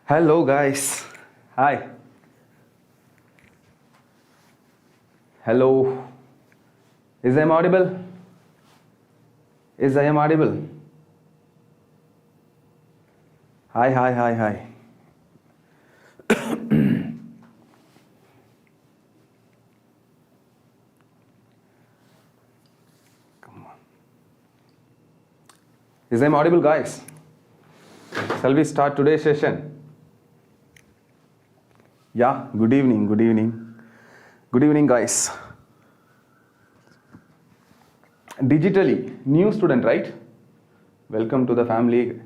Hello guys. Hi. Hello. Is I am audible? Is I am audible? Hi. Come on. Is I am audible, guys? Shall we start today's session? Yeah, good evening. Good evening, guys. Digitally, new student, right? Welcome to the family.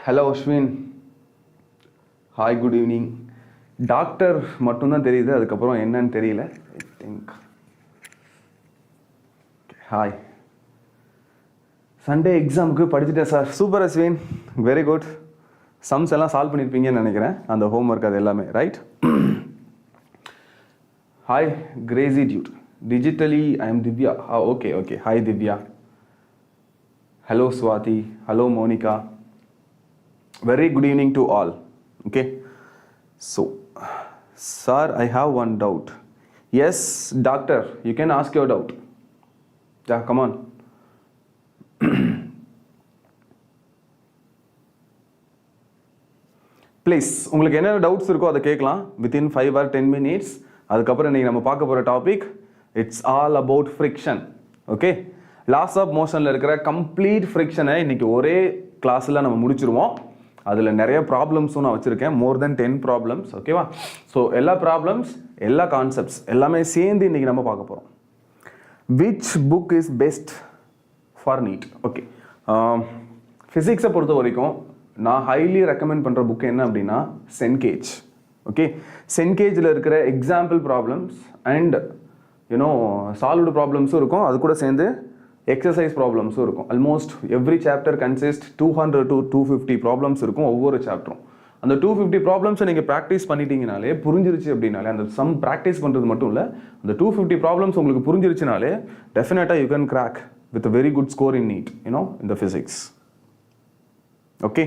Hello, Ashwin. Hi, good evening. Doctor மட்டும்தான் தெரியுது, அதுக்கப்புறம் என்னன்னு தெரியல. I think. Hi. Sunday examக்கு படிச்சிட்டேன் சார். Super Ashwin. Very good. Sums எல்லாம் solve பண்ணியிருப்பீங்கன்னு நினைக்கிறேன், அந்த ஹோம்ஒர்க் அது எல்லாமே, right? Hi crazy dude. Digitally I am Divya. Okay. Hi Divya. Hello Swathi. Hello Monika. Very good evening to all. Okay, so sir I have one doubt. Yes doctor, you can ask your doubt. Yeah, come on. Please, உங்களுக்கு என்ன doubts இருக்கோ அதை கேட்கலாம் within 5 or 10 minutes. அதுக்கப்புறம் இன்றைக்கி நம்ம பார்க்க போகிற topic it's all about friction. Okay, laws of மோஷனில் இருக்கிற கம்ப்ளீட் ஃப்ரிக்ஷனை இன்றைக்கி ஒரே கிளாஸில் நம்ம முடிச்சிருவோம். அதில் நிறைய ப்ராப்ளம்ஸும் நான் வச்சுருக்கேன், மோர் தென் 10 ப்ராப்ளம்ஸ். ஓகேவா? ஸோ எல்லா ப்ராப்ளம்ஸ், எல்லா கான்செப்ட்ஸ் எல்லாமே சேர்ந்து இன்றைக்கி நம்ம பார்க்க போகிறோம். Which book is best for NEET? Okay, ஃபிசிக்ஸை பொறுத்த வரைக்கும் நான் ஹைலி ரெக்கமெண்ட் பண்ணுற புக் என்ன அப்படின்னா சென்கேஜ். ஓகே, சென்கேஜில் இருக்கிற example problems and you know solved ப்ராப்ளம்ஸும் இருக்கும், அது கூட சேர்ந்து எக்ஸசைஸ் ப்ராப்ளம்ஸும் இருக்கும். Almost every chapter consist 200 to 250 problems இருக்கும் ஒவ்வொரு சாப்டரும். அந்த 250 ப்ராப்ளம்ஸை நீங்கள் ப்ராக்டிஸ் பண்ணிட்டீங்கனாலே, புரிஞ்சிருச்சு அப்படின்னாலே, அந்த சம் ப்ராக்டிஸ் பண்ணுறது மட்டும் இல்லை, அந்த 250 ப்ராப்ளம்ஸ் உங்களுக்கு புரிஞ்சிருச்சுனாலே டெஃபினட்டாக you can crack with a very good score in NEET, you know, in the physics. Okay,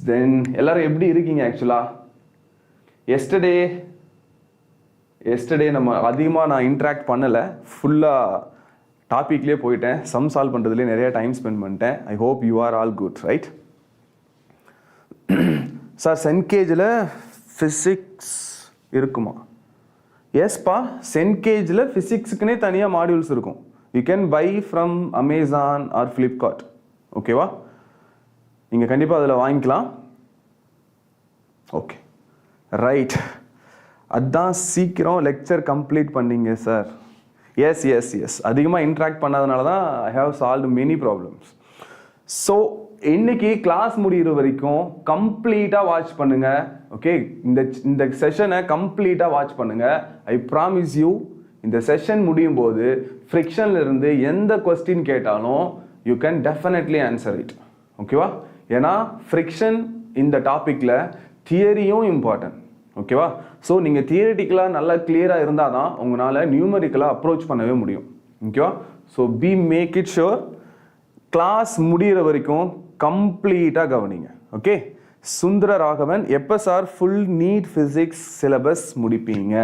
then எல்லாரும் எப்படி இருக்கீங்க? ஆக்சுவலாக எஸ்டர்டே நம்ம அதிகமாக நான் இன்ட்ராக்ட் பண்ணலை, ஃபுல்லாக டாப்பிக்லேயே போயிட்டேன், சம் சால்வ் பண்ணுறதுலேயே நிறைய டைம் ஸ்பெண்ட் பண்ணிட்டேன். I hope you are all good, right? Sir சென்கேஜில் ஃபிசிக்ஸ் இருக்குமா? எஸ்ப்பா, சென்கேஜில் ஃபிசிக்ஸுக்குன்னே தனியாக மாடியூல்ஸ் இருக்கும். You can buy from Amazon or Flipkart. ஓகேவா? நீங்கள் கண்டிப்பாக அதில் வாங்கிக்கலாம். Okay, right. அதான் சீக்கிரம் லெக்சர் கம்ப்ளீட் பண்ணிங்க சார். எஸ் அதிகமாக இன்ட்ராக்ட் பண்ணாதனால தான் I have solved many problems. So இன்னைக்கு கிளாஸ் முடிகிற வரைக்கும் கம்ப்ளீட்டாக வாட்ச் பண்ணுங்கள். ஓகே, இந்த செஷனை கம்ப்ளீட்டாக வாட்ச் பண்ணுங்கள். ஐ ப்ராமிஸ் யூ, இந்த செஷன் முடியும் போது ஃப்ரிக்ஷன்லேருந்து எந்த கொஸ்டின் கேட்டாலும் you can definitely answer it. ஓகேவா? ஏன்னா ஃப்ரிக்ஷன் இந்த டாப்பிக்கில் தியரியும் இம்பார்ட்டன்ட். ஓகேவா? ஸோ நீங்கள் தியரிட்டிக்கலாக நல்லா கிளியராக இருந்தால் தான் உங்களால் நியூமரிக்கலாக அப்ரோச் பண்ணவே முடியும். ஓகேவா? So make it sure class முடிகிற வரைக்கும் கம்ப்ளீட்டாக கவனிங்க. ஓகே, சுந்தர ராகவன், எப்போ sir full NEET physics syllabus முடிப்பீங்க?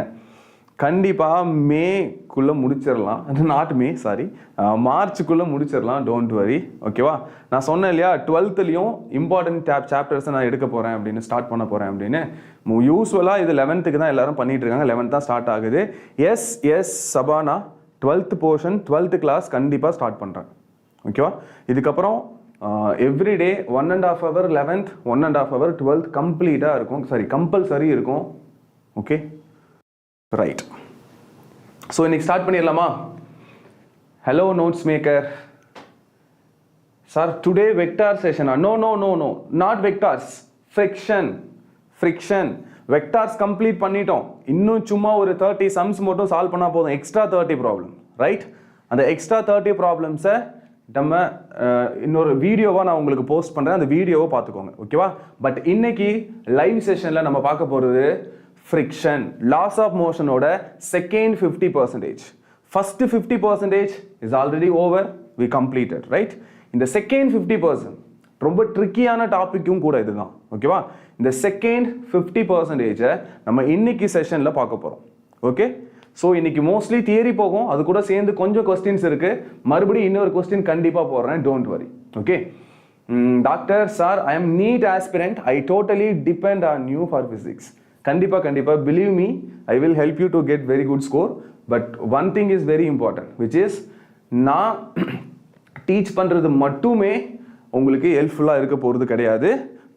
கண்டிப்பாக மேக்குள்ளே முடிச்சிடலாம், நாட் மே, சாரி, மார்ச்சுக்குள்ளே முடிச்சிடலாம், டோன்ட் வரி. ஓகேவா? நான் சொன்னேன் இல்லையா, 12th இம்பார்ட்டன்ட் சாப்டர்ஸை நான் எடுக்க போகிறேன் அப்படின்னு, ஸ்டார்ட் பண்ண போகிறேன் அப்படின்னு. யூஸ்வலாக இது 11th தான் எல்லாரும் பண்ணிட்டு இருக்காங்க, 11th தான் ஸ்டார்ட் ஆகுது. Yes Shabana, 12th portion 12th class கண்டிப்பாக ஸ்டார்ட் பண்ணுறேன். ஓகேவா? இதுக்கப்புறம் everyday 1.5 hour 11th, 1.5 hour 12th கம்ப்ளீட்டாக இருக்கும், சாரி கம்பல்சரி இருக்கும். Okay, right. ஸோ இன்னைக்கு ஸ்டார்ட் பண்ணிடலாமா? Hello notes maker sir, today vector செஷனா? No, not vectors, friction. Vectors complete பண்ணிட்டோம், இன்னும் சும்மா ஒரு 30 சம்ஸ் மட்டும் சால்வ் பண்ணால் போதும். Extra 30 problem, right? அந்த எக்ஸ்ட்ரா 30 ப்ராப்ளம்ஸை நம்ம இன்னொரு வீடியோவாக நான் உங்களுக்கு போஸ்ட் பண்ணுறேன், அந்த வீடியோவை பார்த்துக்கோங்க. ஓகேவா? பட் இன்னைக்கு லைவ் செஷனில் நம்ம பார்க்க போகிறது friction, loss of motion oda second 50%. First 50% is already over, we completed, right? In the second 50%, ரொம்ப ட்ரிக்கியான டாப்பிக்கும் கூட இதுதான். ஓகேவா? இந்த செகண்ட் 50% நம்ம இன்னைக்கு செஷன்ல பார்க்க போறோம். ஓகே, ஸோ இன்னைக்கு மோஸ்ட்லி தியரி போகும், அது கூட சேர்ந்து கொஞ்சம் கொஸ்டின்ஸ் இருக்கு. மறுபடியும் இன்னொரு கொஸ்டின் கண்டிப்பா போடுறேன், don't worry. Okay, doctor sir, I am NEET aspirant, I totally depend on you for physics. கண்டிப்பா கண்டிப்பா, believe me, I will help you to get very good score. But one thing is very important, which is நான் teach பண்றது மட்டுமே உங்களுக்கு ஹெல்ப்ஃபுல்லாக இருக்க போகிறது கிடையாது.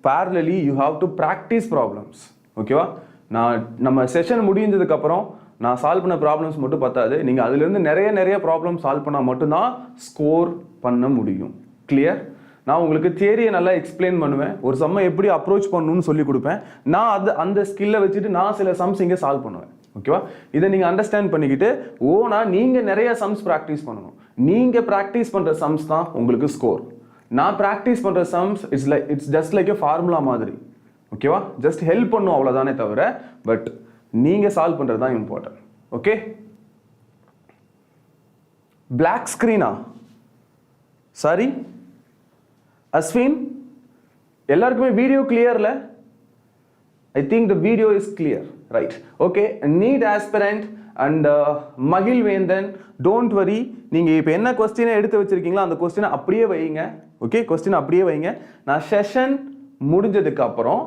parallelly you have to practice problems. ஓகேவா? நம்ம செஷன் முடிஞ்சதுக்கப்புறம் நான் சால்வ் பண்ண ப்ராப்ளம்ஸ் மட்டும் பத்தாது, நீங்கள் அதுலேருந்து நிறைய ப்ராப்ளம் சால்வ் பண்ணால் மட்டும்தான் ஸ்கோர் பண்ண முடியும். கிளியர்? நான் உங்களுக்கு தியரியை நல்லா எக்ஸ்பிளைன் பண்ணுவேன், ஒரு சம்மை எப்படி அப்ரோச் பண்ணணும்னு சொல்லி கொடுப்பேன். நான் அந்த ஸ்கில்லை வச்சுட்டு நான் சில சம்ஸ் இங்கே சால்வ் பண்ணுவேன். ஓகேவா? இதை நீங்கள் அண்டர்ஸ்டாண்ட் பண்ணிக்கிட்டு நீங்கள் நிறைய சம்ஸ் ப்ராக்டிஸ் பண்ணணும். நீங்கள் ப்ராக்டிஸ் பண்ணுற சம்ஸ் தான் உங்களுக்கு ஸ்கோர். நான் ப்ராக்டிஸ் பண்ணுற sums it's just like a formula மாதிரி. ஓகேவா? ஜஸ்ட் ஹெல்ப் பண்ணும் அவ்வளோதானே தவிர, பட் நீங்கள் சால்வ் பண்ணுறது தான் இம்பார்ட்டன்ட். ஓகே, பிளாக் ஸ்க்ரீனா? சாரி அஸ்வின், எல்லாருக்குமே வீடியோ கிளியர்ல? I think the video is clear, right? Okay, NEET aspirant and மகிழ் வேந்தன், டோன்ட் வரி, நீங்கள் இப்போ என்ன கொஸ்டினை எடுத்து வச்சிருக்கீங்களோ அந்த கொஸ்டினை அப்படியே வைங்க. ஓகே, கொஸ்டின் அப்படியே வைங்க. நான் செஷன் முடிஞ்சதுக்கு அப்புறம்,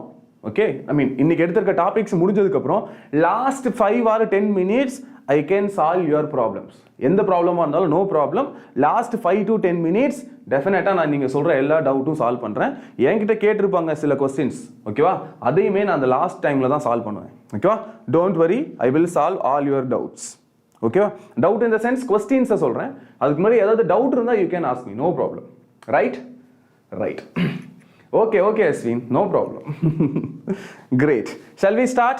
ஓகே, ஐ மீன் இன்னைக்கு எடுத்திருக்க டாபிக்ஸ் முடிஞ்சதுக்கு அப்புறம் last 5 or 10 minutes I can solve your problems. எந்த ப்ராப்ளமாக இருந்தாலும் no problem. Last 5 to 10 minutes டெஃபினட்டாக நான் நீங்கள் சொல்கிற எல்லா டவுட்டும் சால்வ் பண்ணுறேன். என்கிட்ட கேட்டிருப்பாங்க சில கொஸ்டின்ஸ், ஓகேவா? அதையுமே நான் அந்த லாஸ்ட் டைமில் தான் சால்வ் பண்ணுவேன். ஓகேவா? Don't worry, I will solve all your doubts. ஓகேவா? டவுட் இன் த சென்ஸ் கொஸ்டின்ஸை சொல்கிறேன். அதுக்கு முன்னாடி ஏதாவது டவுட் இருந்தால் you can ask me, no problem. Right? Right. Okay, Ashwin, no problem. Great. Shall we start?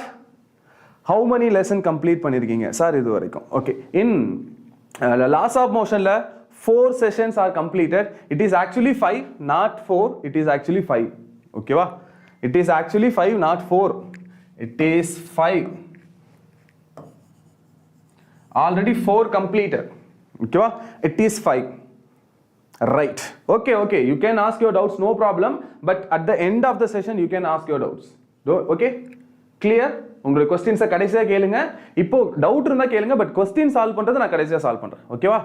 How many lesson complete பண்ணிருக்கீங்க sir இது வரைக்கும்? Okay, in laws of motionல 4 sessions are completed. It is actually 5, not 4. It is actually 5. Okay வா? It is actually 5, not 4. It is 5. Already 4 completed. Okay வா? It is 5. Right. Okay, you can ask your doubts, no problem, but at the end of the session you can ask your doubts. Okay, clear? உங்களுக்கு questions கடைசியா கேளுங்க. இப்போ doubt இருந்தா கேளுங்க, but question solve பண்றது நான் கடைசியா சால்வ் பண்றேன். ஓகேவா?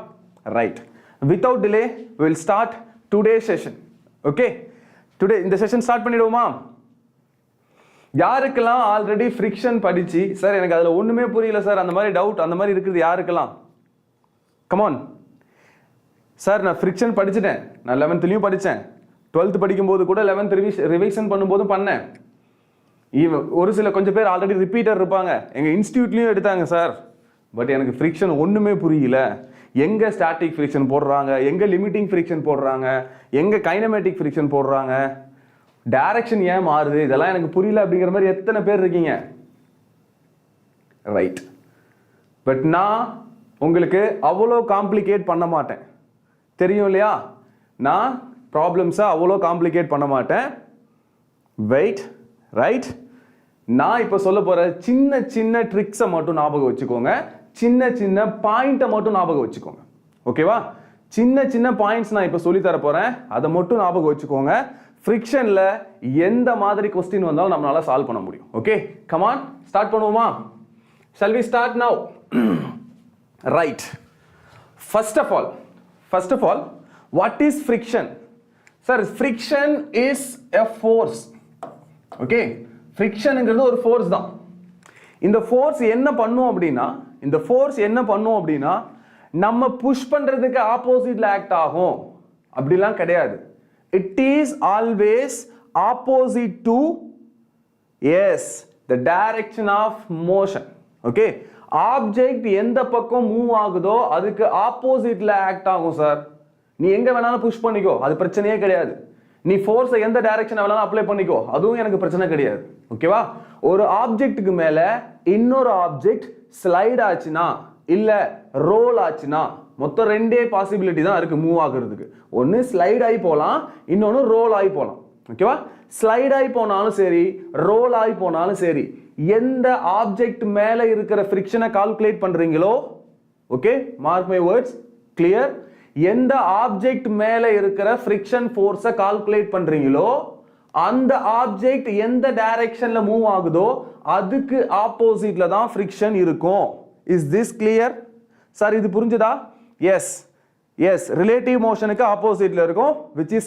Right. without delay we will start today's session. Okay, today இந்த செஷன் ஸ்டார்ட் பண்ணிடுவோமா? யாருக்கெல்லாம் ஆல்ரெடி ஃபிரிக்ஷன் படிச்சு சார் எனக்கு அதுல ஒண்ணுமே புரியல சார், அந்த மாதிரி டவுட் அந்த மாதிரி இருக்குது, யாருக்கெல்லாம்? கம் ஆன் சார், நான் ஃப்ரிக்ஷன் படிச்சுட்டேன், நான் 11th படித்தேன், 12th படிக்கும்போது கூட 11th ரிவிஷன் பண்ணும்போதும் பண்ணேன். ஒரு சில கொஞ்சம் பேர் ஆல்ரெடி ரிப்பீட்டர் இருப்பாங்க, எங்கள் இன்ஸ்டியூட்லேயும் எடுத்தாங்க சார், பட் எனக்கு ஃப்ரிக்ஷன் ஒன்றுமே புரியல. எங்கே ஸ்டாட்டிக் ஃப்ரிக்ஷன் போடுறாங்க, எங்கே லிமிட்டிங் ஃப்ரிக்ஷன் போடுறாங்க, எங்கே கைனமேட்டிக் ஃப்ரிக்ஷன் போடுறாங்க, டைரக்ஷன் ஏன் மாறுது, இதெல்லாம் எனக்கு புரியல அப்படிங்கிற மாதிரி எத்தனை பேர் இருக்கீங்க? ரைட். பட் நான் உங்களுக்கு அவ்வளோ காம்ப்ளிகேட் பண்ண மாட்டேன், தெரியும் இல்லையா? நான் ப்ராப்ளம்ஸை அவ்வளோ காம்ப்ளிகேட் பண்ண மாட்டேன். Wait, right? நான் இப்போ சொல்ல போகிற சின்ன ட்ரிக்ஸை மட்டும் ஞாபகம் வச்சுக்கோங்க, சின்ன பாயிண்ட்டை மட்டும் ஞாபகம் வச்சுக்கோங்க. ஓகேவா? சின்ன பாயிண்ட்ஸ் நான் இப்போ சொல்லி தர போகிறேன், அதை மட்டும் ஞாபகம் வச்சுக்கோங்க. ஃப்ரிக்ஷனில் எந்த மாதிரி கொஸ்டின் வந்தாலும் நம்மளால சால்வ் பண்ண முடியும். ஓகே, கமான், ஸ்டார்ட் பண்ணுவோமா? Shall we start now? Right. First of all, what is friction? Sir, friction is a force. Okay, friction ங்கிறது ஒரு ஃபோர்ஸ் தான். இந்த ஃபோர்ஸ் என்ன பண்ணும் அப்படின்னா நம்ம புஷ் பண்றதுக்கு ஆப்போசிட்ல ஆக்ட் ஆகும் அப்படிலாம் கிடையாது. It is always opposite to the direction of motion. Okay, object எந்த பக்கம் மூவ் ஆகுதோ அதுக்கு ஆப்போசிட்ல ஆக்ட் ஆகும் சார். நீ எங்க வேணாலும் புஷ் பண்ணிக்கோ, அது பிரச்சனையே கிடையாது. நீ ஃபோர்ஸை எந்த டைரக்ஷன் வேணாலும் அப்ளை பண்ணிக்கோ, அதுவும் எனக்கு பிரச்சனை கிடையாது. ஓகேவா? ஒரு ஆப்ஜெக்ட்டுக்கு மேல இன்னொரு ஆப்ஜெக்ட் ஸ்லைட் ஆச்சுன்னா இல்ல ரோல் ஆச்சுன்னா மொத்தம் 2 பாசிபிலிட்டி தான் இருக்கு மூவ் ஆகுறதுக்கு. ஒன்னு ஸ்லைட் ஆகி போலாம், இன்னொன்னு ரோல் ஆகி போலாம். ஓகேவா? ஸ்லைட் ஆகி போனாலும் சரி, ரோல் ஆகி போனாலும் சரி, எந்த ஆப்ஜெக்ட் மேல இருக்கிற ஃப்ரிக்ஷனை கால்குலேட் பண்றீங்களோ, okay, mark my words, clear, எந்த ஆப்ஜெக்ட் மேல இருக்கிற ஃப்ரிக்ஷன் ஃபோர்ஸை கால்குலேட் பண்றீங்களோ அந்த ஆப்ஜெக்ட் எந்த டைரக்ஷன்ல மூவ் ஆகுதோ அதுக்கு ஆப்போசிட்ல தான் ஃப்ரிக்ஷன் இருக்கும். Is this clear sir? இது புரிஞ்சுதா? எஸ் எஸ், ரிலேட்டிவ் மோஷனுக்கு ஆப்போசிட்ல இருக்கும், which is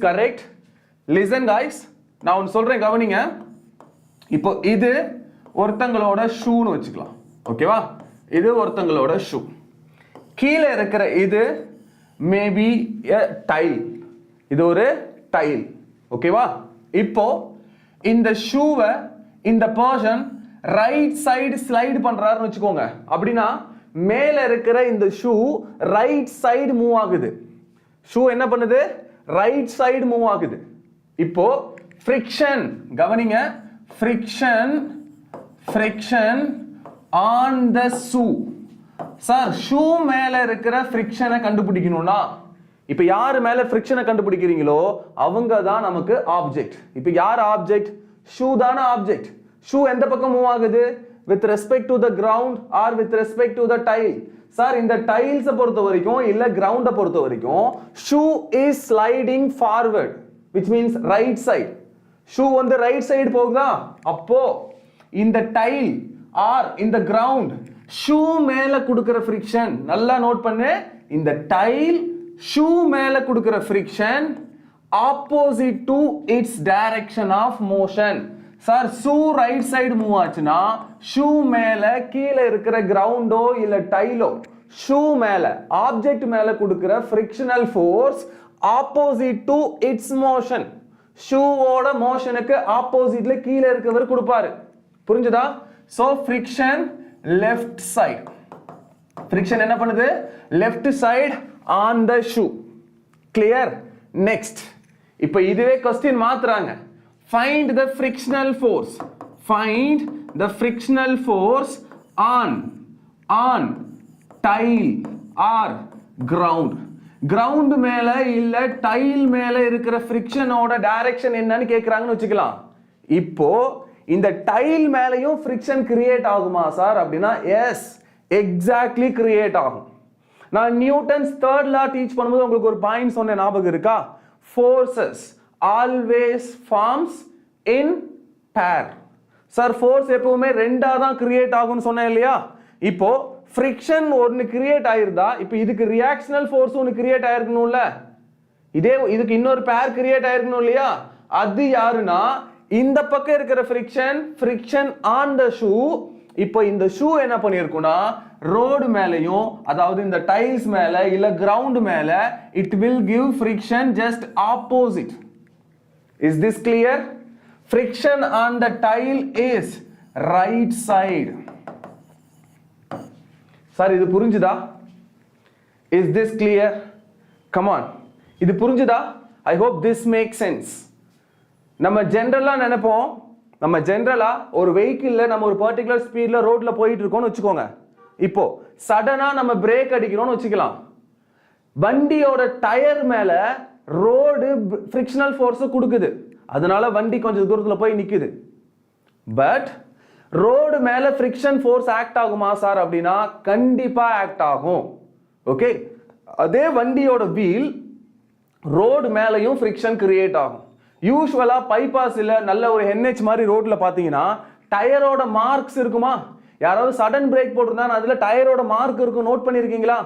correct. Listen guys, நான் ஒன்று சொல்றேன் கவனிங்க. இப்போ இது ஒருத்தங்களோட ஷூன்னு வச்சுக்கலாம், ஓகேவா? இது ஒருத்தங்களோட ஷூ. கீழே இருக்கிற இது மேபி டைல், இது ஒரு டைல், ஓகேவா? இப்போ இந்த ஷூவை இந்த பர்சன் ரைட் சைடு ஸ்லைடு பண்றாருன்னு வச்சுக்கோங்க. அப்படின்னா மேல இருக்கிற இந்த ஷூ ரைட் சைடு மூவ் ஆகுது. ஷூ என்ன பண்ணுது? ரைட் சைடு மூவ் ஆகுது. இப்போ ஃப்ரிக்ஷன் கவனிங்க, friction on the shoe. Sir shoe மேல இருக்கிற ஃப்ரிக்ஷனை கண்டுபிடிக்கணும்னா இப்போ யார் மேல ஃப்ரிக்ஷனை கண்டுபிடிக்கிறீங்களோ அவங்க தான் நமக்கு ஆப்ஜெக்ட். இப்போ யார் ஆப்ஜெக்ட்? ஷூ தான ஆப்ஜெக்ட். ஷூ எந்த பக்கம் மூவ் ஆகுது? with respect to the ground or with respect to the tile. Sir இந்த டைல்ஸ் பொறுத்த வரைக்கும் இல்ல கிரவுண்ட பொறுத்த வரைக்கும் shoe is sliding forward, which means right side. shoe வந்து ரைட் சைடு போகுதா? அப்போ இந்த டைல் ஆர் இந்த கிரவுண்ட் ஷூ மேல கொடுக்கிற ஃப்ரிக்ஷன் நல்லா நோட் பண்ணு. இந்த டைல் ஷூ மேல கொடுக்கிற friction opposite to its direction of motion. Sir shoe right side move ஆச்சுன்னா ஷூ மேல கீழே இருக்கிற கிரவுண்டோ இல்ல டைலோ ஷூ மேல ஆப்ஜெக்ட் மேல கொடுக்கிற frictional force opposite to its motion. ஷூவோட மோஷனுக்கு ஆப்போசிட்ல கீழே இருக்கவர் கொடுப்பாரு. புரிஞ்சுதா? So friction left side. Friction என்ன பண்ணுது? Left side on the shoe. Clear? Next இப்போ இதுவே क्वेश्चन மாத்துறாங்க. Find the frictional force. Find the frictional force on tile or ground. Ground மேல இல்ல tile மேல இருக்கிற frictionோட direction என்னன்னு கேக்குறாங்கன்னு வச்சுக்கலாம். இப்போ இந்த tile மேலயும் friction create ஆகுமா சார் அப்படின்னா yes, exactly create ஆகும். நான் நியூட்டன்ஸ் third law டீச் பண்ணும்போது உங்களுக்கு ஒரு பாயிண்ட் சொன்ன ஞாபகம் இருக்கா? Forces always forms in pair. Sir force எப்பவுமே ரெண்டா தான் கிரியேட் ஆகும்னு சொன்னேன் இல்லையா? இப்போ ஃப்ரிக்ஷன் ஒன்னு கிரியேட் ஆயிருந்தா இப்போ இதுக்கு ரியாக்ஷனல் ஃபோர்ஸ் ஒன்னு கிரியேட் ஆயிருக்கணும்ல, இதே இதுக்கு இன்னொரு பேர் கிரியேட் ஆயிருக்கணும் இல்லையா? அது யாருன்னா இந்த பக்கம் இருக்கிற ஃப்ரிக்ஷன் ஆன் த ஷூ. இப்போ இந்த ஷூ என்ன பண்ணிருக்கும்னா ரோடு மேலயும் அதாவது இந்த டைல்ஸ் மேல இல்ல கிரவுண்ட் மேல it will give friction just opposite. Is this clear? Friction on the tile is right side. Sir, இது புரிஞ்சுதா? Is this clear? Come on. இது புரிஞ்சுதா? I hope this makes sense. நம்ம ஜெனரலா நினைப்போம், நம்ம ஜெனரலா ஒரு வெஹிக்கிள்ல நம்ம ஒரு பர்టిక్యులர் ஸ்பீட்ல ரோட்ல போயிட்டு இருக்கோம்னு வெச்சுக்கோங்க. இப்போ சடனா நம்ம பிரேக் அடிக்கிறோம்னு வெச்சுக்கலாம். வண்டியோட டயர் மேல ரோடு ஃப்ரிக்ஷனல் ஃபோர்ஸ் கொடுக்குது, அதனால வண்டி கொஞ்சம் தூரத்துல போய் நிக்குது. பட் ரோடு மேல ஃப்ரிக்ஷன் ஃபோர்ஸ் ஆக்ட் ஆகுமா சார் அப்படின்னா கண்டிப்பா ஆக்ட் ஆகும். ஓகே, அதே வண்டியோட வீல் ரோடு மேலயும் ஃப்ரிக்ஷன் கிரியேட் ஆகும். யூசுவலா பைபாஸ் இல்ல நல்ல ஒரு NH மாதிரி ரோட்ல பாத்தீங்கன்னா டயரோட மார்க்ஸ் இருக்குமா? யாராவது சடன் பிரேக் போட்டிருந்தா அதுல டயரோட மார்க் இருக்கும், நோட் பண்ணிருக்கீங்களா?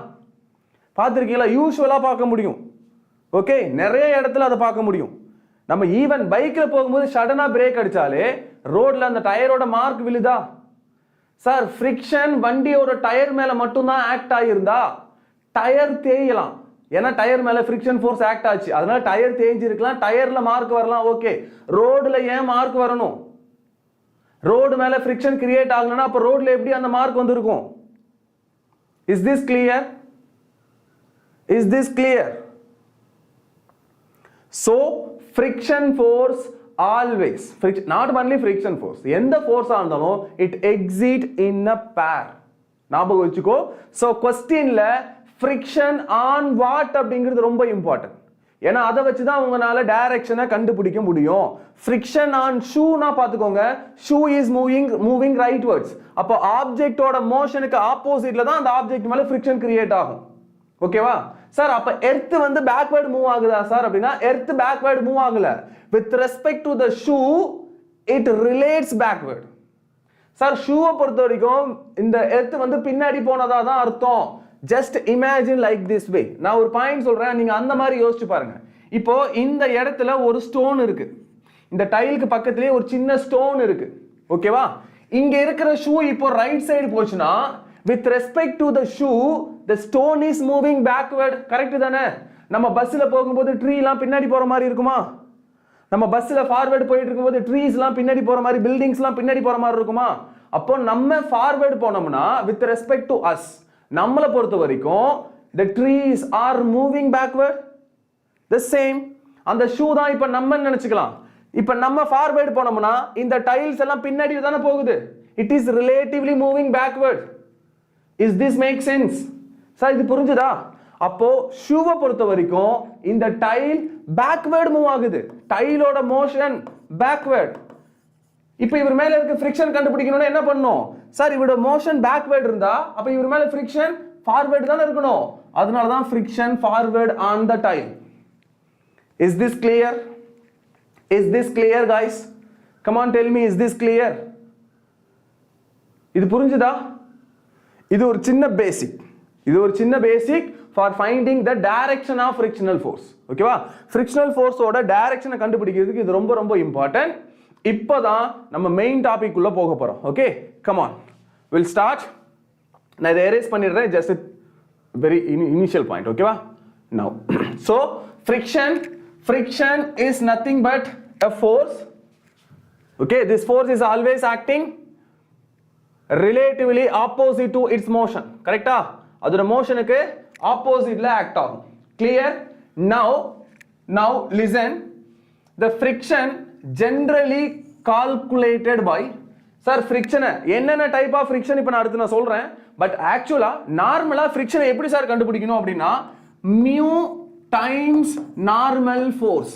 பார்த்திருக்கீங்களா? யூசுவலா பார்க்க முடியும். ஓகே, நிறைய இடத்துல அதை பார்க்க முடியும். நம்ம ஈவன் பைக்ல போகும்போது சடனா பிரேக் அடிச்சாலே ரோட்ல அந்த டயரோட மார்க் விழுதா? சார் ஃப்ரிக்ஷன் வண்டியோட டயர் மேல மட்டும்தான் ஆக்ட் ஆகியிருந்தா டயர் தேயலாம். ஏன்னா டயர் மேல ஃப்ரிக்ஷன் ஃபோர்ஸ் ஆக்ட் ஆச்சு, அதனால டயர் தேஞ்சிருக்கலாம், டயர்ல மார்க் வரலாம். ஓகே, ரோட்ல ஏன் மார்க் வரணும்? ரோடு மேல ஃப்ரிக்ஷன் கிரியேட் ஆகலன்னா அப்ப ரோட்ல எப்படி அந்த மார்க் வந்திருக்கும்? Is this clear? Is this clear? So friction force always, not only friction force, எந்த ஃபோர்ஸா இருந்தாலும் it exit in a pair. ஞாபகம் வச்சுக்கோ. So questionல friction on what அப்படிங்கிறது ரொம்ப இம்பார்ட்டன்ட். ஏன்னா அதை வச்சு தான் உங்களால டைரக்ஷனை கண்டுபிடிக்க முடியும். friction on shoeனா பாத்துக்கோங்க, shoe is moving rightwards. அப்போ ஆப்ஜெக்ட்டோட மோஷனுக்கு ஆப்போசிட்ல தான் அந்த ஆப்ஜெக்ட் மேல friction கிரியேட் ஆகும். ஓகேவா சார்? அப்ப எர்த் வந்து பேக்வேர்ட் மூவ் ஆகுதா சார் அப்படின்னா எர்த் பேக்வேர்ட் மூவ் ஆகல. With respect to the shoe it relates backward. Sir ஷூவை பொறுத்த வரைக்கும் இந்த எர்த் வந்து பின்னாடி போனதா தான் அர்த்தம். Just imagine like this way. நான் ஒரு பாயிண்ட் சொல்றேன், நீங்க அந்த மாதிரி யோசிச்சு பாருங்க. இப்போ இந்த இடத்துல ஒரு ஸ்டோன் இருக்கு, இந்த டைலுக்கு பக்கத்திலேயே ஒரு சின்ன ஸ்டோன் இருக்கு, ஓகேவா? இங்க இருக்கிற ஷூ இப்போ ரைட் சைடு போச்சுன்னா with respect to the shoe the stone is moving backward. Correct தானே? நம்ம பஸ்ல போகும்போது ட்ரீ எல்லாம் பின்னாடி போற மாதிரி இருக்குமா? நம்ம பஸ்ல ஃபார்வர்ட் போயிட்டு இருக்கும்போது ட்ரீஸ் எல்லாம் பின்னாடி போற மாதிரி, பில்டிங்ஸ் எல்லாம் பின்னாடி போற மாதிரி இருக்குமா? அப்போ நம்ம ஃபார்வர்ட் போனோம்னா with respect to us, நம்மளை பொறுத்த வரைக்கும் the trees are moving backward. the same அந்த ஷூ தான் இப்ப நம்ம நினைச்சுக்கலாம். இப்ப நம்ம ஃபார்வர்ட் போனோம்னா இந்த டைல்ஸ் எல்லாம் பின்னாடி தானே போகுது. it is relatively moving backward. is this make sense? Sir இது புரிஞ்சுதா? அப்போ ஷூவை பொறுத்த வரைக்கும் இந்த டைல் பேக்வேர்ட் மூவ் ஆகுது. டைலோட மோஷன் பேக்வேர்ட். இப்போ இவர் மேல இருக்க ஃபிரிக்ஷன் கண்டுபிடிக்கணும்னா என்ன பண்ணணும் சார்? இவரோட மோஷன் பேக்வேர்ட் இருந்தா அப்ப இவர் மேல ஃபிரிக்ஷன் ஃபார்வர்ட் தானே இருக்கணும். அதனால தான் friction forward on the tile. is this clear? is this clear guys? come on tell me, is this clear? இது புரிஞ்சுதா? இது ஒரு சின்ன பேசிக். இது ஒரு சின்ன basic for finding the direction of frictional force. ஓகேவா? ஃபிரிக்ஷனல் ஃபோர்ஸோட டைரக்ஷனை கண்டுபிடிக்கிறதுக்கு இது ரொம்ப ரொம்ப இம்பார்ட்டன்ட். இப்போதான் நம்ம மெயின் டாபிக் உள்ள போக போறோம். Okay come on, will start. நான் இதை எரேஸ் பண்ணிடுறேன், ஜஸ்ட் வெரி இனிஷியல் பாயிண்ட். ஓகேவா? Now so friction is nothing but a force. okay, this force is always acting relatively opposite to its motion. கரெக்ட்டா? அதோட மோஷனுக்கு ஆப்போசிட்ல ஆக்ட் ஆகும். Clear? now listen, the friction generally calculated by sir friction என்னென்ன type of friction இப்போ நான் அடுத்து நான் சொல்றேன். பட் ஆக்சுவலா நார்மலா friction எப்படி சார் கண்டுபிடிக்கணும் அப்படின்னா mu times normal force.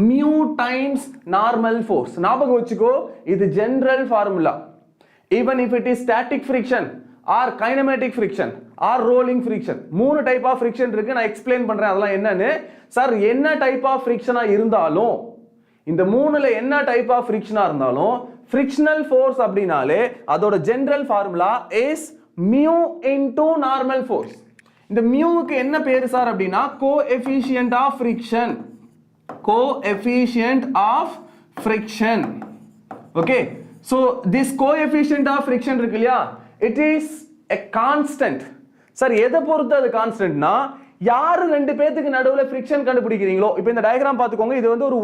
mu times normal force. ஞாபகம் வச்சுக்கோ, இது general formula. even if it is static friction or kinematic friction or rolling friction, மூணு டைப் ஆஃப் friction இருக்கு. நான் எக்ஸ்பிளைன் பண்றேன் அதெல்லாம் என்னன்னு. சார் என்ன டைப் ஆஃப் ஃபிரிக்ஷனா இருந்தாலும், இந்த மூணுல என்ன டைப் ஆஃப் ஃபிரிக்ஷனா இருந்தாலும் ஃபிரிக்ஷனல் ஃபோர்ஸ் அப்படினாலே அதோட general formula is mu into normal force. இந்த மியூவுக்கு என்ன பேரு சார் அப்படின்னா coefficient of friction. Coefficient of friction. Okay, so this coefficient of friction இருக்கு இல்லையா, it is a constant. Sir எதை பொறுத்து அது கான்ஸ்டன்ட்னா, யாரு ரெண்டு பேத்துக்கு நடுவுல ஃபிரிக்ஷன் கண்டுபிடிக்கிறீங்களோ, இப்போ இந்த டயக்ராம் பார்த்துக்கோங்க, இது வந்து ஒரு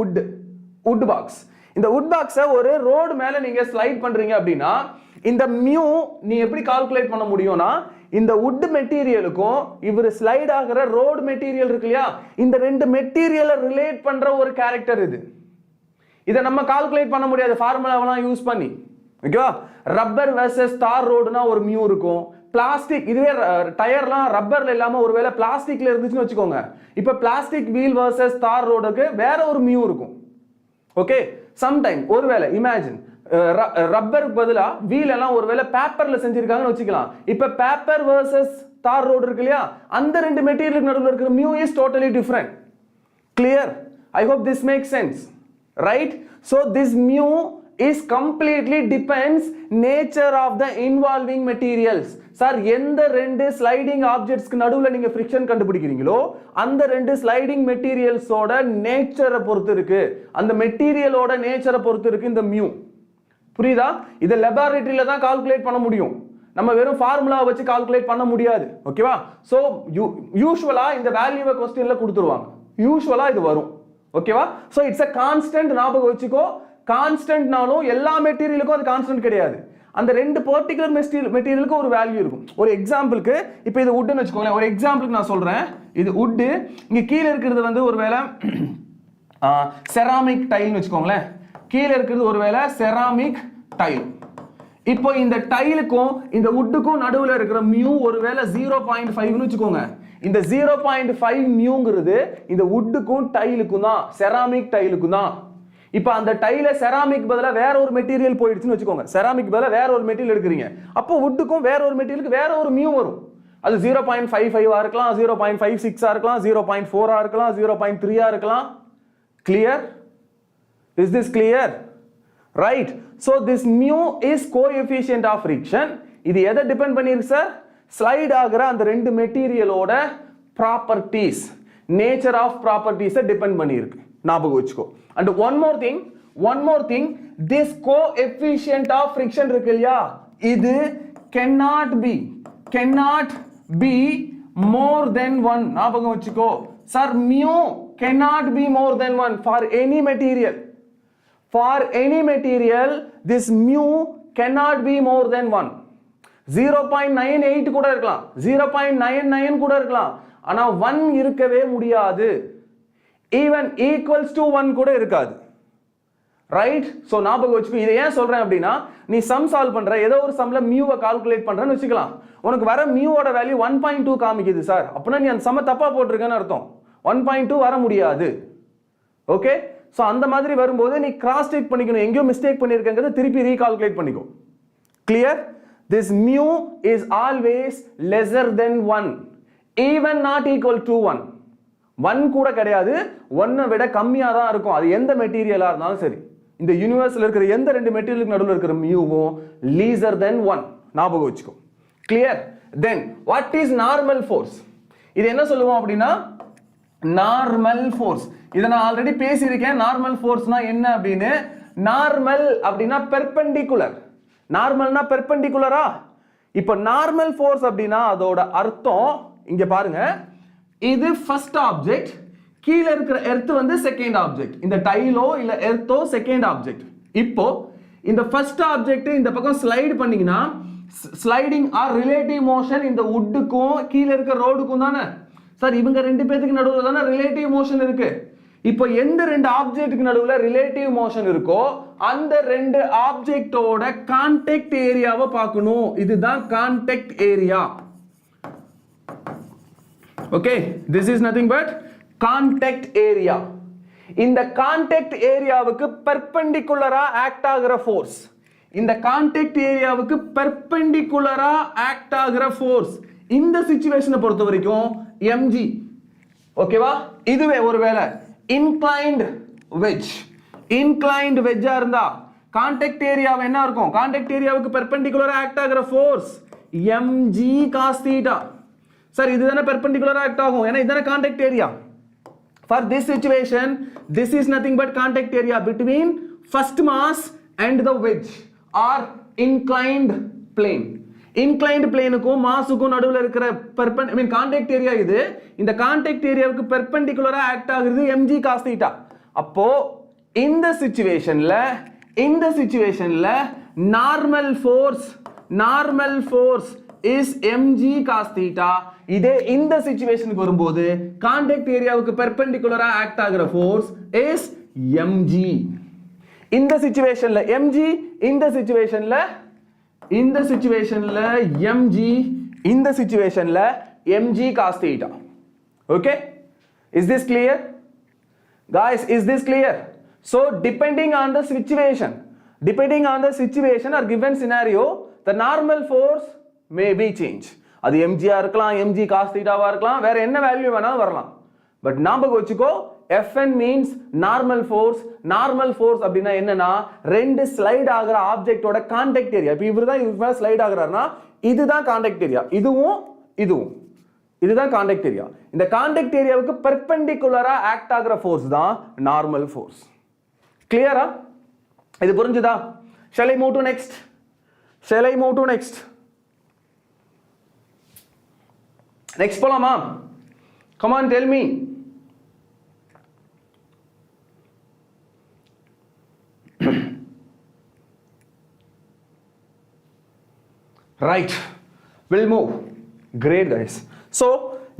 வுட் பாக்ஸ். இந்த வுட் பாக்ஸை ஒரு ரோடு மேல நீங்க ஸ்லைட் பண்றீங்க அப்படின்னா இந்த மியூ நீ எப்படி கால்குலேட் பண்ண முடியும்னா, இந்த வுட் மெட்டீரியலுக்கும் இவர் ஸ்லைட் ஆகிற ரோடு மெட்டீரியல் இருக்கு இல்லையா, இந்த ரெண்டு மெட்டீரியலை ரிலேட் பண்ற ஒரு கேரக்டர் இது. இதை நம்ம கால்குலேட் பண்ண முடியாது ஃபார்முலாவெல்லாம் யூஸ் பண்ணி. ஓகேவா? ரப்பர் வெர்சஸ் தார் ரோடுனா ஒரு மியூ இருக்கும். பிளாஸ்டிக், இதுவே டயர்லாம் ரப்பர்ல இல்லாம ஒருவேளை பிளாஸ்டிக்ல இருந்துச்சுன்னு வச்சுக்கோங்க, இப்ப பிளாஸ்டிக் வீல் வெர்சஸ் தார் ரோடுக்கு வேற ஒரு மியூ இருக்கும். ஓகே, சம்டைம் ஒருவேளை இமேஜின் ரப்பருக்கு பதிலா வீல் எல்லாம் ஒருவேளை பேப்பர்ல செஞ்சிருக்காங்கன்னு வச்சுக்கலாம். இப்ப பேப்பர் வெர்சஸ் தார் ரோடு இருக்கு இல்லையா, அந்த ரெண்டு மெட்டீரியலுக்கு நடுவில் இருக்கிற mu is totally different. Clear? I hope this makes sense. right? So this mu is completely depends nature of the involving materials. Sir எந்த ரெண்டு ஸ்லைடிங் ஆப்ஜெக்ட்ஸ்க்கு நடுவுல நீங்க ஃபிரிக்ஷன் கண்டுபிடிக்கிறீங்களோ அந்த ரெண்டு ஸ்லைடிங் மெட்டீரியல்ஸோட நேச்சரை பொறுத்து இருக்கு, அந்த மெட்டீரியலோட நேச்சரை பொறுத்து இருக்கு இந்த மியூ. புரியுதா? இதை லெபார்டரியில தான் கால்குலேட் பண்ண முடியும், நம்ம வெறும் ஃபார்முலா வச்சு கால்குலேட் பண்ண முடியாது. ஓகேவா? சோ யூசுவலா இந்த வேல்யூவை क्वेश्चनல கொடுத்துருவாங்க, யூசுவலா இது வரும். ஓகேவா? So it's a constant. ஞாபகம் வச்சுக்கோ, கான்ஸ்டன்ட்னாலும் எல்லா மெட்டீரியலுக்கும் அது கான்ஸ்டன்ட் கிடையாது, அந்த ரெண்டு பர்டிகுலர் மெட்டீரியலுக்கு ஒரு வேல்யூ இருக்கும். ஒரு எக்ஸாம்பிளுக்கு இப்போ இது வுட்னு வச்சுக்கோங்களேன், ஒரு எக்ஸாம்பிளுக்கு நான் சொல்றேன், இது வுட், இங்க கீழே இருக்கிறது வந்து ஒருவேளை செராமிக் டைல்னு வச்சுக்கோங்களேன், கீழே இருக்கிறது ஒருவேளை செராமிக் டைல். இப்போ இந்த டைலுக்கும் இந்த வுட்டுக்கும் நடுவில் இருக்கிற மியூ ஒருவேளை 0.5ன்னு வச்சுக்கோங்க. இந்த 0.5 மியூங்கிறது இந்த வுட்டுக்கும் டைலுக்கும் தான், செராமிக் டைலுக்கும் தான். இப்போ அந்த டைல செராமிக் பதிலா வேற ஒரு மெட்டீரியல் போயிடுச்சுன்னு வச்சுக்கோங்க, செராமிக் பதிலா வேற ஒரு மெட்டீரியல் எடுக்கிறீங்க, அப்போ வுட்டுக்கும் வேற ஒரு மெட்டீரியலுக்கு வேற ஒரு மியூ வரும். அது 0.55 இருக்கலாம், 0.56 இருக்கலாம், 0.4 இருக்கலாம், 0.3 இருக்கலாம். Clear? Is this clear? Right. So this mu is coefficient of friction. இது எதை டிபெண்ட் பண்ணிருக்கு சார்? ஸ்லைட் ஆகிற அந்த ரெண்டு மெட்டீரியலோட ப்ராப்பர்ட்டிஸ், நேச்சர் ஆஃப் ப்ராப்பர்ட்டிஸை டிபெண்ட் பண்ணியிருக்கு. ஞாபகம் வச்சுக்கோ. And one more thing, this coefficient of friction இருக்கு இல்லையா, இது cannot be more than 1. ஞாபகம் வச்சுக்கோ. Sir mu cannot be more than 1 for any material. For any material, this mu cannot be more than 1. 0.98 கூட இருக்கலாம், 0.99 கூட இருக்கலாம். ஆனா 1 இருக்கவே முடியாது. Even equals to 1 கூட இருக்காது. ரைட்? சோ ஞாபகம் வச்சுக்கோ. இதை ஏன் சொல்றேன் அப்படின்னா, நீ சம் சால்வ் பண்ற, ஏதோ ஒரு சம்ல மியூவை கால்குலேட் பண்றேன்னு வச்சுக்கலாம். உனக்கு வர மியூவோட வேல்யூ 1.2 காமிக்குது சார், அப்படின்னா நீ அந்த சம்ம தப்பா போட்டிருக்கேன்னு அர்த்தம். 1.2 வர முடியாது. ஓகே? சோ அந்த மாதிரி வரும்போது நீ கிராஸ் செக் பண்ணிக்கணும், எங்கேயோ மிஸ்டேக் பண்ணிருக்கேங்கிறத திருப்பி ரீகால்குலேட் பண்ணிக்கோ. Clear? This mu is always lesser than 1, even not equal to 1. 1 கூட கிடையாது, 1 விட கம்மியா தான் இருக்கும். அது எந்த மெட்டீரியலா இருந்தாலும் சரி. இந்த யூனிவர்ஸ்ல இருக்கிற எந்த ரெண்டு மெட்டீரியலுக்கு நடுவுல இருக்கிற மியூவும் lesser than 1. ஞாபகம் வச்சுக்கோ. Clear? Then what is normal force? இது என்ன சொல்லுவோம் அப்படின்னா நார்மல் ஃபோர்ஸ். இதை நான் ஆல்ரெடி பேசியிருக்கேன். நார்மல் ஃபோர்ஸ்னா என்ன அப்படின்னு. நார்மல் அப்படின்னா பெர்பெண்டிகுலர். நார்மல்னா பெர்பெண்டிகுலரா? இப்போ நார்மல் ஃபோர்ஸ் அப்படின்னா அதோட அர்த்தம் இங்க பாருங்க, இது ஃபர்ஸ்ட் ஆப்ஜெக்ட், கீழ இருக்கிற எர்த் வந்து செகண்ட் ஆப்ஜெக்ட். இந்த டைலோ இல்ல எர்த்தோ செகண்ட் ஆப்ஜெக்ட். இப்போ இந்த ஃபர்ஸ்ட் ஆப்ஜெக்ட் இந்த பக்கம் ஸ்லைடு பண்ணீங்கன்னா, ஸ்லைடிங் ஆர் ரிலேட்டிவ் மோஷன் இந்த வுட்டுக்கும் கீழ இருக்கிற ரோடுக்கும் தானே சார். இவங்க ரெண்டு பேருக்கு நடுவுல தானே ரிலேட்டிவ் மோஷன் இருக்கு. இப்போ எந்த ரெண்டு ஆப்ஜெக்ட்டுக்கு நடுவுல ரிலேட்டிவ் மோஷன் இருக்கோ அந்த ரெண்டு ஆப்ஜெக்ட்டோட கான்டாக்ட் ஏரியாவை பார்க்கணும். இதுதான் contact area. Okay, this is nothing but contact area. இந்த கான்டாக்ட் ஏரியாவுக்கு பெர்பெண்டிகுலரா ஆக்ட் ஆகிற ஃபோர்ஸ், இந்த கான்டாக்ட் ஏரியாவுக்கு பெர்பெண்டிகுலரா ஆக்ட் ஆகிற ஃபோர்ஸ் இந்த சிச்சுவேஷனை பொறுத்த வரைக்கும் mg. ஓகேவா? இதுவே ஒருவேளை inclined wedge இருந்தா கான்டாக்ட் ஏரியாவை என்ன இருக்கும்? கான்டாக்ட் ஏரியாவுக்கு பெர்பெண்டிகுலரா ஆக்ட் ஆகிற force mg cos theta. Sir இதுதானே பெர்பெண்டிகுலரா ஆக்ட் ஆகும், ஏன்னா இதுதானே contact area. For this situation, this is nothing but contact area between first mass and the wedge or inclined plane. Inclined planeக்கும் மாஸுக்கும் நடுவுல இருக்கிற கான்டாக்ட் ஏரியா இது. இந்த கான்டாக்ட் ஏரியாவுக்கு பெர்பெண்டிகுலரா ஆக்ட் ஆகுறது mg cos theta. அப்போ இந்த சிச்சுவேஷன்ல normal force is mg cos theta. இதே இந்த சிச்சுவேஷனுக்கு வரும்போது கான்டாக்ட் ஏரியாவுக்கு பெர்பெண்டிகுலரா ஆக்ட் ஆகிற ஃபோர்ஸ் is mg. இந்த சிச்சுவேஷன்ல mg, இந்த சிச்சுவேஷன்ல mg, இந்த சிச்சுவேஷன்ல mg cos theta. Okay? Is this clear? Guys, is this clear? So depending on the situation or given scenario, the normal force may be changed. அது mg ஆ இருக்கலாம், mg cos theta வா இருக்கலாம், வேற என்ன value வேணாலும் வரலாம். But ஞாபகம் வச்சுக்கோ, Fn means normal force. Normal force அப்படின்னா என்னன்னா ரெண்டு ஸ்லைட் ஆகிற ஆப்ஜெக்ட்டோட கான்டாக்ட் ஏரியா. இப்போ இவர்தான் இவர் மேல ஸ்லைட் ஆகுறாருன்னா இதுதான் கான்டாக்ட் ஏரியா, இதுதான் கான்டாக்ட் ஏரியா. இந்த கான்டாக்ட் ஏரியாவுக்கு பெர்பெண்டிகுலரா ஆக்ட் ஆகிற ஃபோர்ஸ் தான் நார்மல் ஃபோர்ஸ். கிளியரா? இது புரிஞ்சுதா? Shall I move to next? Next போலாமா? Come on, tell me. Right, we'll move. Great guys. So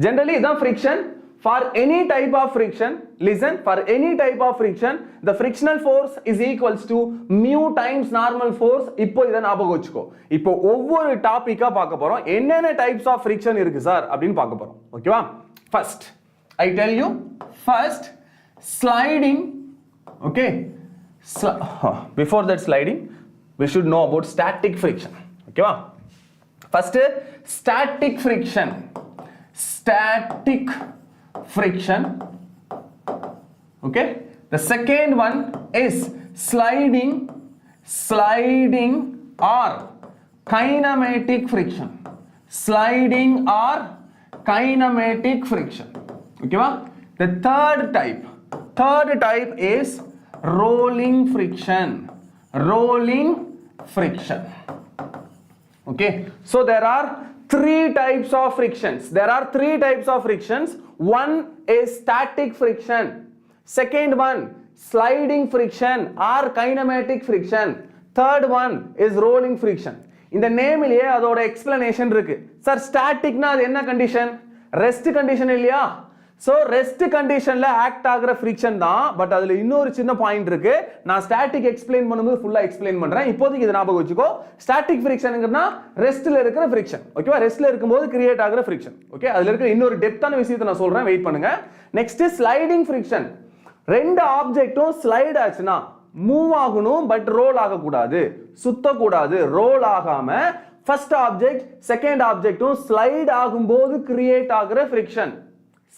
generally the friction, for any type of friction, listen, for any type of friction the frictional force is equals to mu times normal force. இப்போ இத ஞாபகம் வச்சுக்கோ. இப்போ ஒவ்வொரு டாபிக்கா பார்க்க போறோம், என்னென்ன types of friction இருக்கு சார் அப்படின்னு பார்க்க போறோம். ஓகேவா? First I tell you, first sliding. Okay, before that sliding we should know about static friction. ஓகேவா? First, static friction. Static friction. Okay. The second one is sliding or kinematic friction. Sliding or kinematic friction. Okay, va? The third type is rolling friction. Rolling friction. Okay, so there are three types of frictions. One is static friction. Second one, sliding friction or kinematic friction. Third one is rolling friction. In the name liye adoda explanation irukku. Sir, static na adu enna condition? Rest condition illaya? So rest condition la act ஆகுற friction தான். But அதுல இன்னொரு சின்ன point இருக்கு. நான் static explain பண்ணும்போது ஃபுல்லா explain பண்றேன். இப்போதைக்கு இத ஞாபகம் வச்சுக்கோ. ஸ்டாட்டிக் ஃபிரிக்ஷன்ங்கறனா ரெஸ்ட்ல இருக்கிற ஃபிரிக்ஷன். ஓகேவா? ரெஸ்ட்ல இருக்கும்போது கிரியேட் ஆகுற ஃபிரிக்ஷன். ஓகே, அதுல இருக்கிற இன்னொரு டெப்தான விஷயத்தை நான் சொல்றேன், வெயிட் பண்ணுங்க. Next sliding friction. ரெண்டு ஆப்ஜெக்ட்டும் ஸ்லைட் ஆச்சுனா மூவ் ஆகணும், பட் ரோல் ஆக கூடாது, சுத்த கூடாது. ரோல் ஆகாம ஃபர்ஸ்ட் ஆப்ஜெக்ட் செகண்ட் ஆப்ஜெக்ட்டும் ஸ்லைட் ஆகும்போது கிரியேட் ஆகுற friction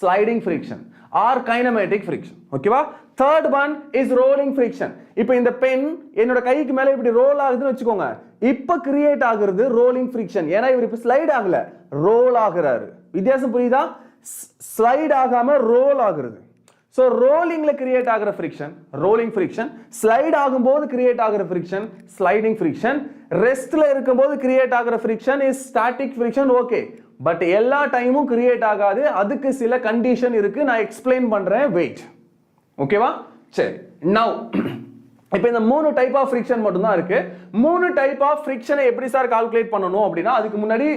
sliding friction or kinematic friction. ஓகேவா? third one is rolling friction. இப்போ இந்த பென் என்னோட கைக்கு மேல இப்படி ரோல் ஆகுதுன்னு வெச்சுக்கோங்க. இப்போ கிரியேட் ஆகுறது rolling friction. ஏனா இவர் இப்ப ஸ்லைட் ஆகல, ரோல் ஆகுறாரு. வித்தியாசம் புரியுதா? ஸ்லைட் ஆகாம ரோல் ஆகுறது. So ரோலிங்ல கிரியேட் ஆகுற ஃபிரிக்ஷன் ரோலிங் ஃபிரிக்ஷன், ஸ்லைட் ஆகும்போது கிரியேட் ஆகுற ஃபிரிக்ஷன் ஸ்லைடிங் ஃபிரிக்ஷன், ரெஸ்ட்ல இருக்கும்போது கிரியேட் ஆகுற friction is static friction. Okay, but எல்லா டைமும் கிரியேட் ஆகாது, அதுக்கு சில கண்டிஷன் இருக்கு, நான் எக்ஸ்பிளைன் பண்றேன், வெயிட். ஓகேவா? சரி, நவ் இப்போ இந்த மூணு டைப் ஆஃப் ஃபிரிக்ஷன் மட்டும் தான் இருக்கு. மூணு டைப் ஆஃப் ஃபிரிக்ஷனை எப்படி சார் கால்குலேட் பண்ணணும் அப்படின்னா, அதுக்கு முன்னாடி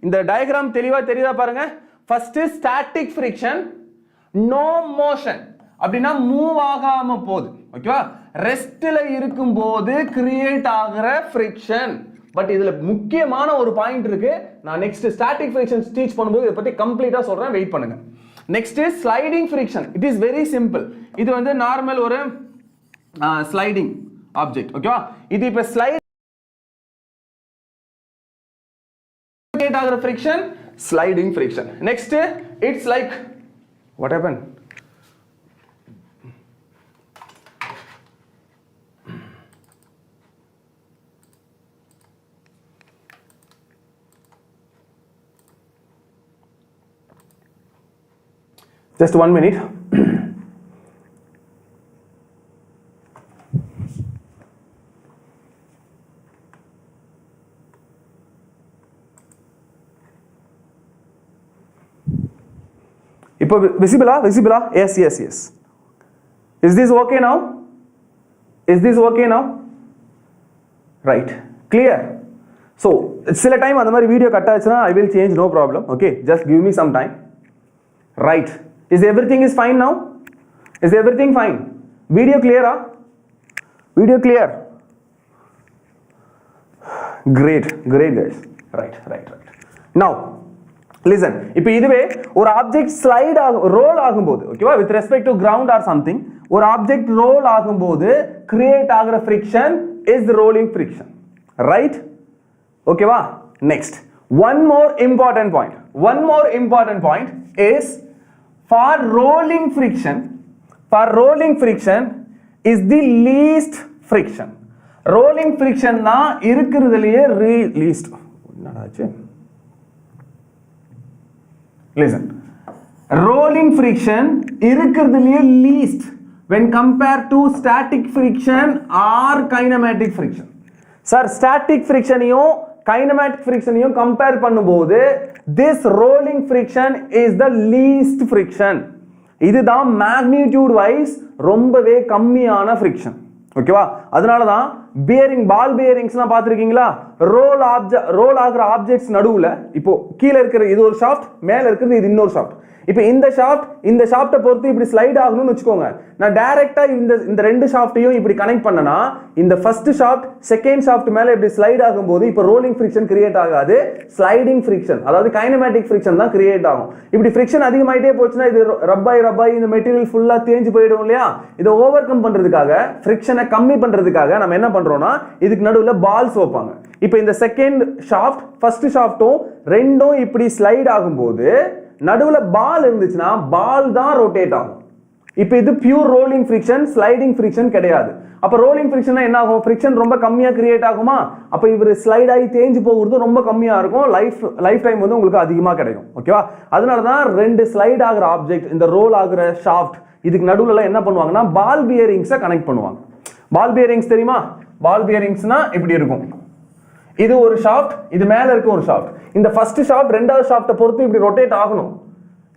இந்த டயகிராம் தெளிவா தெரியுதா பாருங்க. First static friction, no motion அப்படின்னா மூவ் ஆகாம போகுது. ஓகேவா? ரெஸ்ட்ல இருக்கும்போது கிரியேட் ஆகுற ஃபிரிக்ஷன். பட் இதுல முக்கியமான ஒரு பாயிண்ட் இருக்கு, நான் நெக்ஸ்ட் ஸ்டாட்டிக் ஃபிரிக்ஷன் டீச் பண்ணும்போது இத பத்தி கம்ப்ளீட்டா சொல்றேன், வெயிட் பண்ணுங்க. Next is sliding friction. It is very simple. இது வந்து நார்மல் ஒரு ஸ்லைடிங் ஆப்ஜெக்ட். ஓகேவா? இது இப்ப ஸ்லைட் கிரியேட் ஆகுற friction sliding friction. Next it's like what happened? Just 1 minute. இப்போ visible? Yes. Is this okay now? Right, clear. So சில time அந்த மாதிரி வீடியோ கட் ஆச்சுனா I will change, no problem. Okay, just give me some time. Right, is everything is fine now? Is everything fine? Video clear? Video clear? Great guys. Right. Now listen, இப்போ இதுவே ஒரு object slide roll ஆகும்போது, ஓகேவா, with respect to ground or something, ஒரு object roll ஆகும்போது create ஆகுற friction is the rolling friction. Right? ஓகேவா? Next, one more important point is for rolling friction is the least friction. rolling friction தான் இருக்குறதுலயே least. என்னடாச்சு? Listen, rolling friction இருக்குறதுலயே least when compared to static friction or kinematic friction. Sir, static friction யும் kinematic friction யும் compare பண்ணும்போது this rolling friction is the least friction. இதுதான் magnitude wise ரொம்பவே கம்மியான friction. ஓகேவா? அதனால தான் bearing, ball bearingsலாம் பார்த்திருக்கீங்களா? ரோல் ஆகுற ஆப்ஜெக்ட்ஸ் நடுவுல இப்போ கீழ இருக்கிற இது ஒரு ஷாஃப்ட், மேல இருக்கிறது இது இன்னொரு ஷாஃப்ட். இப்போ இந்த ஷாஃப்ட்டை பொறுத்து இப்படி ஸ்லைட் ஆகணும்னு வச்சுக்கோங்க. நான் டைரக்டா இந்த ரெண்டு ஷாஃப்ட்டையும் இப்படி கனெக்ட் பண்ணனா இந்த ஃபர்ஸ்ட் ஷாஃப்ட் செகண்ட் ஷாஃப்ட் மேல இப்படி ஸ்லைட் ஆகும்போது இப்போ ரோலிங் ஃபிரிக்ஷன் கிரியேட் ஆகாது, ஸ்லைடிங் ஃபிரிக்ஷன் அதாவது கைனமேட்டிக் ஃபிரிக்ஷன் தான் கிரியேட் ஆகும். இப்படி ஃபிரிக்ஷன் அதிகமாயிட்டே போச்சுன்னா இது ரப்பாய் இந்த மெட்டீரியல் ஃபுல்லா தேஞ்சு போயிடும் இல்லையா? இதை ஓவர் கம் பண்றதுக்காக ஃபிரிக்ஷனை கம்மி பண்றதுக்காக நம்ம என்ன பண்றோம்னா இதுக்கு நடுவுல பால்ஸ் வைப்பாங்க. இப்போ இந்த செகண்ட் ஷாஃப்ட் ஃபர்ஸ்ட் ஷாஃப்ட்டும் ரெண்டும் இப்படி ஸ்லைட் ஆகும்போது நடுவுல பால் இருந்துச்சுன்னா பால் தான் ரொட்டேட் ஆகும். இப்போ இது pure rolling friction, sliding friction கிடையாது. அப்ப ரோலிங் ஃபிரிக்ஷன் என்ன ஆகும்? ஃபிரிக்ஷன் ரொம்ப கம்மியா கிரியேட் ஆகுமா? அப்ப இவர் ஸ்லைட் ஆகி தேஞ்சு போகிறது ரொம்ப கம்மியா இருக்கும், லைஃப் டைம் வந்து உங்களுக்கு அதிகமா கிடைக்கும். ஓகேவா? அதனால தான் ரெண்டு ஸ்லைட் ஆகிற ஆப்ஜெக்ட், இந்த ரோல் ஆகிற ஷாஃப்ட், இதுக்கு நடுவுல என்ன பண்ணுவாங்கன்னா பால் பியரிங்ஸை கனெக்ட் பண்ணுவாங்க. பால் பியரிங்ஸ் தெரியுமா? பால் பியரிங்ஸ்னா இப்படி இருக்கும். இது ஒரு ஷாஃப்ட், இது மேல இருக்க ஒரு ஷாஃப்ட். இந்த ஃபர்ஸ்ட் ஷாஃப்ட் ரெண்டாவது ஷாஃப்ட்டை பொறுத்து இப்படி ரொட்டேட் ஆகணும்.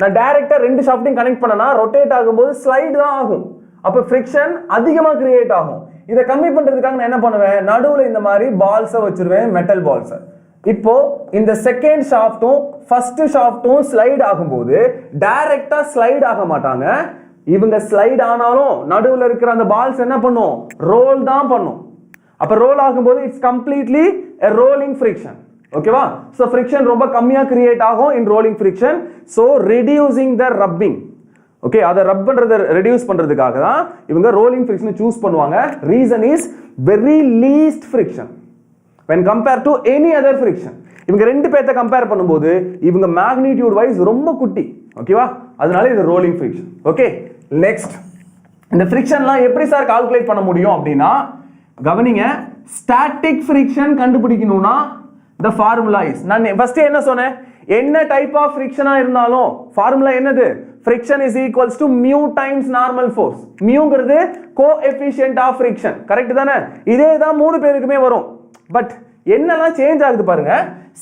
நான் டைரக்டா ரெண்டு ஷாஃப்ட்டையும் கனெக்ட் பண்ணனா ரொட்டேட் ஆகும்போது ஸ்லைட் தான் ஆகும். அப்ப ஃபிரிக்ஷன் அதிகமா கிரியேட் ஆகும். இதை கம்மி பண்றதுக்காக நான் என்ன பண்ணுவேன்? நடுவுல இந்த மாதிரி பால்ஸை வச்சிருவேன், மெட்டல் பால்ஸை. இப்போ இந்த செகண்ட் ஷாஃப்ட்டும் ஃபர்ஸ்ட் ஷாஃப்ட்டும் ஸ்லைட் ஆகும்போது டைரக்டா ஸ்லைட் ஆக மாட்டாங்க. இவங்க ஸ்லைட் ஆனாலும் நடுவுல இருக்கிற அந்த பால்ஸ் என்ன பண்ணும்? ரோல் தான் பண்ணும். அப்ப ரோல் ஆகும்போது it's completely a rolling friction. ஓகேவா? சோ friction ரொம்ப கம்மியா கிரியேட் ஆகும் in rolling friction. so reducing the rubbing. Okay, அதை ரப் பண்றத ரெடியூஸ் பண்றதுக்காக தான் இவங்க ரோலிங் ஃபிரிக்ஷனை சூஸ் பண்ணுவாங்க. Reason is very least friction when compared to any other friction. இவங்க ரெண்டு பேர்த்த கம்பேர் பண்ணும்போது இவங்க மேக்னிடியூட் வைஸ் ரொம்ப குட்டி. ஓகேவா? அதனால இது ரோலிங் ஃபிரிக்ஷன். ஓகே, நெக்ஸ்ட் இந்த ஃபிரிக்ஷன்லாம் எப்படி சார் கால்குலேட் பண்ண முடியும் அப்படின்னா கவனிங்க. ஸ்டாட்டிக் ஃபிரிக்ஷன் கண்டுபிடிக்கணும்னா the formula is, நான் ஃபர்ஸ்ட் என்ன சொன்னேன்? என்ன டைப் ஆஃப் ஃபிரிக்ஷனா இருந்தாலும் ஃபார்முலா என்னது? friction is equals to mu times normal force. muங்கிறது coefficient of friction. Correct தானே? இதே தான் மூணு பேருக்குமே வரும். பட் என்னெல்லாம் சேஞ்ச் ஆகுது பாருங்க.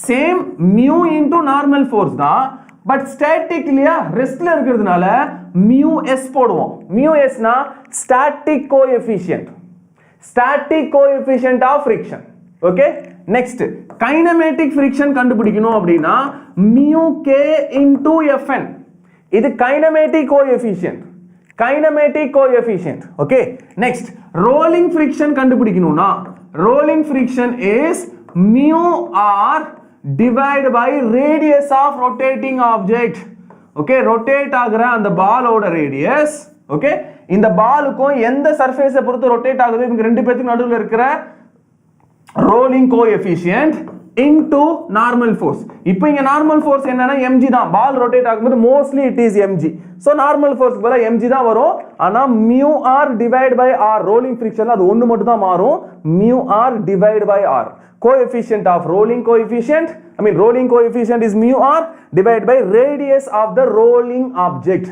Same mu into normal force தான், பட் ஸ்டாட்டிக் இல்லையா, ரெஸ்ட்ல இருக்கிறதுனால mu s போடுவோம். mu s னா static coefficient, static coefficient of friction. Okay, next kinematic friction கண்டுபிடிக்கணும் அப்படின்னா mu k into fn. இது kinematic coefficient, kinematic coefficient. Okay, next rolling friction கண்டுபிடிக்கணும்னா rolling friction is mu r divided by radius of rotating object. Okay, rotate ஆகுற அந்த பாலோட radius. Okay, இந்த பாலுக்கும் எந்த சர்ஃபேஸை பொறுத்து ரொட்டேட் ஆகுது இவங்க ரெண்டு பேருக்கு நடுவில் இருக்கிற rolling coefficient into normal force. இப்போ இங்க நார்மல் ஃபோர்ஸ் என்னன்னா mg தான். பால் ரொட்டேட் ஆகும்போது mostly it is mg. So normal ஃபோர்ஸ்க்கு பதிலா mg தான் வரும். ஆனா mu r divided by r rolling ஃபிரிக்ஷன்ல அது ஒன்னு மட்டும் தான் மாறும். mu r divided by r. coefficient of rolling coefficient, rolling coefficient is mu r divided by radius of the rolling object.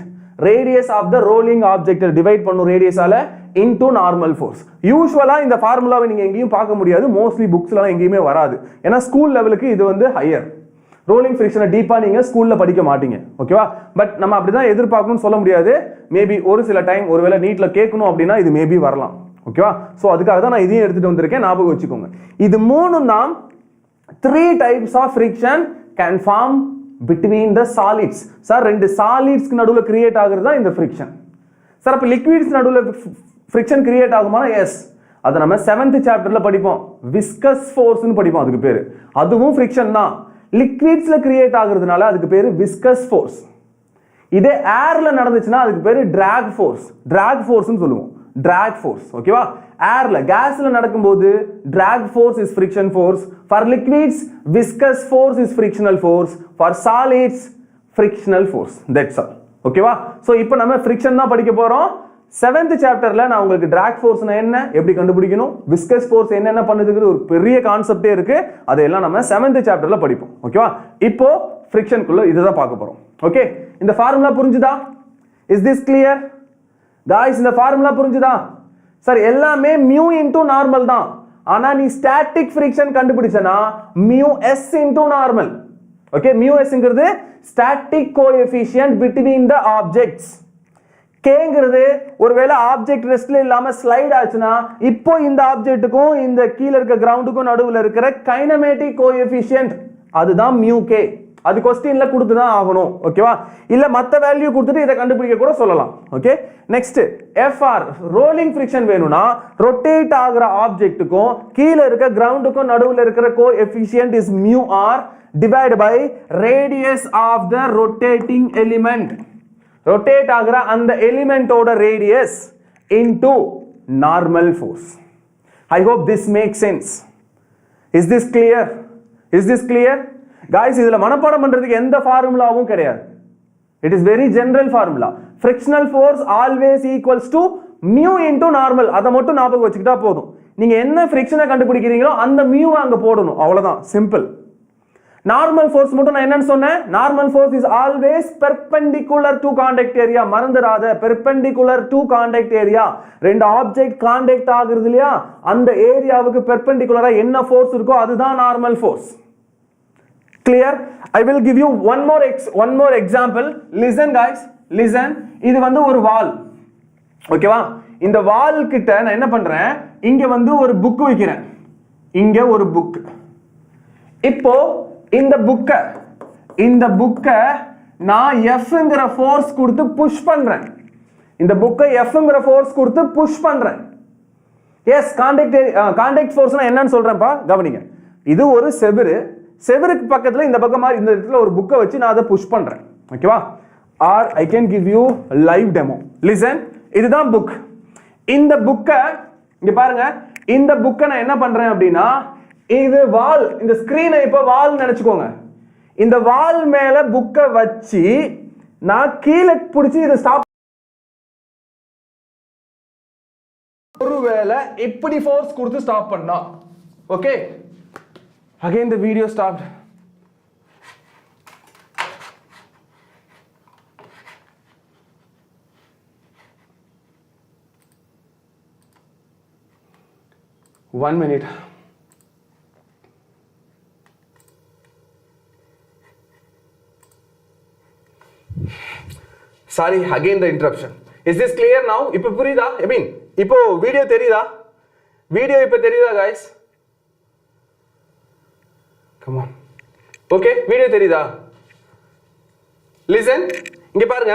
radius of the rolling object divide பண்ணும் ரேடியஸால into normal force. யூசுவலா இந்த ஃபார்முலாவை நீங்க எங்கேயும் பார்க்க முடியாது, மோஸ்ட்லி புக்ஸ்லாம் எங்கேயுமே வராது. ஏன்னா ஸ்கூல் லெவலுக்கு இது வந்து ஹையர். ரோலிங் ஃபிரிக்ஷனை டீப்பா நீங்க ஸ்கூல்ல படிக்க மாட்டீங்க. ஓகேவா? பட் நம்ம அப்படிதான் எதிர்பார்க்கணும்னு சொல்ல முடியாது. மேபி ஒரு சில டைம் ஒருவேளை நீட்ல கேட்கணும் அப்படின்னா இது மேபி வரலாம். ஓகேவா? சோ அதுக்காக தான் நான் இதையும் எடுத்துட்டு வந்திருக்கேன், ஞாபகம் வச்சுக்கோங்க. இது மூணும் தான் 3 types of friction can form between the solids. Sir ரெண்டு சாலிட்ஸ்க்கு நடுவுல கிரியேட் ஆகுறது தான் இந்த ஃபிரிக்ஷன். சார் அப்ப லிக்விட்ஸ் நடுவுல ஃபிரிக்ஷன் கிரியேட் ஆகுமா? எஸ், அதை நம்ம 7th சாப்டர்ல படிப்போம். விஸ்கஸ் ஃபோர்ஸ்னு படிப்போம், அதுக்கு பேரு. அதுவும் ஃபிரிக்ஷன் தான். லிக்விட்ஸ்ல கிரியேட் ஆகுறதுனால அதுக்கு பேரு விஸ்கஸ் ஃபோர்ஸ். இதே ஏர்ல நடந்துச்சுன்னா அதுக்கு பேரு டிராக் ஃபோர்ஸ். டிராக் ஃபோர்ஸ்னு சொல்லுவோம், டிராக் ஃபோர்ஸ். ஓகேவா? ஏர்ல கேஸ்ல நடக்கும்போது drag force is friction force. For liquids viscous force is frictional force. For solids frictional force. That's all. ஓகேவா? சோ இப்போ நம்ம ஃபிரிக்ஷன் தான் படிக்க போறோம். 7th சாப்டர்ல நான் உங்களுக்கு டிராக் ஃபோர்ஸ்னா என்ன, எப்படி கண்டுபிடிக்கணும், விஸ்கஸ் ஃபோர்ஸ் என்னென்ன பண்ணுதுங்கிறது ஒரு பெரிய கான்செப்டே இருக்கு. அதெல்லாம் நம்ம 7th சாப்டர்ல படிப்போம். ஓகேவா? இப்போ ஃபிரிக்ஷனுக்குள்ள இதுதான் பார்க்க போறோம். ஓகே, இந்த ஃபார்முலா புரிஞ்சுதா? Is this clear guys? இந்த ஃபார்முலா புரிஞ்சுதா? சார் எல்லாமே mu into நார்மல் தான். ஆனா நீ ஸ்டாட்டிக் ஃபிரிக்ஷன் கண்டுபிடிச்சனா mu s into normal. Okay, mu s ங்கிறது static coefficient between the objects. கேங்கிறது ஒருவேளை ஆப்ஜெக்ட் ரெஸ்ட்ல இல்லாம ஸ்லைட் ஆச்சுன்னா இப்போ இந்த ஆப்ஜெக்ட்டுக்கும் இந்த கீழ இருக்க கிரவுண்டுக்கும் நடுவுல இருக்கிற கைனமேட்டிக் கோஎஃபிஷியன்ட், அதுதான் mu k. அது क्वेश्चनல கொடுத்து தான் ஆகணும் ஓகேவா இல்ல மத்த வேல்யூ கொடுத்துட்டு இத கண்டுபிடிக்க கூட சொல்லலாம் okay next FR rolling friction வேணும்னா ரொட்டேட் ஆகுற ஆப்ஜெக்ட்டுக்கும் கீழ இருக்க கிரவுண்டுக்கும் நடுவுல இருக்கிற coefficient is mu r divided by radius of the rotating element rotate ஆகுற அந்த எலிமெண்டோட radius into normal force I hope this makes sense is this clear guys இதுல மனப்பாடம் பண்றதுக்கு எந்த ஃபார்முலாவும் கிடையாது it is very general formula frictional force always equals to mu into normal அத மட்டும் ஞாபகம் வச்சுக்கிட்டா போதும் நீங்க என்ன ஃபிரிக்ஷனை கண்டுபிடிக்கிறீங்களோ அந்த mu அங்க போடணும் அவ்வளவுதான் சிம்பிள் நார்மல் ஃபோர்ஸ் மட்டும் நான் என்னன்னு சொன்னேன் normal force is always perpendicular to contact area மறந்துடாத பெர்பெண்டிகுலர் டு கான்டாக்ட் ஏரியா ரெண்டு ஆப்ஜெக்ட் கான்டாக்ட் ஆகுறது இல்லையா அந்த ஏரியாவுக்கு பெர்பெண்டிகுலரா என்ன ஃபோர்ஸ் இருக்கோ அதுதான் normal force clear I will give you one more example listen guys listen இது வந்து ஒரு வால் ஓகேவா இந்த வால் கிட்ட நான் என்ன பண்றேன் இங்க வந்து ஒரு புக் வைக்கிறேன் இங்க ஒரு புக் இப்போ இந்த புக்க நான் Fங்கற ஃபோர்ஸ் கொடுத்து புஷ் பண்றேன் இந்த புக்கை Fங்கற ஃபோர்ஸ் கொடுத்து புஷ் பண்றேன் எஸ் கான்டாக்ட் ஃபோர்ஸ்னா என்னன்னு சொல்றேன்ப்பா கவனிங்க இது ஒரு செவருக்கு பக்கத்துல இந்த பக்கமா இந்த இடத்துல ஒரு புக்கை வச்சு நான் அதை புஷ் பண்றேன் ஓகேவா or I can give you live demo listen இதுதான் புக் இந்த புக்கை இங்க பாருங்க இந்த புக்கை நான் என்ன பண்றேன் அப்படின்னா இது வால் இந்த ஸ்கிரீனை இப்ப வால் நினைச்சுக்கோங்க இந்த வால் மேல புக்கை வச்சு நான் கீழே பிடிச்சி இதை ஸ்டாப் ஒருவேளை இப்படி ஃபோர்ஸ் கொடுத்து ஸ்டாப் பண்ணா okay again the video stopped one minute sorry again the interruption is this clear now ipo purida I mean ipo video theriyada video ipo theriyada guys come on okay video theriyada listen இங்க பாருங்க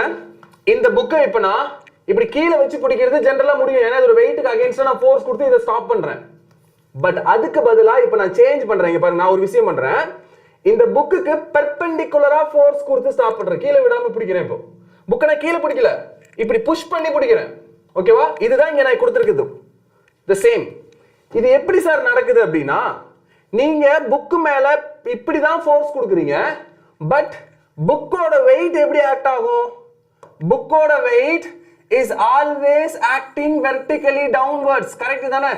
இந்த புக்கை இப்ப நான் இப்படி கீழ வச்சு பிடிக்கிறது ஜெனரலா முடியும் ஏன்னா ஒரு வெயிட்க்கு அகைன்ஸ்டா நான் ஃபோர்ஸ் கொடுத்து இத ஸ்டாப் பண்றேன் பட் அதுக்கு பதிலா இப்ப நான் சேஞ்ச் பண்றேன் இங்க பாருங்க நான் ஒரு விஷயம் பண்றேன் இந்த புக்குக்கு பெர்பெண்டிகுலரா ஃபோர்ஸ் கொடுத்து ஸ்டாப் பண்றேன் கீழ விடாம பிடிக்கிறேன் இப்போ புக்கை நான் கீழ பிடிக்கல இப்படி புஷ் பண்ணி பிடிக்கிறேன் ஓகேவா இதுதான் இங்க நான் கொடுத்திருக்குது the same இது எப்படி சார் நடக்குது அப்படினா நீங்க புக் மேல இப்படி தான் ஃபோர்ஸ் கொடுக்குறீங்க பட் புக்கோட weight எப்படி ஆக்ட் ஆகும் புக்கோட weight is always acting vertically downwards correct தானே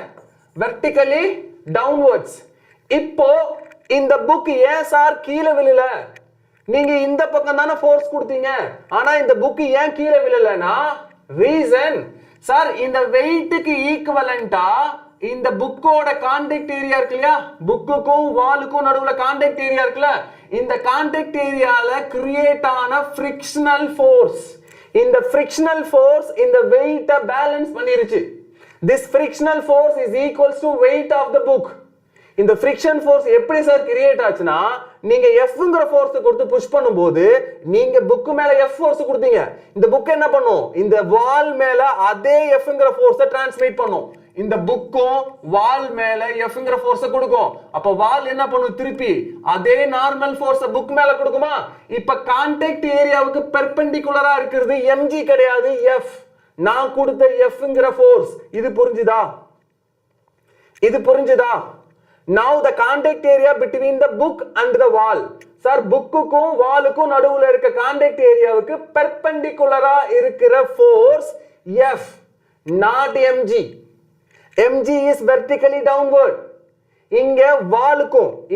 vertically downwards இப்போ இந்த புக் ஏன் சார் கீழ விழல நீங்க இந்த பக்கம் தான ஃபோர்ஸ் கொடுத்தீங்க ஆனா இந்த புக் ஏன் கீழ விழலனா ரீசன் சார் இந்த வெயிட்க்கு ஈக்குவலண்டா இந்த புக்கோட கான்டாக்ட் ஏரியா இருக்குல்ல புக்குக்கும் வாலுக்கும் நடுவுல கான்டாக்ட் ஏரியா இருக்குல்ல இந்த கான்டாக்ட் ஏரியால கிரியேட் ஆன ஃபிரிக்ஷனல் ஃபோர்ஸ் இந்த ஃபிரிக்ஷனல் ஃபோர்ஸ் இந்த வெயிட்ட பேலன்ஸ் பண்ணிருச்சு this frictional force is equals to weight of the book இந்த friction force எப்படி சார் கிரியேட் ஆச்சுனா நீங்க Fங்கற ஃபோர்ஸ் கொடுத்து புஷ் பண்ணும்போது நீங்க புக் மேல F ஃபோர்ஸ் கொடுத்தீங்க இந்த புக் என்ன பண்ணும் இந்த வால் மேல அதே Fங்கற ஃபோர்ஸை ட்ரான்ஸ்மிட் பண்ணும் இந்த புக்கும் வால் மேல Fங்கற ஃபோர்ஸை கொடுக்கும் அப்ப வால் என்ன பண்ணும் திருப்பி அதே நார்மல் ஃபோர்ஸை புக் மேல கொடுக்குமா இப்ப கான்டாக்ட் ஏரியாவுக்கு பெர்பெண்டிகுலரா இருக்குது mg கிடையாது F நான் கொடுத்த Fங்கற ஃபோர்ஸ் இது புரிஞ்சுதா now the contact area between the book and the wall sir bookக்கும் வாலுக்கும் நடுவுல இருக்க contact ஏரியாவுக்கு பெர்பெண்டிகுலரா இருக்கிற force F not mg mg is vertically downward இங்க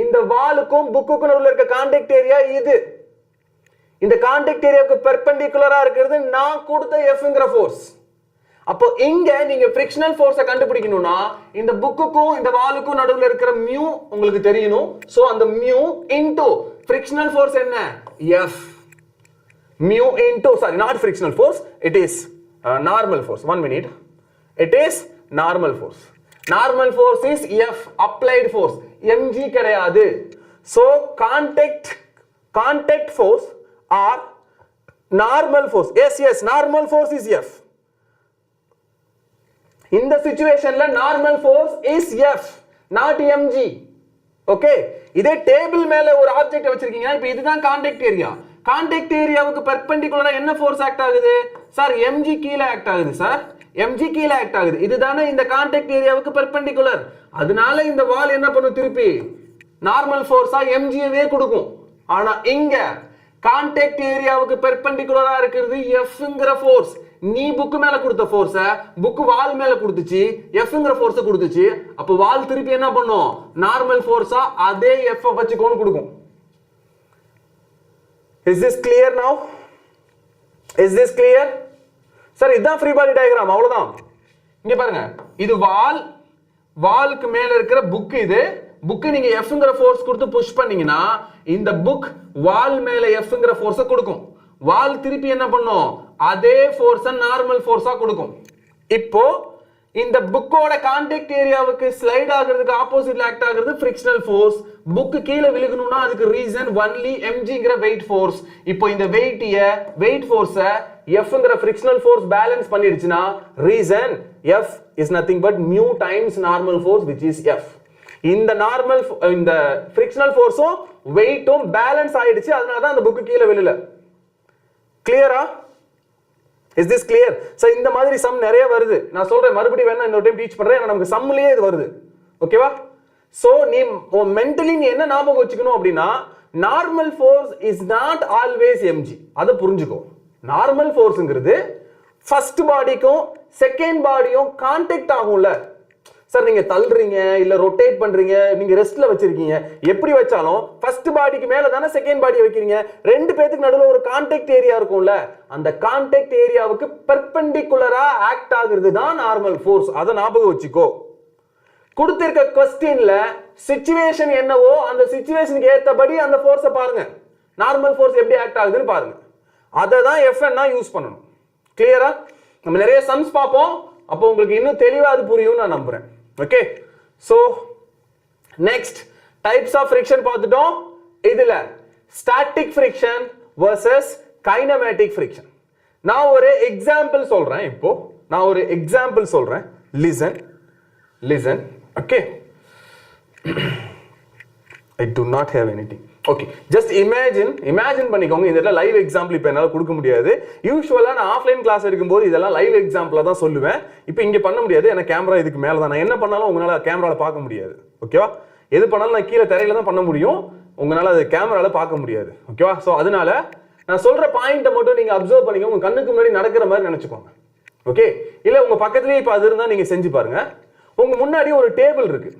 இந்த வாலுக்கும் புக்குக்கும் நடுவுல இருக்க contact area இது இந்த கான்டாக்ட் ஏரியாவுக்கு பெர்பெண்டிகுலரா இருக்குது நான் கொடுத்த Fங்கற ஃபோர்ஸ் அப்போ இங்க நீங்க ஃபிரிக்ஷனல் ஃபோர்ஸை கண்டுபிடிக்கணும்னா இந்த புக்குக்கும் இந்த வாலுக்கும் நடுவுல இருக்கிற mu உங்களுக்கு தெரியணும் சோ அந்த mu into frictional force என்ன F mu into sorry not frictional force it is normal force 1 minute it is normal force is F applied force mg கிடையாது so contact Contact force or normal force. Yes, normal force is F. In the situation la normal force is F, not mg. Okay, இதே table மேல ஒரு object வச்சிருக்கீங்க. இப்போ இதுதான் contact area. Contact ஏரியாவுக்கு பெர்பெண்டிகுலரா என்ன force act ஆகுது சார்? mg கீழ ஆக்ட் ஆகுது சார். mg கீழ ஆக்ட் ஆகுது. இதுதானே இந்த கான்டாக்ட் ஏரியாவுக்கு பெர்பெண்டிகுலர். அதனால இந்த வால் என்ன பண்ணும்? திருப்பி நார்மல் ஃபோர்ஸா mgவே கொடுக்கும். ஆனா இங்க கான்டாக்ட் ஏரியாவுக்கு பெர்பெண்டிகுலரா இருக்குது Fங்கற ஃபோர்ஸ். நீ புக் மேல கொடுத்த ஃபோர்ஸ புக் வால் மேல கொடுத்துச்சு, Fங்கற ஃபோர்ஸ் கொடுத்துச்சு. அப்ப வால் திருப்பி என்ன பண்ணும்? நார்மல் ஃபோர்ஸா அதே F வச்சுக்கோன்னு கொடுக்கும். Is this clear now? Is this clear? Sir இதான் ஃப்ரீ பாடி டயகிராம், அவ்வளவுதான். இங்க பாருங்க, இது வால், வாலுக்கு மேல இருக்கிற புக். இது புக் நீங்க Fங்கற ஃபோர்ஸ் கொடுத்து புஷ் பண்ணீங்கன்னா இந்த புக் வால் மேல Fங்கற ஃபோர்ஸ கொடுக்கும். வால் திருப்பி என்ன பண்ணும்? அதே ஃபோர்ஸ நார்மல் ஃபோர்ஸா கொடுக்கும். இப்போ இந்த புக்கோட கான்டாக்ட் ஏரியாவுக்கு ஸ்லைட் ஆகிறதுக்கு ஆப்போசிட்ல ஆக்ட் ஆகிறது ஃபிரிக்ஷனல் ஃபோர்ஸ். புக் கீழ விழுகணும்னா அதுக்கு ரீசன் ஒன்லி mgங்கற வெயிட் ஃபோர்ஸ். இப்போ இந்த வெயிட் ஃபோர்ஸ Fங்கற ஃபிரிக்ஷனல் ஃபோர்ஸ் பேலன்ஸ் பண்ணிடுச்சுனா reason F is nothing but mu times normal force which is F. இந்த நார்மல் இந்த ஃபிரிக்ஷனல் ஃபோர்ஸும் வெயிட்டும் பேலன்ஸ் ஆயிடுச்சு. அதனால தான் அந்த புக் கீழ விழல. கிளியரா? Is this clear? சோ இந்த மாதிரி சம் நிறைய வருது. நான் சொல்றேன், மறுபடியும் வேணா இன்னொரு டைம் டீச் பண்றேன். நமக்கு சம்லயே இது வருது. ஓகேவா? சோ நீ மென்டலி நீ என்ன ஞாபகம் வச்சுக்கணும் அப்படினா, normal force is not always mg. அத புரிஞ்சுக்கோ. நார்மல் ஃபோர்ஸ்ங்கிறது ஃபர்ஸ்ட் பாடிக்கும் செகண்ட் பாடியும் கான்டாக்ட் ஆகும்ல சார். நீங்க தள்ளுறீங்க இல்ல ரொட்டேட் பண்றீங்க, நீங்க ரெஸ்ட்ல வச்சிருக்கீங்க, எப்படி வச்சாலும் ஃபர்ஸ்ட் பாடிக்கு மேல தானே செகண்ட் பாடி வைக்கிறீங்க. ரெண்டு பேத்துக்கு நடுவுல ஒரு கான்டாக்ட் ஏரியா இருக்கும்ல, அந்த கான்டாக்ட் ஏரியாவுக்கு பெர்பெண்டிகுலரா ஆக்ட் ஆகுறது தான் நார்மல் ஃபோர்ஸ். அத ஞாபகம் வச்சுக்கோ. கொடுத்திருக்க क्वेश्चनல சிச்சுவேஷன் என்னவோ அந்த சிச்சுவேஷனுக்கு ஏத்தபடி அந்த ஃபோர்ஸை பாருங்க. நார்மல் ஃபோர்ஸ் எப்படி ஆக்ட் ஆகுதுன்னு பாருங்க. அத தான் Fn யூஸ் பண்ணணும். கிளியரா? நம்ம நிறைய சம்ஸ் பாப்போம். அப்போ உங்களுக்கு இன்னும் தெளிவா அது புரியும் நான் நம்புறேன். Okay, so next types of friction பார்த்துட்டோம். இதுல static friction versus kinematic friction. நான் ஒரு எக்ஸாம்பிள் சொல்றேன். இப்போ நான் ஒரு எக்ஸாம்பிள் சொல்றேன். Listen. Okay, I do not have anything. Okay, just imagine பண்ணிக்கோங்க. இதெல்லாம் லைவ் எக்ஸாம்பிள் இப்போ என்னால் கொடுக்க முடியாது. யூஸ்வலாக நான் ஆஃப்லைன் கிளாஸ் எடுக்கும்போது இதெல்லாம் லைவ் எக்ஸாம்பிளாக தான் சொல்லுவேன். இப்போ இங்கே பண்ண முடியாது, ஏன்னா கேமரா இதுக்கு மேலே தான். நான் என்ன பண்ணாலும் உங்களால் கேமராவில் பார்க்க முடியாது. ஓகேவா? எது பண்ணாலும் நான் கீழே தரையில தான் பண்ண முடியும், உங்களால் அது கேமராவில் பார்க்க முடியாது. ஓகேவா? ஸோ அதனால நான் சொல்கிற பாயிண்ட்டை மட்டும் நீங்கள் அப்சர்வ் பண்ணிக்கோங்க. உங்கள் கண்ணுக்கு முன்னாடி நடக்கிற மாதிரி நினச்சிக்கோங்க. ஓகே, இல்லை உங்கள் பக்கத்துலேயே இப்போ அது இருந்தால் நீங்கள் செஞ்சு பாருங்க. உங்கள் முன்னாடி ஒரு டேபிள் இருக்கு.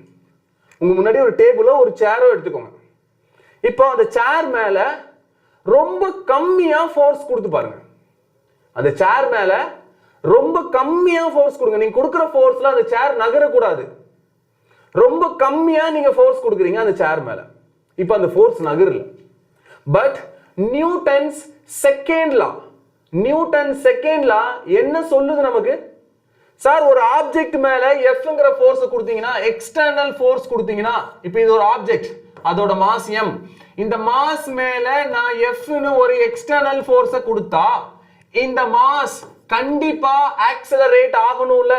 உங்கள் முன்னாடி ஒரு டேபிளோ ஒரு சேரோ எடுத்துக்கோங்க. இப்போ அந்த சேர் மேல ரொம்ப கம்மியா ஃபோர்ஸ் கொடுத்து பாருங்க. அந்த சேர் மேல ரொம்ப கம்மியா ஃபோர்ஸ் கொடுங்க. நீங்க கொடுக்கிற ஃபோர்ஸ்ல அந்த சேர் நகர கூடாது. ரொம்ப கம்மியா நீங்க ஃபோர்ஸ் கொடுக்குறீங்க அந்த சேர் மேல. இப்போ அந்த ஃபோர்ஸ் நகரல. பட் நியூட்டன்ஸ் செகண்ட் லா என்ன சொல்லுது நமக்கு? சார் ஒரு ஆப்ஜெக்ட் மேல Fங்கற ஃபோர்ஸ் கொடுத்தீங்கன்னா, எக்ஸ்டர்னல் ஃபோர்ஸ் கொடுத்தீங்கன்னா, இப்போ இது ஒரு ஆப்ஜெக்ட், அதோட மாஸ் m. இந்த மாஸ் மேல நான் F ன்னு ஒரு எக்ஸ்டர்னல் ஃபோர்ஸ் கொடுத்தா இந்த மாஸ் கண்டிப்பா ஆக்ஸலரேட் ஆகணும்ல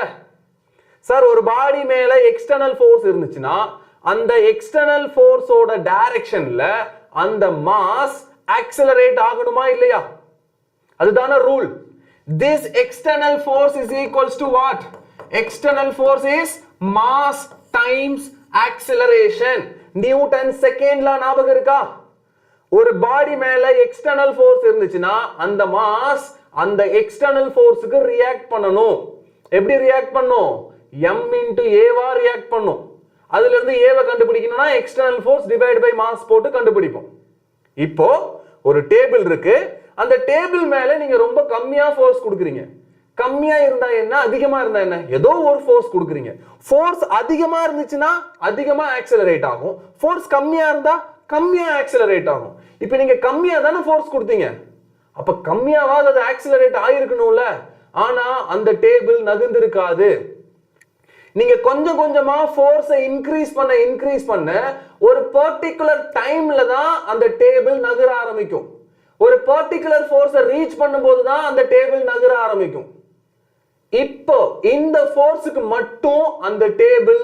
சார். ஒரு பாடி மேல எக்ஸ்டர்னல் ஃபோர்ஸ் இருந்துச்சுன்னா அந்த எக்ஸ்டர்னல் ஃபோர்ஸோட டைரக்ஷன்ல அந்த மாஸ் ஆக்ஸலரேட் ஆகணுமா இல்லையா? அதுதான rule. This external force is equals to what? External force is mass times acceleration. Newton second law ஞாபகம் இருக்கா? ஒரு பாடி மேல எக்ஸ்டர்னல் ஃபோர்ஸ் இருந்துச்சுன்னா அந்த மாஸ் அந்த எக்ஸ்டர்னல் ஃபோர்ஸ்க்கு ரியாக்ட் பண்ணணும். எப்படி ரியாக்ட் பண்ணும்? m into a வா ரியாக்ட் பண்ணும். அதுல இருந்து a வை கண்டுபிடிக்கணும்னா external force divide by mass போட்டு கண்டுபிடிப்போம். இப்போ ஒரு டேபிள் இருக்கு. அந்த டேபிள் மேல நீங்க ரொம்ப கம்மியா ஃபோர்ஸ் கொடுக்குறீங்க. கம்மியா இருந்தா என்ன, அதிகமா இருந்தா என்ன? ஏதோ ஒரு ஃபோர்ஸ் கொடுக்குறீங்க. ஃபோர்ஸ் அதிகமா இருந்துச்சுன்னா அதிகமா ஆக்ஸலரேட் ஆகும். ஃபோர்ஸ் கம்மியா இருந்தா கம்மியா ஆக்ஸலரேட் ஆகும். இப்போ நீங்க கம்மியா தானே ஃபோர்ஸ் கொடுத்தீங்க, அப்ப கம்மியாவாது அது ஆக்ஸலரேட் ஆயிருக்கணும்ல. ஆனா அந்த டேபிள் நகர்ந்திருக்காது. நீங்க கொஞ்சம் கொஞ்சமா ஃபோர்ஸை இன்க்ரீஸ் பண்ண ஒரு பர்டிகுலர் டைம்ல தான் அந்த டேபிள் நகர ஆரம்பிக்கும். ஒரு பர்டிகுலர் ஃபோர்ஸை ரீச் பண்ணும்போது தான் அந்த டேபிள் நகர ஆரம்பிக்கும். இப்போ இந்த ஃபோர்ஸுக்கு மட்டும் அந்த டேபிள்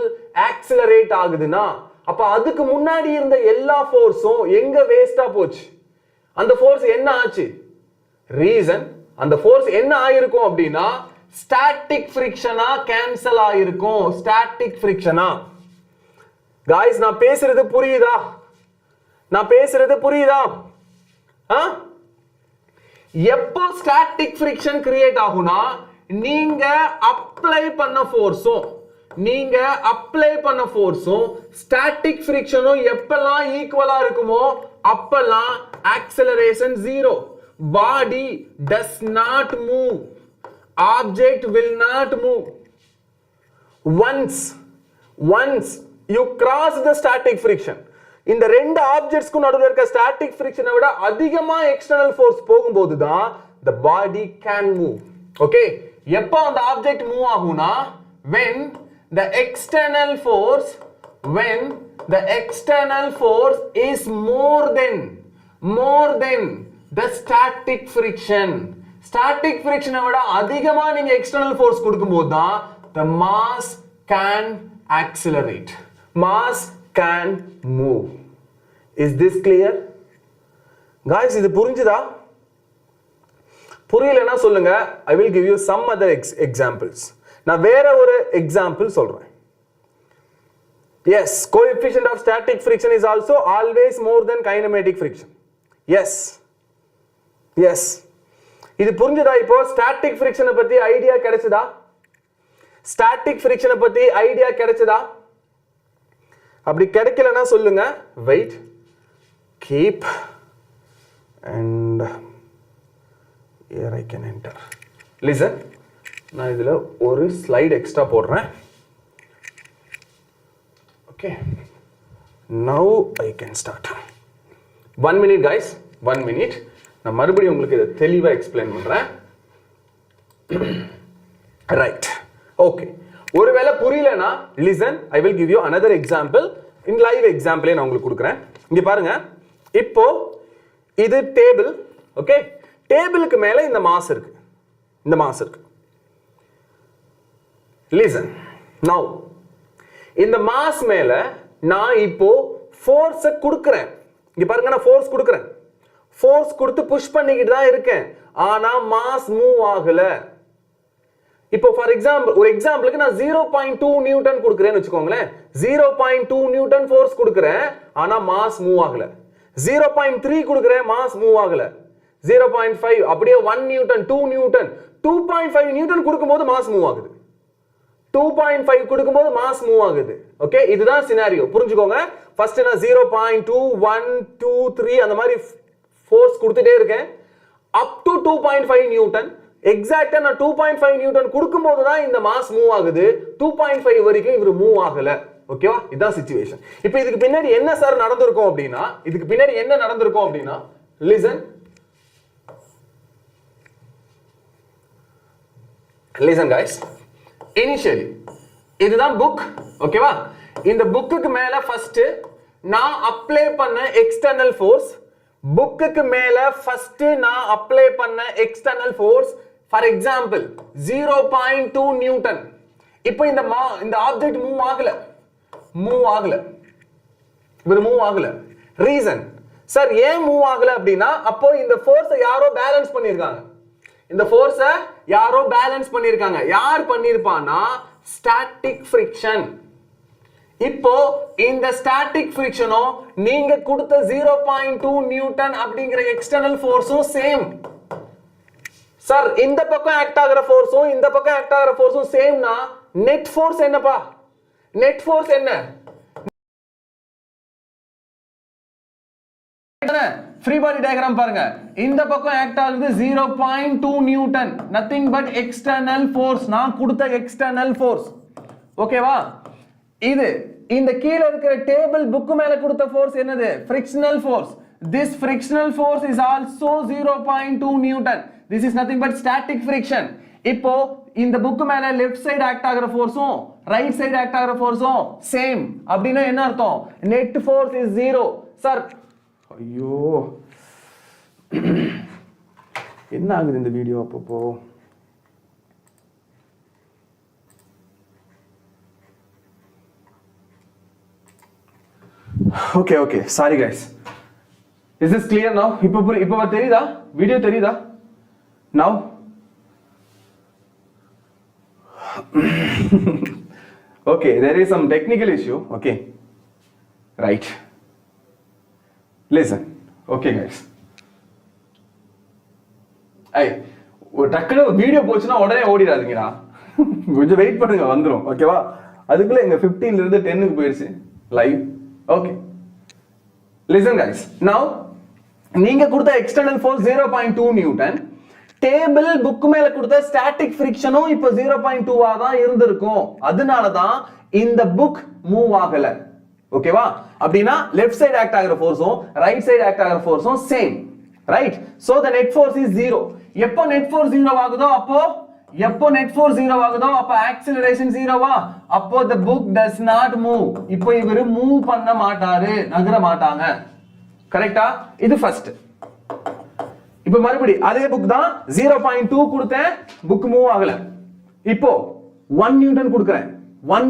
ஆக்சிலரேட் ஆகுதுன்னா அப்ப அதுக்கு முன்னாடி இருந்த எல்லா ஃபோர்ஸும் எங்க வேஸ்டா போச்சு? அந்த ஃபோர்ஸ் என்ன ஆச்சு? ரீசன் அந்த ஃபோர்ஸ் என்ன ஆயிருக்கும் அப்படின்னா ஸ்டாட்டிக் ஃபிரிக்ஷனா கேன்சல் ஆயிருக்கும். ஸ்டாட்டிக் ஃபிரிக்ஷனா? गाइस நான் பேசுறது புரியுதா? எப்போ ஸ்டாட்டிக் ஃபிரிக்ஷன் கிரியேட் ஆகும்னா நீங்க அப்ளை பண்ண ஃபோர்ஸும் ஸ்டாட்டிக் ஃபிரிக்ஷனும் எப்பெல்லாம் ஈக்குவலா இருக்குமோ அப்பெல்லாம் acceleration 0. Body does not move. Object will not move. Once you cross the static friction, இந்த ரெண்டு ஆப்ஜெக்ட்ஸ்க்கு நடுவுல இருக்க ஸ்டாட்டிக் ஃபிரிக்ஷனை விட அதிகமா எக்ஸ்டர்னல் ஃபோர்ஸ் போகும்போது தான் the body can move. Okay, எப்போ அந்த ஆப்ஜெக்ட் மூவ் ஆகும்னா when the external force is more than the static friction. Static ஃபிரிக்ஷனை விட அதிகமா நீங்க எக்ஸ்டர்னல் ஃபோர்ஸ் கொடுக்கும்போது தான் the mass can accelerate, mass can move. Is this clear? guys இது புரிஞ்சுதா? புரியலனா சொல்லுங்க. I will give you some other examples. நான் வேற ஒரு எக்ஸாம்பிள் சொல்றேன். Yes, coefficient of static friction is also always more than kinematic friction. Yes. இது புரிஞ்சுதா? இப்போ ஸ்டாட்டிக் ஃபிரிக்ஷனை பத்தி ஐடியா கிடைச்சதா? அப்படி கிடைக்கலனா சொல்லுங்க. Wait, keep and here I can enter. listen, நான் இதுல ஒரு ஸ்லைட் எக்ஸ்ட்ரா போடுறேன். okay, now I can start. 1 minute guys, 1 minute. நான் மறுபடியும் உங்களுக்கு இதை தெளிவா எக்ஸ்பிளைன் பண்றேன். Right, okay. ஒருவேளை புரியலனா listen, I will give you another example. in live example நான் உங்களுக்கு கொடுக்கிறேன். இங்க பாருங்க, இப்போ இது டேபிள். ஓகே, டேபிளுக்கு மேல இந்த மாஸ் இருக்கு. லிசன், now இந்த மாஸ் மேல நான் இப்போ ஃபோர்ஸ் கொடுக்கிறேன். இங்க பாருங்க, நான் ஃபோர்ஸ் கொடுக்கிறேன். ஃபோர்ஸ் கொடுத்து புஷ் பண்ணிக்கிட்டு தான் இருக்கேன். ஆனா மாஸ் மூவ் ஆகல. இப்போ ஃபார் எக்ஸாம்பிள், ஒரு எக்ஸாம்பிளுக்கு நான் 0.2 நியூட்டன் கொடுக்கிறேன்னு வச்சுக்கோங்களேன். 0.2 நியூட்டன் ஃபோர்ஸ் கொடுக்கிறேன், ஆனா மாஸ் மூவ் ஆகல. 0.3 கொடுக்கிறேன், மாஸ் மூவ் ஆகல. 0.5 அப்படியே 1 நியூட்டன், 2 நியூட்டன், 2.5 நியூட்டன் கொடுக்கும்போது மாஸ் மூவ் ஆகுது. 2.5 கொடுக்கும்போது மாஸ் மூவ் ஆகுது. ஓகே, இதுதான் சினாரியோ. புரிஞ்சுக்கோங்க. ஃபர்ஸ்ட் நான் 0.2 1 2 3 அந்த மாதிரி ஃபோர்ஸ் கொடுத்துட்டே இருக்கேன் அப் டு 2.5 நியூட்டன். எக்ஸாக்ட்டா நான் 2.5 நியூட்டன் கொடுக்கும்போது தான் இந்த மாஸ் மூவ் ஆகுது. 2.5 வரைக்கும் இவர் மூவ் ஆகல. ஓகேவா? இதான் சிச்சுவேஷன். இப்போ இதுக்கு பின்னாடி என்ன சார் நடந்திருக்கும் அப்படின்னா, லிசன் guys. இனிஷியலி இதுதான் புக். ஓகேவா? இந்த புக்குக்கு மேல ஃபர்ஸ்ட் நான் அப்ளை பண்ண எக்ஸ்டர்னல் ஃபோர்ஸ், புக்குக்கு மேல ஃபர்ஸ்ட் நான் அப்ளை பண்ண external force for example 0.2 Newton. இப்போ இந்த ஆப்ஜெக்ட் மூவ் ஆகல. ரீசன் சார் ஏன் மூவ் ஆகல அப்படின்னா, அப்போ இந்த ஃபோர்ஸை யாரோ பேலன்ஸ் பண்ணிருக்காங்க. யார் பண்ணிருப்பானா? Static friction. இப்போ இந்த ஸ்டாட்டிக் ஃபிரிக்ஷனும் நீங்க கொடுத்த 0.2 நியூட்டன் அப்படிங்கிற எக்ஸ்டர்னல் ஃபோர்ஸும் சேம். சார் இந்த பக்கம் ஆக்ட் ஆகுற ஃபோர்ஸும் இந்த பக்கம் ஆக்ட் ஆகுற ஃபோர்ஸும் சேம்னா நெட் ஃபோர்ஸ் என்னப்பா? நெட் ஃபோர்ஸ் என்ன? ஃப்ரீ பாடி டயகிராம் பாருங்க. இந்த பக்கம் ஆக்ட் ஆகுது 0.2 Newton, nothing but external force, நான் கொடுத்த எக்ஸ்டர்னல் ஃபோர்ஸ். ஓகேவா? இது இந்த கீழ இருக்கிற டேபிள் புக் மேல கொடுத்த ஃபோர்ஸ் என்னது? Frictional force. This frictional force is also 0.2 Newton. This is nothing but static friction. இப்போ இந்த புக் மேல லெஃப்ட் சைடு ஆக்ட் ஆகுற ஃபோர்ஸும் ரைட் சைடு ஆக்ட் ஆகுற ஃபோர்ஸும் சேம் அப்படின்னா என்ன அர்த்தம்? Net force is 0. சார் ஐயோ என்ன ஆகுது இந்த வீடியோ அப்பப்போ? Okay sorry guys. Is this clear நவ? இப்போ தெரியுதா? வீடியோ தெரியுதா நவ? Okay, there is some technical issue. Okay, right. Listen. Okay guys. ஐ ஒரு டக்குனு வீடியோ போச்சுன்னா உடனே ஓடிடாதீங்கடா, கொஞ்சம் வெயிட் பண்ணுங்க, வந்துடும். ஓகேவா? அதுக்குள்ள எங்க 15ல இருந்து 10க்கு போயிடுச்சு live. Okay listen guys. Now நீங்க கொடுத்த external force 0.2 Newton, table book மேல கொடுத்த ஸ்டாட்டிக் ஃபிரிக்ஷனும் இப்போ 0.2 தான் இருந்திருக்கும். அதனால தான் இந்த புக் மூவ் ஆகல. ஓகேவா? அப்படினா லெஃப்ட் சைடு ஆக்ட் ஆகுற ஃபோர்ஸும் ரைட் சைடு ஆக்ட் ஆகுற ஃபோர்ஸும் same, right? So the net force is 0. எப்போ நெட் ஃபோர்ஸ் 0 ஆகுதோ அப்போ ஆக்சிலரேஷன் 0வா? அப்போ the book does not move. இப்போ இவரு மூவ் பண்ண மாட்டாரு, நகர மாட்டாங்க. கரெக்ட்டா? இது ஃபர்ஸ்ட். இப்போ மறுபடி அதே புக் தான் 0.2 கொடுத்தேன், புக் மூவ் ஆகல. இப்போ 1 நியூட்டன் கொடுக்கிறேன், 1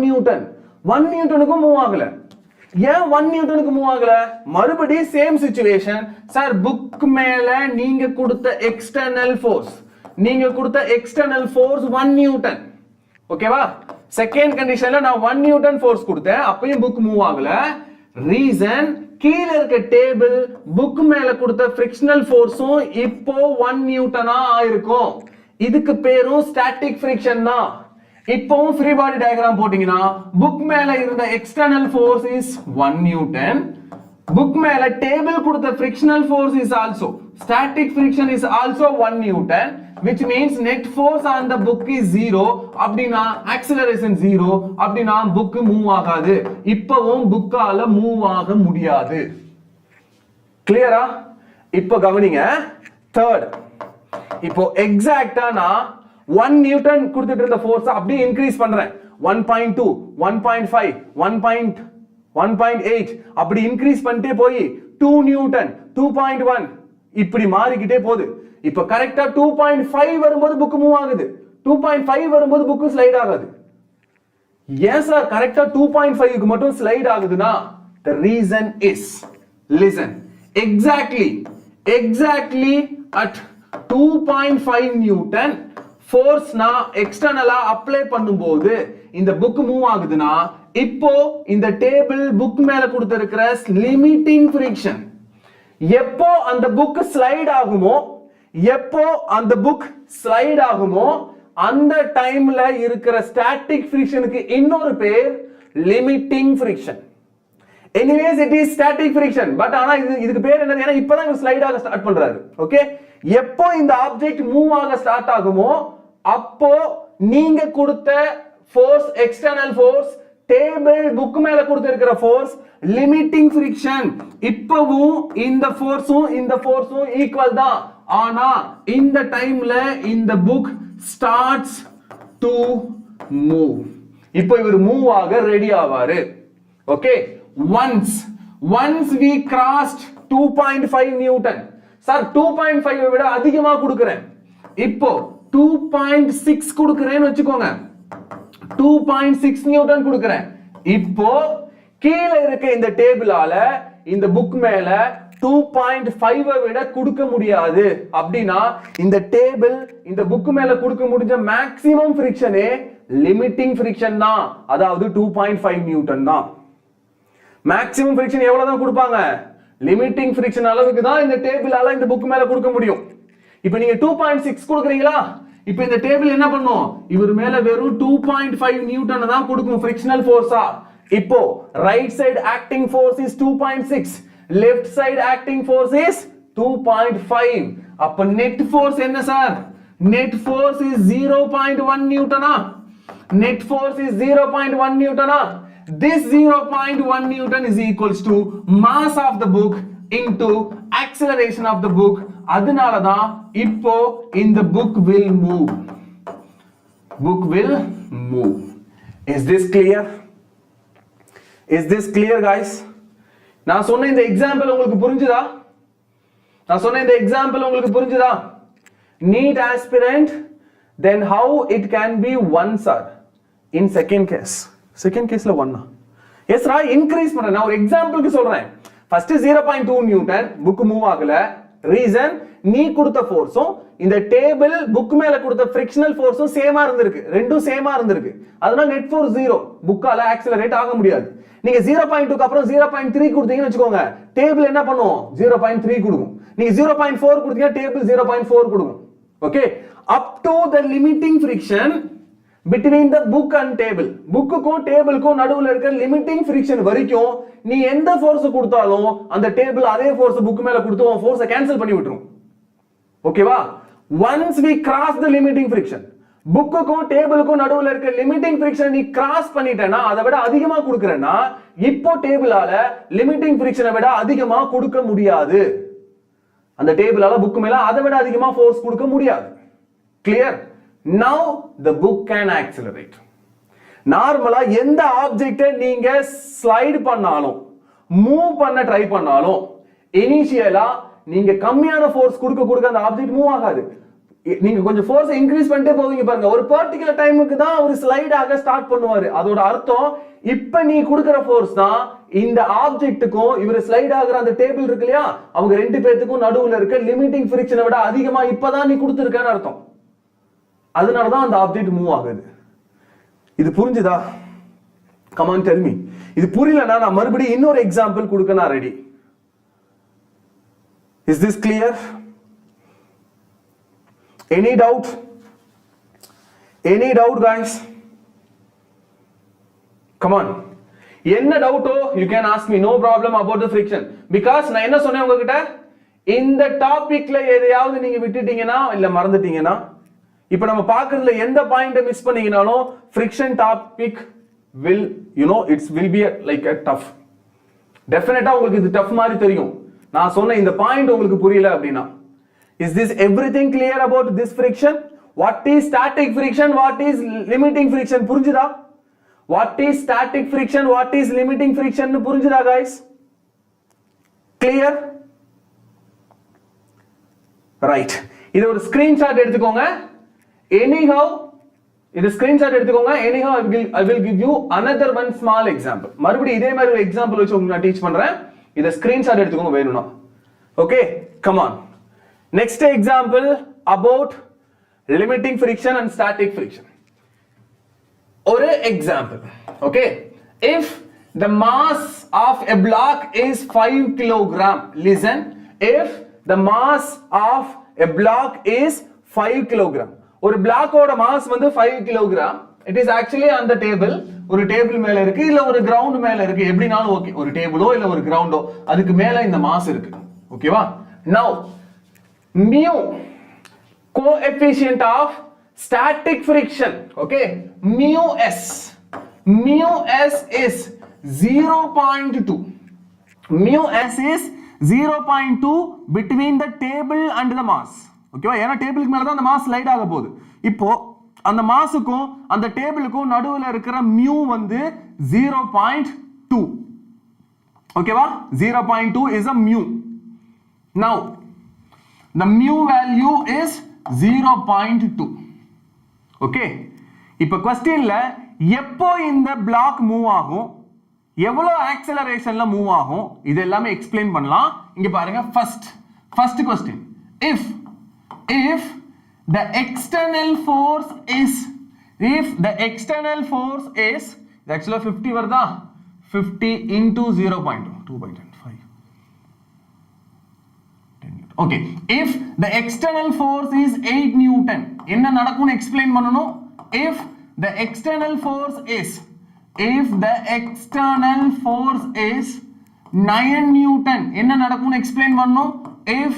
நியூட்டனுக்கு மூவ் ஆகல. ஏன் 1 நியூட்டனுக்கு மூவ் ஆகல? மறுபடி சேம் சிச்சுவேஷன். சார் புக் மேல நீங்க கொடுத்த எக்ஸ்டர்னல் ஃபோர்ஸ் 1 நியூட்டன். ஓகேவா? செகண்ட் கண்டிஷன்ல நான் 1 நியூட்டன் ஃபோர்ஸ் கொடுத்தேன், அப்பயும் புக் மூவ் ஆகல. ரீசன், கீழ இருக்க டேபிள் புக் மேல கொடுத்த ஃபிரிக்ஷனல் ஃபோர்ஸும் இப்போ 1 நியூட்டனா ஆயிருக்கும். இதுக்கு பேரும் ஸ்டாட்டிக் ஃபிரிக்ஷன் தான். இப்போவும் ஃப்ரீ பாடி டயகிராம் போட்டீங்கன்னா புக் மேல இருந்த external force is 1 Newton, book மேல டேபிள் கொடுத்த frictional force is also static friction is also 1 Newton, which means net force on the book is 0. அப்படினா acceleration 0. அப்படினா book மூவ் ஆகாது. இப்பவும் புக்கால மூவ் ஆக முடியாது. கிளியரா? இப்போ கவனிங்க. தேர்ட், இப்போ எக்ஸாக்ட்டா நான் 1 நியூட்டன் கொடுத்துட்டு இருந்த ஃபோர்ஸ் அப்படியே இன்கிரீஸ் பண்றேன். 1.2 1.5 1.8 அப்படி இன்கிரீஸ் பண்ணிட்டே போய் 2 நியூட்டன் 2.1 இப்படி மாறிக்கிட்டே போகுது. இப்ப கரெக்ட்டா 2.5 வரும்போது புக் மூவ் ஆகுது, 2.5 வரும்போது புக் ஸ்லைட் ஆகாது. ஏன் சார் கரெக்ட்டா 2.5க்கு மட்டும் ஸ்லைட் ஆகுதுன்னா the reason is, listen, exactly at 2.5 Newton force நான் எக்ஸ்டர்னலா அப்ளை பண்ணும்போது இந்த புக் மூவ் ஆகுதுன்னா இப்போ இந்த டேபிள் புக் மேல கொடுத்திருக்கிற லிமிட்டிங் ஃபிரிக்ஷன் எப்போ அந்த புக் ஸ்லைட் ஆகுமோ அந்த டைம்ல இருக்கிற ஸ்டாட்டிக் ஃபிரிக்ஷனுக்கு இன்னொரு பேர் limiting friction. Anyways it is static friction, but ஆனா இதுக்கு பேர் என்னது? ஏன்னா இப்பதான் இவர் ஸ்லைட் ஆக ஸ்டார்ட் பண்றாரு. ஓகே, எப்போ இந்த ஆப்ஜெக்ட் மூவ் ஆக ஸ்டார்ட் ஆகுமோ அப்போ நீங்க கொடுத்த force external force, table book மேல கொடுத்திருக்கிற ஃபோர்ஸ் லிமிட்டிங் ஃபிரிக்ஷன். இப்பவும் இந்த ஃபோர்ஸும் ஈக்குவல் தான். ஆனா இந்த டைம்ல இந்த புக் ஸ்டார்ட்ஸ் டு மூவ். இப்போ இவர் மூவ் ஆக ரெடி ஆவாரு. Okay, once we crossed 2.5 Newton. சார் 2.5 விட அதிகமா கொடுக்கிறேன், இப்போ 2.6 கொடுக்கிறேன்னு வச்சுக்கோங்க, 2.6 நியூட்டன் கொடுக்கிறேன். இப்போ கீழ இருக்க இந்த டேபிளால இந்த புக் மேல 2.5 விட கொடுக்க முடியாது. அப்படின்னா இந்த டேபிள் இந்த புக் மேல கொடுக்க முடிஞ்ச மேக்ஸிமம் ஃபிரிக்ஷனே லிமிட்டிங் ஃபிரிக்ஷன் தான், அதாவது 2.5 நியூட்டன் தான். மேக்ஸிமம் ஃபிரிக்ஷன் எவ்வளவு தான் கொடுப்பாங்க? லிமிட்டிங் ஃபிரிக்ஷன் அளவுக்கு தான் இந்த டேபிளால இந்த புக் மேல கொடுக்க முடியும். இப்போ நீங்க 2.6 கொடுக்குறீங்களா? இப்போ இந்த டேபிள் என்ன பண்ணும்? இவர் மேல வெறும் 2.5 நியூட்டன் தான் கொடுக்கும் ஃபிரிக்ஷனல் ஃபோர்ஸா. இப்போ right side acting force is 2.6, left side acting force is 2.5. அப்ப நெட் ஃபோர்ஸ் என்ன சார்? நெட் ஃபோர்ஸ் இஸ் 0.1 நியூட்டனா? நெட் ஃபோர்ஸ் இஸ் 0.1 நியூட்டனா? This 0.1 Newton is equals to mass of the book into acceleration of the book. அதனால தான் இப்போ இந்த book will move. book will move. Is this clear? Is this clear guys? நான் சொன்ன இந்த example உங்களுக்கு புரிஞ்சுதா? நான் சொன்ன இந்த எக்ஸாம்பிள் உங்களுக்கு புரிஞ்சுதா? NEET aspirant, then how it can be 1 sir in second case. Second case la 1 yes ra increase பண்றேன். நான் ஒரு எக்ஸாம்பிளுக்கு சொல்றேன். first 0.2 நியூட்டன் book மூவ் ஆகல. ரீசன் நீ கொடுத்த ஃபோர்ஸும் இந்த டேபிள் புக் மேல கொடுத்த ஃபிரிக்ஷனல் ஃபோர்ஸும் சேமா இருந்திருக்கு. ரெண்டும் சேமா இருந்திருக்கு. அதனால நெட் ஃபோர்ஸ் 0. புக்கால ஆக்சிலரேட் ஆக முடியாது. நீங்க 0.2 க்கு அப்புறம் 0.3 கொடுத்தீங்கன்னு வெச்சுக்கோங்க. டேபிள் என்ன பண்ணும்? 0.3 கொடுக்கும். நீங்க 0.4 கொடுத்தீங்கன்னா டேபிள் 0.4 கொடுக்கும். Okay, up to the limiting friction between the book and table. புக்குக்கும் டேபிளுக்கும் நடுவுல இருக்க லிமிட்டிங் ஃபிரிக்ஷன் வரைக்கும் நீ எந்த ஃபோர்ஸ் கொடுத்தாலும் அந்த டேபிள் அதே ஃபோர்ஸ் புக் மேல கொடுத்து உன் ஃபோர்ஸை கேன்சல் பண்ணி விட்டுரும். ஓகேவா? once we cross the limiting friction, புக்குக்கும் டேபிளுக்கும் நடுவுல இருக்க லிமிட்டிங் ஃபிரிக்ஷன் நீ கிராஸ் பண்ணிட்டேனா, அதை விட அதிகமா கொடுக்கறேன்னா இப்போ டேபிளால லிமிட்டிங் ஃபிரிக்ஷனை விட அதிகமா கொடுக்க முடியாது. அந்த டேபிளால புக் மேல அதை விட அதிகமா ஃபோர்ஸ் கொடுக்க முடியாது. Clear? now the book can accelerate. நார்மலா எந்த ஆப்ஜெக்ட்டை நீங்க ஸ்லைடு பண்ணாலும் மூவ் பண்ண ட்ரை பண்ணாலும் இனிஷியலா நீங்க கம்மியான ஃபோர்ஸ் கொடுக்க அந்த ஆப்ஜெக்ட் மூவ் ஆகாது. நீங்க கொஞ்சம் ஃபோர்ஸ் இன்க்ரீஸ் பண்ணிட்டே போவீங்க பாருங்க, ஒரு பர்టిక్యులர் டைமுக்கு தான் ஒரு ஸ்லைட் ஆக ஸ்டார்ட் பண்ணுவாரு. அதோட அர்த்தம் இப்ப நீ கொடுக்கிற ஃபோர்ஸ் தான் இந்த ஆப்ஜெக்ட்டுக்கும் இவர் ஸ்லைட் ஆகுற அந்த டேபிள் இருக்கு இல்லையா, அவங்க ரெண்டு பேத்துக்கும் நடுவுல இருக்க லிமிட்டிங் ஃபிரிக்ஷனை விட அதிகமா இப்பதான் நீ கொடுத்திருக்கன்னு அர்த்தம். அதனால தான் அந்த ஆப்ஜெக்ட் மூவ் ஆகுது. இது புரிஞ்சுதா? Come on tell me. இது புரியலனா நான் மறுபடியும் இன்னொரு எக்ஸாம்பிள் கொடுக்க நான் ready. Is this clear? Any doubt? Any doubt guys? Come on. என்ன டவுட்டோ you can ask me, no problem about the friction. Because நான் என்ன சொன்னேன் உங்ககிட்ட, இந்த டாபிக்ல எதையாவது நீங்க விட்டுட்டீங்கன்னா இல்ல மறந்துட்டீங்கன்னா, இப்போ நம்ம பார்க்கிறதுல எந்த பாயிண்ட miss பண்ணீங்கனாலும் friction topic will, you know, it will be like a tough. டெஃபினட்டா உங்களுக்கு இது டஃப் மாதிரி தெரியும். நான் சொன்ன இந்த பாயிண்ட் உங்களுக்கு புரியல அப்படினா, is this everything clear about this friction? What is static friction? What is limiting friction? புரிஞ்சுதா? What is static friction? What is limiting friction? புரிஞ்சுதா guys? Clear? Right. இது ஒரு ஸ்கிரீன்ஷாட் எடுத்துக்கோங்க. Anyhow, இது ஸ்கிரீன்ஷாட் எடுத்துக்கோங்க. Anyhow, I will give you another one small example. மறுபடியும் இதே மாதிரி ஒரு எக்ஸாம்பிள் வச்சு உங்களுக்கு நான் டீச் பண்றேன். இத ஸ்கிரீன்ஷாட் எடுத்துக்கோங்க வேணும்னா. Okay, come on. Next example about limiting friction and static friction. ஒரு example. Okay, if the mass of a block is 5 kilogram, listen, if the mass of a block is 5 kilogram, ஒரு பிளாக்கோட mass வந்து 5 kilogram, it is actually on the table, ஒரு table மேல இருக்கு இல்ல ஒரு ground மேல இருக்கு, எப்படினாலும் ஓகே, ஒரு டேபிளோ இல்ல ஒரு கிரவுண்டோ அதுக்கு மேல இந்த மாஸ் இருக்கு. ஓகேவா? now mu coefficient of static friction, okay, mu s is 0.2. mu s is 0.2 between the table and the mass. ஓகேவா? ஏன்னா டேபிளுக்கு மேல தான் அந்த மாஸ் ஸ்லைட் ஆக போகுது. இப்போ அந்த மாஸுக்கும் அந்த டேபிளுக்கும் நடுவுல இருக்கிற mu வந்து 0.2. ஓகேவா? 0.2 is a mu. now the mu value is 0.2. Okay, இப்போ क्वेश्चनல எப்போ இந்த பிளாக் மூவ் ஆகும், எவ்வளவு ஆக்சலரேஷன்ல மூவ் ஆகும், இது எல்லாமே எக்ஸ்பிளைன் பண்ணலாம். இங்க பாருங்க, first question, if the external force is actually 50 வருதா, 50 into 0.2, 2.5. okay, if the external force is 8 newton, என்ன நடக்கும்னு எக்ஸ்பிளைன் பண்ணனும். if the external force is 9 newton, என்ன நடக்கும்னு எக்ஸ்பிளைன் பண்ணனும். if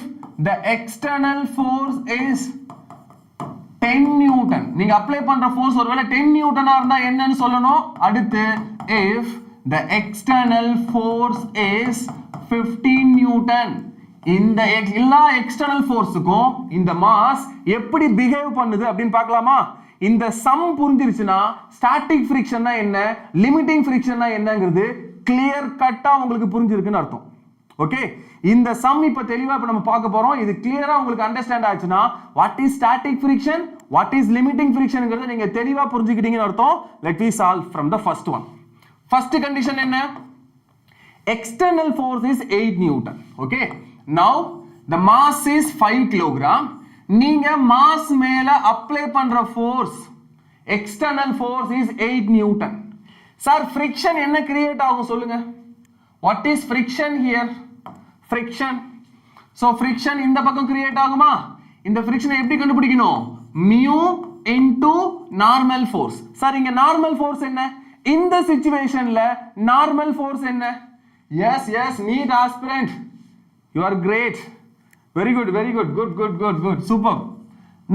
the external force is 10 newton, நீங்க அப்ளை பண்ற force ஒருவேளை 10 நியூட்டனா இருந்தா என்னன்னு சொல்லணும். அடுத்து if the external force is 15 newton, இந்த எல்லா எக்ஸ்டர்னல் ஃபோர்ஸுக்கும் இந்த மாஸ் எப்படி பிஹேவ் பண்ணுது அப்படின்னு பார்க்கலாமா? இந்த சம் புரிஞ்சிருச்சுன்னா ஸ்டாட்டிக் ஃபிரிக்ஷன்னா என்ன, லிமிட்டிங் ஃபிரிக்ஷன்னா என்னங்கிறது கிளியர் கட்டா உங்களுக்கு புரிஞ்சிருக்குன்னு அர்த்தம். ஓகே, இந்த சம் இப்ப தெளிவா இப்ப நம்ம பார்க்க போறோம். இது கிளியரா உங்களுக்கு அண்டர்ஸ்டாண்ட் ஆச்சுன்னா what is static friction, what is limiting ஃபிரிக்ஷன்ங்கிறத நீங்க தெளிவா புரிஞ்சுக்கிட்டீங்கன்னு அர்த்தம். Let we solve from the first one. First condition என்ன? external force is 8 Newton. Okay, now the mass is 5 kilogram. நீங்க mass மேல apply பண்ற force external force is 8 Newton. Sir, friction என்ன create ஆகும் சொல்லுங்க? What is friction here? Friction. So friction இந்த பக்கம் create ஆகுமா? இந்த friction எப்படி கண்டுபிடிக்கணும்? mu into normal force. Sir, இங்க normal force என்ன? இந்த situationல normal force என்ன? Yes, NEET aspirant. You are great. Very good. Good. Superb.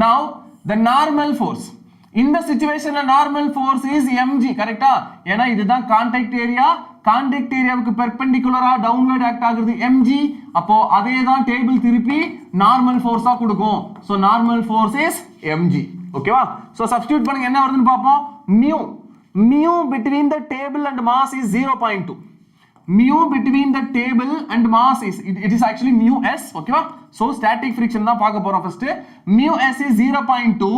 Now, the normal force. In the situation, the normal force is mg. Correct? ஏன்னா இதுதான் contact area. Contact area perpendicular downward act ஆகுது mg. அப்போ அதே தான் table திருப்பி normal force ஆ கொடுக்கும். So, normal force is mg. ஓகேவா? So, substitute பண்ணுங்க என்ன வருதுன்னு பார்ப்போம். Mu between the table and mass is 0.2. Mu between the table and mass is it is actually mu s. Okay, so static friction தான் பார்க்க போறோம் first. Mu s is 0.2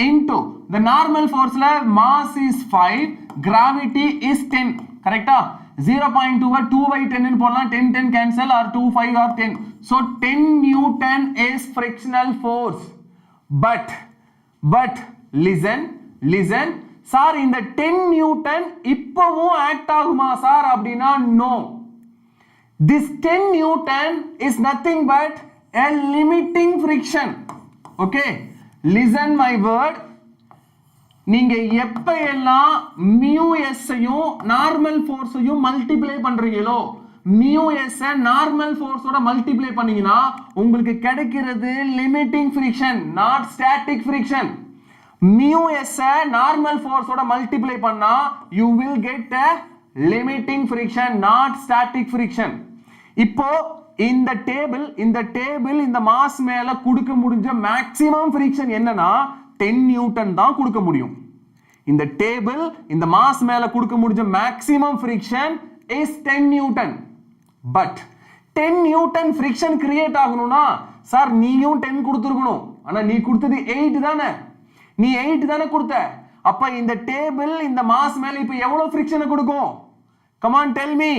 into the normal force la mass is 5, gravity is 10. Correct? 0.2 2 by 10 ன்னு போடலாம். 10 cancel or 2 5 or 10. So 10 Newton is frictional force. But listen. Sir இந்த 10 newton இப்பவும் act ஆகுமா sir அப்படினா no. This 10 newton is nothing but a limiting friction. Okay, listen my word. நீங்க எப்ப எல்லாம் mu s ஐயும் நார்மல் ஃபோர்ஸையும் மல்டிப்ளை பண்றீங்களோ, mu s normal ஃபோர்ஸோட multiply பண்ணீங்கன்னா உங்களுக்கு கிடைக்கிறது limiting friction, not static friction. mu s normal force ஓட multiply பண்ணா you will get a limiting friction, not static friction. இப்போ இந்த டேபிள் இந்த மாஸ் மேல கொடுக்க முடிஞ்ச மேக்ஸிமம் friction என்னன்னா 10 நியூட்டன் தான் கொடுக்க முடியும். இந்த டேபிள் இந்த மாஸ் மேல கொடுக்க முடிஞ்ச maximum friction is 10 Newton. But 10 Newton friction create ஆகணும்னா சார் நீயும் 10 கொடுத்துருக்கணும். ஆனா நீ கொடுத்தது 8 தானே, நீ 8 தானே கொடுத்த. அப்ப இந்த டேபிள் இந்த மாஸ் மேல இப்ப எவ்வளவு ஃபிரிக்ஷன் கொடுக்கும்? கம் ஆன் டெல் மீ,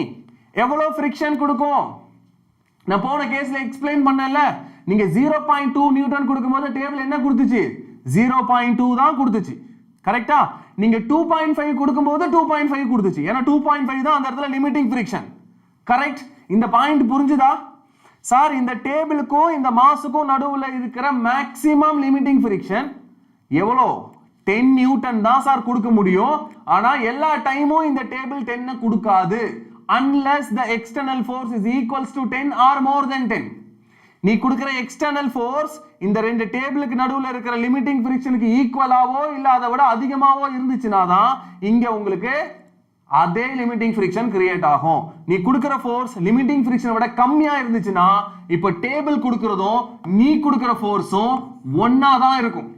எவ்வளவு ஃபிரிக்ஷன் கொடுக்கும்? நான் போன கேஸ்ல எக்ஸ்பிளைன் பண்ணல. நீங்க 0.2 நியூட்டன் கொடுக்கும்போது டேபிள் என்ன கொடுத்துச்சு? 0.2 தான் கொடுத்துச்சு. கரெக்ட்டா? நீங்க 2.5 கொடுக்கும்போது 2.5 கொடுத்துச்சு. ஏன்னா 2.5 தான் அந்த இடத்துல லிமிட்டிங் ஃபிரிக்ஷன். கரெக்ட்? இந்த பாயிண்ட் புரிஞ்சுதா? சார் இந்த டேபிளுக்கும் இந்த மாஸுக்கும் நடுவுல இருக்கிற மேக்ஸிமம் லிமிட்டிங் ஃபிரிக்ஷன் எவ்வளோ? 10 நியூட்டன் தான் சார் கொடுக்க முடியும். ஆனா எல்லா டைமும் இந்த டேபிள் 10 கொடுக்காது. unless the external force is equals to 10 or more than 10. நீ கொடுக்கிற எக்ஸ்டர்னல் ஃபோர்ஸ் இந்த ரெண்டு டேபிளுக்கு நடுவுல இருக்கிற லிமிட்டிங் ஃபிரிக்ஷனுக்கு ஈக்குவலாவோ இல்ல அதை விட அதிகமாவோ இருந்துச்சுனா தான் இங்க உங்களுக்கு அதே லிமிட்டிங் ஃபிரிக்ஷன் கிரியேட் ஆகும். நீ கொடுக்கிற ஃபோர்ஸ் லிமிட்டிங் ஃபிரிக்ஷனை விட கம்மியா இருந்துச்சுனா இப்போ டேபிள் கொடுக்கிறதும் நீ கொடுக்கிற ஃபோர்ஸும் ஒண்ணா தான் இருக்கும்.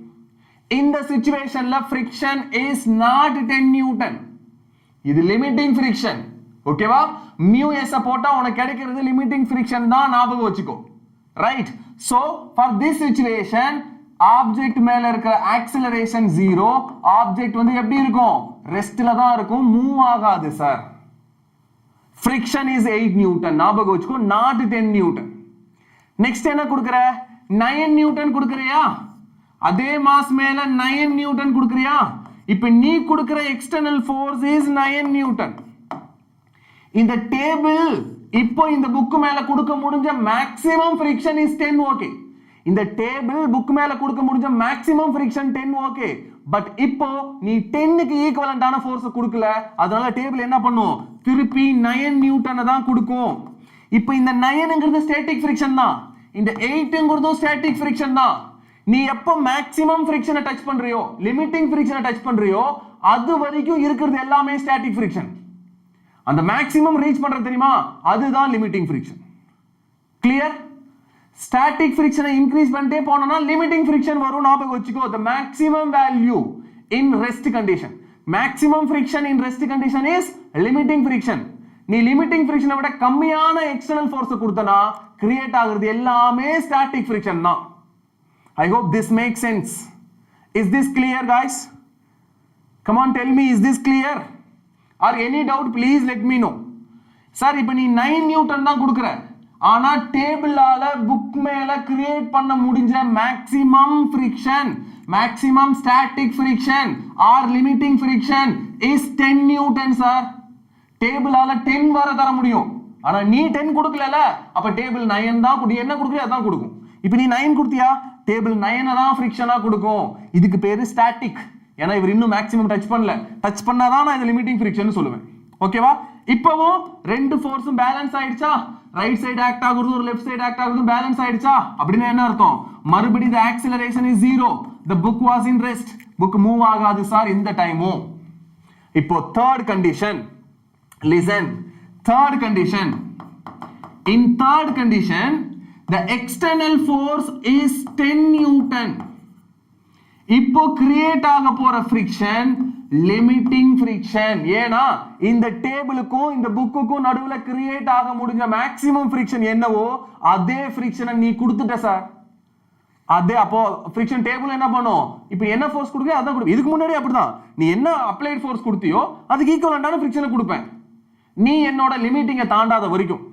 இந்த சிச்சுவேஷன்ல friction is not 10 நியூட்டன். இது லிமிட்டிங் friction. ஓகேவா? mu s போட்டா உனக்கு கிடைக்கிறது லிமிட்டிங் friction தான், ஞாபகம் வச்சுக்கோ. Right? So for this situation object மேல இருக்கிற ஆக்சிலரேஷன் 0, ஆப்ஜெக்ட் வந்து எப்படி இருக்கும்? ரெஸ்ட்ல தான் இருக்கும், மூவ் ஆகாது சார். friction is 8 நியூட்டன், ஞாபகம் வச்சுக்கோ, not 10 நியூட்டன். நெக்ஸ்ட் என்ன கொடுக்கிற? 9 நியூட்டன் கொடுக்கறியா? அதே மாஸ் மேல 9 நியூட்டன் கொடுக்கறியா? இப்போ நீ கொடுக்கிற எக்ஸ்டர்னல் ஃபோர்ஸ் இஸ் 9 நியூட்டன். இந்த டேபிள் இப்போ இந்த புக் மேல கொடுக்க முடிஞ்ச மேக்ஸிமம் ஃபிரிக்ஷன் இஸ் 10. ஓகே, இந்த டேபிள் புக் மேல கொடுக்க முடிஞ்ச மேக்ஸிமம் ஃபிரிக்ஷன் 10. ஓகே, பட் இப்போ நீ 10க்கு ஈக்குவலண்டான ஃபோர்ஸ் கொடுக்கல. அதனால டேபிள் என்ன பண்ணும்? திருப்பி 9 நியூட்டனை தான் கொடுக்கும். இப்போ இந்த 9ங்கிறது ஸ்டாட்டிக் ஃபிரிக்ஷன் தான், இந்த 8ங்கிறதும் ஸ்டாட்டிக் ஃபிரிக்ஷன் தான். நீ எப்போ மேக்ஸிமம் ஃபிரிக்ஷனை டச் பண்றியோ, லிமிட்டிங் ஃபிரிக்ஷனை டச் பண்றியோ, அது வரைக்கும் இருக்கிறது எல்லாமே ஸ்டாட்டிக் ஃபிரிக்ஷன். அந்த மேக்ஸிமம் ரீச் பண்றது தெரியுமா? அதுதான் limiting friction. Clear? static friction increase பண்ணிட்டே போனோம்னா limiting friction வரும். ஞாபகம் வச்சுக்கோ. The maximum value in rest condition, maximum friction in rest condition is limiting friction. நீ limiting friction விட கம்மியான external force கொடுத்தனா create ஆகுறது எல்லாமே static friction தான். I hope this makes sense. Is this clear guys? Come on, tell me, is this clear? Or any doubt, please let me know. Sir, இப்போ நீ 9 Newton தான் கொடுக்குற, ஆனா டேபிளால புக் மேல கிரியேட் பண்ண முடிஞ்ச maximum friction, maximum static friction or limiting friction is 10 Newton sir. டேபிளால 10 வர தர முடியும், ஆனா நீ 10 கொடுக்கலல, அப்ப டேபிள் 9 தான் குடி, என்ன கொடுக்கறியோ அதான் கொடுக்கும். இப்போ நீ 9 கொடுத்தியா, டேபிள் 9 தான் ஃபிரிக்ஷனா கொடுக்கும். இதுக்கு பேரு ஸ்டாட்டிக். ஏன்னா இவர் இன்னும் மேக்ஸிமம் டச் பண்ணல, டச் பண்ணாதான் நான் இது லிமிட்டிங் ஃபிரிக்ஷன் சொல்லுவேன். ஓகேவா? இப்போவும் ரெண்டு ஃபோர்ஸும் பேலன்ஸ் ஆயிடுச்சா, ரைட் சைடு ஆக்ட் ஆகுறது ஒரு லெஃப்ட் சைடு ஆக்ட் ஆகுறது பேலன்ஸ் ஆயிடுச்சா, அப்படின்னா என்ன அர்த்தம்? மறுபடியும் the acceleration is 0, the book was in rest, book move ஆகாது சார் இந்த டைமும். இப்போ third condition, listen, third condition, in third condition the external force is 10 newton. இப்போ கிரியேட் ஆக போற ஃபிரிக்ஷன் லிமிட்டிங் ஃபிரிக்ஷன். ஏனா இந்த டேபிளுக்கும் இந்த புக்குக்கும் நடுவுல கிரியேட் ஆக முடிஞ்ச மேக்ஸிமம் ஃபிரிக்ஷன் என்னவோ அதே ஃபிரிக்ஷனை நீ கொடுத்துட்ட சார். அதே அப்போ ஃபிரிக்ஷன் டேபிள் என்ன பண்ணும்? இப்போ என்ன ஃபோர்ஸ் கொடுக்கறியோ அதான் கொடுப்பேன். இதுக்கு முன்னாடி அப்படிதான், நீ என்ன அப்ளைட் ஃபோர்ஸ் கொடுத்தியோ அதுக்கு ஈக்குவலண்டான ஃபிரிக்ஷனை கொடுப்பேன். நீ என்னோட லிமிட்டிங்கை தாண்டாத வரைக்கும்,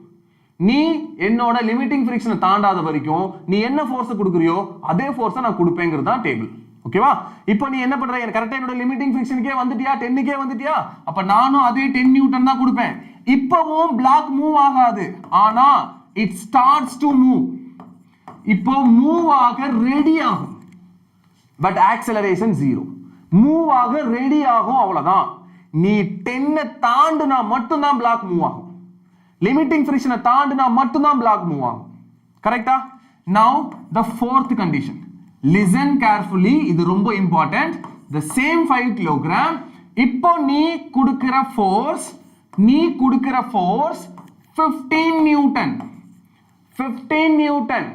நீ என்னோட லிமிட்டிங் ஃபிரிக்ஷனை தாண்டாத வரைக்கும் நீ என்ன ஃபோர்ஸ் கொடுக்கறியோ அதே ஃபோர்ஸை நான் கொடுப்பேங்கிறது தான் டேபிள். ஓகேவா? இப்போ நீ என்ன பண்ற? கரெக்ட்டா என்னோட லிமிட்டிங் ஃபிரிக்ஷனுக்கே வந்துட்டியா, 10க்கே வந்துட்டியா, அப்ப நானும் அதே 10 நியூட்டன் தான் கொடுப்பேன். இப்போவும் பிளாக் மூவ் ஆகாது, ஆனா it starts to move. இப்போ மூவ் ஆக ரெடி ஆகும், பட் ஆக்சலரேஷன் 0. மூவ் ஆக ரெடி ஆகும், அவ்வளவுதான். நீ 10 தாண்டுனா மட்டும் தான் பிளாக் மூவ் ஆகும். லிமிட்டிங் ஃபிரிக்ஷனை தாண்டுனா மட்டும் தான் பிளாக் மூவ் ஆகும். கரெக்ட்டா? Now the fourth condition, listen carefully, இது ரொம்ப important. The same 5 kilogram, இப்போ நீ கொடுக்கிற ஃபோர்ஸ் 15 நியூட்டன். 15 நியூட்டன்.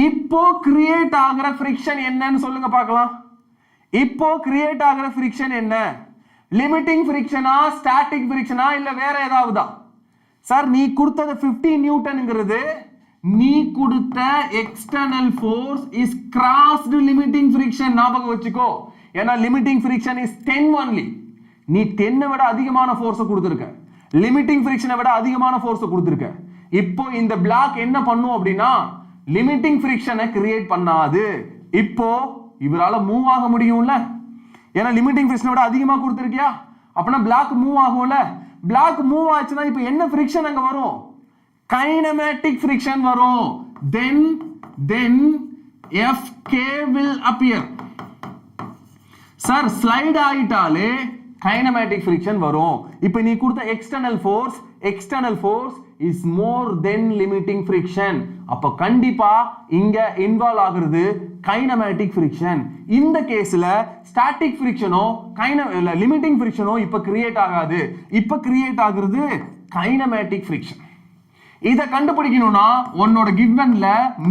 இப்போ கிரியேட் ஆகிற ஃபிரிக்ஷன் என்னன்னு சொல்லுங்க பார்க்கலாம். இப்போ கிரியேட் ஆகிற ஃபிரிக்ஷன் என்ன? லிமிட்டிங் ஃபிரிக்ஷனா, ஸ்டாட்டிக் ஃபிரிக்ஷனா, இல்ல வேற ஏதாவதா? சார் நீ கொடுத்தது 15 நியூட்டன்ங்கிறது நீ கொடுத்த external force is crossed limiting friction. ஞாபகம் வச்சுக்கோ. ஏன்னா லிமிட்டிங் ஃபிரிக்ஷன் இஸ் 10 only. நீ 10 விட அதிகமான ஃபோர்ஸ் கொடுத்திருக்க, லிமிட்டிங் ஃபிரிக்ஷனை விட அதிகமான ஃபோர்ஸ் கொடுத்திருக்க. இப்போ இந்த பிளாக் என்ன பண்ணும் அப்படின்னா லிமிட்டிங் ஃபிரிக்ஷனை கிரியேட் பண்ணாது. இப்போ இவரால மூவ் ஆக முடியும்ல, ஏன்னா லிமிட்டிங் ஃபிரிக்ஷனை விட அதிகமா கொடுத்திருக்கியா, அப்பனா பிளாக் மூவ் ஆகும்ல. பிளாக் மூவ் ஆச்சுன்னா இப்போ என்ன ஃபிரிக்ஷன் அங்க வரும்? கைனமேட்டிக் ஃபிரிக்ஷன் வரும். then Fk will appear. Sir slide ஆயிட்டாலே கைனமேட்டிக் ஃபிரிக்ஷன் வரும். இப்போ நீ கொடுத்த external force is more than limiting friction. அப்ப கண்டிப்பா இங்க இன்வால்வ் ஆகுறது கைனமேட்டிக் ஃபிரிக்ஷன். இந்த கேஸ்ல ஸ்டாட்டிக் ஃபிரிக்ஷனோ லிமிட்டிங் ஃபிரிக்ஷனோ இப்ப கிரியேட் ஆகாது. இப்ப கிரியேட் ஆகுறது கைனமேட்டிக் ஃபிரிக்ஷன். இத கண்டுபிடிக்கணும்னா உன்னோட கிவன்ல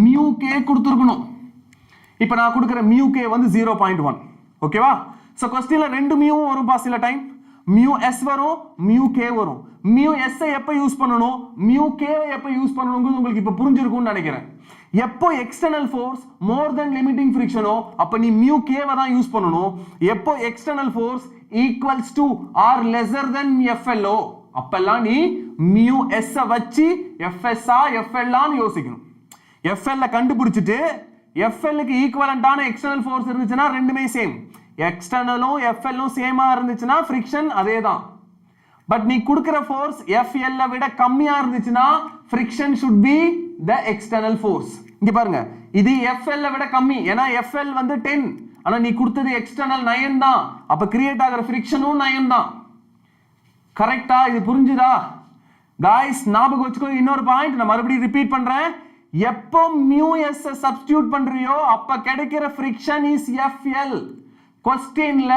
மியூ கே கொடுத்திருக்கணும். இப்போ நான் கொடுக்கிற மியூ கே வந்து 0.1. ஓகேவா? சோ क्वेश्चनல ரெண்டு மியூ வரும் பா சில டைம். மியூ எஸ் வரும், மியூ கே வரும். மியூ எஸ் எப்ப யூஸ் பண்ணணும், மியூ கே எப்ப யூஸ் பண்ணணும்ங்கிறது உங்களுக்கு இப்ப புரிஞ்சிருக்கும்னு நினைக்கிறேன். எப்போ external force more than limiting ஃபிரிக்ஷனோ அப்ப நீ மியூ கே தான் யூஸ் பண்ணணும். எப்போ external force equals to or lesser than எஃப்எல்ஓ அப்பெல்லாம் நீ மியூ எஸ் வச்சு எஃப்எஸ் எஃப்எல் யோசிக்கணும். எஃப்எல் கண்டுபிடிச்சிட்டு எஃப்எல் க்கு ஈக்குவலண்டான எக்ஸ்டர்னல் ஃபோர்ஸ் இருந்துச்சுன்னா ரெண்டுமே சேம், எக்ஸ்டர்னலும் எஃப்எல்லும் சேமா இருந்துச்சுன்னா ஃபிரிக்ஷன் அதேதான். பட் நீ கொடுக்கிற ஃபோர்ஸ் எஃப்எல் விட கம்மியா இருந்துச்சுன்னா friction should be the external force. இங்க பாருங்க, இது எஃப்எல் விட கம்மி, ஏன்னா எஃப்எல் வந்து 10, ஆனா நீ கொடுத்தது எக்ஸ்டர்னல் 9 தான். அப்ப கிரியேட் ஆகிற ஃபிரிக்ஷனும் 9 தான். கரெக்ட்டா? இது புரிஞ்சுதா गाइस? ஞாபகம் வச்சுக்கோ. இன்னொரு பாயிண்ட் நான் மறுபடியும் ரிப்பீட் பண்றேன். எப்போ மியூ எஸ் சப்ஸ்டிட்யூட் பண்றியோ அப்ப கிடைக்கிற ஃபிரிக்ஷன் இஸ் எஃப்எல். क्वेश्चनல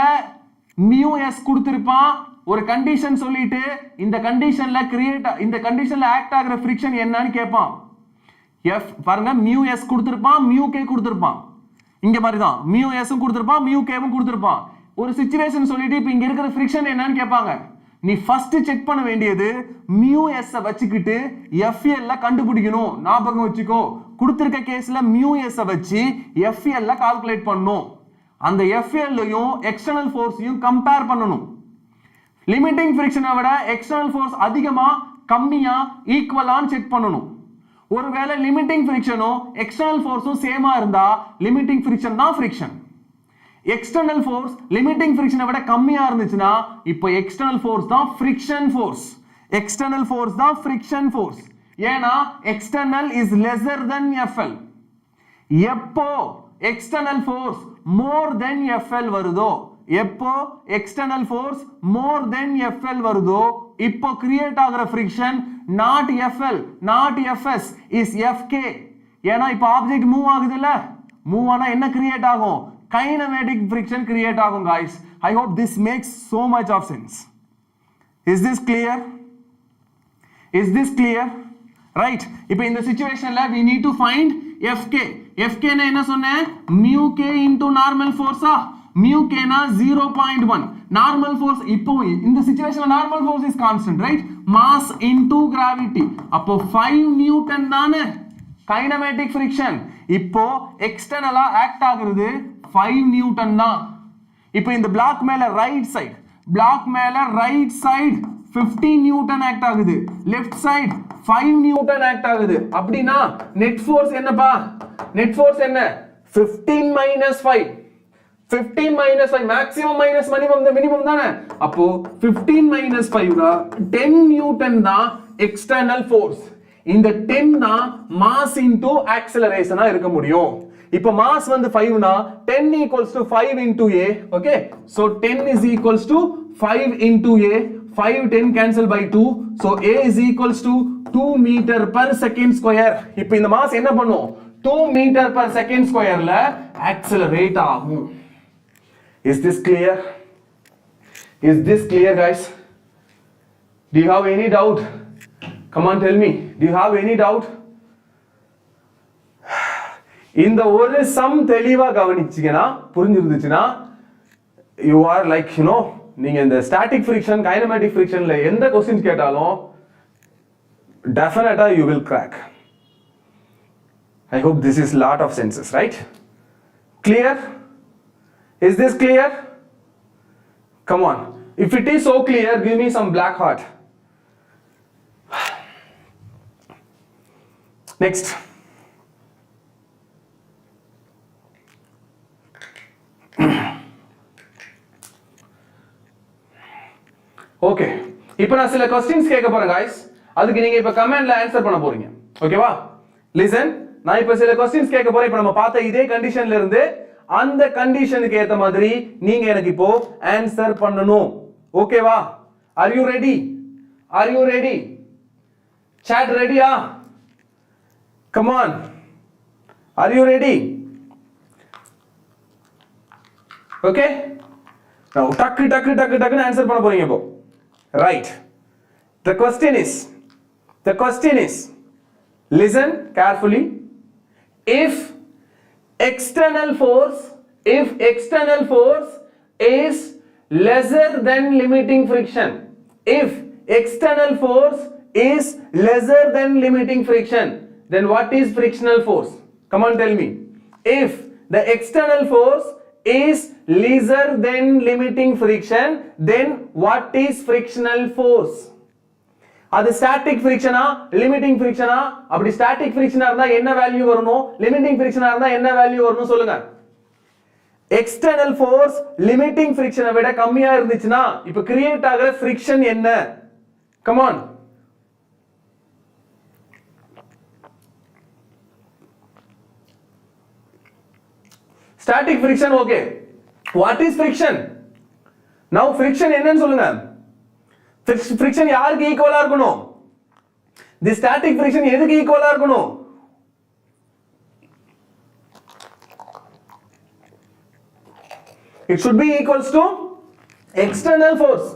மியூ எஸ் கொடுத்திருப்பான், ஒரு கண்டிஷன் சொல்லிட்டு இந்த கண்டிஷன்ல ஆக்ட் ஆகிற ஃபிரிக்ஷன் என்னன்னு கேட்பான். F பாருங்க mu s கொடுத்திருப்பான் mu k கொடுத்திருப்பான் இங்க மாதிரி தான் mu s கொடுத்திருப்பான் mu k கொடுத்திருப்பான் ஒரு சிச்சுவேஷன் சொல்லிட்டு இப்போ இங்க இருக்கிற ஃபிரிக்ஷன் என்னன்னு கேட்பாங்க நீ ஃபர்ஸ்ட் செக் பண்ண வேண்டியது mu s வச்சுக்கிட்டு FL ல கண்டுபிடிக்கணும் ஞாபகம் வச்சுக்கோ கொடுத்திருக்க கேஸ்ல mu s வச்சு FL ல கால்குலேட் பண்ணனும் அந்த FL லையும் எக்ஸ்டர்னல் ஃபோர்ஸையும் கம்பேர் பண்ணனும் லிமிட்டிங் ஃபிரிக்ஷனை விட எக்ஸ்டர்னல் ஃபோர்ஸ் அதிகமா கம்மியா ஈக்குவலான்னு செக் பண்ணனும் ஒருவேளை லிமிட்டிங் ஃபிரிக்ஷனும் எக்ஸ்டர்னல் ஃபோர்ஸும் சேமா இருந்தா லிமிட்டிங் ஃபிரிக்ஷன் தான் ஃபிரிக்ஷன் எக்ஸ்டர்னல் ஃபோர்ஸ் லிமிட்டிங் ஃபிரிக்ஷனை விட கம்மியா இருந்துச்சுனா இப்போ எக்ஸ்டர்னல் ஃபோர்ஸ் தான் ஃபிரிக்ஷன் ஃபோர்ஸ் எக்ஸ்டர்னல் ஃபோர்ஸ் தான் ஃபிரிக்ஷன் ஃபோர்ஸ் ஏனா external is lesser then FL எப்போ எக்ஸ்டர்னல் ஃபோர்ஸ் மோர் தென் FL வருதோ எப்போ எக்ஸ்டர்னல் ஃபோர்ஸ் மோர் தென் FL வருதோ இப்போ கிரியேட் ஆகுற friction not FL not FS is FK ஏனா இப்போ ஆப்ஜெக்ட் மூவ் ஆகுதுல மூவ் ஆனா என்ன கிரியேட் ஆகும் கைனமேட்டிக் ஃபிரிக்ஷன் கிரியேட் ஆகும் guys I hope this makes so much of sense is this clear right இப்போ இந்த சிச்சுவேஷன்ல we need to find FK னா என்ன சொன்னேன் mu k into normal force mu k னா 0.1 normal force இப்போ இந்த சிச்சுவேஷன்ல normal force is constant right mass into gravity அப்போ 5 newton தானே கைனமேட்டிக் ஃபிரிக்ஷன் இப்போ எக்ஸ்டர்னலா ஆக்ட் ஆகுறது 5 நியூட்டன் தான் இப்போ இந்த பிளாக் மேல ரைட் சைடு 15 நியூட்டன் ஆக்ட் ஆகுது லெஃப்ட் சைடு 5 நியூட்டன் ஆக்ட் ஆகுது அப்படினா நெட் ஃபோர்ஸ் என்னப்பா நெட் ஃபோர்ஸ் என்ன 15 5 மேக்ஸிமம் மைனஸ் மினிமம் தானே அப்போ 15 5 10 நியூட்டன் தான் எக்ஸ்டர்னல் ஃபோர்ஸ் இந்த 10 தான் மாஸ் இன்டு ஆக்ஸலரேஷனா இருக்க முடியும் இப்போ மாஸ் வந்து 5 னா 10 equals to 5 into a okay so 10 is equals to 5 into a 5 10 cancel by 2 so a is equals to 2 meter per second square இப்போ இந்த மாஸ் என்ன பண்ணும் 2 meter per second square ல accelerate ஆகும் is this clear guys do you have any doubt come on tell me do you have any doubt இந்த ஒரு some தெளிவா கவனிச்சீங்கனா புரிஞ்சிருந்துச்சுனா you are like you know நீங்க இந்த ஸ்டாட்டிக் ஃபிரிக்ஷன் கைனமேட்டிக் ஃபிரிக்ஷன்ல எந்த questions கேட்டாலும் definitely you will crack I hope this is lot of senses right clear is this clear come on if it is so clear give me some black heart next okay இப்போ நான் சில questions கேட்க போறேன் guys அதுக்கு நீங்க இப்ப கமெண்ட்ல answer பண்ண போறீங்க ஓகேவா லிசன் நான் இப்ப சில क्वेश्चंस கேட்க போறேன் இப்போ நம்ம பார்த்த இதே கண்டிஷன்ல இருந்து அந்த கண்டிஷனுக்கு ஏத்த மாதிரி நீங்க எனக்கு இப்போ ஆன்சர் பண்ணனும் ஓகேவா are you ready chat ready come on are you ready okay now டக்கு ஆன்சர் பண்ண போறீங்க இப்போ right the question is listen carefully if external force is lesser than limiting friction if external force is lesser than limiting friction then what is frictional force come on tell me if the external force is lesser than limiting friction then what is frictional force அது static ஃபிரிக்ஷனா limiting ஃபிரிக்ஷனா அப்படி static ஃபிரிக்ஷனா இருந்தா என்ன value வரணும் limiting ஃபிரிக்ஷனா இருந்தா என்ன value வரணும் சொல்லுங்க external force limiting ஃபிரிக்ஷனை விட கம்மியா இருந்துச்சுனா இப்போ கிரியேட் ஆகுற ஃபிரிக்ஷன் என்ன come on static friction okay what is friction now friction என்னன்னு சொல்லுங்க friction யாருக்கு ஈக்குவலா இருக்கணும் the static friction எதுக்கு ஈக்குவலா இருக்கணும் it should be equals to external force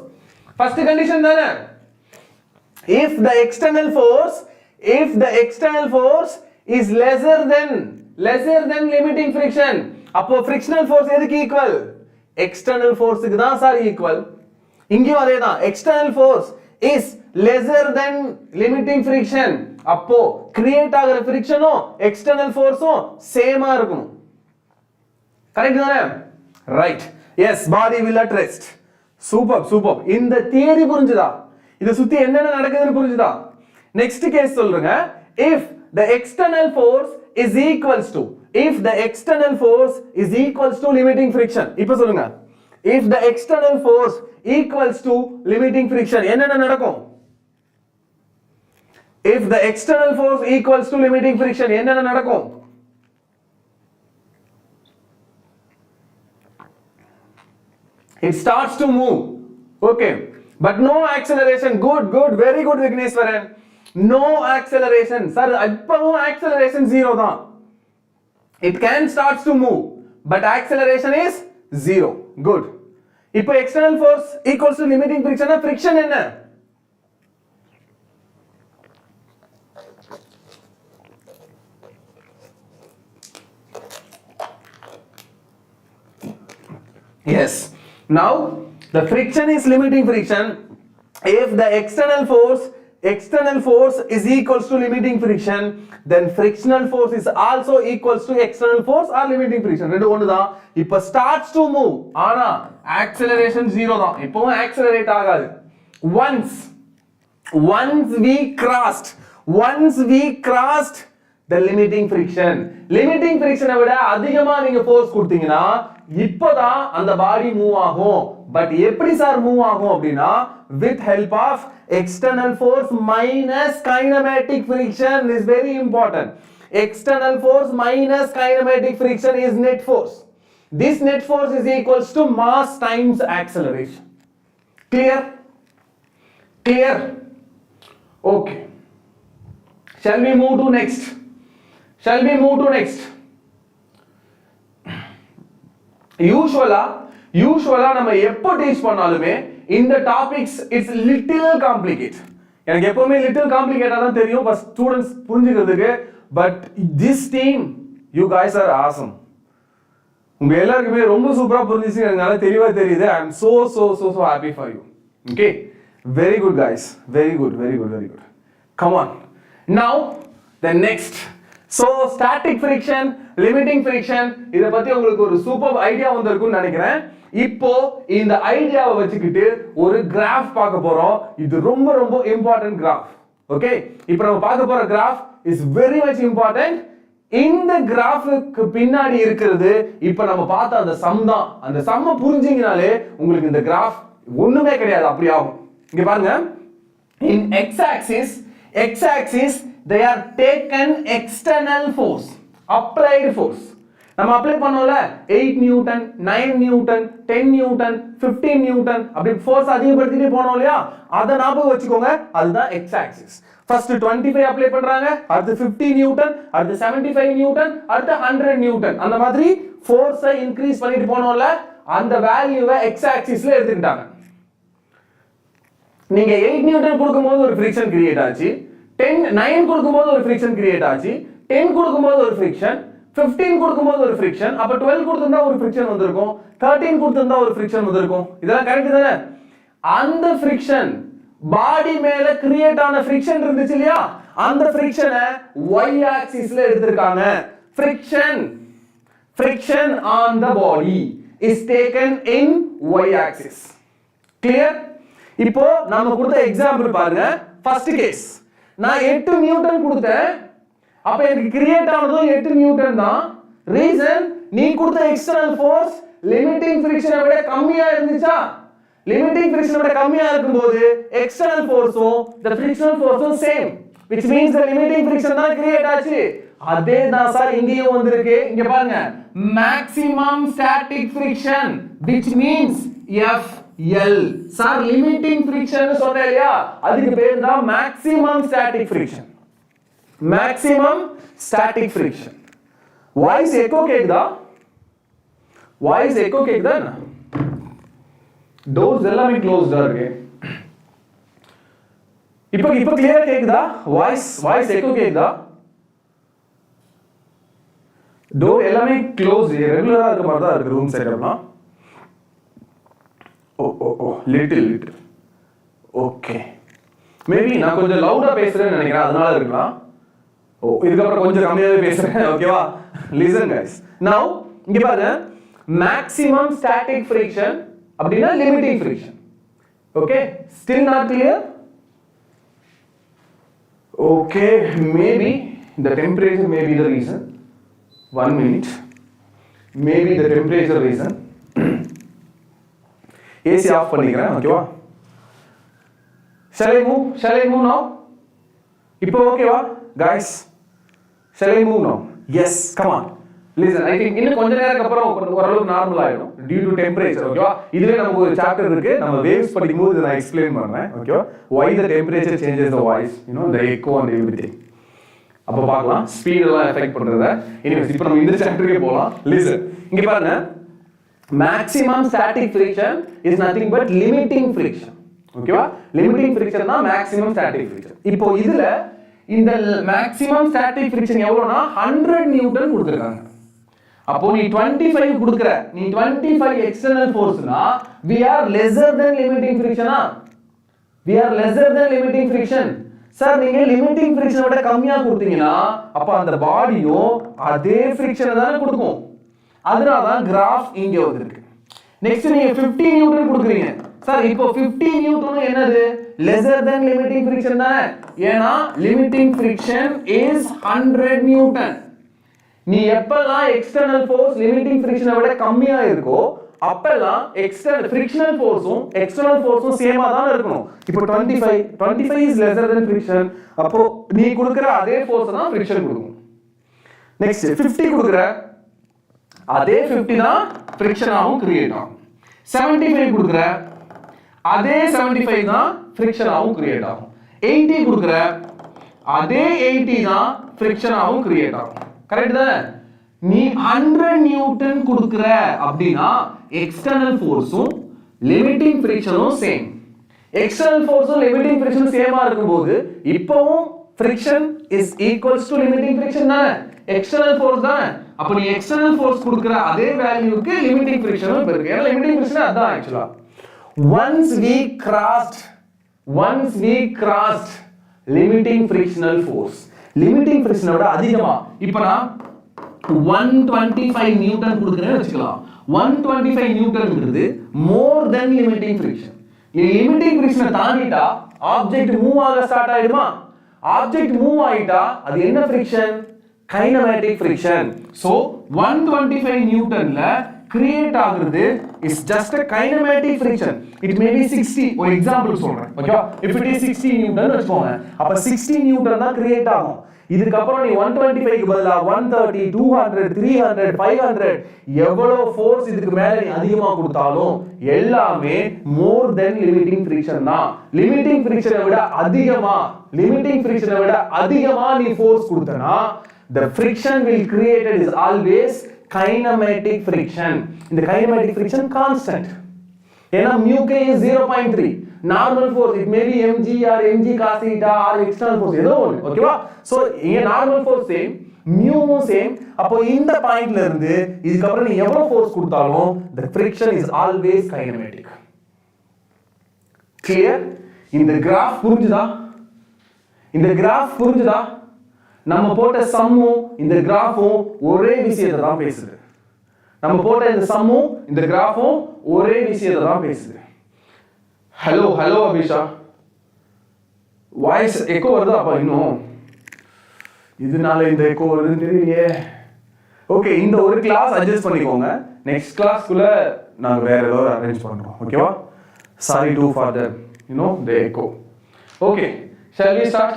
first condition தானே if the external force is lesser than limiting friction. அப்போ frictional force எதுக்கு equal? External force க்கு தான் சார் equal. இங்கேயும் அதேதான். External force is lesser than limiting friction. அப்போ create ஆகிற frictionம் external forceம் சேமா இருக்கும். கரெக்ட் தானே? Right. Yes, body will at rest. Super. இந்த தியரி புரிஞ்சுதா? இத சுத்தி என்னென்ன நடக்குதுன்னு புரிஞ்சுதா? நெக்ஸ்ட் கேஸ் சொல்றேங்க. if the external force is equals to limiting friction. இப்போ சொல்லுங்க. if the external force equals to limiting friction என்னென்ன நடக்கும்? if the external force equals to limiting friction என்னென்ன நடக்கும்? it starts to move. Okay, but no acceleration. Good, very good Vigneswaran. No acceleration. Sir, appavum acceleration 0 தான். It can starts to move, but acceleration is 0. Good. இப்போ external force equals to limiting friction. friction என்ன? Yes. Now the friction is limiting friction. If the external force is equals to limiting friction, then frictional force is also equals to external force or limiting friction. ரெண்டு ஒண்ணு தான். இப்போ starts to move, ஆனா acceleration 0 தான். இப்போவும் accelerate ஆகாது. once we crossed the limiting friction விட அதிகமா நீங்க force கொடுத்தீங்கன்னா இப்போதான் அந்த பாடி மூவ் ஆகும். பட் எப்படி சார் மூவ் ஆகும் அப்படின்னா with help of external force minus kinematic friction is very important. External force minus kinematic friction is net force. This net force is equals to mass times acceleration. Clear? Okay. Shall we move to next? யூசுவலா நம்ம எப்போ teach பண்ணாலுமே இந்த topics it's little complicate. எனக்கு எப்பவுமே little காம்ப்ளிகேட்டா தான் தெரியும் but students புரிஞ்சுக்கிறதுக்கு. But this team you guys are awesome. உங்க எல்லாருக்குமே ரொம்ப சூப்பரா புரிஞ்சிச்சு, எனக்கு நல்லா தெளிவா தெரியுது. ஐ அம் so happy for you. Okay, very good guys, very good. Come on, now the next. So static friction, limiting friction, இத பத்தி உங்களுக்கு ஒரு சூப்பர் ஐடியா வந்திருக்கும்னு நினைக்கிறேன். இப்போ இந்த ஐடியாவை வச்சுக்கிட்டு ஒரு கிராஃப் பார்க்க போறோம். இது ரொம்ப இம்பார்ட்டன்ட் கிராஃப். ஓகே, இப்போ நம்ம பார்க்க போற graph is very much important. இந்த கிராஃப்க்கு பின்னாடி இருக்கிறது இப்போ நம்ம பார்த்த அந்த சம் தான். அந்த சம்ம புரிஞ்சீங்கனாலே உங்களுக்கு இந்த கிராஃப் ஒண்ணுமே கிடையாது, அப்படி ஆகும். இங்க பாருங்க, in x axis they are taken external force, applied force. நம்ம அப்ளை பண்ணோம்ல 8 நியூட்டன், 9 நியூட்டன், 10 நியூட்டன், 15 நியூட்டன், அப்படி ஃபோர்ஸ் அதிகப்படுத்திட்டே போனோம் இல்லையா? அத ஞாபகம் வச்சுக்கோங்க, அதுதான் x axis. ஃபர்ஸ்ட் 25 அப்ளை பண்றாங்க, அடுத்து 50 நியூட்டன், அடுத்து 75 நியூட்டன், அடுத்து 100 நியூட்டன். அந்த மாதிரி ஃபோர்ஸை இன்கிரீஸ் பண்ணிட்டு போனோம்ல, அந்த வேல்யூவை x axisல எடுத்துக்கிட்டாங்க. நீங்க 8 நியூட்டன் கொடுக்கும்போது ஒரு ஃபிரிக்ஷன் கிரியேட் ஆச்சு, 9 கொடுக்கும்போது ஒரு ஃபிரிக்ஷன் கிரியேட் ஆச்சு, 10 கொடுக்கும்போது ஒரு ஃபிரிக்ஷன், 15 கொடுக்கும்போது ஒரு ஃபிரிக்ஷன், அப்ப 12 கொடுத்திருந்தா ஒரு ஃபிரிக்ஷன் வந்திருக்கும், 13 கொடுத்திருந்தா ஒரு ஃபிரிக்ஷன் வந்திருக்கும். இதெல்லாம் கரெக்ட் தானே? அந்த ஃபிரிக்ஷன் பாடி மேல கிரியேட் ஆன ஃபிரிக்ஷன் இருந்துச்சு இல்லையா? அந்த ஃபிரிக்ஷனை y ஆக்சிஸ்ல எடுத்துட்டாங்க. friction on the body is taken in y axis. clear? இப்போ நாம கொடுத்த எக்ஸாம்பிள் பாருங்க. ஃபர்ஸ்ட் கேஸ், நான் 8 நியூட்டன் கொடுத்தேன், அப்ப எனக்கு கிரியேட் ஆனதும் 8 நியூட்டன் தான். ரீசன், நீ கொடுத்த எக்ஸ்டர்னல் ஃபோர்ஸ் லிமிட்டிங் ஃபிரிக்ஷனை விட கம்மியா இருந்துச்சா? லிமிட்டிங் ஃபிரிக்ஷனை விட கம்மியா இருக்கும்போது எக்ஸ்டர்னல் ஃபோர்ஸும் the frictional forceம் same, which means the limiting friction தான் கிரியேட் ஆச்சு. அதே தான் சார் இங்கேயும் வந்திருக்கு. இங்க பாருங்க, maximum static friction, which means FL. Sir limiting friction சொன்னேன் இல்லையா? அதுக்கு பேர் தான் maximum static friction. maximum static friction. Voice echo கேக்குதா? வாய்ஸ் எக்கோ கேக்குதா? டோர்ஸ் எல்லாமே க்ளோஸ்டா இருக்கு. இப்போ கிளியரா கேக்குதா? வாய்ஸ் எக்கோ கேக்குதா? டோர் எல்லாமே க்ளோஸ், ரெகுலரா இருக்க மாதிரி தான் இருக்கு ரூம் செட்டப்லாம். லிட்டில் ஓகே, மேபி நான் கொஞ்சம் லவுடா பேசுறேன்னு நினைக்கிறேன், அதனால இருக்கலாம். இதுக்கப்புறம் கொஞ்சம் கம்மியாவே பேசுறேன். ஓகேவா? Listen guys. நவ இங்க பாருங்க, மேக்ஸிமம் ஸ்டாட்டிக் ஃபிரிக்ஷன் அப்படினா limiting friction. Okay, still not clear? Okay, maybe the temperature may be the reason. 1 minute. Maybe the temperature reason. AC off பண்ணிக்கிறேன். ஓகேவா? Shall I move now? இப்போ ஓகேவா guys? Shall I move now? Yes, come on. Listen, I think இன்னும் கொஞ்ச நேரத்துக்கு அப்புறம் ஓரளவுக்கு normal ஆயிடும் due to temperature. ஓகேவா? இதுவே நமக்கு ஒரு சாப்டர் இருக்கு, நம்ம வேவ்ஸ் படிக்கும்போது நான் எக்ஸ்பிளைன் பண்றேன். ஓகேவா? Why the temperature changes the voice, you know, the echo and everything. அப்ப பார்க்கலாம் ஸ்பீட் எல்லாம் எஃபெக்ட் பண்றத. எனிவேஸ் இப்போ நம்ம இந்த சாப்டருக்கு போலாம். லிசன், இங்க பாருங்க, maximum static friction is nothing but limiting friction. ஓகேவா? லிமிட்டிங் ஃபிரிக்ஷன் தான் மேக்ஸிமம் ஸ்டாட்டிக் ஃபிரிக்ஷன். இப்போ இதுல இந்த மேக்ஸிமம் ஸ்டாட்டிக் ஃபிரிக்ஷன் எவ்வளவுனா 100 நியூட்டன் கொடுத்திருக்காங்க. அப்போ நீ 25 கொடுக்கற, நீ 25 external ஃபோர்ஸ்னா we are lesser than limiting friction. we are lesser than limiting friction. Sir நீங்க லிமிட்டிங் ஃபிரிக்ஷனை விட கம்மியா கொடுத்தீங்கன்னா அப்ப அந்த பாடியும் அதே ஃபிரிக்ஷனை தானே கொடுக்கும். அதனால தான் கிராஃப் இங்க வந்திருக்கு. நெக்ஸ்ட் நீங்க 50 நியூட்டன் கொடுக்குறீங்க. சார் இப்போ 50 நியூட்டன் என்னது? லெஸர் தென் லிமிட்டிங் ஃபிரிக்ஷன் தானே. ஏனா லிமிட்டிங் ஃபிரிக்ஷன் இஸ் 100 நியூட்டன். நீ எப்பலாம் எக்ஸ்டர்னல் ஃபோர்ஸ் லிமிட்டிங் ஃபிரிக்ஷனை விட கம்மியா இருக்கோ அப்பெல்லாம் எக்ஸ்டர்னல் ஃபிரிக்ஷனல் ஃபோர்ஸும் எக்ஸ்டர்னல் ஃபோர்ஸும் சேமா தான் இருக்கணும். இப்போ 25 is lesser than friction. அப்போ நீ கொடுக்கிற அதே ஃபோர்ஸ் தான் ஃபிரிக்ஷன் கொடுக்கும். நெக்ஸ்ட் 50 கொடுக்கிற, அதே 50 தான் ஃபிரிக்ஷன் ஆகும் கிரியேட் ஆகும். 75 கொடுக்கிற, அதே 75 தான் ஃபிரிக்ஷன் ஆகும் கிரியேட் ஆகும். 80 கொடுக்கிற, அதே 80 தான் ஃபிரிக்ஷன் ஆகும் கிரியேட் ஆகும். கரெக்ட் தானே? நீ 100 நியூட்டன் கொடுக்கிற அப்படினா எக்ஸ்டர்னல் ஃபோர்ஸும் லிமிட்டிங் ஃபிரிக்ஷனும் சேம். எக்ஸ்டர்னல் ஃபோர்ஸும் லிமிட்டிங் ஃபிரிக்ஷனும் சேமா இருக்கும்போது இப்போவும் friction is equals to limiting friction தானே. எக்ஸ்டர்னல் ஃபோர்ஸ் தானே. அப்ப நீ எக்ஸ்டர்னல் ஃபோர்ஸ் கொடுக்கிற அதே வேல்யூக்கு லிமிட்டிங் ஃபிரிக்ஷனும் இருக்கு. ஏன்னா லிமிட்டிங் ஃபிரிக்ஷன் அதான் ஆக்சுவலா. once we crossed limiting frictional force, limiting ஃபிரிக்ஷனோட அதிகமா இப்போ நான் 125 நியூட்டன் கொடுக்கிறேன்னு வச்சுக்கலாம். 125 நியூட்டன்ங்கிறது மோர் தென் லிமிட்டிங் ஃபிரிக்ஷன். நீ லிமிட்டிங் ஃபிரிக்ஷனை தாண்டிட்டா ஆப்ஜெக்ட் மூவ் ஆக ஸ்டார்ட் ஆயிடுமா? ஆப்ஜெக்ட் மூவ் ஆயிட்டா அது என்ன ஃபிரிக்ஷன்? Kinematic friction. சோ 125 நியூட்டன்ல கிரியேட் ஆகுறது is just a kinematic friction. It may be 60. ஒரு எக்ஸாம்பிள் சொல்றேன். ஓகேவா? if it is 60 நியூட்டன் வெச்சுக்கோங்க. அப்ப 60 நியூட்டன் தான் கிரியேட் ஆகும். இதுக்கு அப்புறம் நீ 125 க்கு பதிலா 130, 200, 300, 500 எவ்வளவு ஃபோர்ஸ் இதுக்கு மேல நீ அதிகமா கொடுத்தாலும் எல்லாமே more than limiting friction தான். லிமிட்டிங் ஃபிரிக்ஷனை விட அதிகமா நீ ஃபோர்ஸ் கொடுத்தனா the friction will created is always kinematic friction. இந்த kinematic friction constant. ஏன்னா mu k is 0.3. normal force it may be mg or mg cos theta or external force ஏதோ ஒன்னு. ஓகேவா? சோ இங்க normal force same, mu same. அப்போ இந்த பாயிண்ட்ல இருந்து இதுக்கு அப்புறம் நீ எவ்வளவு ஃபோர்ஸ் கொடுத்தாலும் the friction is always kinematic. clear? இந்த கிராஃப் புரிஞ்சுதா? நம்ம போட்ட சம்மும் இந்த கிராஃபும் ஒரே விஷயத்தை தான் பேசுது. நம்ம போட்ட இந்த சம்மும் இந்த கிராஃபும் ஒரே விஷயத்தை தான் பேசுது. ஹலோ அபிஷா, வாய்ஸ் எக்கோ வருதா? அப்ப இன்னும் இதனால இந்த எக்கோ வருதுன்னு தெரியலையே. ஓகே, இந்த ஒரு கிளாஸ் அட்ஜஸ்ட் பண்ணிக்கோங்க. நெக்ஸ்ட் கிளாஸ்க்குள்ள நாங்க வேற ஏதாவது அரேஞ்ச் பண்றோம். ஓகேவா? Sorry to for the the echo. Okay, shall we start?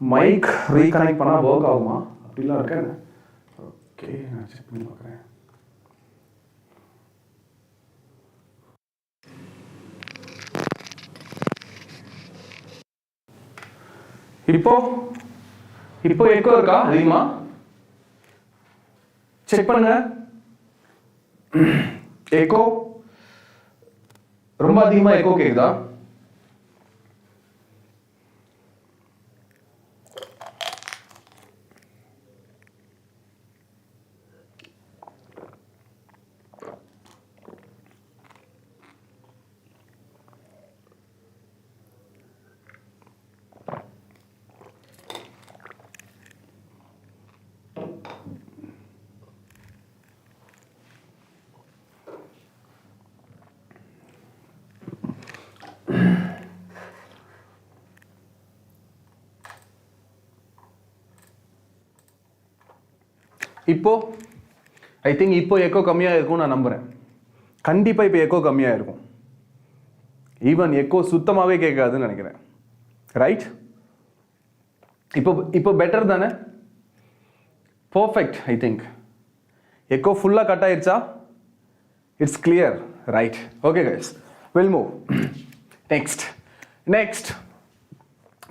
Mike reconnect பண்ணா வர்க் ஆகுமா? அப்படிலாம் இருக்கா? ஓகே, நான் செக் பண்ணி பார்க்குறேன். இப்போ எக்கோ இருக்கா அதிகமா? செக் பண்ணுங்க. எக்கோ ரொம்ப அதிகமா எக்கோ கேக்குதா? இப்போ ஐ திங்க் இப்போ எக்கோ கம்மியாக இருக்கும்னு நான் நம்புகிறேன். கண்டிப்பாக இப்போ எக்கோ கம்மியாக இருக்கும். ஈவன் எக்கோ சுத்தமாகவே கேட்காதுன்னு நினைக்கிறேன். ரைட்? இப்போ பெட்டர் தானே? பர்ஃபெக்ட். ஐ திங்க் எக்கோ ஃபுல்லாக கட் ஆயிடுச்சா? It's clear. Right. Okay guys, will move. Next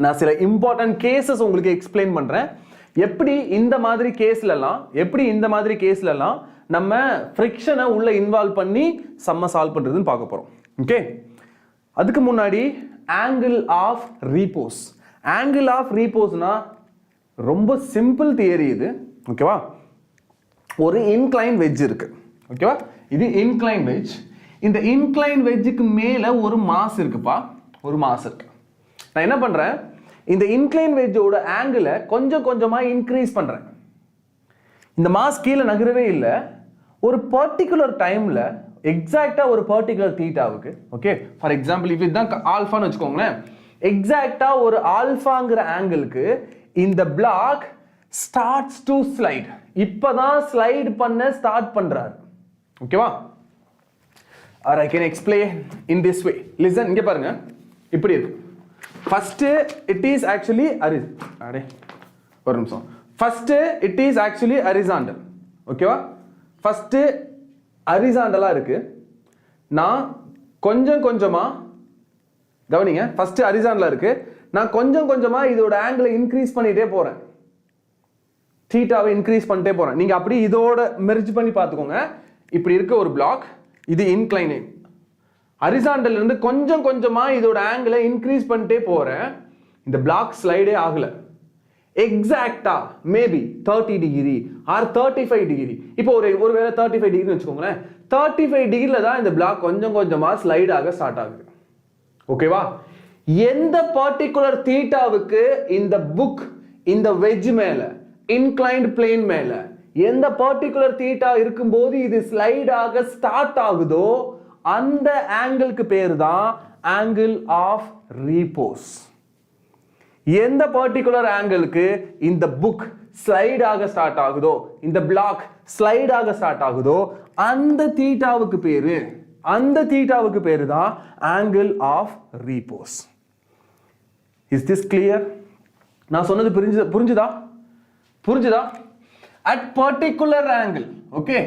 நான் சில இம்பார்ட்டன்ட் கேசஸ் உங்களுக்கு எக்ஸ்பிளைன் பண்ணுறேன். எப்படி இந்த மாதிரி கேஸ்லலாம் நம்ம ஃப்ரிக்ஷனை உள்ள இன்வால்வ் பண்ணி சம்ம சால்வ் பண்ணுறதுன்னு பார்க்க போகிறோம். ஓகே, அதுக்கு முன்னாடி angle of repose. Angle of ரீபோஸ்னா ரொம்ப சிம்பிள் தியரி இது. ஓகேவா? ஒரு இன்க்ளைன் வெட்ஜ் இருக்கு. ஓகேவா? இது இன்க்ளைன் வெட்ஜ். இந்த இன்க்ளைன் வெட்ஜுக்கு மேலே ஒரு மாஸ் இருக்குப்பா, ஒரு மாஸ் இருக்கு. நான் என்ன பண்ணுறேன், இந்த இன்க்ளைன் வெட்ஜோட ஆங்கிளை கொஞ்சம் கொஞ்சமாக இன்க்ரீஸ் பண்ணுறேன். இந்த மாஸ் கீழே நகரவே இல்லை. ஒரு பர்டிகுலர் டைமில் எக்ஸாக்டாக ஒரு பர்டிகுலர் தீட்டாவுக்கு, ஓகே, ஃபார் எக்ஸாம்பிள் இப்போ இதுதான் ஆல்ஃபான்னு வச்சுக்கோங்களேன், எக்ஸாக்டாக ஒரு ஆல்ஃபாங்கிற ஆங்கிளுக்கு இந்த பிளாக் ஸ்டார்ட்ஸ் டு ஸ்லைட். இப்போதான் ஸ்லைட் பண்ண ஸ்டார்ட் பண்ணுறாரு. ஓகேவா? or I can explain in this way. Listen, இங்க பாருங்க, இப்படி இருக்கு. First it is actually ஒரு நிமிஷம். First it is actually horizontal. ஓகேவா? First ஹரிசாண்டலா இருக்கு. நான் கொஞ்சம் கொஞ்சமா கவனிங்க, ஃபர்ஸ்ட் ஹரிசாண்டலா இருக்கு. நான் கொஞ்சம் கொஞ்சமா இதோட ஆங்கிளை இன்க்ரீஸ் பண்ணிட்டே போறேன். தீட்டாவை இன்க்ரீஸ் பண்ணிட்டே போறேன். நீங்க அப்படி இதோட மெர்ஜ் பண்ணி பார்த்துக்கோங்க. இப்படி இருக்க ஒரு பிளாக், இது இன்க்ளைனிங். ஹரிசாண்டல் இருந்து கொஞ்சம் கொஞ்சமா இதோட ஆங்கிளை இன்க்ரீஸ் பண்ணிட்டே போறேன். இந்த பிளாக் ஸ்லைடே ஆகல. எக்ஸாக்டா மேபி 30 டிகிரி ஆர் 35 டிகிரி. இப்போ ஒருவேளை 35 டிகிரி வச்சுக்கோங்களேன். 35 டிகிரில தான் இந்த பிளாக் கொஞ்சம் கொஞ்சமா ஸ்லைட் ஆக ஸ்டார்ட் ஆகுது. ஓகேவா? எந்த பர்டிகுலர் தீட்டாவுக்கு இந்த புக் இந்த வெட்ஜ் மேல இன்க்ளைன்ட் பிளேன் மேல எந்த பர்டிகுலர் தீட்டா இருக்கும்போது இது ஸ்லைட் ஆக ஸ்டார்ட் ஆகுதோ அந்த ஆங்கிளுக்கு பேர் தான் ஆங்கிள் ஆஃப் ரீபோஸ். எந்த பர்டிகுலர் ஆங்கிளுக்கு இந்த புக் ஸ்லைட் ஆக ஸ்டார்ட் ஆகுதோ, இந்த பிளாக் ஸ்லைட் ஆக ஸ்டார்ட் ஆகுதோ அந்த தீட்டாவுக்கு பேரு தான் angle of repose. Is this clear? நான் சொன்னது புரிஞ்சுதா? At particular angle, okay,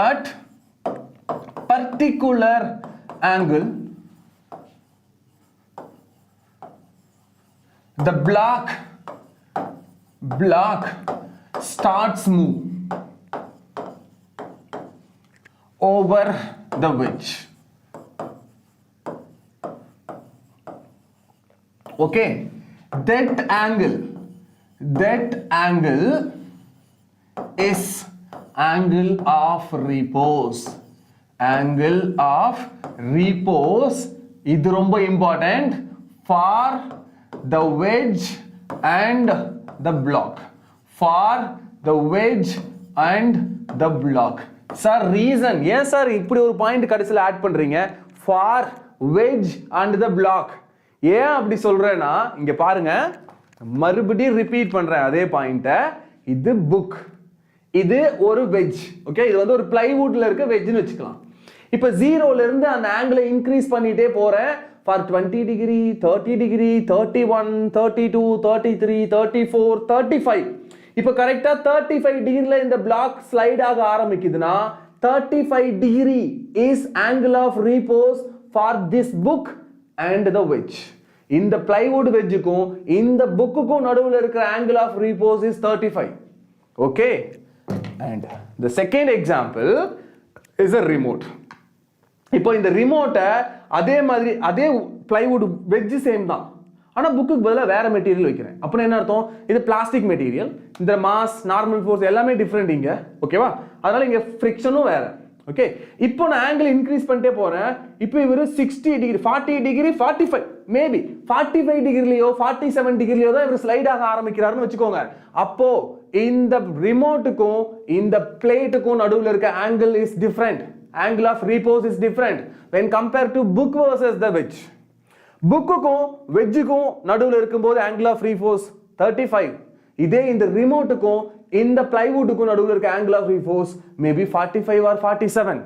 at particular angle the block starts move over the wedge. Okay, that angle is angle of repose. Angle of repose இது ரொம்ப important for the wedge and the block. For the wedge and the block. Sir, reason ஏன் sir இப்படி ஒரு point கடைசியில் add பண்றீங்க? For wedge and the block. ஏன் அப்படி சொல்றேன்னா இங்க பாருங்க, மறுபடியும் ரிப்பீட் பண்றேன் அதே பாயிண்ட. இது புக், இது ஒரு வெட்ஜ். ஓகே, இது வந்து ஒரு பிளைவுட்ல இருக்க வெட்ஜ்னு வச்சுக்கலாம். இப்போ 0ல இருந்து அந்த ஆங்கிளை இன்க்ரீஸ் பண்ணிட்டே போறேன். For 20 degree, 30 degree, 31, 32, 33, 34, 35. இப்போ கரெக்டா 35 டிகிரில இந்த பிளாக் ஸ்லைட் ஆக ஆரம்பிக்குதுன்னா 35 degree is angle of repose for this book and the wedge. இந்த பிளைவுட் வெட்ஜுக்கும் இந்த புக்குக்கும் நடுவில் இருக்கிற ஆங்கிள் ஆஃப் ரீபோஸ் இஸ் 35. ஓகே, and the second example is a remote. இப்போ இந்த ரிமோட்டை அதே பிளைவுட் வெட்ஜ் சேம் தான், ஆனா புக்குக்கு பதிலாக வேற மெட்டீரியல் வைக்கிறேன். அப்படின்னா என்ன அர்த்தம்? இது பிளாஸ்டிக் மெட்டீரியல், இந்த மாஸ் நார்மல் ஃபோர்ஸ் எல்லாமே டிஃப்ரெண்ட் இங்க. ஓகேவா? அதனால இங்க ஃப்ரிக்ஷனும் வேற. ஓகே, இப்போ நான் ஆங்கிள் இன்க்ரீஸ் பண்ணிட்டே போறேன். இப்போ இவர் 60 டிகிரி, 40 டிகிரி, 45, மேபி 45 டிகிரிலையோ 47 டிகிரிலையோ தான் இவர் ஸ்லைட் ஆக ஆரம்பிக்கிறாருன்னு வச்சுக்கோங்க. அப்போ இந்த ரிமோட்டுக்கும் இந்த பிளேட்டுக்கும் நடுவில் இருக்க angle is different. Angle of repose is different when compared to book versus the wedge. புக்குக்கும் வெட்ஜுக்கும் நடுவில் இருக்கும்போது ஆங்கிள் ஆஃப் ரீபோஸ் 35. இதே இந்த ரிமோட்டுக்கும் இந்த plywoodக்கு நடுவுல இருக்க angle of repose maybe 45 or 47.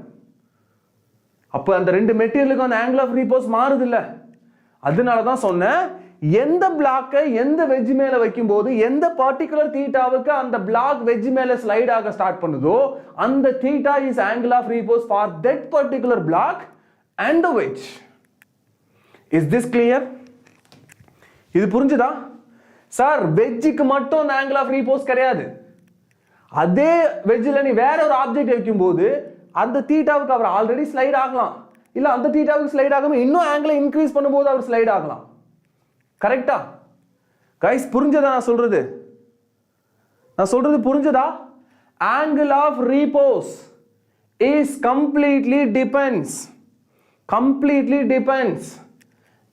அப்ப அந்த ரெண்டு மெட்டீரியலுக்கு அந்த angle of repose மாறுது இல்ல. அதனால தான் சொன்னேன் எந்த பிளாக்கை எந்த வெட்ஜ் மேல வைக்கும்போது எந்த பர்టిక్యులர் தீட்டாவுக்கு அந்த பிளாக் வெட்ஜ் மேல ஸ்லைட் ஆக ஸ்டார்ட் பண்ணுதோ அந்த theta is angle of repose for that particular block and the wedge. Is this clear? இது புரிஞ்சுதா? சார் வெட்ஜுக்கு மட்டும் அந்த angle of repose கிடையாது. அதே வெட்ஜ்ல நீ வேற ஒரு ஆப்ஜெக்ட் வைக்கும்போது அந்த தீட்டாவுக்கு அவர் ஆல்ரெடி ஸ்லைட் ஆகலாம், இல்ல அந்த தீட்டாவுக்கு ஸ்லைட் ஆகாம இன்னும் ஆங்கிளை இன்க்ரீஸ் பண்ணும்போது அவர் ஸ்லைட் ஆகலாம். கரெக்டா கைஸ்? புரிஞ்சதா நான் சொல்றது? புரிஞ்சதா? angle of repose is completely depends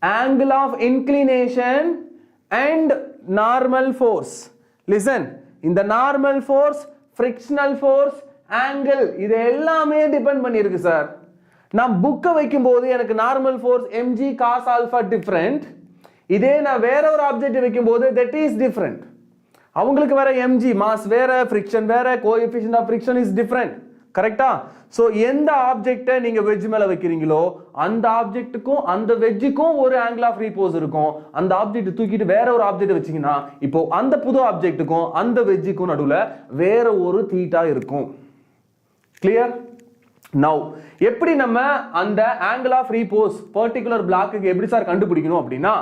angle of inclination and normal force. Listen, in the normal force, frictional force, angle இது எல்லாமே டிபெண்ட் பண்ணிருக்கு சார். நான் புக்கை வைக்கும்போது எனக்கு normal force mg cos alpha different, இதே நான் வேற ஒரு ஆப்ஜெக்ட் வைக்கும்போது that is different. அவங்களுக்கு வேற mg மாஸ் வேற, ஃபிரிக்ஷன் வேற, coefficient of friction is different. கரெக்டா? சோ எந்த ஆப்ஜெக்ட்டை நீங்க வெட்ஜ் மேல வைக்கிறீங்களோ அந்த ஆப்ஜெக்ட்டுக்கும் அந்த வெட்ஜுக்கும் ஒரு angle of repose இருக்கும். அந்த ஆப்ஜெக்ட் தூக்கிட்டு வேற ஒரு ஆப்ஜெக்ட் வச்சீங்கன்னா இப்போ அந்த புது ஆப்ஜெக்ட்டுக்கும் அந்த வெட்ஜுக்கும் நடுவுல வேற ஒரு தீட்டா இருக்கும். கிளியர்? நவ் எப்படி நம்ம அந்த angle of repose பர்టిక్యులர் பிளாக்குக்கு எப்படி சார் கண்டுபிடிக்கணும் அப்படின்னா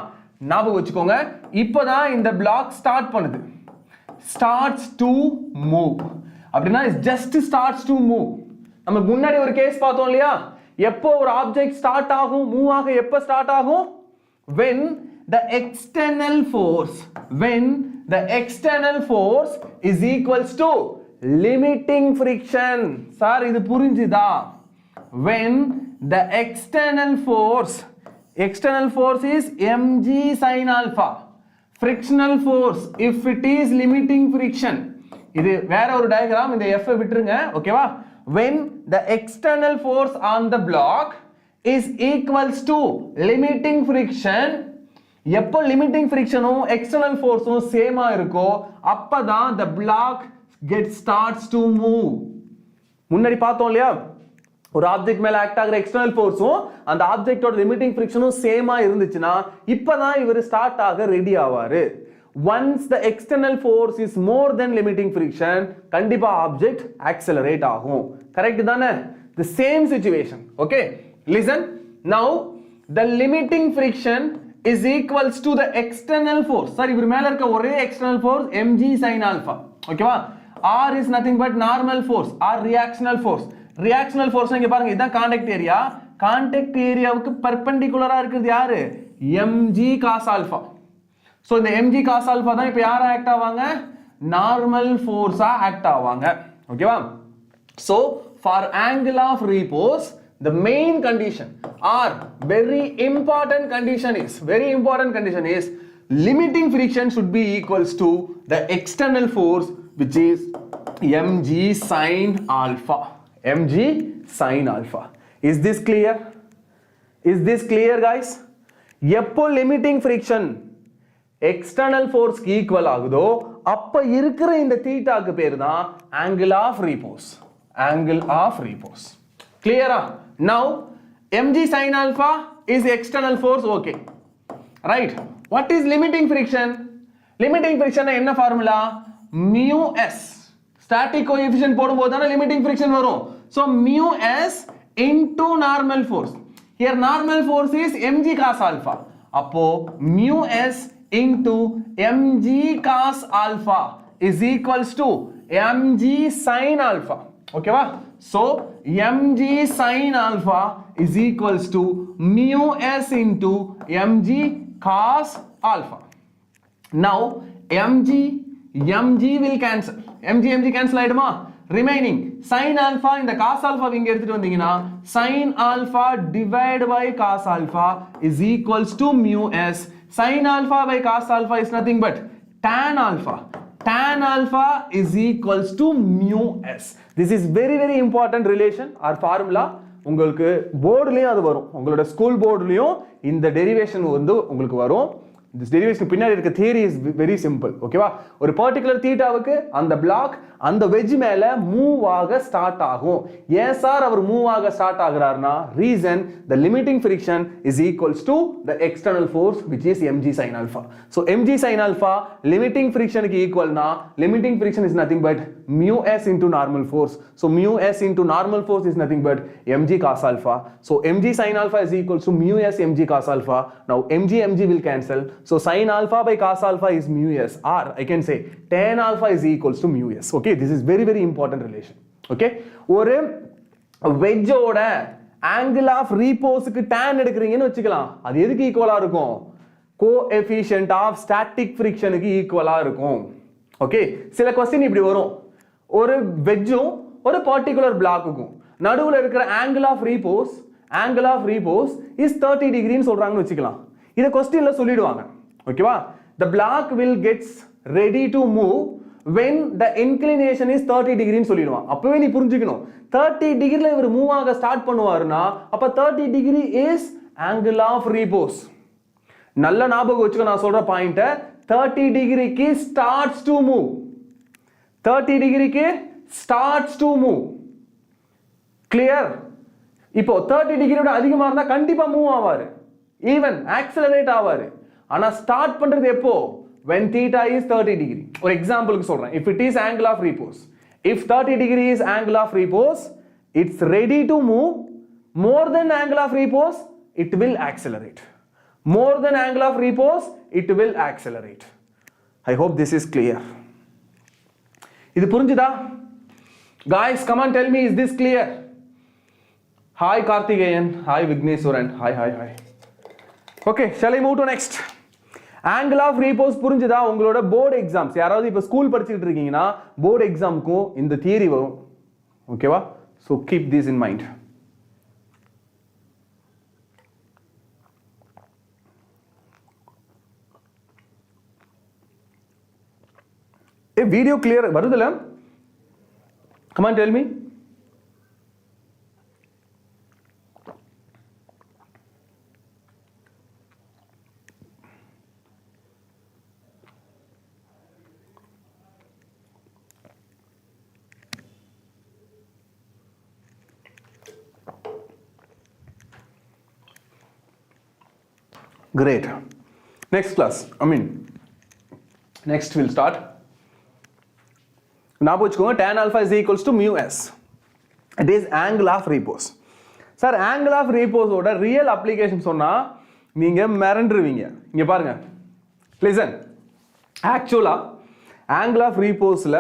ஞாபகம் வச்சுக்கோங்க. இப்போதான் இந்த பிளாக் ஸ்டார்ட் பண்ணுது, starts to move அப்படினா it just starts to move. நம்ம முன்னாடி ஒரு கேஸ் பார்த்தோம் இல்லையா, எப்போ ஒரு ஆப்ஜெக்ட் ஸ்டார்ட் ஆகும், மூவ் ஆக எப்போ ஸ்டார்ட் ஆகும்? when the external force is equals to limiting friction. Sir இது புரிஞ்சுதா? when the external force is mg sin alpha, frictional force if it is limiting friction. இது வேற ஒரு டயகிராம், இந்த f விட்டுருங்க, ஓகேவா? when the external force on the block is equals to limiting friction, எப்போ limiting frictionம் external forceம் சேமா இருக்கோ அப்பதான் the block starts to move. முன்னாடி பார்த்தோம் இல்லையா, ஒரு ஆப்ஜெக்ட் மேல ஆக்ட் ஆகிற எக்ஸ்டர்னல் ஃபோர்ஸும் அந்த ஆப்ஜெக்ட்டோட லிமிட்டிங் ஃபிரிக்ஷனும் சேமா இருந்துச்சுன்னா இப்பதான் இவர் ஸ்டார்ட் ஆக ready ஆவாரு. once the external force is more than limiting friction கண்டிப்பா ஆப்ஜெக்ட் ஆக்சலரேட் ஆகும். கரெக்ட் தானே? the same situation. okay, listen now, the limiting friction is equals to the external force. Sir இவர் மேல இருக்க ஒரே external force mg sin alpha, ஓகேவா? r is nothing but normal force or reactional force. reactional force இங்க பாருங்க, இதுதான் contact area. Contact ஏரியாவுக்கு பெர்பெண்டிகுலரா இருக்குது யாரு? mg cos alpha. சோ இந்த mg cos alpha தான் இப்போ யாரா ஆக்ட் ஆவாங்க? நார்மல் ஃபோர்ஸா ஆக்ட் ஆவாங்க. ஓகேவா? So for angle of repose the main condition or very important condition is limiting friction should be equals to the external force which is mg sin alpha. mg sin alpha. Is this clear? guys? எப்போ limiting friction external force க்கு equal ஆகுதோ அப்ப இருக்கிற இந்த தீட்டாக்கு பேர் தான் angle of repose. Clear? Now mg sin alpha is external force. okay, right? what is limiting friction? என்ன formula? mu s. static coefficient போடும்போது தான limiting friction வரும். so mu s into normal force. here normal force is mg cos alpha. அப்போ mu s into mg cos alpha is equals to mg sin alpha. ஓகேவா? so mg sin alpha is equals to mu s into mg cos alpha. now mg will cancel. mg cancel ஆயிடுமா? remaining sin alpha இந்த cos alpha இங்க எடுத்துட்டு வந்தீங்கன்னா sin alpha divided by cos alpha is equals to mu s. sin alpha by cos alpha is nothing but tan alpha. tan alpha is equals to mu s. this is very very important relation or formula. உங்களுக்கு போர்டுலயும் அது வரும், உங்களோட school போர்டுலயும் இந்த derivation வந்து உங்களுக்கு வரும். this derivation பின்னாடி இருக்க theory is very simple. ஓகேவா? ஒரு particular thetaவுக்கு அந்த block அந்த wedge மேல move ஆக start ஆகும். ஏன் சார் அவர் move ஆக start ஆகுறாருனா reason the limiting friction is equals to the external force which is mg sin alpha. So mg sin alpha limiting friction க்கு equal na limiting friction is nothing but mu s into normal force. So mu s into normal force is nothing but mg cos alpha. So mg sin alpha is equals to mu s mg cos alpha. Now mg will cancel. So sin alpha by cos alpha is mu s, or I can say tan alpha is equals to mu s. Okay, this is very very important relation. Okay, ஒரு wedge ஓட angle of repose க்கு tan எடுக்கறீங்கன்னு வெச்சுக்கலாம். அது எதுக்கு ஈக்குவலா இருக்கும்? coefficient of static friction க்கு ஈக்குவலா இருக்கும். ஓகே, சில क्वेश्चन இப்படி வரும். ஒரு wedgeம் ஒரு particular blockக்கும் நடுவுல இருக்கிற angle of repose is 30 degree ன்னு சொல்றாங்கன்னு வெச்சுக்கலாம். இத क्वेश्चनல சொல்லிடுவாங்க. ஓகேவா? The block will gets ready to move when the inclination is 30 degree ன்னு சொல்லிடுவான். அப்பவே நீ புரிஞ்சுக்கணும் 30 டிகிரில இவர் மூவ் ஆக ஸ்டார்ட் பண்ணுவாருன்னா அப்ப 30 degree is angle of repose. நல்ல ஞாபகம் வச்சுக்க நான் சொல்ற பாயிண்ட் 30 டிகிரிக்கு starts to move. 30 டிகிரிக்கு starts to move. Clear? இப்போ 30 டிகிரியோட அதிகமா இருந்தா கண்டிப்பா மூவ் ஆவாரு. ஈவன் ஆக்சலரேட் ஆவாரு. ஆனா ஸ்டார்ட் பண்றது எப்போ? when theta is 30 degree. ஒரு எக்ஸாம்பிளுக்கு சொல்றேன். if it is angle of repose, if 30 degree is angle of repose, it's ready to move. More than angle of repose, it will accelerate. More than angle of repose, it will accelerate. I hope this is clear. இது புரிஞ்சுதா? Guys, come on, tell me, is this clear? Hi Keertheeswaran, hi Vigneswaran, hi. Okay, shall I move to next? Angle of repose புரிஞ்சுதா? உங்களோட board exams யாராவது இப்ப school படிச்சிட்டு இருக்கீங்கன்னா board எக்ஸாம்க்கும் இந்த theory வரும். ஓகேவா? So keep this in mind. Video clear வருதுல? Come on, tell me. Great. Next class. Next we'll start. Now tan alpha is equals to mu s. It is angle of repose. Sir, angle of repose ஓட real application சொன்னா நீங்க மறந்துடுவீங்க. இங்க பாருங்க. Listen. Actually angle of reposeல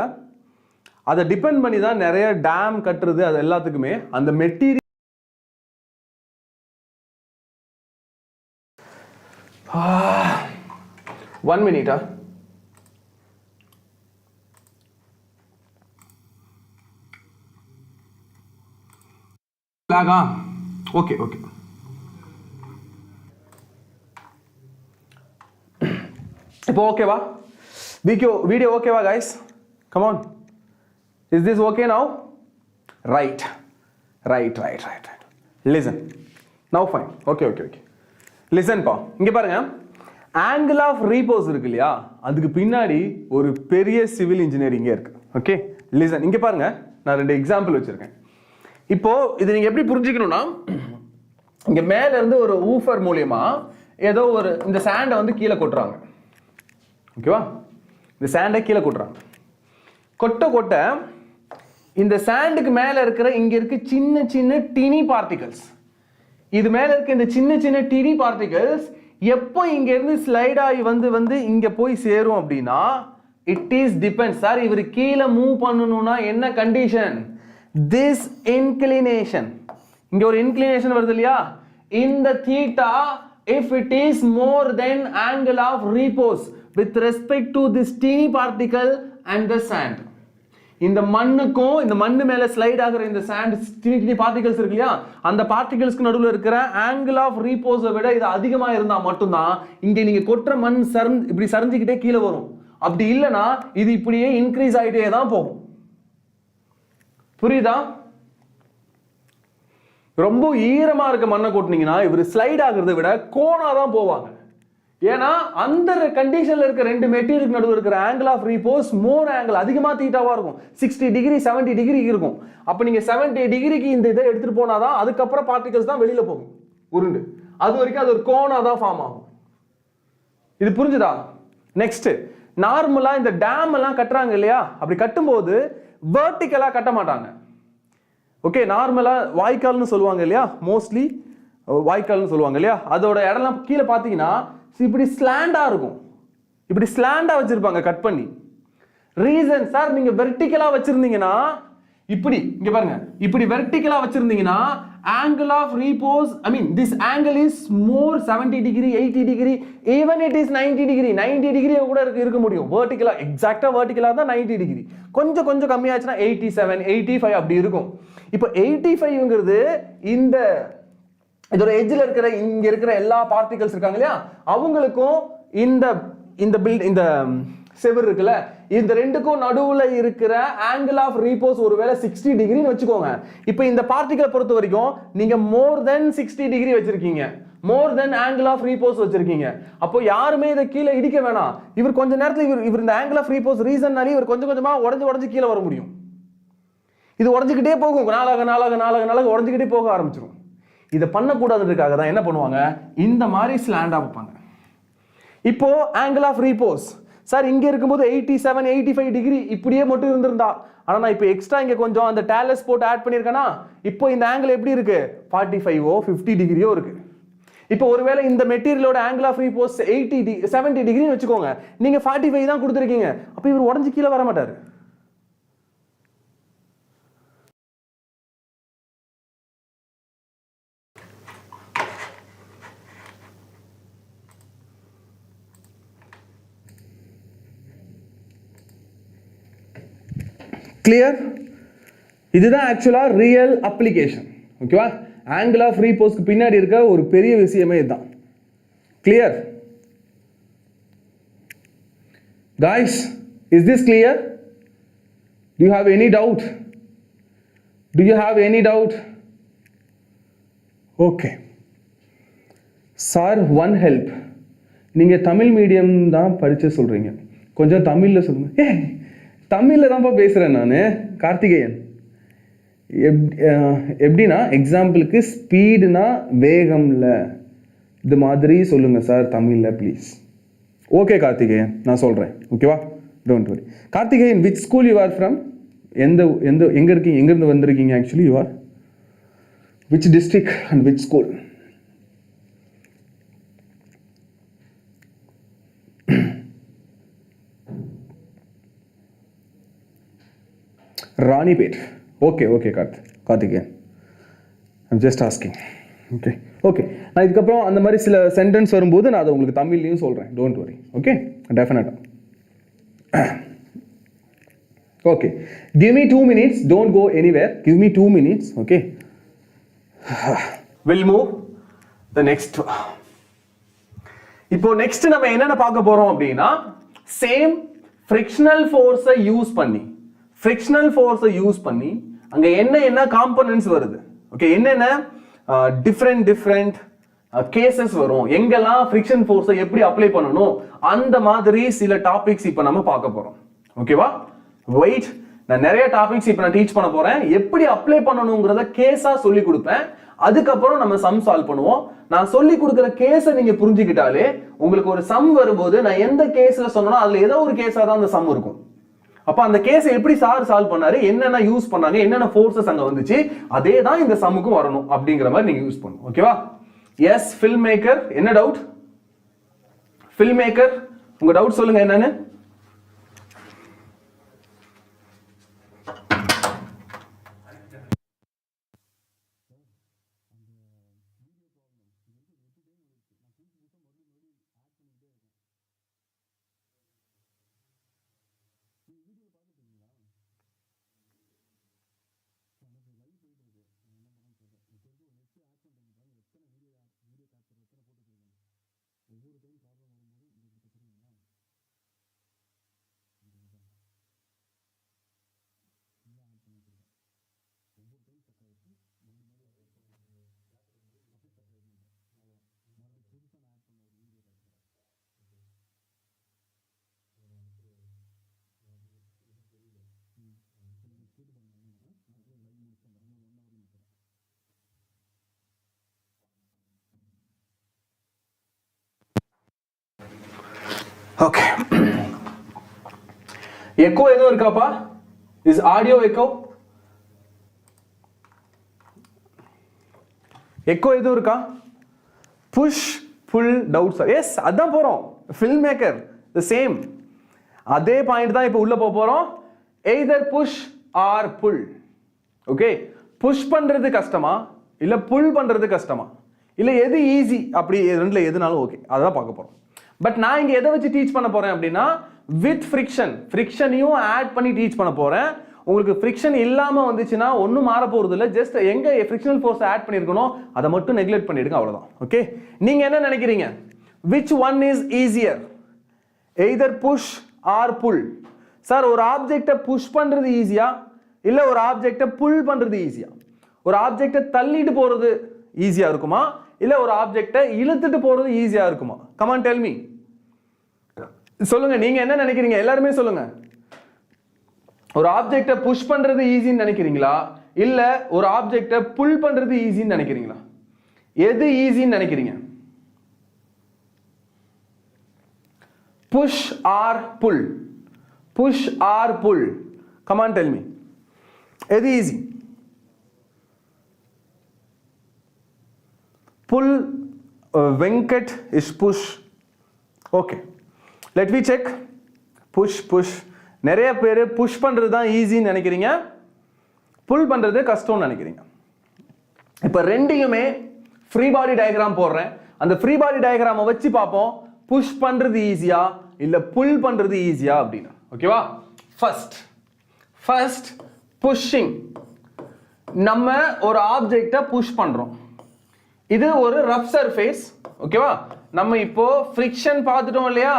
அதை depend பண்ணி தான் நிறைய dam கட்டுறது அது எல்லாத்துக்குமே அந்த மெட்டீரியல் 1 minute. Laga. Okay. இப்போ ஓகேவா? வீடியோ ஓகேவா guys? Come on. Is this okay now? Right. Listen. Now fine. Okay. Listen பா. இங்க பாருங்க. angle of repose இருக்கு இல்லையா? அதுக்கு பின்னாடி ஒரு பெரிய சிவில் இன்ஜினியரிங் இருக்கு. ஓகே? listen. இங்க பாருங்க. நான் ரெண்டு எக்ஸாம்பிள் வச்சிருக்கேன். இப்போ இது நீங்க எப்படி புரிஞ்சுக்கணும்னா இங்க மேல இருந்து ஒரு ஊஃபர் மூலமா ஏதோ ஒரு இந்த சாண்டை வந்து கீழே கொட்டுறாங்க. ஓகேவா? இந்த சாண்டை கீழே கொட்டுறாங்க. கொட்ட இந்த சாண்டுக்கு மேல இருக்கிற இங்க இருக்கு சின்ன டினி பார்ட்டிகல்ஸ். இது மேல இருக்க இந்த சின்ன டினி பார்ட்டிகல்ஸ் எப்போ இங்க இருந்து ஸ்லைட் ஆகி வந்து இங்க போய் சேரும் அப்படின்னா இட் இஸ் டிபெண்ட்ஸ். சார் இவர் கீழே மூவ் பண்ணணும்னா என்ன கண்டிஷன்? this inclination. இங்க ஒரு inclination வருது இல்லையா? in the theta if it is more than angle of repose with respect to this teeny particle and the sand. இந்த மண்ணுக்கும் இந்த மண்ணு மேல ஸ்லைட் ஆகுற இந்த சாண்ட் டினி பார்ட்டிகல்ஸ் இருக்கு இல்லையா? அந்த பார்ட்டிகல்ஸ்க்கு நடுவுல இருக்கிற angle of repose விட இது அதிகமா இருந்தா மட்டும்தான் இங்க நீங்க கொற்ற மண் இப்படி சரிஞ்சிக்கிட்டே கீழே வரும். அப்படி இல்லனா இது இப்படியே இன்க்ரீஸ் ஆயிட்டே தான் போகும். புரியுதா? ரொம்ப ஈரமா இருக்க மண்ணை கொட்டினீங்கன்னா இவர் ஸ்லைட் ஆகுறதை விட கோணா தான் போவாங்க. ஏன்னா அந்த கண்டிஷன்ல இருக்க ரெண்டு மெட்டீரியலுக்கு நடுவில் இருக்கிற angle of repose more angle அதிகமா தீட்டாவா இருக்கும். 60 டிகிரி 70 டிகிரி இருக்கும். அப்ப நீங்க 70 டிகிரிக்கு இந்த இதை எடுத்துட்டு போனாதான் அதுக்கப்புறம் பார்ட்டிகல்ஸ் தான் வெளியில போகும் உருண்டு. அது வரைக்கும் அது ஒரு கோனா தான் ஃபார்ம் ஆகும். இது புரிஞ்சுதா? நெக்ஸ்ட், நார்மலா இந்த டேம் எல்லாம் கட்டுறாங்க இல்லையா, அப்படி கட்டும்போது வெர்டிகலா கட்ட மாட்டாங்க. ஓகே, நார்மலா வாய்க்கால்னு சொல்லுவாங்க இல்லையா, மோஸ்ட்லி வாய்க்கால்னு சொல்லுவாங்க இல்லையா, அதோட இடம்லாம் கீழே பார்த்தீங்கன்னா இப்படி ஸ்லாண்டா இருக்கும். இப்படி ஸ்லாண்டா வச்சிருப்பாங்க கட் பண்ணி. ரீசன் சார், நீங்க வெர்டிகலா வச்சிருந்தீங்கன்னா இப்படி இங்க பாருங்க, இப்படி வெர்டிகலா வச்சிருந்தீங்கன்னா angle of repose, I mean this angle is more 70 degree 80 degree, even it is 90 degree 90 degree கூட இருக்க முடியும். வெர்டிகலா எக்ஸாக்ட்டா வெர்டிகலா தான் 90 டிகிரி, கொஞ்சம் கொஞ்சம் கம்மியாச்சுன்னா 87 85 அப்படி இருக்கும். இப்போ 85ங்கிறது இந்த இதோட எட்ஜ்ல இருக்கிற இங்க இருக்கிற எல்லா பார்ட்டிகல்ஸ் இருக்காங்க இல்லையா, அவங்களுக்கும் இந்த இந்த பில்ட் இந்த செவர் இருக்குல்ல, இந்த ரெண்டுக்கும் நடுவுல இருக்கிற ஆங்கிள் ஆஃப் ரீபோஸ் ஒருவேளை 60 டிகிரின்னு வச்சுக்கோங்க. இப்போ இந்த பார்ட்டிகல் பொறுத்த வரைக்கும் நீங்க மோர் தென் 60 டிகிரி வச்சிருக்கீங்க, மோர் தென் ஆங்கிள் ஆஃப் ரீபோஸ் வச்சிருக்கீங்க. அப்போ யாருமே இதை கீழே இடிக்க வேணாம். இவர் கொஞ்ச நேரத்தில் இவர் இந்த ஆங்கிள் ஆஃப் ரீபோஸ் ரீசன்னாலே இவர் கொஞ்சம் கொஞ்சமா உடஞ்சு கீழே வர முடியும். இது உடஞ்சிக்கிட்டே போகும், நாளாக உடஞ்சிக்கிட்டே போக ஆரம்பிச்சிடும். இதை பண்ணக்கூடாதுன்றதுக்காக தான் என்ன பண்ணுவாங்க, இந்த மாதிரி ஸ்லாண்டா வைப்பாங்க. இப்போ ஆங்கிள் ஆஃப் ரீபோஸ் சார் இங்க இருக்கும்போது 87 85 டிகிரி இப்படியே மட்டும் இருந்திருந்தா, ஆனா நான் இப்போ எக்ஸ்ட்ரா இங்க கொஞ்சம் அந்த டேலஸ் போட்டு ஆட் பண்ணியிருக்கேன்னா இப்போ இந்த ஆங்கிள் எப்படி இருக்கு, 45 50 டிகிரியோ இருக்கு. இப்போ ஒருவேளை இந்த மெட்டீரியலோட ஆங்கிள் ஆஃப் ரீபோஸ் 70 டிகிரின்னு வச்சுக்கோங்க, நீங்க 45 தான் கொடுத்துருக்கீங்க, அப்போ இவர் உடஞ்சி கீழே வர மாட்டாரு. கிளியர்? இதுதான் ஆக்சுவலா ரியல் அப்ளிகேஷன். ஓகேவா? ஆங்கிள் ஆஃப் ரீபோஸ்க்கு பின்னாடி இருக்க ஒரு பெரிய விஷயமே இதுதான். Clear? Guys, is this clear? Do you have any doubt? Do you have any doubt? Okay. Sir, one help. நீங்க தமிழ் மீடியம் தான் படிச்சு சொல்றீங்க, கொஞ்சம் தமிழ்ல சொல்லுங்க. தமிழில் தான்ப்பா பேசுகிறேன் நான், கார்த்திகேயன். எப்படின்னா எக்ஸாம்பிளுக்கு ஸ்பீடுனா வேகம்ல, இது மாதிரி சொல்லுங்க சார் தமிழில் ப்ளீஸ். ஓகே கார்த்திகேயன், நான் சொல்கிறேன். ஓகேவா? டோன்ட் வரி. Karthikeyan, which school you are from? எங்கே இருக்கீங்க, எங்கேருந்து வந்திருக்கீங்க? Actually you are which district and which school? Ranipet. Okay okay Karthikeyan, I'm just asking. Okay okay, நான் இதுக்கப்புறம் அந்த மாதிரி சில சென்டென்ஸ் வரும்போது நான் அதை உங்களுக்கு தமிழ்லையும் சொல்கிறேன். Don't worry. ஓகே, டெஃபினட்டாக. Okay, give me 2 minutes, don't go anywhere, give me 2 minutes. Okay, will move the next. இப்போ நெக்ஸ்ட் நம்ம என்னென்ன பார்க்க போறோம் அப்படின்னா, சேம் ஃப்ரிக்ஷனல் ஃபோர்ஸை யூஸ் பண்ணி அங்க என்ன காம்பனன்ட்ஸ் வருது, ஓகே, என்னென்ன டிஃப்ரெண்ட் கேசஸ் வரும், எங்கெல்லாம் ஃப்ரிக்ஷன் ஃபோர்ஸை எப்படி அப்ளை பண்ணணும், அந்த மாதிரி சில டாபிக்ஸ் இப்போ நம்ம பார்க்க போறோம். ஓகேவா? வெயிட், நான் நிறைய டாபிக்ஸ் இப்போ நான் டீச் பண்ண போறேன். எப்படி அப்ளை பண்ணணுங்கிறத கேஸா சொல்லி கொடுப்பேன். அதுக்கப்புறம் நம்ம சம் சால்வ் பண்ணுவோம். நான் சொல்லி கொடுக்குற கேஸை நீங்க புரிஞ்சுக்கிட்டாலே உங்களுக்கு ஒரு சம் வரும்போது நான் எந்த கேஸ்ல சொன்னனோ அதுல ஏதோ ஒரு கேஸா தான் அந்த சம் இருக்கும். அப்ப அந்த கேஸை எப்படி சார் சால்வ் பண்ணாரு, என்னென்ன யூஸ் பண்ணாங்க, என்னென்ன ஃபோர்ஸஸ் அங்க வந்துச்சு, அதே தான் இந்த சம்முக்கும் வரணும் அப்படிங்கிற மாதிரி நீங்க யூஸ் பண்ணணும். ஓகேவா? எஸ், ஃபில்ம் மேக்கர், என்ன டவுட்? ஃபில்ம் மேக்கர், உங்க டவுட் சொல்லுங்க என்னன்னு. ஓகே. எக்கோ எதுவும் இருக்காப்பா? Is audio echo? எக்கோ எதுவும் இருக்கா? Push pull doubts. எஸ், அதான் போறோம். Film maker the same. அதே பாயிண்ட் தான் இப்போ உள்ள போறோம். Either push or pull. Okay, push பண்றது கஷ்டமா இல்ல புல் பண்றது கஷ்டமா இல்ல எது ஈஸி, அப்படி ரெண்டுல எதுனாலும் ஓகே, அதான் பார்க்க போறோம். பட் நான் இங்க எதை வச்சு டீச் பண்ண போறேன் அப்படின்னா வித் ஃப்ரிக்ஷனையும் ஆட் பண்ணி டீச் பண்ண போறேன். உங்களுக்கு ஃப்ரிக்ஷன் இல்லாம வந்துச்சுன்னா ஒன்றும் மாற போறது இல்லை. ஜஸ்ட் எங்க ஃப்ரிக்ஷனல் ஃபோர்ஸ் ஆட் பண்ணிருக்கணும் அதை மட்டும் நெக்லெக்ட் பண்ணிடுங்க, அவ்வளவுதான். ஓகே, நீங்க என்ன நினைக்கிறீங்க? which one is easier? either push or pull. Sir, ஒரு ஆப்ஜெக்ட்டை புஷ் பண்றது ஈஸியா இல்ல ஒரு ஆப்ஜெக்ட்டை புல் பண்றது ஈஸியா? ஒரு ஆப்ஜெக்ட்டை தள்ளிட்டு போறது ஈஸியா இருக்குமா இல்ல ஒரு ஆப்ஜெக்ட்டை இழுத்துட்டு போறது ஈஸியா இருக்குமா? Come on tell me. சொல்லுங்க, நீங்க என்ன நினைக்கிறீங்க? எல்லாருமே சொல்லுங்க. ஒரு ஆப்ஜெக்ட்டை புஷ் பண்றது ஈஸின்னு நினைக்கிறீங்களா இல்ல ஒரு ஆப்ஜெக்ட்டை புல் பண்றது ஈஸின்னு நினைக்கிறீங்களா? எது ஈஸின்னு நினைக்கிறீங்க? Push or pull? Push or pull? Come on tell me. எது easy? Pull. Venkat is push. Okay, let we check. Push push. நிறைய பேர் புஷ் பண்றது தான் ஈஸின்னு நினைக்கிறீங்க, புல் பண்றது கஷ்டம்னு நினைக்கிறீங்க. இப்போ ரெண்டையுமே ஃப்ரீ பாடி டயக்ராம் போடுறேன். அந்த ஃப்ரீ பாடி டயக்ராமை வச்சு பார்ப்போம் புஷ் பண்றது ஈஸியா இல்ல புல் பண்றது ஈஸியா அப்படின்னு. ஓகேவா? First pushing. நம்ம ஒரு ஆப்ஜெக்ட்டை புஷ் பண்றோம். இது ஒரு ரஃப் சர்ஃபேஸ். ஓகேவா? நம்ம இப்போ ஃப்ரிக்ஷன் பார்த்துட்டோம் இல்லையா,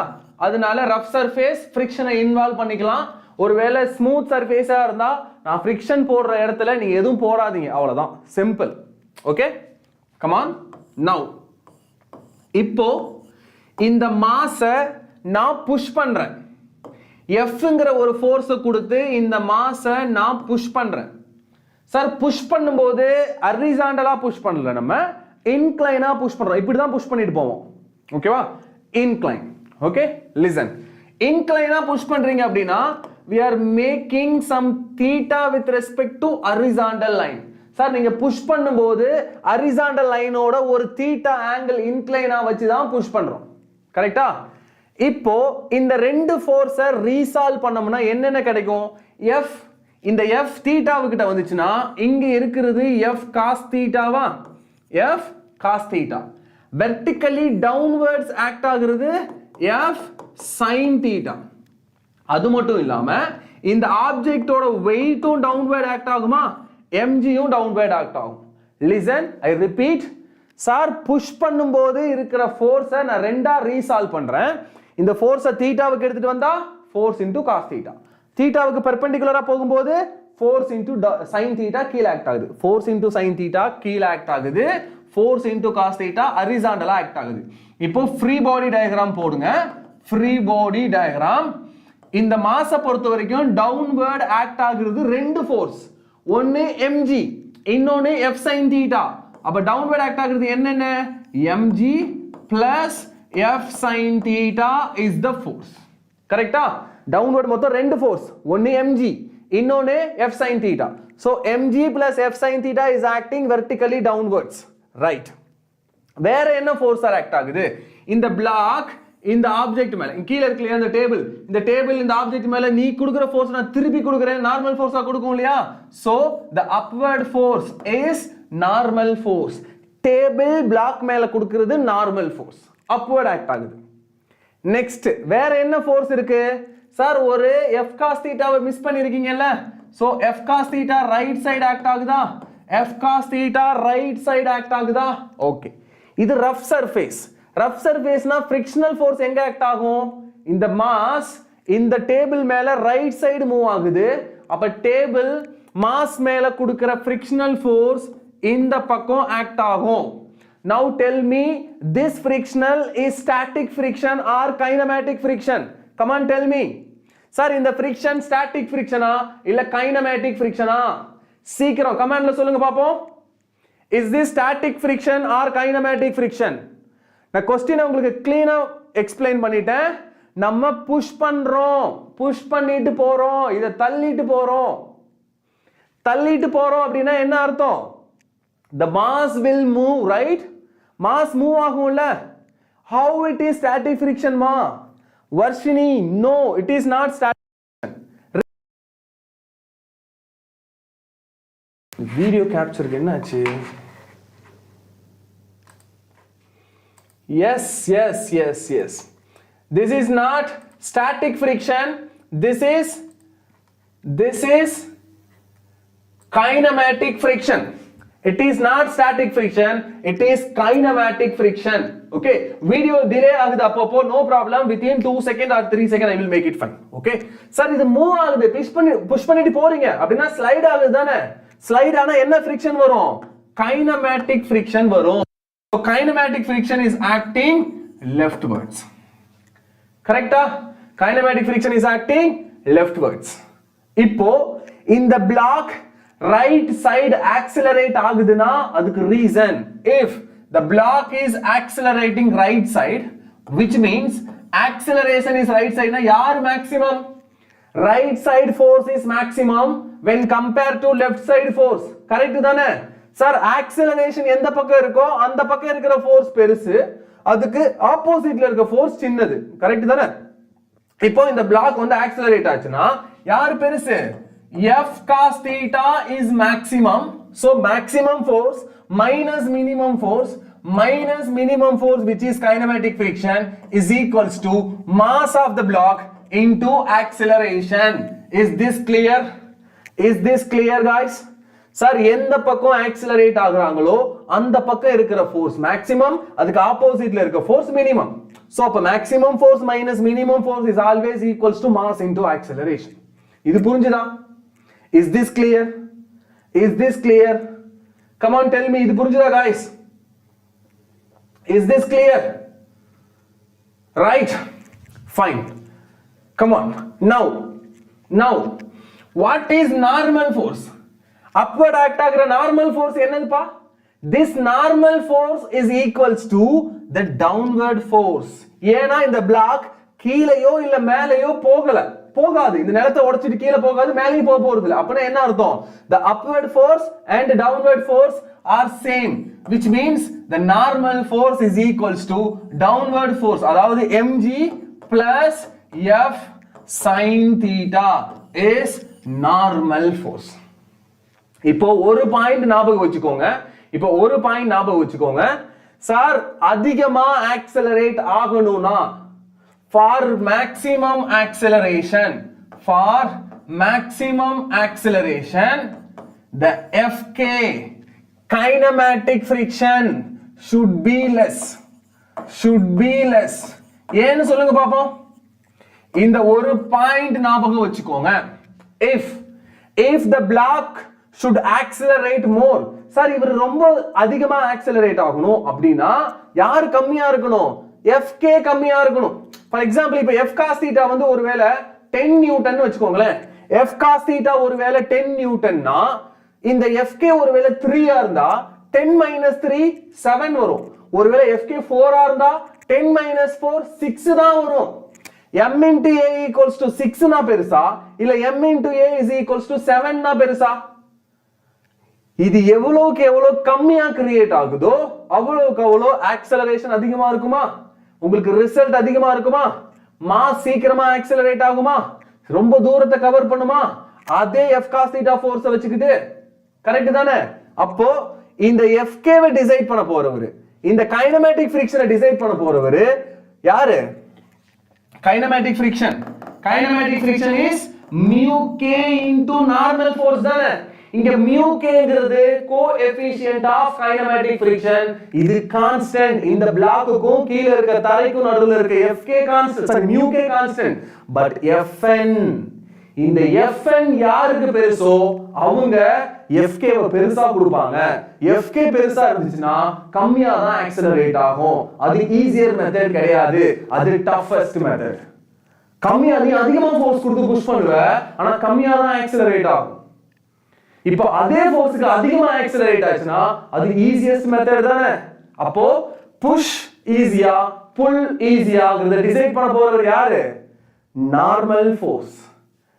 அதனால ரஃப் சர்ஃபேஸ் ஃப்ரிக்ஷனை இன்வால்வ் பண்ணிக்கலாம். ஒருவேளை ஸ்மூத் சர்ஃபேஸா இருந்தா நான் ஃப்ரிக்ஷன் போடுற இடத்துல நீங்க எதுவும் போடாதீங்க, அவ்வளவுதான். சிம்பிள். ஓகே, கம் ஆன் நவ. இப்போ இந்த மாஸை நான் புஷ் பண்றேன். எஃப்ங்கிற ஒரு ஃபோர்ஸை கொடுத்து இந்த மாஸை நான் புஷ் பண்றேன். சார், புஷ் பண்ணும்போது ஹரிசாண்டலா புஷ் பண்ணல, நம்ம இன்க்ளைனா புஷ் பண்றோம். இப்படி தான் புஷ் பண்ணிட்டு போவோம். ஓகேவா? இன்க்ளைன். Okay, listen. இன்க்ளைனா புஷ் பண்றீங்க அப்படின்னா we are making some theta with respect to horizontal line. Sir, நீங்க புஷ் பண்ணும்போது ஹரிசாண்டல் லைனோட ஒரு தீட்டா ஆங்கிள் இன்க்ளைனா வச்சு தான் புஷ் பண்றோம். கரெக்ட்டா? இப்போ இந்த ரெண்டு ஃபோர்ஸை ரீசால்வ் பண்ணோம்னா என்னென்ன கிடைக்கும்? F. இந்த F தீட்டாவு கிட்ட வந்துச்சுன்னா இங்க இருக்கிறது F cos தீட்டாவா? F cos தீட்டா. வெர்டிகலி டவுன்வர்ட்ஸ் ஆக்ட் ஆகுறது F sin தீட்டா. அது மட்டும் இல்லாம இந்த ஆப்ஜெக்ட்டோட வெயிட்டும் டவுன்வர்ட் ஆக்ட் ஆகுமா? mgயும் டவுன்வர்ட் ஆக்ட் ஆகும். Listen, I repeat. Sir, push பண்ணும்போது இருக்கிற ஃபோர்ஸை நான் ரெண்டா ரீசால்வ் பண்றேன். இந்த ஃபோர்ஸை தீட்டாவுக்கு எடுத்துட்டு வந்தா ஃபோர்ஸ் இன்டு காஸ் தீட்டா. தீட்டாவுக்கு பெர்பெண்டிகுலரா போகும்போது ஃபோர்ஸ் இன்டு சைன் தீட்டா கீழே ஆக்ட் ஆகுது. ஃபோர்ஸ் இன்டு சைன் தீட்டா கீழே ஆக்ட் ஆகுது. ஃபோர்ஸ் இன்டு காஸ் தீட்டா ஹரிசாண்டலா ஆக்ட் ஆகுது. இப்போ ஃப்ரீ பாடி டயக்ராம் போடுங்க. Free body diagram. இந்த மாஸை பொறுத்த வரைக்கும் டவுன்வர்ட் ஆக்ட் ஆகுறது ரெண்டு ஃபோர்ஸ். ஒன்னு mg, இன்னொன்னு f sin தீட்டா. அப்ப டவுன்வர்ட் ஆக்ட் ஆகுறது என்னென்ன? mg plus f sin theta is the force. கரெக்ட்டா? டவுன்வர்ட் மொத்தம் ரெண்டு ஃபோர்ஸ். ஒன்னு mg, இன்னொன்னு f sin theta. So mg plus f sin theta is acting vertically downwards. Right. வேற என்ன ஃபோர்ஸ் ஆக்ட் ஆகுது? இந்த பிளாக் இந்த ஆப்ஜெக்ட் மேல கீழ இருக்குல அந்த டேபிள், இந்த டேபிள் இந்த ஆப்ஜெக்ட் மேல நீ கொடுக்கிற ஃபோர்ஸ் நான் திருப்பி கொடுக்கிறேன், நார்மல் ஃபோர்ஸா கொடுக்கும் இல்லையா? So the upward force is normal force. Table block மேல கொடுக்கிறது நார்மல் ஃபோர்ஸ், upward ஆக்ட் ஆகுது. நெக்ஸ்ட் வேற என்ன ஃபோர்ஸ் இருக்கு? சார், ஒரு f cos தீட்டாவை மிஸ் பண்ணிருக்கீங்கல்ல. So f cos theta right side act ஆகுதா? f cos theta right side act ஆகுதா? ஓகே, இது ரஃப் சர்ஃபேஸ். ரஃப் சர்ஃபேஸ்னா ஃப்ரிக்ஷனல் ஃபோர்ஸ் எங்க ஆக்ட் ஆகும்? இந்த மாஸ் இந்த டேபிள் மேல ரைட் சைடு மூவ் ஆகுது. அப்ப டேபிள் மாஸ் மேல கொடுக்கிற ஃப்ரிக்ஷனல் ஃபோர்ஸ் இந்த பக்கம் ஆக்ட் ஆகும். Now tell me, this frictional is static friction or kinematic friction? Come on, tell me. Sir, இந்த friction static frictionா இல்ல kinematic frictionா? சீக்கிரம் கமெண்ட்ல சொல்லுங்க பாப்போம். Is this static friction or kinematic friction? நான் क्वेश्चन உங்களுக்கு க்ளீனா எக்ஸ்பிளைன் பண்ணிட்டேன். நம்ம புஷ் பண்றோம், புஷ் பண்ணிட்டு போறோம், இத தள்ளிட்டு போறோம். தள்ளிட்டு போறோம் அப்படின்னா என்ன அர்த்தம்? the mass will move, right? mass move ஆகும்ல. how it is static friction ma? Varshini, no, it is not static friction. video capture என்ன ஆச்சு? yes, yes, yes, yes. this is not static friction, this is kinematic friction. it is not static friction, it is kinematic friction. okay, video delay agudhu appo no problem, within 2 seconds or 3 seconds I will make it fine. okay sir, idu move agudhu, push பண்ணிட்டு போறீங்க அப்படினா slide ஆகுது தானே? Slide ஆனா என்ன friction வரும்? kinematic friction வரும். so kinematic friction is acting leftwards. correct ah? kinematic friction is acting leftwards. இப்போ இந்த block right side accelerate ஆகுதுனா அதுக்கு reason, if the block is accelerating right side, which means acceleration is right side na yaar maximum? right side force is maximum when compared to left side force. correct தானே? sir, acceleration எந்த பக்கம் இருக்கோ அந்த பக்கம் இருக்கிற force பெருசு, அதுக்கு ஆப்போசிட்ல இருக்க force சின்னது. correct தானே? இப்போ இந்த block வந்து accelerate ஆச்சுனா யார் பெருசு? f cos theta is maximum. so maximum force minus minimum force which is kinematic friction is equals to mass of the block into acceleration. is this clear? is this clear guys? sir, எந்த பக்கம் accelerate ஆகுறாங்களோ அந்த பக்கம் இருக்கிற force maximum, அதுக்கு ஆப்போசிட்ல இருக்க force minimum. so அப்ப maximum force minus minimum force is always equals to mass into acceleration. இது புரிஞ்சுதா? is this clear? is this clear? come on, tell me, இது புரிஞ்சுதா guys? is this clear? right, fine. come on, now what is normal force? upward act ஆகுற normal force என்னதுப்பா? this normal force is equals to the downward force. ஏனா இந்த block கீழேயோ இல்ல மேலேயோ போகாது, இந்த நிலத்தை உடைச்சிட்டு கீழே போகாது, மேலேயும் போறது இல்ல. அப்பனா என்ன அர்த்தம்? the upward force and downward force are same, which means the normal force is equals to downward force, அதாவது mg plus f sin theta is normal force. இப்போ ஒரு பாயிண்ட் ஞாபகம் வச்சுக்கோங்க. சார், அதிகமா ஆக்சலரேட் ஆகணும்னா for maximum acceleration the fk kinematic friction should be less. ஏன்னு சொல்லுங்க பாப்போம். இந்த ஒரு பாயிண்ட் ஞாபகம் வச்சுக்கோங்க. if the block should accelerate more, sir இவர் ரொம்ப அதிகமா ஆக்சலரேட் ஆகணும் அப்படின்னா யார் கம்மியா இருக்கணும்? fk கம்மியா இருக்கணும். ஃபார் எக்ஸாம்பிள் இப்போ f cos θ வந்து ஒருவேளை 10 நியூட்டன் வச்சுக்கோங்களேன். f cos θ ஒருவேளை 10 நியூட்டன்னா இந்த fk ஒருவேளை 3 ஆ இருந்தா 10 - 3 7 வரும். ஒருவேளை fk 4 ஆ இருந்தா 10 - 4 6 தான் வரும். m × a = 6 னா பெருசா இல்ல m × a = 7 னா பெருசா? இது எவ்வளவுக்கு எவ்வளவு கம்மியா கிரியேட் ஆகுதோ அவ்வளவுக்கு அவ்வளவு ஆக்சலரேஷன் அதிகமா இருக்குமா? உங்களுக்கு ரிசல்ட் அதிகமா இருக்குமா? மாஸ் சீக்கிரமா ஆக்சலரேட் ஆகுமா? ரொம்ப தூரத்தை கவர் பண்ணுமா? அதே f cos θ ஃபோர்ஸ் வச்சுக்கிட்டு. கரெக்ட் தானே? அப்போ இந்த fk வை டிசைட் பண்ண போறவரு, இந்த கைனமேட்டிக் ஃபிரிக்ஷனை டிசைட் பண்ண போறவரு யாரு? Kinematic friction is mu k into normal force தானே? இங்க mu k ங்கிறது கோஎஃபிஷியன்ட் ஆஃப் கைனமேட்டிக் ஃபிரிக்ஷன். இது கான்ஸ்டன்ட். இந்த பிளாக்குக்கும் கீழ இருக்க தரைக்கும் நடுவுல இருக்க fk constant, sorry mu k constant. But fn, இந்த fn யாருக்கு பெருசோ அவங்க fk வை பெருசா கொடுப்பாங்க. fk பெருசா இருந்துச்சுன்னா கம்மியா தான் ஆக்சலரேட் ஆகும். அது ஈஸியர் மெத்தட் கிடையாது, அது டஃபஸ்ட் மெத்தட். கம்மியா நீ அதிகமா ஃபோர்ஸ் கொடுத்து புஷ் பண்ணுவ, ஆனா கம்மியா தான் ஆக்சலரேட் ஆகும். இப்போ அதே ஃபோர்ஸ்க்கு அதிகமா ஆக்சலரேட் ஆச்சுனா அது ஈஸியஸ்ட் மெத்தட் தானே? அப்போ புஷ் ஈஸியா, pull easy ஆகுது டிசைட் பண்ண போறவர் யாரு நார்மல் ஃபோர்ஸ்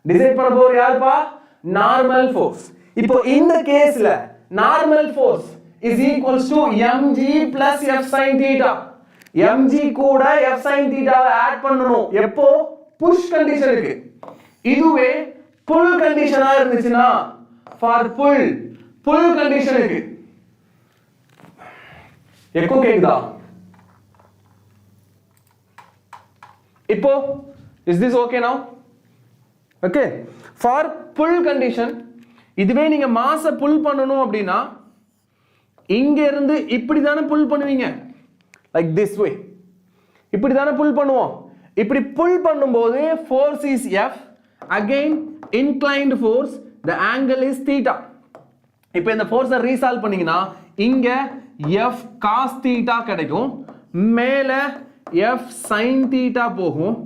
டிசைட் பண்ண போறவர் யாருப்பா நார்மல் ஃபோர்ஸ் இப்போ இந்த கேஸ்ல normal force is equals to mg plus f sin theta mg கூட f sin theta ஆட் பண்ணனும் எப்போ புஷ் கண்டிஷனுக்கு இதுவே புல் கண்டிஷனா இருந்துச்சுனா ஃபார் புல் கண்டிஷனுக்கு எக்கோ கேக்குதா இப்போ is this okay now okay for pull condition இதுவே நீங்க மாஸை புல் பண்ணனும் அப்படினா இங்க இருந்து இப்படி தான புல் பண்ணுவீங்க like this way இப்படி தான புல் பண்ணுவோம் இப்படி புல் பண்ணும்போது force is F again inclined force the angle is theta இப்போ இந்த ஃபோர்ஸை ரீசால்வ் பண்ணீங்கனா இங்க F cos theta கிடைக்கும் மேல F sin theta போகும்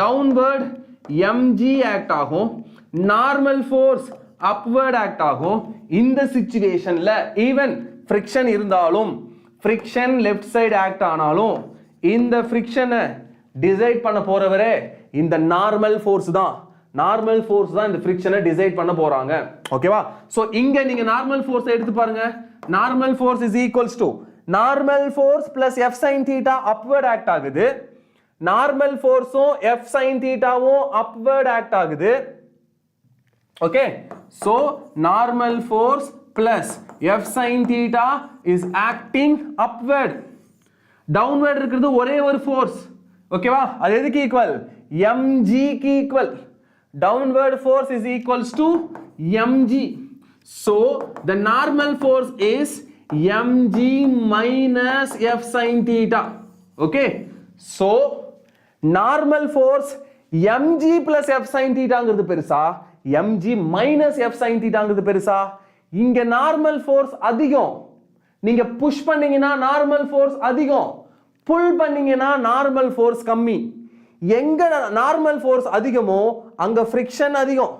downward mg act ஆகும் நார்மல் ஃபோர்ஸ் upward act ஆகும் இந்த சிச்சுவேஷன்ல ஈவன் ஃப்ரிக்ஷன் இருந்தாலும் ஃப்ரிக்ஷன் லெஃப்ட் சைடு ஆக்ட் ஆனாலும் இந்த ஃப்ரிக்ஷனை டிசைட் பண்ண போறவரே இந்த நார்மல் ஃபோர்ஸ் தான் இந்த ஃப்ரிக்ஷனை டிசைட் பண்ண போறாங்க ஓகேவா சோ இங்க நீங்க நார்மல் ஃபோர்ஸ் எடுத்து பாருங்க normal force is equals to normal force plus f sin theta upward act ஆகுது நார்மல் ஃபோர்ஸும் f sin thetaவும் upward act ஆகுது okay so normal force plus f sin theta is acting upward downward இருக்குது ஒரே ஒரு force ஓகேவா அது எதுக்கு ஈக்குவல் mg க்கு equal downward force is equals to mg so the normal force is mg minus f sin theta okay so normal force mg plus f sin theta ங்கிறது பெருசா mg minus f sin theta ங்கிறது பெருசா இங்க normal force அதிகம் நீங்க push பண்ணீங்கனா normal force அதிகம் புல் பண்ணீங்கனா நார்மல் ஃபோர்ஸ் கம்மி எங்க நார்மல் ஃபோர்ஸ் அதிகமோ அங்க ஃப்ரிக்ஷன் அதிகம்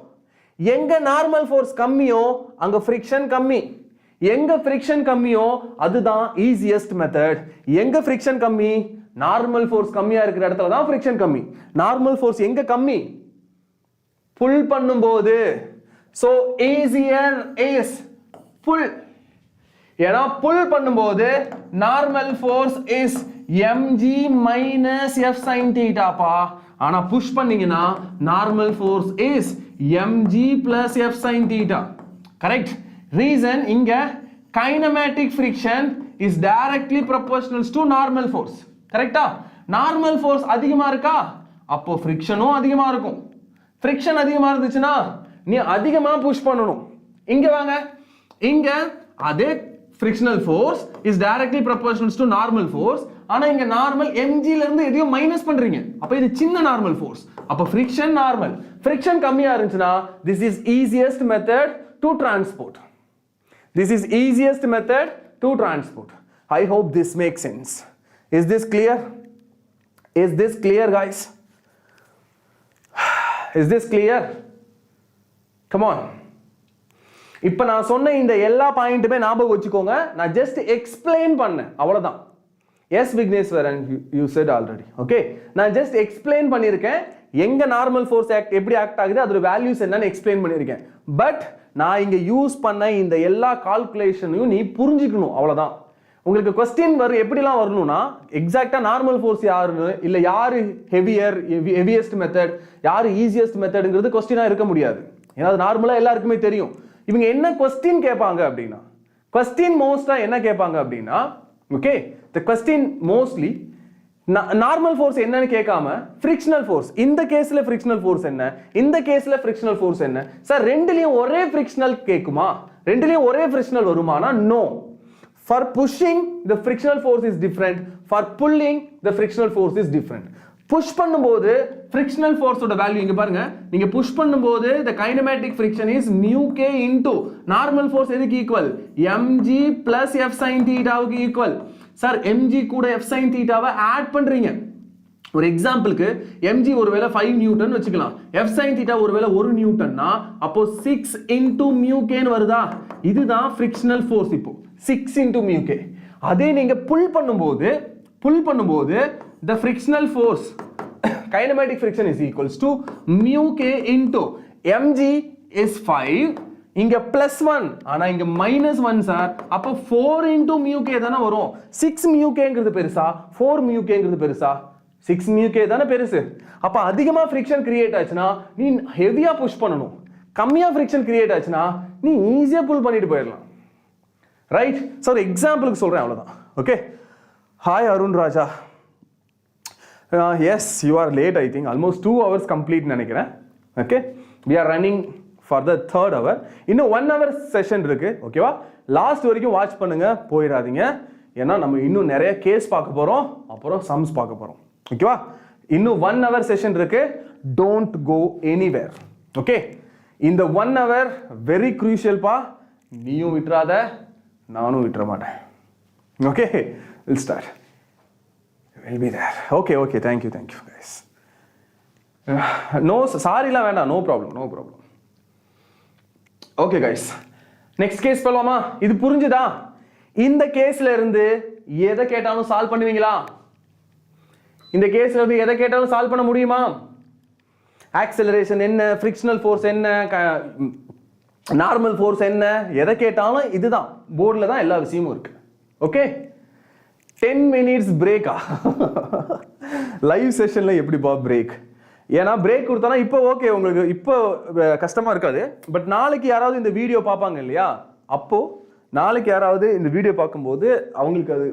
எங்க நார்மல் ஃபோர்ஸ் கம்மியோ அங்க ஃப்ரிக்ஷன் கம்மி எங்க ஃப்ரிக்ஷன் கம்மியோ அதுதான் ஈஸியஸ்ட் மெத்தட் எங்க ஃப்ரிக்ஷன் கம்மி நார்மல் ஃபோர்ஸ் கம்மியா இருக்கிற இடத்துல தான் ஃப்ரிக்ஷன் கம்மி நார்மல் ஃபோர்ஸ் எங்க கம்மி புல் பண்ணும்போது so easier is pull ஏனா புல் பண்ணும்போது normal force is mg minus f sin theta பா ஆனா புஷ் பண்ணீங்கனா normal force is mg plus f sin theta correct reason இங்க kinematic friction is directly proportional to normal force கரெக்ட்டா normal force அதிகமா இருக்கா அப்போ ஃப்ரிக்ஷனும் அதிகமா இருக்கும் ஃப்ரிக்ஷன் அதிகமா இருந்துச்சுனா நீ அதிகமா புஷ் பண்ணனும் இங்க வாங்க இங்க அதே frictional force is directly proportional to normal force ஆனா இங்க நார்மல் mg ல இருந்து எதையோ மைனஸ் பண்றீங்க அப்ப இது சின்ன நார்மல் ஃபோர்ஸ் அப்ப friction நார்மல் friction கம்மியா இருந்துச்சுனா this is easiest method to transport I hope this makes sense is this clear guys is this clear come on இப்போ நான் சொன்ன இந்த எல்லா பாயிண்ட்டுமே ஞாபகம் வச்சுக்கோங்க நான் ஜஸ்ட் எக்ஸ்பிளைன் பண்ணேன் அவ்வளவுதான் yes Vigneshwaran you said already okay நான் ஜஸ்ட் எக்ஸ்பிளைன் பண்ணிருக்கேன் எங்க நார்மல் ஃபோர்ஸ் எப்படி ஆக்ட் ஆகுது அதோட வேல்யூஸ் என்னன்னு எக்ஸ்பிளைன் பண்ணிருக்கேன் பட் நான் இங்க யூஸ் பண்ண இந்த எல்லா கால்குலேஷனையும் நீ புரிஞ்சுக்கணும் அவ்வளவுதான் உங்களுக்கு क्वेश्चन எப்படிலாம் வரணும்னா எக்ஸாக்ட்டா நார்மல் ஃபோர்ஸ் யாரு இல்ல யாரு ஹெவியஸ்ட் மெத்தட் யாரு ஈஸியஸ்ட் மெத்தட்ங்கிறது क्वेश्चनா இருக்க முடியாது ஏன்னா அது நார்மலா எல்லாருக்குமே தெரியும் இவங்க என்ன क्वेश्चन கேட்பாங்க அப்படினா क्वेश्चन மோஸ்டா என்ன கேட்பாங்க அப்படினா okay the question mostly normal force என்னன்னு கேட்காம ஃப்ரிக்ஷனல் ஃபோர்ஸ் இந்த கேஸ்ல ஃப்ரிக்ஷனல் ஃபோர்ஸ் என்ன இந்த கேஸ்ல ஃப்ரிக்ஷனல் ஃபோர்ஸ் என்ன சார் ரெண்டுலயும் ஒரே ஃப்ரிக்ஷனல் கேக்குமா ரெண்டுலயும் ஒரே ஃப்ரிக்ஷனல் வருமானா no for pushing the frictional force is different for pulling the frictional force is different push பண்ணும்போது frictional force ஓட வேல்யூ இங்க பாருங்க நீங்க push பண்ணும்போது the kinematic friction is mu k into normal force எதுக்கு equal mg plus f sin theta க்கு equal sir mg கூட f sin theta வை add பண்றீங்க ஒரு எக்ஸாம்பிளுக்கு mg ஒருவேளை 5 நியூட்டன் வச்சுக்கலாம் f sin theta ஒருவேளை 1 நியூட்டன்னா அப்போ 6 into mu k ன்னு வருதா இதுதான் frictional force இப்போ 6 into mu k அதே நீங்க புல் பண்ணும்போது the frictional force kinematic friction is equals to mu k into mg is 5 இங்க +1 ஆனா இங்க -1 சார் அப்ப 4 into mu k தான வரும் 6 mu k ங்கிறது பெருசா 4 mu k ங்கிறது பெருசா 6 mu k தான பெருசு அப்ப அதிகமா friction கிரியேட் ஆச்சுனா நீ ஹெவியா புஷ் பண்ணனும் கம்மியா friction கிரியேட் ஆச்சுனா நீ ஈஸியா புல் பண்ணிட்டு போயிடலாம் ரைட் சோ ஒரு எக்ஸாம்பிளுக்கு சொல்றேன் அவ்வளவுதான் okay hi Arun Raja yes you are late I think almost 2 hours complete நினைக்கிறேன் okay we are running for the third hour இன்னும் 1 hour session இருக்கு ஓகேவா லாஸ்ட் வரைக்கும் வாட்ச் பண்ணுங்க போயிடாதீங்க ஏன்னா நம்ம இன்னும் நிறைய கேஸ் பார்க்க போறோம் அப்புறம் சம்ஸ் பார்க்க போறோம் ஓகேவா இன்னும் 1 hour session இருக்கு don't go anywhere okay இந்த 1 hour very crucial பா நீயும் விட்டுறாத நானும் விட்டுற மாட்டேன் okay we'll start we'll be there okay thank you guys no sorry la வேண்டாம் no problem okay guys next case போலாமா இது புரிஞ்சுதா இந்த கேஸ்ல இருந்து எதை கேட்டாலும் சால்வ் பண்ணுவீங்களா இந்த கேஸ்ல இருந்து எதை கேட்டாலும் சால்வ் பண்ண முடியுமா acceleration என்ன frictional force என்ன நார்மல் ஃபோர்ஸ் என்ன எதை கேட்டாலும் இதுதான் போர்டில் தான் எல்லா விஷயமும் இருக்கு ஓகே 10 minutes பிரேக்கா லைவ் செஷன்ல எப்படிப்பா பிரேக் ஏன்னா பிரேக் கொடுத்தானா இப்போ ஓகே உங்களுக்கு இப்போ கஷ்டமா இருக்காது பட் நாளைக்கு யாராவது இந்த வீடியோ பார்ப்பாங்க இல்லையா அப்போ நாளைக்கு யாராவது இந்த வீடியோ பார்க்கும்போது அவங்களுக்கு அது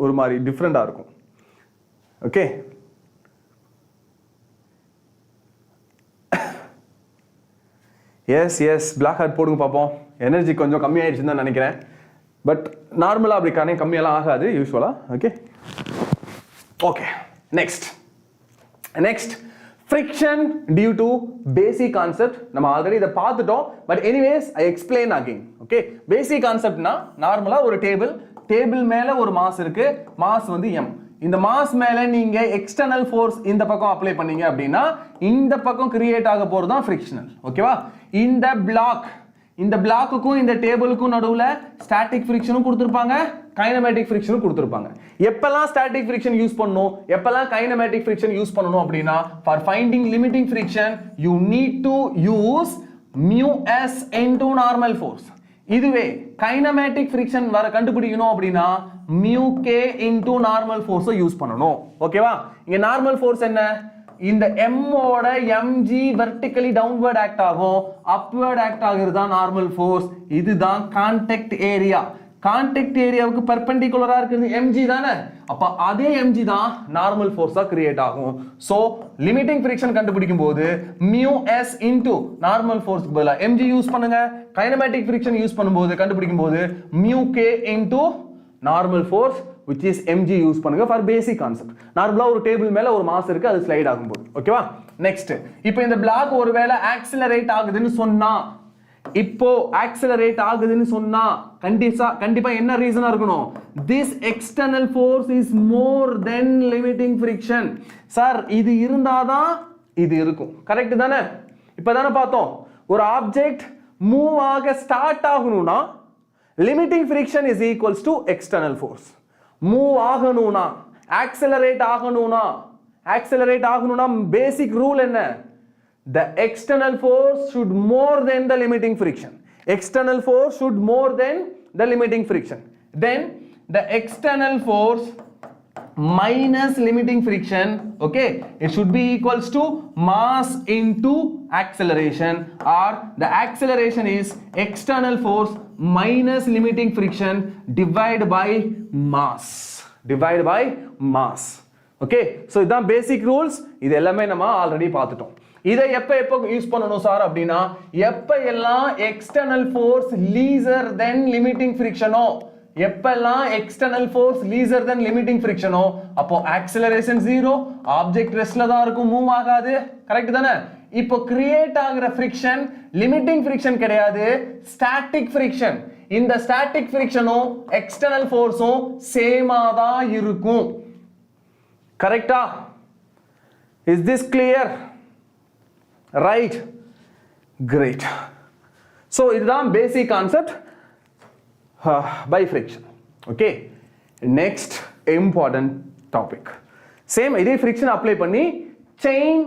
ஒரு மாதிரி டிஃப்ரெண்டா இருக்கும் ஓகே எஸ் பிளாக் ஹார்ட் போடுங்க பார்ப்போம் எனர்ஜி கொஞ்சம் கம்மியாயிடுச்சுன்னு தான் நினைக்கிறேன் பட் நார்மலாக அப்படி கம்மியெல்லாம் ஆகாது யூஸ்வலாக okay next friction due to basic concept நம்ம ஆல்ரெடி இதை பார்த்துட்டோம் but anyways I explain again okay basic கான்செப்ட்னா நார்மலாக ஒரு டேபிள் மேலே ஒரு மாஸ் இருக்கு மாஸ் வந்து m இந்த மாஸ் மேல நீங்க எக்ஸ்டர்னல் ஃபோர்ஸ் இந்த பக்கம் அப்ளை பண்ணீங்க அப்படின்னா இந்த பக்கம் கிரியேட் ஆக போறது தான் ஃப்ரிக்ஷனல் ஓகேவா இந்த பிளாக்குக்கும் இந்த டேபிளுக்கும் நடுவுல ஸ்டாட்டிக் ஃப்ரிக்ஷனும் கொடுத்திருப்பாங்க கைனமேட்டிக் ஃப்ரிக்ஷனும் கொடுத்திருப்பாங்க எப்பெல்லாம் ஸ்டாட்டிக் ஃப்ரிக்ஷன் யூஸ் பண்ணனும் எப்பெல்லாம் கைனமேட்டிக் ஃப்ரிக்ஷன் யூஸ் பண்ணனும் அப்படினா for finding limiting friction you need to use mu s into normal force இதுவே கைனமேட்டிக் ஃப்ரிக்ஷன் வர கண்டுபிடிக்கணும் அப்படினா mu k into normal force use பண்ணனும் ஓகேவா இங்க நார்மல் ஃபோர்ஸ் என்ன இந்த m ஓட mg vertically downward act ஆகும் upward act ஆகிறது தான் நார்மல் ஃபோர்ஸ் இதுதான் கான்டாக்ட் ஏரியாவுக்கு பெர்பெண்டிகுலரா இருக்குது mg தானே அப்ப அதே mg தான் நார்மல் ஃபோர்ஸா கிரியேட் ஆகும் சோ லிமிட்டிங் ஃப்ரிக்ஷன் கண்டுபிடிக்கும் போது mu s into நார்மல் ஃபோர்ஸ்க்கு பதிலா mg யூஸ் பண்ணுங்க கைனமேட்டிக் ஃப்ரிக்ஷன் யூஸ் பண்ணும்போது கண்டுபிடிக்கும் போது mu k into normal force which is mg use பண்ணுங்க for basic concept நார்மலா ஒரு டேபிள் மேல ஒரு மாஸ் இருக்கு அது ஸ்லைட் ஆகும்போது ஓகேவா நெக்ஸ்ட் இப்போ இந்த பிளாக் ஒருவேளை ஆக்சிலரேட் ஆகுதுன்னு சொன்னா கண்டிப்பா என்ன ரீசனா இருக்கணும் this external force is more than limiting friction sir இது இருந்தாதான் இது இருக்கும் கரெக்ட் தானே இப்பதானே பார்த்தோம் ஒரு ஆப்ஜெக்ட் மூவ் ஆக ஸ்டார்ட் ஆகணும்னா limiting friction is equals to external force move ஆகணும்னா ஆக்சிலரேட் ஆகணும்னா பேசிக் ரூல் என்ன the external force should more than the limiting friction then the external force minus limiting friction okay it should be equals to mass into acceleration or the acceleration is external force minus limiting friction divided by mass okay so இதான் basic rules இது எல்லாமே நம்ம already பார்த்துட்டோம் இதை எப்ப use பண்ணனும் sir அப்படினா எப்ப எல்லாம் external force lesser than limiting frictionோ எப்பெல்லாம் external force lesser than limiting frictionோ அப்போ acceleration 0 object restல தான் இருக்கும் மூவ் ஆகாது கரெக்ட் தானே இப்போ கிரியேட் ஆகுற friction limiting friction கிடையாது static friction இந்த static frictionம் external forceம் சேமா தான் இருக்கும் கரெக்ட்டா is this clear right great so இதுதான் basic concept by friction okay next important topic same இதே ஃப்ரிக்ஷன் அப்ளை பண்ணி chain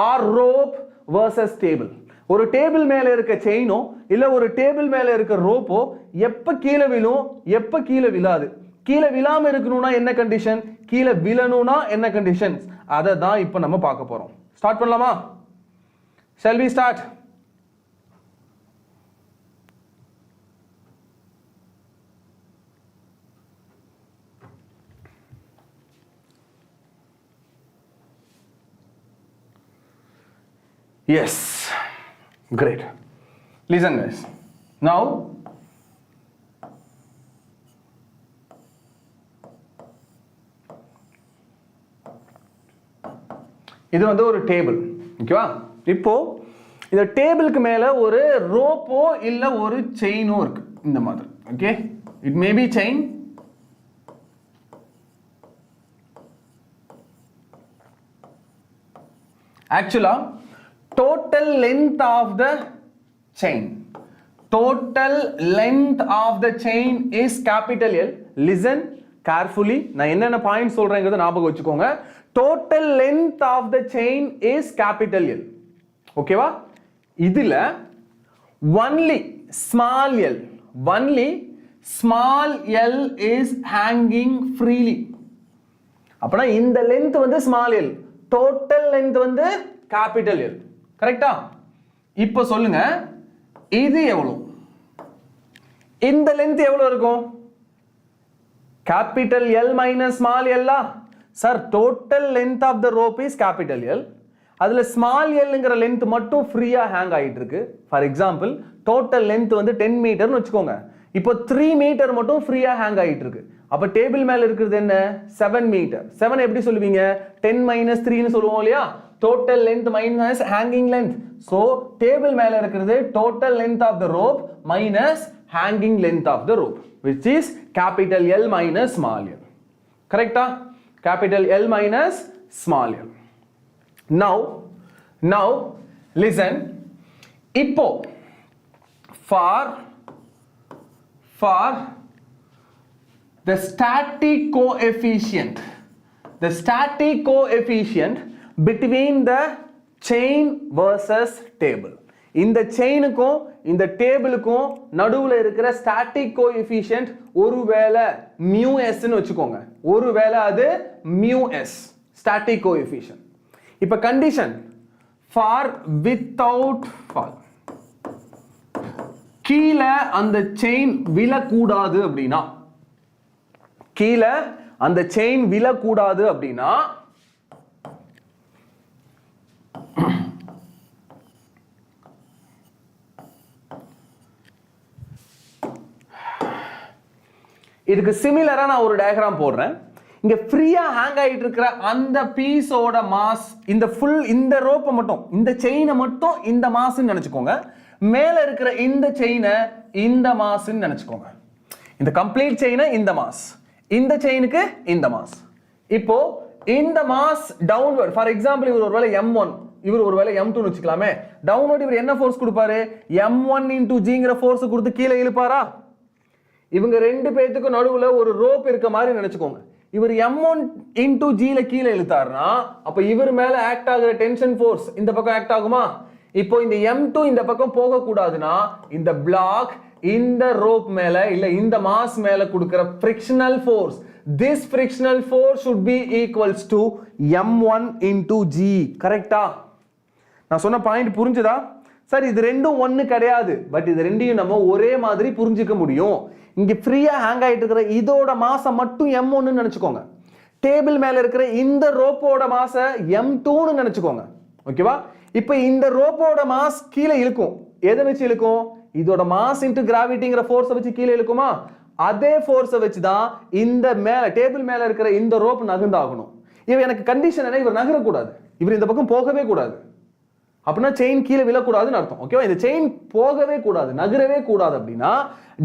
R rope versus table. ஒரு டேபிள் மேல இருக்க செயினோ இல்ல ஒரு டேபிள் மேல இருக்க ரோப்போ எப்ப கீழே விழும், எப்ப கீழே விழாது. கீழே விழாம இருக்கணும்னா என்ன கண்டிஷன், கீழே விழணும்னா என்ன கண்டிஷன், அதை தான் இப்போ நம்ம பார்க்க போறோம். ஸ்டார்ட் பண்ணலாமா? Shall we start? Yes, great. Listen guys. Now இது வந்து ஒரு டேபிள், ஓகேவா? இப்போ இந்த டேபிளுக்கு மேல ஒரு ரோப்போ இல்ல ஒரு செயினோ இருக்கு இந்த மாதிரி. Okay, it may be chain, ஆக்சுவலா total length of the chain, total length of the chain is capital L. Listen carefully, நான் என்னென்ன பாயிண்ட் சொல்றேங்கிறத ஞாபகம் வச்சுக்கோங்க. total length of the chain is capital L. ஓகேவா? இதுல only small l, only small l is hanging freely. அப்பனா இந்த length வந்து small l, total length வந்து capital L. கரெக்ட்டா? இப்போ சொல்லுங்க, இது எவ்வளவு, இந்த லென்த் எவ்வளவு இருக்கும்? Capital L minus small L. Sir total length of the rope is capital L, அதுல ஸ்மால் Lங்கிற லென்த் மட்டும் ஃப்ரீயா ஹேங் ஆயிட்டு இருக்கு. ஃபார் எக்ஸாம்பிள் டோட்டல் லென்த் வந்து 10 மீட்டர்னு வச்சுக்கோங்க, இப்போ 3 மீட்டர் மட்டும் ஃப்ரீயா ஹேங் ஆயிட்டு இருக்கு. அப்ப டேபிள் மேல இருக்கிறது என்ன? 7 மீட்டர். 7 எப்படி சொல்லுவீங்க? 10 minus 3 னு சொல்லுவோம் இல்லையா? total length minus hanging length. So table மேல இருக்கிறது total length of the rope minus hanging length of the rope, which is capital L minus small l. Correct? Capital L minus small l. Now listen. இப்போ for the static coefficient between the chain versus table, இந்த செயினுக்கும் இந்த டேபிளுக்கும் நடுவுல இருக்கிற static coefficient ஒருவேளை mu s ன்னு வெச்சுக்கோங்க, ஒருவேளை அது mu s ஸ்டாட்டிக் கோஎஃபிஷியன்ட். இப்ப கண்டிஷன் for without fall, கீழ அந்த செயின் விழக்கூடாது அப்படினா, கீழ அந்த செயின் விழக்கூடாது அப்படினா இதுக்கு சிமிலரா நான் ஒரு டயகிராம் போடுறேன். இங்க ஃப்ரீயா ஹேங் ஆயிட்டு இருக்கிற அந்த பீஸோட மாஸ், இந்த ரோப்பை மட்டும், இந்த செயினை மட்டும் இந்த மாஸ்ன்னு நினைச்சுக்கோங்க. மேல இருக்கிற இந்த செயினை இந்த மாஸ்ன்னு நினைச்சுக்கோங்க. இந்த கம்ப்ளீட் செயினை இந்த மாஸ், இந்த செயினுக்கு இந்த மாஸ். இப்போ இந்த மாஸ் டவுன்வர்ட், ஃபார் எக்ஸாம்பிள் இவர் ஒருவேளை m1, இவர் ஒருவேளை m2 வச்சுக்கலாமே. டவுன்வர்ட் இவர் என்ன ஃபோர்ஸ் கொடுப்பாரு? m1 into gங்கிற ஃபோர்ஸ் கொடுத்து கீழே இழுப்பாரா? இவங்க ரெண்டு பேத்துக்கு நடுவுல ஒரு ரோப் இருக்க மாதிரி நினைச்சுக்கோங்க. இவர் m1 into g ல கீழே இழுத்தாருன்னா அப்ப இவர் மேல ஆக்ட் ஆகுற டென்ஷன் ஃபோர்ஸ் இந்த பக்கம் ஆக்ட் ஆகுமா? இப்போ இந்த m2 இந்த பக்கம் போக கூடாதுன்னா இந்த பிளாக் இந்த ரோப் மேல இல்ல இந்த மாஸ் மேல கொடுக்கிற frictional force, this frictional force should be equals to m1 into g. கரெக்ட்டா? நான் சொன்ன பாயிண்ட் புரிஞ்சுதா? சார் இது ரெண்டும் ஒண்ணு கிடையாது, பட் இது ரெண்டையும் நம்ம ஒரே மாதிரி புரிஞ்சுக்க முடியும். இங்க ஃப்ரீயா ஹேங் ஆயிட்டு இருக்கிற இதோட மாச மட்டும் m1 ன்னு நினைச்சுக்கோங்க. டேபிள் மேல இருக்கிற இந்த ரோப்போட மாச m2 ன்னு நினைச்சுக்கோங்க. ஓகேவா? இப்போ இந்த ரோப்போட மாஸ் கீழே இழுக்கும். எதை வச்சு இழுக்கும்? இதோட மாஸ் இன்டு கிராவிட்டிங்கிற ஃபோர்ஸை வச்சு கீழே இழுக்குமா? அதே ஃபோர்ஸை வச்சு தான் இந்த மேல டேபிள் மேல இருக்கிற இந்த ரோப் நகர்ந்தாகணும். இவன் எனக்கு கண்டிஷன் என்ன? இவர் நகரக்கூடாது, இவர் இந்த பக்கம் போகவே கூடாது. அப்படின்னா செயின் கீழே விழக்கூடாதுன்னு அர்த்தம். ஓகேவா? இந்த செயின் போகவே கூடாது, நகரவே கூடாது. அப்படின்னா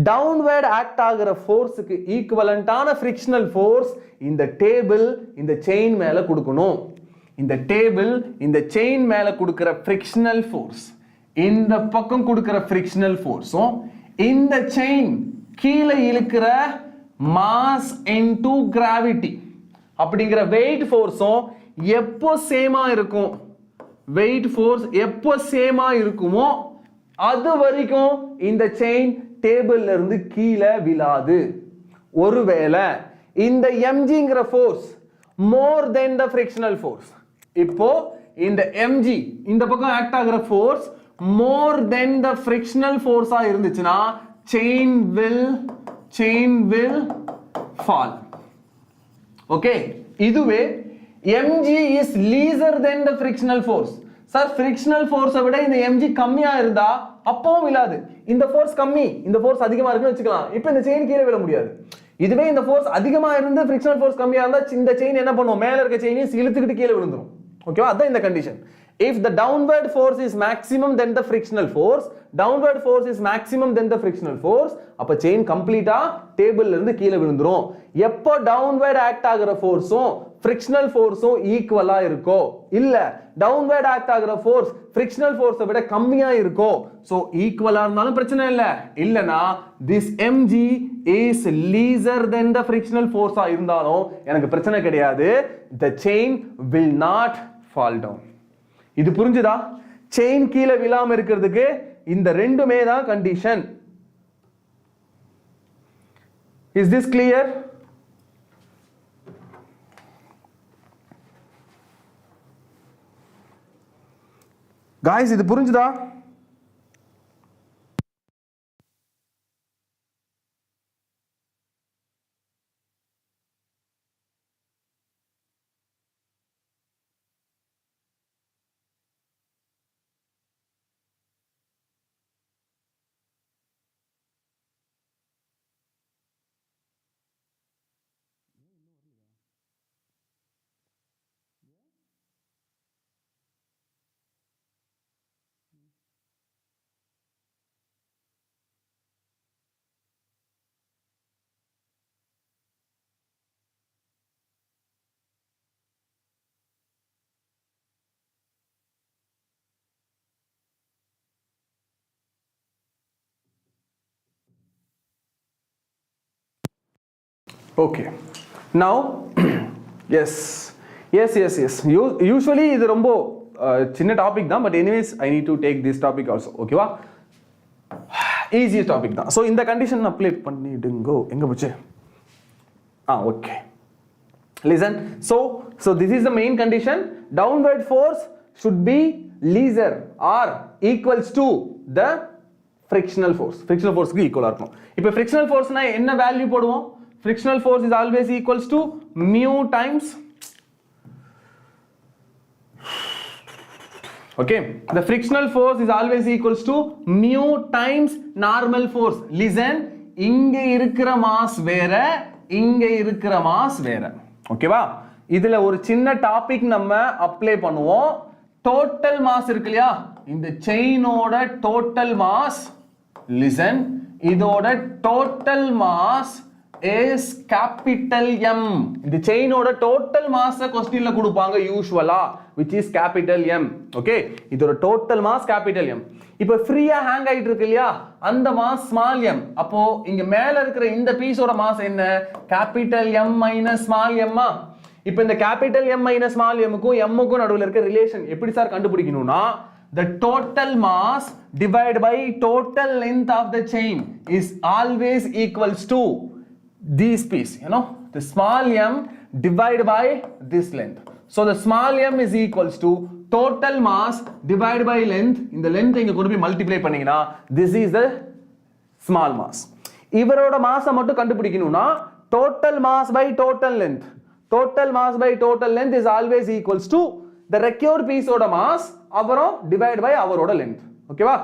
டவுன்வர்ட் ஆக்ட் ஆகிற ஃபோர்ஸுக்கு ஈக்குவலண்டான ஃபிரிக்ஷனல் ஃபோர்ஸ் இந்த டேபிள் இந்த செயின் மேல கொடுக்கணும். இந்த டேபிள் இந்த செயின் மேல கொடுக்கிற ஃபிரிக்ஷனல் ஃபோர்ஸ், இந்த பக்கம் கொடுக்கிற ஃபிரிக்ஷனல் ஃபோர்ஸும் இந்த செயின் கீழே இழுக்கிற மாஸ் இன்டு கிராவிட்டி, அப்படிங்கிற weight forceம் எப்போ சேமா இருக்கும், weight force எப்போ சேமா இருக்குமோ அது வரைக்கும் இந்த செயின் டேபிள்ல இருந்து கீழே விழாது. ஒருவேளை இந்த mgங்கிற force more than the frictional force, இப்போ இந்த mg இந்த பக்கம் ஆக்ட் ஆகுற force more than the frictional force ஆ இருந்துச்சுன்னா chain will fall. Okay, இதுவே mg is lesser than the frictional force. Sir frictional force விட இந்த mg கம்மியா இருந்தா அப்பவும் விழாது. இந்த ஃபோர்ஸ் கம்மி, இந்த ஃபோர்ஸ் அதிகமா இருக்குன்னு வச்சுக்கலாம். இப்போ இந்த செயின் கீழே விழ முடியாது. இதுவே இந்த ஃபோர்ஸ் அதிகமா இருந்து frictional force கம்மியா இருந்தா இந்த செயின் என்ன பண்ணும், மேல இருக்க செயினையும் இழுத்துக்கிட்டு கீழே விழுந்துரும். ஓகேவா, அதான் இந்த condition. If the downward force is maximum than the frictional force, downward force is maximum than the frictional force, அப்ப செயின் கம்ப்ளீட்டா டேபிள்ல இருந்து கீழே விழுந்துரும். எப்போ downward ஆக்ட் ஆகுற ஃபோர்ஸும் frictional forceம் ஈக்குவலா இருக்கோ, இல்ல downward ஆக்ட் ஆகுற ஃபோர்ஸ் frictional force விட கம்மியா இருக்கோ, சோ ஈக்குவலா இருந்தாலும் பிரச்சனை இல்ல. இல்லனா this mg is lesser than the frictional force ஆ இருந்தாலும் எனக்கு பிரச்சனை கிடையாது. The chain will not fall down. இது புரிஞ்சுதா? செயின் கீழே விழாம இருக்கிறதுக்கு இந்த ரெண்டுமே தான் condition. Is this clear? Guys, இது புரிஞ்சுதா? Okay, now yes. Usually இது ரொம்ப சின்ன டாபிக் தான், but anyways I need to take this topic also. ஓகேவா, ஈஸி டாபிக் தான். ஸோ இந்த கண்டிஷன் அப்ளை பண்ணிடுங்கோ. எங்க போச்சு? Okay, listen. So this is the main condition. Downward force should be lesser or equals to the frictional force. Frictional force க்கு ஈக்குவலா இருக்கும். இப்போ frictional forceனா என்ன வேல்யூ போடுவோம்? Frictional force is always equals to mu times, okay, the frictional force is always equals to mu times normal force. Listen, இங்க இருக்கிற mass வேற, இங்க இருக்கிற மாஸ் வேற. ஓகேவா, இதுல ஒரு சின்ன டாபிக் நம்ம அப்ளை பண்ணுவோம். டோட்டல் மாஸ் இருக்கு இல்லையா, இந்த செயினோட டோட்டல் மாஸ், லிசன், இதோட total mass is capital M. இந்த செயினோட டோட்டல் மாஸ் क्वेश्चनல கொடுப்பாங்க யூசுவலா, which is capital M. Okay, இதோட டோட்டல் மாஸ் capital M. இப்போ ஃப்ரீயா ஹேங் ஆயிட்டு இருக்கு இல்லையா, அந்த மாஸ் ஸ்மால் m. அப்போ இங்க மேல இருக்கிற இந்த பீஸோட மாஸ் என்ன? Capital M minus small m. இப்போ இந்த capital M minus small m க்கும் m க்கும் நடுவுல இருக்க ரிலேஷன் எப்படி சார் கண்டுபிடிக்கணும்னா, the total mass divided by total length of the chain is always equals to this piece, you know, the small m divided by this length. So the small m is equals to total mass divided by length. In the length இங்க கொண்டு போய் multiply பண்ணீங்கனா this is the small mass. இவரோட மாஸை மட்டும் கண்டுபிடிக்கணும்னா total mass by total length. Total mass by total length is always equals to the required piece ஓட mass அப்புறம் divide by அவரோட length. ஓகேவா,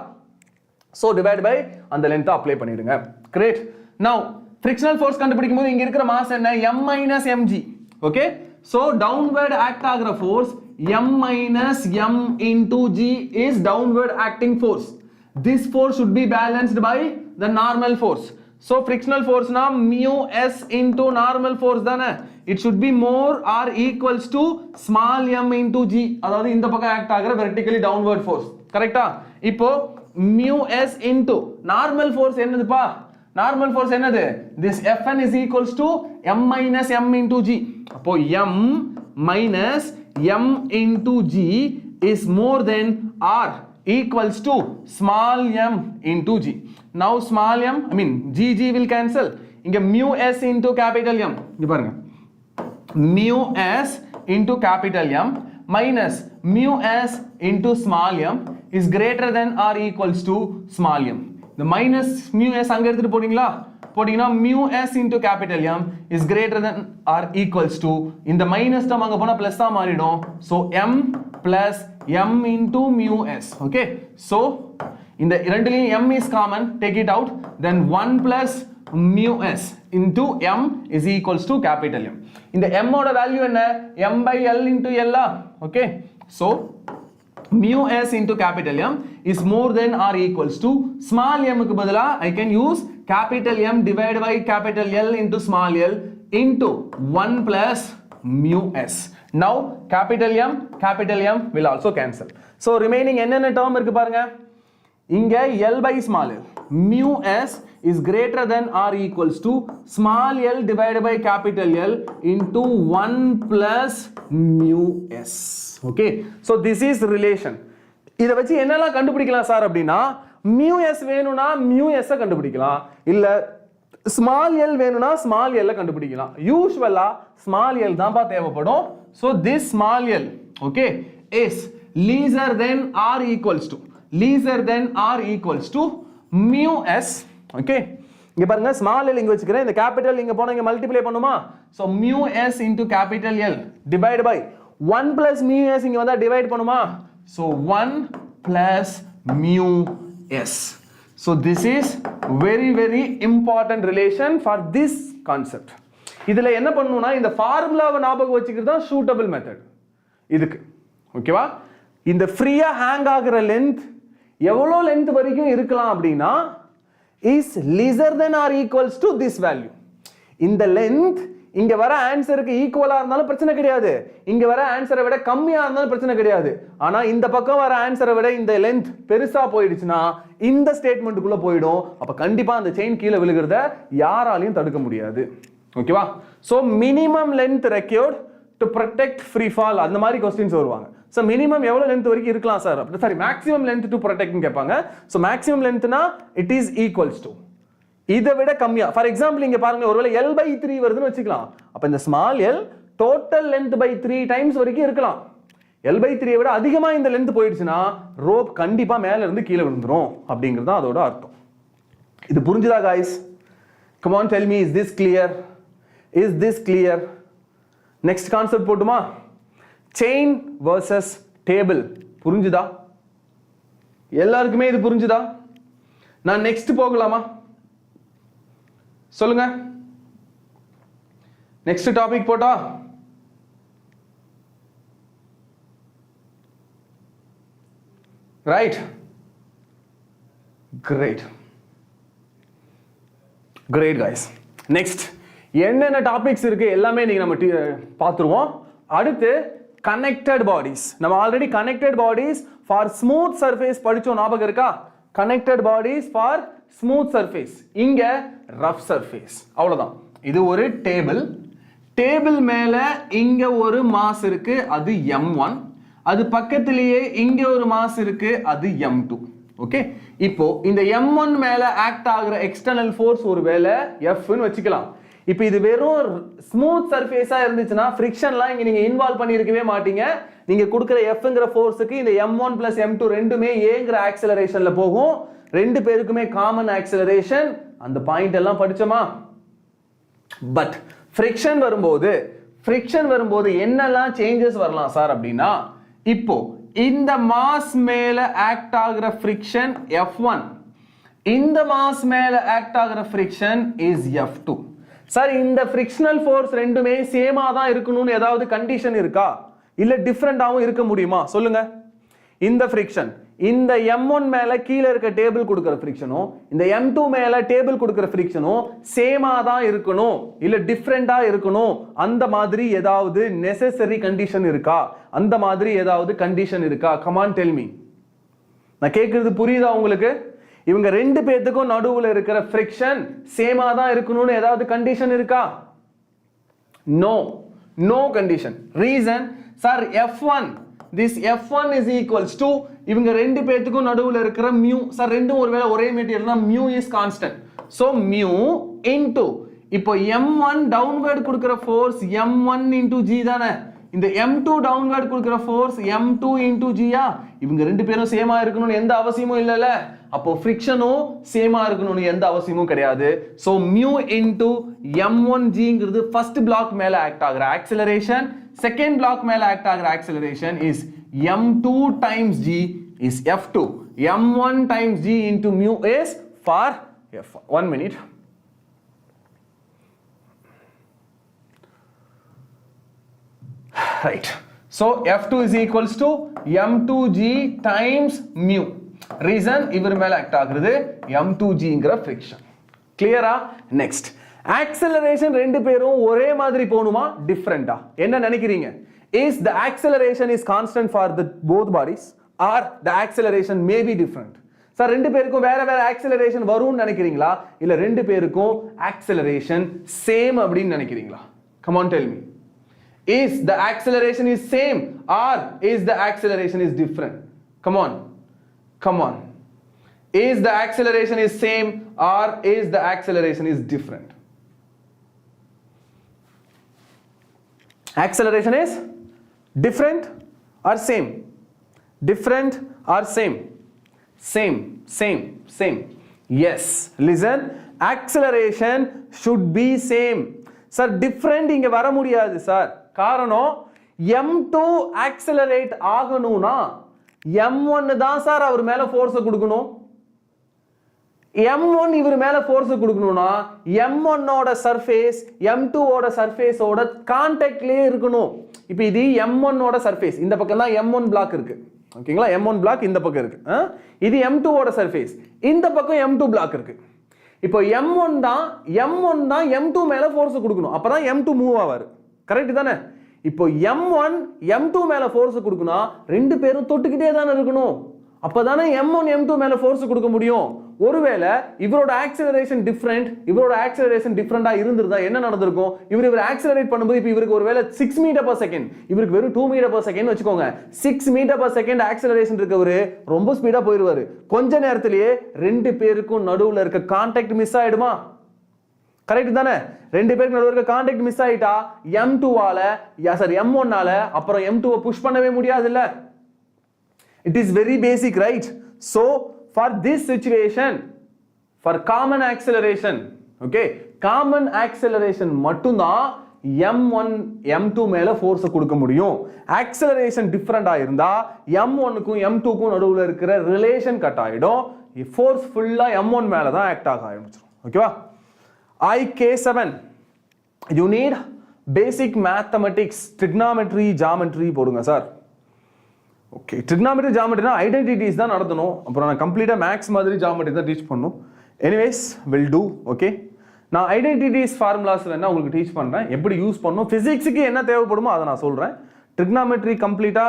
so divide by அந்த length அப்ளை பண்ணிடுங்க. Great. Now frictional force கண்டுபிடிக்கும் போது இங்க இருக்கிற மாஸ் என்ன? m minus mg. okay, so downward act ஆகுற force m minus m into g is downward acting force. This force should be balanced by the normal force. So frictional force na mu s into normal force தானே, it should be more or equals to small m into g. அதாவது இந்த பக்கம் act ஆகுற vertically downward force. கரெக்ட்டா? இப்போ mu s into normal force என்னதுப்பா? Normal force என்னது? this Fn is equals to m minus m into g. அப்போ m minus m into g is more than r equals to small m into g. Now small m, I mean g will cancel. இங்க mu s into capital M. இங்க பாருங்க. mu s into capital M minus mu s into small m is greater than or equals to small m. The minus mu s அங்க எடுத்துட்டு போறீங்களா? போடினா mu s into capital M is greater than or equals to, இந்த minus term அங்க போனா plus ஆ மாறிடும். So m plus m into mu s. Okay, so இந்த இரண்டிலும் m is common, take it out, then 1 plus mu s into m is equals to capital M. இந்த m ஓட value என்ன? m by l into l. Okay, so mu s into capital M is more than or equals to small m க்கு பதிலா I can use capital M divided by capital L into small l into 1 plus mu s. Now capital M will also cancel. So remaining என்னென்ன term இருக்கு பாருங்க. இங்க L by small l, mu s is greater than or equals to small l divided by capital L into 1 plus mu s. Okay, so this is relation. இத வச்சு என்னெல்லாம் கண்டுபிடிக்கலாம் sir அப்படினா, mu s வேணும்னா mu s கண்டுபிடிக்கலாம், இல்ல small l வேணும்னா small l கண்டுபிடிக்கலாம். யூசுவலா small l தான்ப்பா தேவைப்படும். So this small l, okay, is lesser than or equals to mu s. Okay, இங்க பாருங்க, small l இங்க வச்சுக்கிறேன், இந்த capital இங்க போனா இங்க மல்டிப்ளை பண்ணுமா? So mu s into capital L divided by 1 plus mu s இங்க வந்தா டிவைட் பண்ணுமா? So 1 plus mu s. So this is very very important relation for this concept. இதுல என்ன பண்ணனும்னா, இந்த ஃபார்முலாவை ஞாபகம் வச்சுக்கிறது தான் சூட்டபிள் மெத்தட் இதுக்கு. ஓகேவா? இந்த ஃப்ரீயா ஹேங் ஆகுற லெந்த் எவ்வளவு லெந்த் வரைக்கும் இருக்கலாம் அப்படினா is lesser than or equals to this value. இந்த length இங்க வர ஆன்சருக்கு ஈக்குவலா இருந்தாலும் பிரச்சனை கிடையாது, இங்க வர ஆன்சரை விட கம்மியா இருந்தாலும் பிரச்சனை கிடையாது. ஆனா இந்த பக்கம் வர ஆன்சரை விட இந்த லெந்த் பெருசா போயிடுச்சுனா இந்த ஸ்டேட்மெண்ட்டுக்குள்ள போய்டும். அப்ப கண்டிப்பா அந்த செயின் கீழே விழுகிறத யாராலையும் தடுக்க முடியாது. ஓகேவா? So minimum length required to protect free fall, அந்த மாதிரி क्वेश्चंस வருவாங்க. சோ மினிமம் எவ்வளவு லெந்த் வரைக்கும் இருக்கலாம் சார்? அப்படி சாரி, மேக்ஸிமம் லெந்த் டு ப்ரொடெக்ட்னு கேட்பாங்க. சோ மேக்ஸிமம் லெந்த்னா இட் இஸ் ஈக்குவல்ஸ் டு இதை விட கம்மியா. ஃபார் எக்ஸாம்பிள் இங்க பாருங்க, ஒருவேளை L by 3 வருதுன்னு வச்சுக்கலாம். அப்ப இந்த small l total length by 3 times வரைக்கும் இருக்கலாம். L by 3 விட அதிகமா இந்த லெந்த் போயிடுச்சுனா ரோப் கண்டிப்பா மேல இருந்து கீழே விழுந்துரும் அப்படிங்கிறது தான் அதோட அர்த்தம். இது புரிஞ்சுதா guys? Come on, tell me, is this clear? Is this clear? Next concept போட்டுமா? Chain versus table. புரிஞ்சுதா? எல்லாருக்குமே இது புரிஞ்சுதா? நான் நெக்ஸ்ட் போகலாமா? சொல்லுங்க. நெக்ஸ்ட் டாபிக் போட்டா? Right, great great guys. Next என்னென்ன டாபிக்ஸ் இருக்கு எல்லாமே நீங்க நம்ம பார்த்துருவோம். அடுத்து கனெக்டட் பாடிஸ். நம்ம already connected bodies for smooth surface படிச்சோம், ஞாபகம் இருக்கா? Connected bodies for smooth surface, இங்க ரஃப் சர்ஃபேஸ். அவ்வளவுதான். இது ஒரு டேபிள். டேபிள் மேல இங்க ஒரு மாஸ் இருக்கு, அது m1. அது பக்கத்திலேயே இங்க ஒரு மாஸ் இருக்கு, அது m2. ஓகே, இப்போ இந்த m1 மேல ஆக்ட் ஆகுற எக்ஸ்டர்னல் ஃபோர்ஸ் ஒருவேளை F ன்னு வச்சுக்கலாம். இப்போ இது வெறும் ஸ்மூத் சர்ஃபேஸா இருந்துச்சுன்னா ஃப்ரிக்ஷன்லாம் இங்க நீங்க இன்வால்வ் பண்ணியிருக்கவே மாட்டீங்க. நீங்க கொடுக்குற Fங்கிற ஃபோர்ஸுக்கு இந்த m1 plus m2 ரெண்டுமே ஏங்கிற ஆக்சலரேஷன்ல போகும். ரெண்டு பேருக்குமே காமன் ஆக்சலரேஷன். அந்த பாயிண்ட் எல்லாம் படிச்சோமா? பட் ஃப்ரிக்ஷன் வரும்போது என்னெல்லாம் சேஞ்சஸ் வரலாம் சார் அப்படின்னா, இப்போ இந்த மாஸ் மேல ஆக்ட் ஆகுற ஃப்ரிக்ஷன் F1, இந்த மாஸ் மேல ஆக்ட் ஆகுற ஃப்ரிக்ஷன் இஸ் F2. சார் இந்த ஃப்ரிக்ஷனல் ஃபோர்ஸ் ரெண்டுமே சேமா தான் இருக்கணும்னு ஏதாவது கண்டிஷன் இருக்கா? இல்ல டிஃபரெண்டாவும் இருக்க முடியுமா? சொல்லுங்க. இந்த ஃப்ரிக்ஷன் இந்த m1 மேல கீழே இருக்க டேபிள் கொடுக்கிற ஃப்ரிக்ஷனும் இந்த m2 மேல டேபிள் கொடுக்கிற ஃப்ரிக்ஷனும் சேமா தான் இருக்கணும், இல்ல டிஃபரெண்டா இருக்கணும், அந்த மாதிரி ஏதாவது நெசசரி கண்டிஷன் இருக்கா? அந்த மாதிரி ஏதாவது கண்டிஷன் இருக்கா? Come on tell me. நான் கேக்குறது புரியுதா உங்களுக்கு? இவங்க ரெண்டு பேத்துக்கும் நடுவுல இருக்கிற ஃப்ரிக்ஷன் சேமா தான் இருக்கணும்னு ஏதாவது கண்டிஷன் இருக்கா? No condition. Reason, sir, F1, this F1 is equals to இவங்க ரெண்டு பேத்துக்கும் நடுவுல இருக்கிற mu, sir ரெண்டும் ஒருவேளை ஒரே மெட்டீரியல்னா mu is constant. So mu into இப்போ m1 downward கொடுக்கிற force m1 into g தானே, இந்த m2 downward கொடுக்கிற force m2 into g யா? இவங்க ரெண்டு பேரும் சேமா இருக்கணும்னு எந்த அவசியமும் இல்லல, அப்போ ஃப்ரிக்ஷனும் சேமா இருக்கணும்னு எந்த அவசியமும் கிடையாது. சோ mu into m1g ங்கிறது ஃபர்ஸ்ட் பிளாக் மேல ஆக்ட் ஆகுற ஆக்சிலரேஷன், செகண்ட் பிளாக் மேல ஆக்ட் ஆகுற acceleration is m2 times g is f2, m1 times g into mu is for f1. 1 minute. Right. So F2 is equals to M2G times mu. Reason இவர் மேல act ஆகுறது M2G ங்கற friction. Clear-ஆ? Next. Acceleration ரெண்டு பேரும் ஒரே மாதிரி போணுமா டிஃபரண்டா? என்ன நினைக்கிறீங்க? Is the acceleration is constant for the both bodies or the acceleration may be different? Sir ரெண்டு பேருக்கும் வேற வேற acceleration வரும்னு நினைக்கிறீங்களா இல்ல ரெண்டு பேருக்கும் acceleration same அப்படினு நினைக்கிறீங்களா? Come on, tell me. Is the acceleration is same or is the acceleration is different? Come on. Is the acceleration is same or is the acceleration is different? Acceleration is different or same? Different or same? Same. Yes. Listen. Acceleration should be same. Sir, different இங்க வர முடியாது sir. காரணம் m2 accelerate ஆகணும்னா m1 தான் sir அவர் மேல force கொடுக்கணும். m1 இவர் மேல ஃபோர்ஸ் கொடுக்கணும்னா m1 ஓட சர்ஃபேஸ் m2 ஓட சர்ஃபேஸ் ஓட கான்டாக்ட்லயே இருக்கணும். இப்போ இது m1 ஓட சர்ஃபேஸ், இந்த பக்கம் தான் m1 பிளாக் இருக்கு. ஓகேங்களா? m1 பிளாக் இந்த பக்கம் இருக்கு. இது m2 ஓட சர்ஃபேஸ், இந்த பக்கம் m2 பிளாக் இருக்கு. இப்போ m1 தான் m2 மேல ஃபோர்ஸ் கொடுக்கணும், அப்பதான் m2 மூவ் ஆவாரு. கரெக்ட் தானே? இப்போ m1 m2 மேல ஃபோர்ஸ் கொடுக்கணும், ரெண்டு பேரும் தொட்டுக்கிட்டே தானே இருக்கணும், அப்பதானே m1 m2 மேல ஃபோர்ஸ் கொடுக்க முடியும். ஒருவேளை இவரோட ஆக்சிலரேஷன் டிஃபரண்டா இருந்திருந்தா என்ன நடந்திருக்கும்? இவர் ஆக்சிலரேட் பண்ணும்போது இப்போ இவருக்கு ஒருவேளை 6 மீட்டர் per செகண்ட், இவருக்கு வெறும் 2 மீட்டர் per செகண்ட் வச்சுக்கோங்க. 6 மீட்டர் per செகண்ட் ஆக்சிலரேஷன் இருக்கவரு ரொம்ப ஸ்பீடா போயிருவாரு. கொஞ்ச நேரத்திலேயே ரெண்டு பேருக்கும் நடுவுல இருக்க கான்டாக்ட் மிஸ் ஆயிடுமா? கரெக்ட் தானே? ரெண்டு பேருக்கு நடுவுல இருக்க கான்டாக்ட் மிஸ் ஆயிட்டா m1 ஆல அப்புறம் m2 புஷ் பண்ணவே முடியாது இல்ல? It is very basic, right? So for this situation, for common acceleration, okay, common acceleration மட்டும்தான் m1 m2 மேல ஃபோர்ஸ் கொடுக்க முடியும். ஆக்சிலரேஷன் டிஃபரண்டா இருந்தா m1 க்கும் m2 க்கும் நடுவுல இருக்கிற ரிலேஷன் கட் ஆயிடும். ஃபோர்ஸ் ஃபுல்லா m1 மேல தான் ஆக்ட் ஆக ஆரம்பிச்சிடும். ஓகேவா? IK7, you need basic mathematics, trigonometry, geometry போடுங்க sir. Okay, trigonometry, geometry identities தான் நடத்தணும். அப்புறம் நான் கம்ப்ளீட்டா மேக்ஸ் மாதிரி geometry தான் டீச் பண்ணணும். Anyways will do. ஓகே, நான் ஐடென்டிட்டிஸ் ஃபார்முலாஸ் வேணா உங்களுக்கு டீச் பண்றேன், எப்படி யூஸ் பண்ணணும், பிசிக்ஸுக்கு என்ன தேவைப்படுமோ அதை நான் சொல்றேன். trigonometry கம்ப்ளீட்டா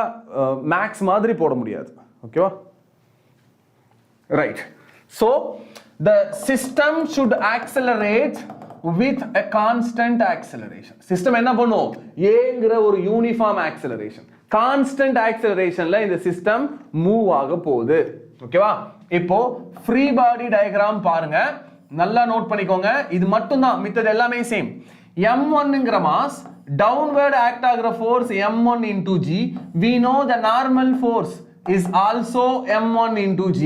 மேக்ஸ் மாதிரி போட முடியாது. ஓகேவா? Right. So the system should accelerate with a constant acceleration. System என்ன பண்ணும்? ஏங்கிற ஒரு யூனிஃபார்ம் ஆக்சிலரேஷன், கான்ஸ்டன்ட் ஆக்சிலரேஷன்ல இந்த சிஸ்டம் மூவ் ஆக போகுது. ஓகேவா? இப்போ ஃப்ரீ பாடி டயகிராம் பாருங்க, நல்லா நோட் பண்ணிக்கோங்க. இது மட்டும் தான், மித்தது எல்லாமே சேம். m1ங்கற மாஸ் டவுன்வர்ட் ஆக்ட் ஆகுற force m1 into g. we know the normal force is also m1 into g.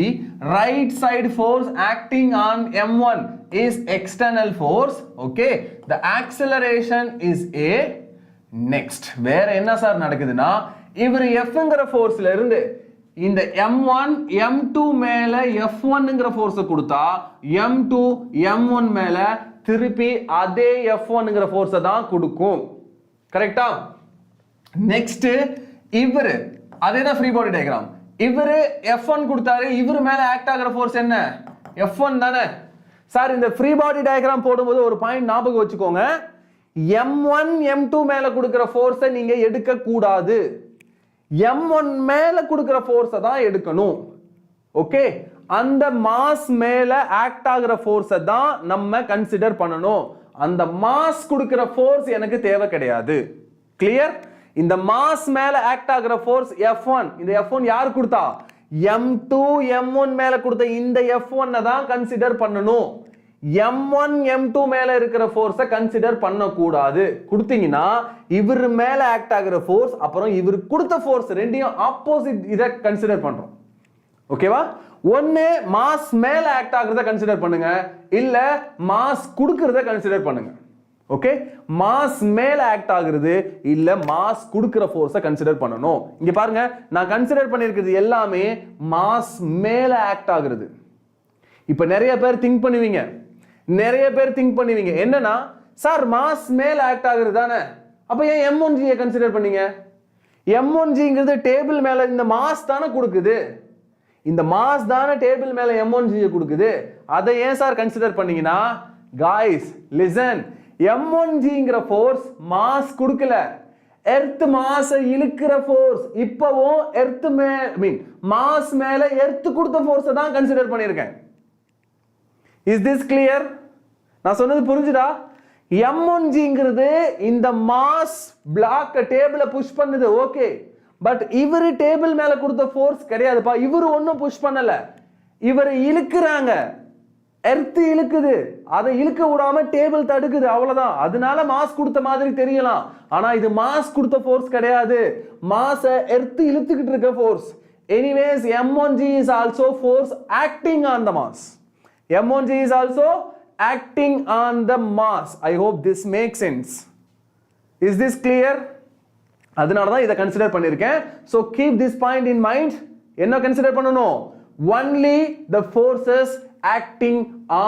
Right side force acting on m1 is external force. Okay, the acceleration is a. Next, வேற என்ன sir நடக்குதுன்னா, இவர் Fங்கற ஃபோர்ஸ்ல இருந்து இந்த m1 m2 மேல F1ங்கற force கொடுத்தா m2 m1 மேல திருப்பி அதே F1ங்கற ஃபோர்ஸ் தான் கொடுக்கும். கரெக்ட்டா? நெக்ஸ்ட் இவர் அதேதான் ஃப்ரீ பாடி டயகிராம். இவரு F1 கொடுத்தாரு, இவர் மேல ஆக்ட் ஆகுற ஃபோர்ஸ் என்ன? F1 தானே சார். இந்த ஃப்ரீ பாடி டயகிராம் போடும்போது ஒரு பாயிண்ட் ஞாபகம் வச்சுக்கோங்க, m1 m2 மேல கொடுக்கிற ஃபோர்ஸை நீங்க எடுக்க கூடாது, m1 மேல கொடுக்கிற ஃபோர்ஸை தான் எடுக்கணும். ஓகே, அந்த மாஸ் மேல ஆக்ட் ஆகுற ஃபோர்ஸை தான் நம்ம கன்சிடர் பண்ணணும். அந்த மாஸ் கொடுக்கிற ஃபோர்ஸ் எனக்கு தேவை கிடையாது. கிளியர்? இந்த மாஸ் மேல ஆக்ட் ஆகுற ஃபோர்ஸ் F1. இந்த F1 யார் கொடுத்தா? M2 M1 மேல கொடுத்த இந்த F1 தான் கன்சிடர் பண்ணணும். M1 M2 மேல இருக்கிற ஃபோர்ஸை கன்சிடர் பண்ண கூடாது. கொடுத்தீங்கன்னா இவர் மேல ஆக்ட் ஆகுற ஃபோர்ஸ் அப்புறம் இவர் கொடுத்த ஃபோர்ஸ் ரெண்டையும் ஆப்போசிட் இத கன்சிடர் பண்றோம். ஓகேவா? ஒன்னு மாஸ் மேல ஆக்ட் ஆகுறத கன்சிடர் பண்ணுங்க, இல்ல மாஸ் கொடுக்கறத கன்சிடர் பண்ணுங்க. ஓகே? மாஸ் மேல ஆக்ட் ஆகுறது இல்ல மாஸ் கொடுக்கிற ஃபோர்ஸை கன்சிடர் பண்ணணும். இங்க பாருங்க, நான் கன்சிடர் பண்ணிருக்கிறது எல்லாமே மாஸ் மேல ஆக்ட் ஆகுறது. இப்ப நிறைய பேர் திங்க் பண்ணுவீங்க என்னன்னா, சார் மாஸ் மேல ஆக்ட் ஆகுறது தானே, அப்ப ஏன் M1G கன்சிடர் பண்ணீங்க? M1Gங்கிறது டேபிள் மேல இந்த மாஸ் தானே கொடுக்குது, இந்த மாஸ் தானே டேபிள் மேல M1G கொடுக்குது, அதை ஏன் சார் கன்சிடர் பண்ணீங்கன்னா, guys listen, M1Gங்கிற ஃபோர்ஸ் மாஸ் கொடுக்கல, எர்த் மாஸ் இழுக்கிற ஃபோர்ஸ். இப்பவும் எர்த் மாஸ் மேல எர்த் கொடுத்த ஃபோர்ஸை தான் கன்சிடர் பண்ணியிருக்கேன். Is this clear? நான் சொன்னது புரிஞ்சுதா? M1Gங்கிறது இந்த மாஸ் பிளாக் டேபிள புஷ் பண்ணுது, ஓகே. பட் இவரு டேபிள் மேல கொடுத்த ஃபோர்ஸ் கிடையாதுப்பா. இவரு ஒன்னும் புஷ் பண்ணல, இவரை இழுக்குறாங்க, எர்த் இழுக்குது, அதை இழுக்க விடாம டேபிள் தடுக்குது, அவ்வளவுதான். அதனால மாஸ் கொடுத்த மாதிரி தெரியலாம், ஆனா இது மாஸ் கொடுத்த ஃபோர்ஸ் கிடையாது, மாஸ எர்த் இழுத்துக்கிட்டு இருக்க force. Anyways M1G is also force acting on the mass. M1G is also acting on the mass. I hope this makes sense. Is this clear? அதனால தான் இதை கன்சிடர் பண்ணிருக்கேன். So keep this point in mind. என்ன consider பண்ணணும்? Only the forces acting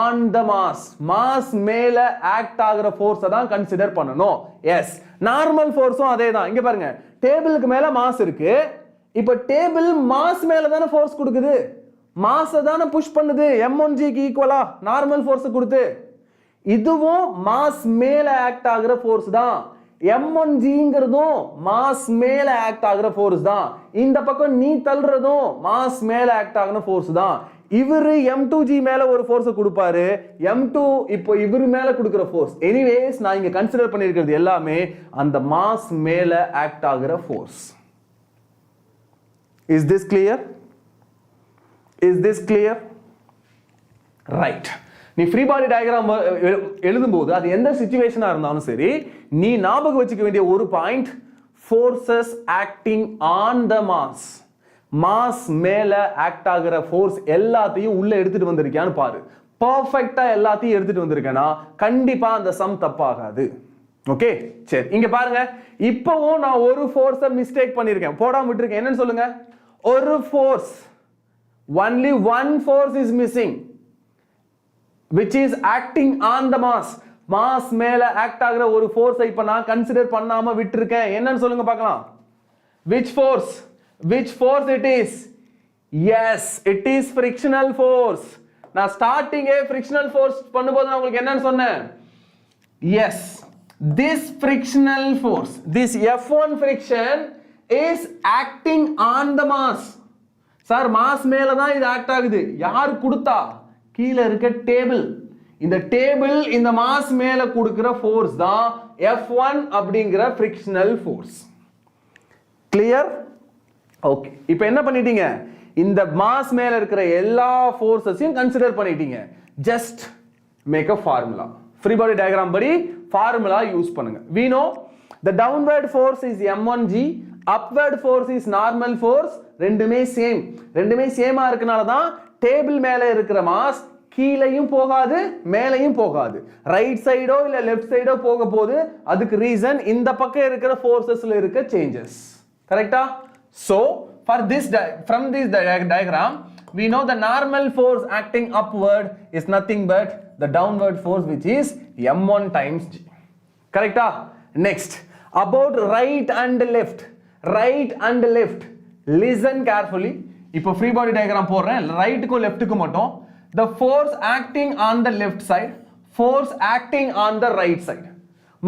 on the mass. Mass மேல act ஆகுற ஃபோர்ஸை தான் கன்சிடர் பண்ணணும். எஸ், நார்மல் ஃபோர்ஸும் அதே தான். இங்க பாருங்க, டேபிளுக்கு மேல மாஸ் இருக்கு. இப்போ டேபிள் மாஸ் மேல தானே ஃபோர்ஸ் கொடுக்குது, மாஸ் தானே புஷ் பண்ணுது M1Gக்கு ஈக்குவலா நார்மல் ஃபோர்ஸ் கொடுத்து. இதுவும் மாஸ் மேல ஆக்ட் ஆகுற ஃபோர்ஸ் தான். M1Gங்கிறதும் மாஸ் மேல ஆக்ட் ஆகுற ஃபோர்ஸ் தான். இந்த பக்கம் நீ தள்ளுறதும் மாஸ் மேல ஆக்ட் ஆகுற ஃபோர்ஸ் தான். இவரு M2G மேல ஒரு ஃபோர்ஸ் கொடுப்பாரு, M2 இப்போ இவரு மேல கொடுக்கிற ஃபோர்ஸ். எனிவேஸ் நான் இங்க கன்சிடர் பண்ணிருக்கிறது எல்லாமே அந்த மாஸ் மேல ஆக்ட் ஆகுற force. Is this clear? Is this clear? Right. நீ ஃப்ரீ பாடி டயக்ராம் எழுதும்போது அது எந்த சிச்சுவேஷனா இருந்தாலும் சரி, நீ ஞாபகம் வச்சுக்க வேண்டிய ஒரு point, forces acting on the mass. Mass மேல ஆக்ட் ஆகுற ஃபோர்ஸ் எல்லாத்தையும் உள்ள எடுத்துட்டு வந்திருக்கியான்னு பாரு. பர்ஃபெக்ட்டா எல்லாத்தையும் எடுத்துட்டு வந்திருக்கேன்னா கண்டிப்பா அந்த சம் தப்பாகாது. ஓகே, சரி. இங்க பாருங்க, இப்பவும் நான் ஒரு ஃபோர்ஸை மிஸ்டேக் பண்ணிருக்கேன், போடாம விட்டுருக்கேன். என்னன்னு சொல்லுங்க? ஒரு force, only one force is missing, which is acting on the mass. Mass மேல ஆக்ட் ஆகுற ஒரு ஃபோர்ஸை இப்ப நான் கன்சிடர் பண்ணாம விட்டுருக்கேன். என்னன்னு சொல்லுங்க பார்க்கலாம். which force it is? yes, it is frictional force. நான் ஸ்டார்டிங்கே frictional force பண்ணும்போது நான் உங்களுக்கு என்னன்னு சொன்னேன்? yes, this frictional force, this F1 friction is acting on the mass. Sir mass மேல தான் இது ஆக்ட் ஆகுது. யார் கொடுத்தா? கீழே இருக்க டேபிள். இந்த டேபிள் இந்த மாஸ் மேல கொடுக்கிற ஃபோர்ஸ் தான் F1 அப்படிங்கிற ஃப்ரிக்ஷனல் ஃபோர்ஸ். கிளியர்? ஓகே, இப்போ என்ன பண்ணிட்டீங்க? இந்த மாஸ் மேல இருக்கிற எல்லா ஃபோர்ஸஸையும் கன்சிடர் பண்ணிட்டீங்க. Just make a formula. Free body diagram படி ஃபார்முலா யூஸ் பண்ணுங்க. we know the downward force is M1G, upward force is normal force. ரெண்டுமே சேமா இருக்கனால தான் டேபிள் மேல இருக்கிற மாஸ் கீழையும் போகாது மேலையும் போகாது, ரைட் சைடோ இல்ல லெஃப்ட் சைடோ போக போகுது. அதுக்கு ரீசன் இந்த பக்கம் இருக்கிற ஃபோர்சஸ்ல இருக்க சேஞ்சஸ். கரெக்ட்டா? so from this diagram we know the normal force acting upward is nothing but the downward force, which is M1 times G. கரெக்ட்டா? next, about right and left. Listen carefully. இப்போ free body diagram போடுறேன், ரைட்டுக்கும் லெஃப்ட்டுக்கும் மட்டும். the force acting on the left side, force acting on the right side.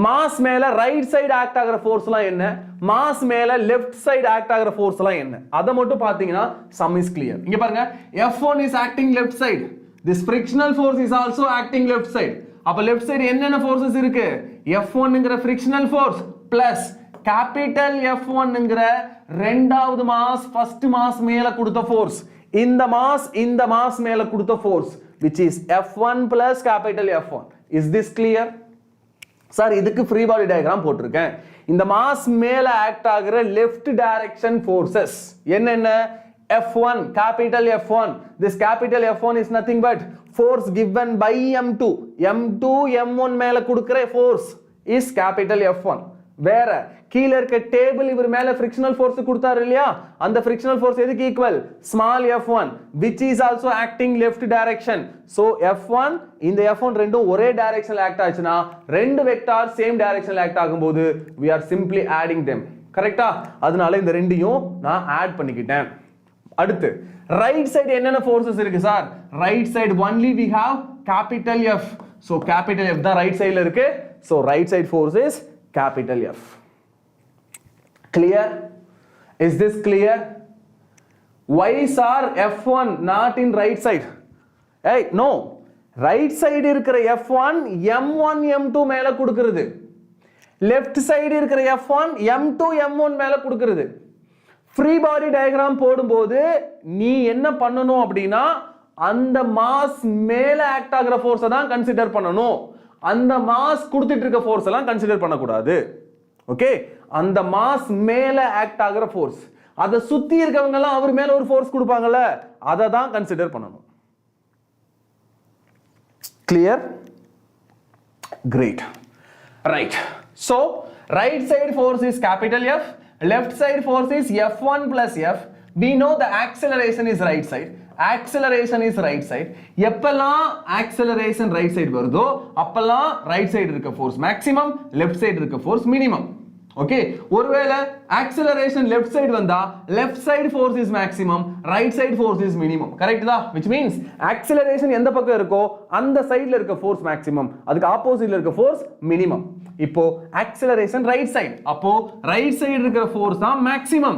Mass மேல right side act ஆகிற ஃபோர்ஸ்லாம் என்ன, mass மேல left side act ஆகிற ஃபோர்ஸ்லாம் என்ன, அதை மட்டும் பாத்தீங்கன்னா சம் இஸ் கிளியர். இங்க பாருங்க, F1 is acting left side, this frictional force is also acting left side. அப்ப லெஃப்ட் சைடு என்னென்ன ஃபோர்சஸ் இருக்கு, F1ங்கற frictional force plus கேபிட்டல் F1ங்கற இரண்டாவது மாஸ் ஃபர்ஸ்ட் மாஸ் மேல கொடுத்த ஃபோர்ஸ், இந்த மாஸ் மேல கொடுத்த force which is F1 plus capital F1. is this clear? Sir இதுக்கு ஃப்ரீ பாடி டயகிராம் போட்டிருக்கேன். இந்த மாஸ் மேல ஆக்ட் ஆகிற லெஃப்ட் டைரக்ஷன் ஃபோர்சஸ் என்னென்ன, F1 capital F1. this capital F1 is nothing but force given by M2. M2 M1 மேல கொடுக்கிற force is capital F1. வேற கீழ இருக்க டேபிள் இவர் மேல ஃபிரிக்ஷனல் ஃபோர்ஸ் கொடுத்தாரு இல்லையா, அந்த ஃபிரிக்ஷனல் ஃபோர்ஸ் எதுக்கு equal, small f1 which is also acting left direction. so f1 இந்த f1 ரெண்டும் ஒரே டைரக்ஷன்ல ஆக்ட் ஆச்சுனா ரெண்டு வெக்டார் சேம் டைரக்ஷன்ல ஆக்ட் ஆகும்போது we are simply adding them. கரெக்ட்டா? அதனால இந்த ரெண்டையும் நான் ஆட் பண்ணிக்கிட்டேன். அடுத்து ரைட் சைடு என்னென்ன ஃபோர்சஸ் இருக்கு sir, right side only we have capital F. so capital F தான் ரைட் சைடுல இருக்கு. so right side force is capital F. Clear? is this clear? why sir F1 not in right side? hey no, right side இருக்கிற F1 M1 M2 மேல கொடுக்கிறது, left side இருக்கிற F1 M2 M1 மேல கொடுக்கிறது. Free body diagram போடும்போது நீ என்ன பண்ணணும் அப்படின்னா அந்த மாஸ் மேல ஆக்ட் ஆகிற ஃபோர்ஸை தான் கன்சிடர் பண்ணணும், அந்த மாஸ் கொடுத்துட்டு இருக்க ஃபோர்ஸ் எல்லாம் கன்சிடர் பண்ணக்கூடாது. ஓகே, அந்த மாஸ் மேல ஆக்ட் ஆகிற ஃபோர்ஸ், அதை சுத்தி இருக்கவங்க எல்லாம் அவர் மேல ஒரு ஃபோர்ஸ் கொடுப்பாங்கல்ல, அதை தான் கன்சிடர் பண்ணணும். Clear? Great. Right. so right side force is capital F, left side force is F1 plus F. we know the acceleration is right side, acceleration is right side. எப்பெல்லாம் acceleration right side வருதோ அப்பெல்லாம் right side இருக்க force maximum, left side இருக்க force minimum. Okay, ஒருவேளை acceleration left side வந்தா left side force is maximum, right side force is minimum. Correct தான்? which means acceleration எந்த பக்கம் இருக்கோ அந்த சைடுல இருக்க force maximum, அதுக்கு ஆப்போசிட்ல இருக்க force minimum. இப்போ acceleration right side, அப்போ right side இருக்கிற force தான் maximum.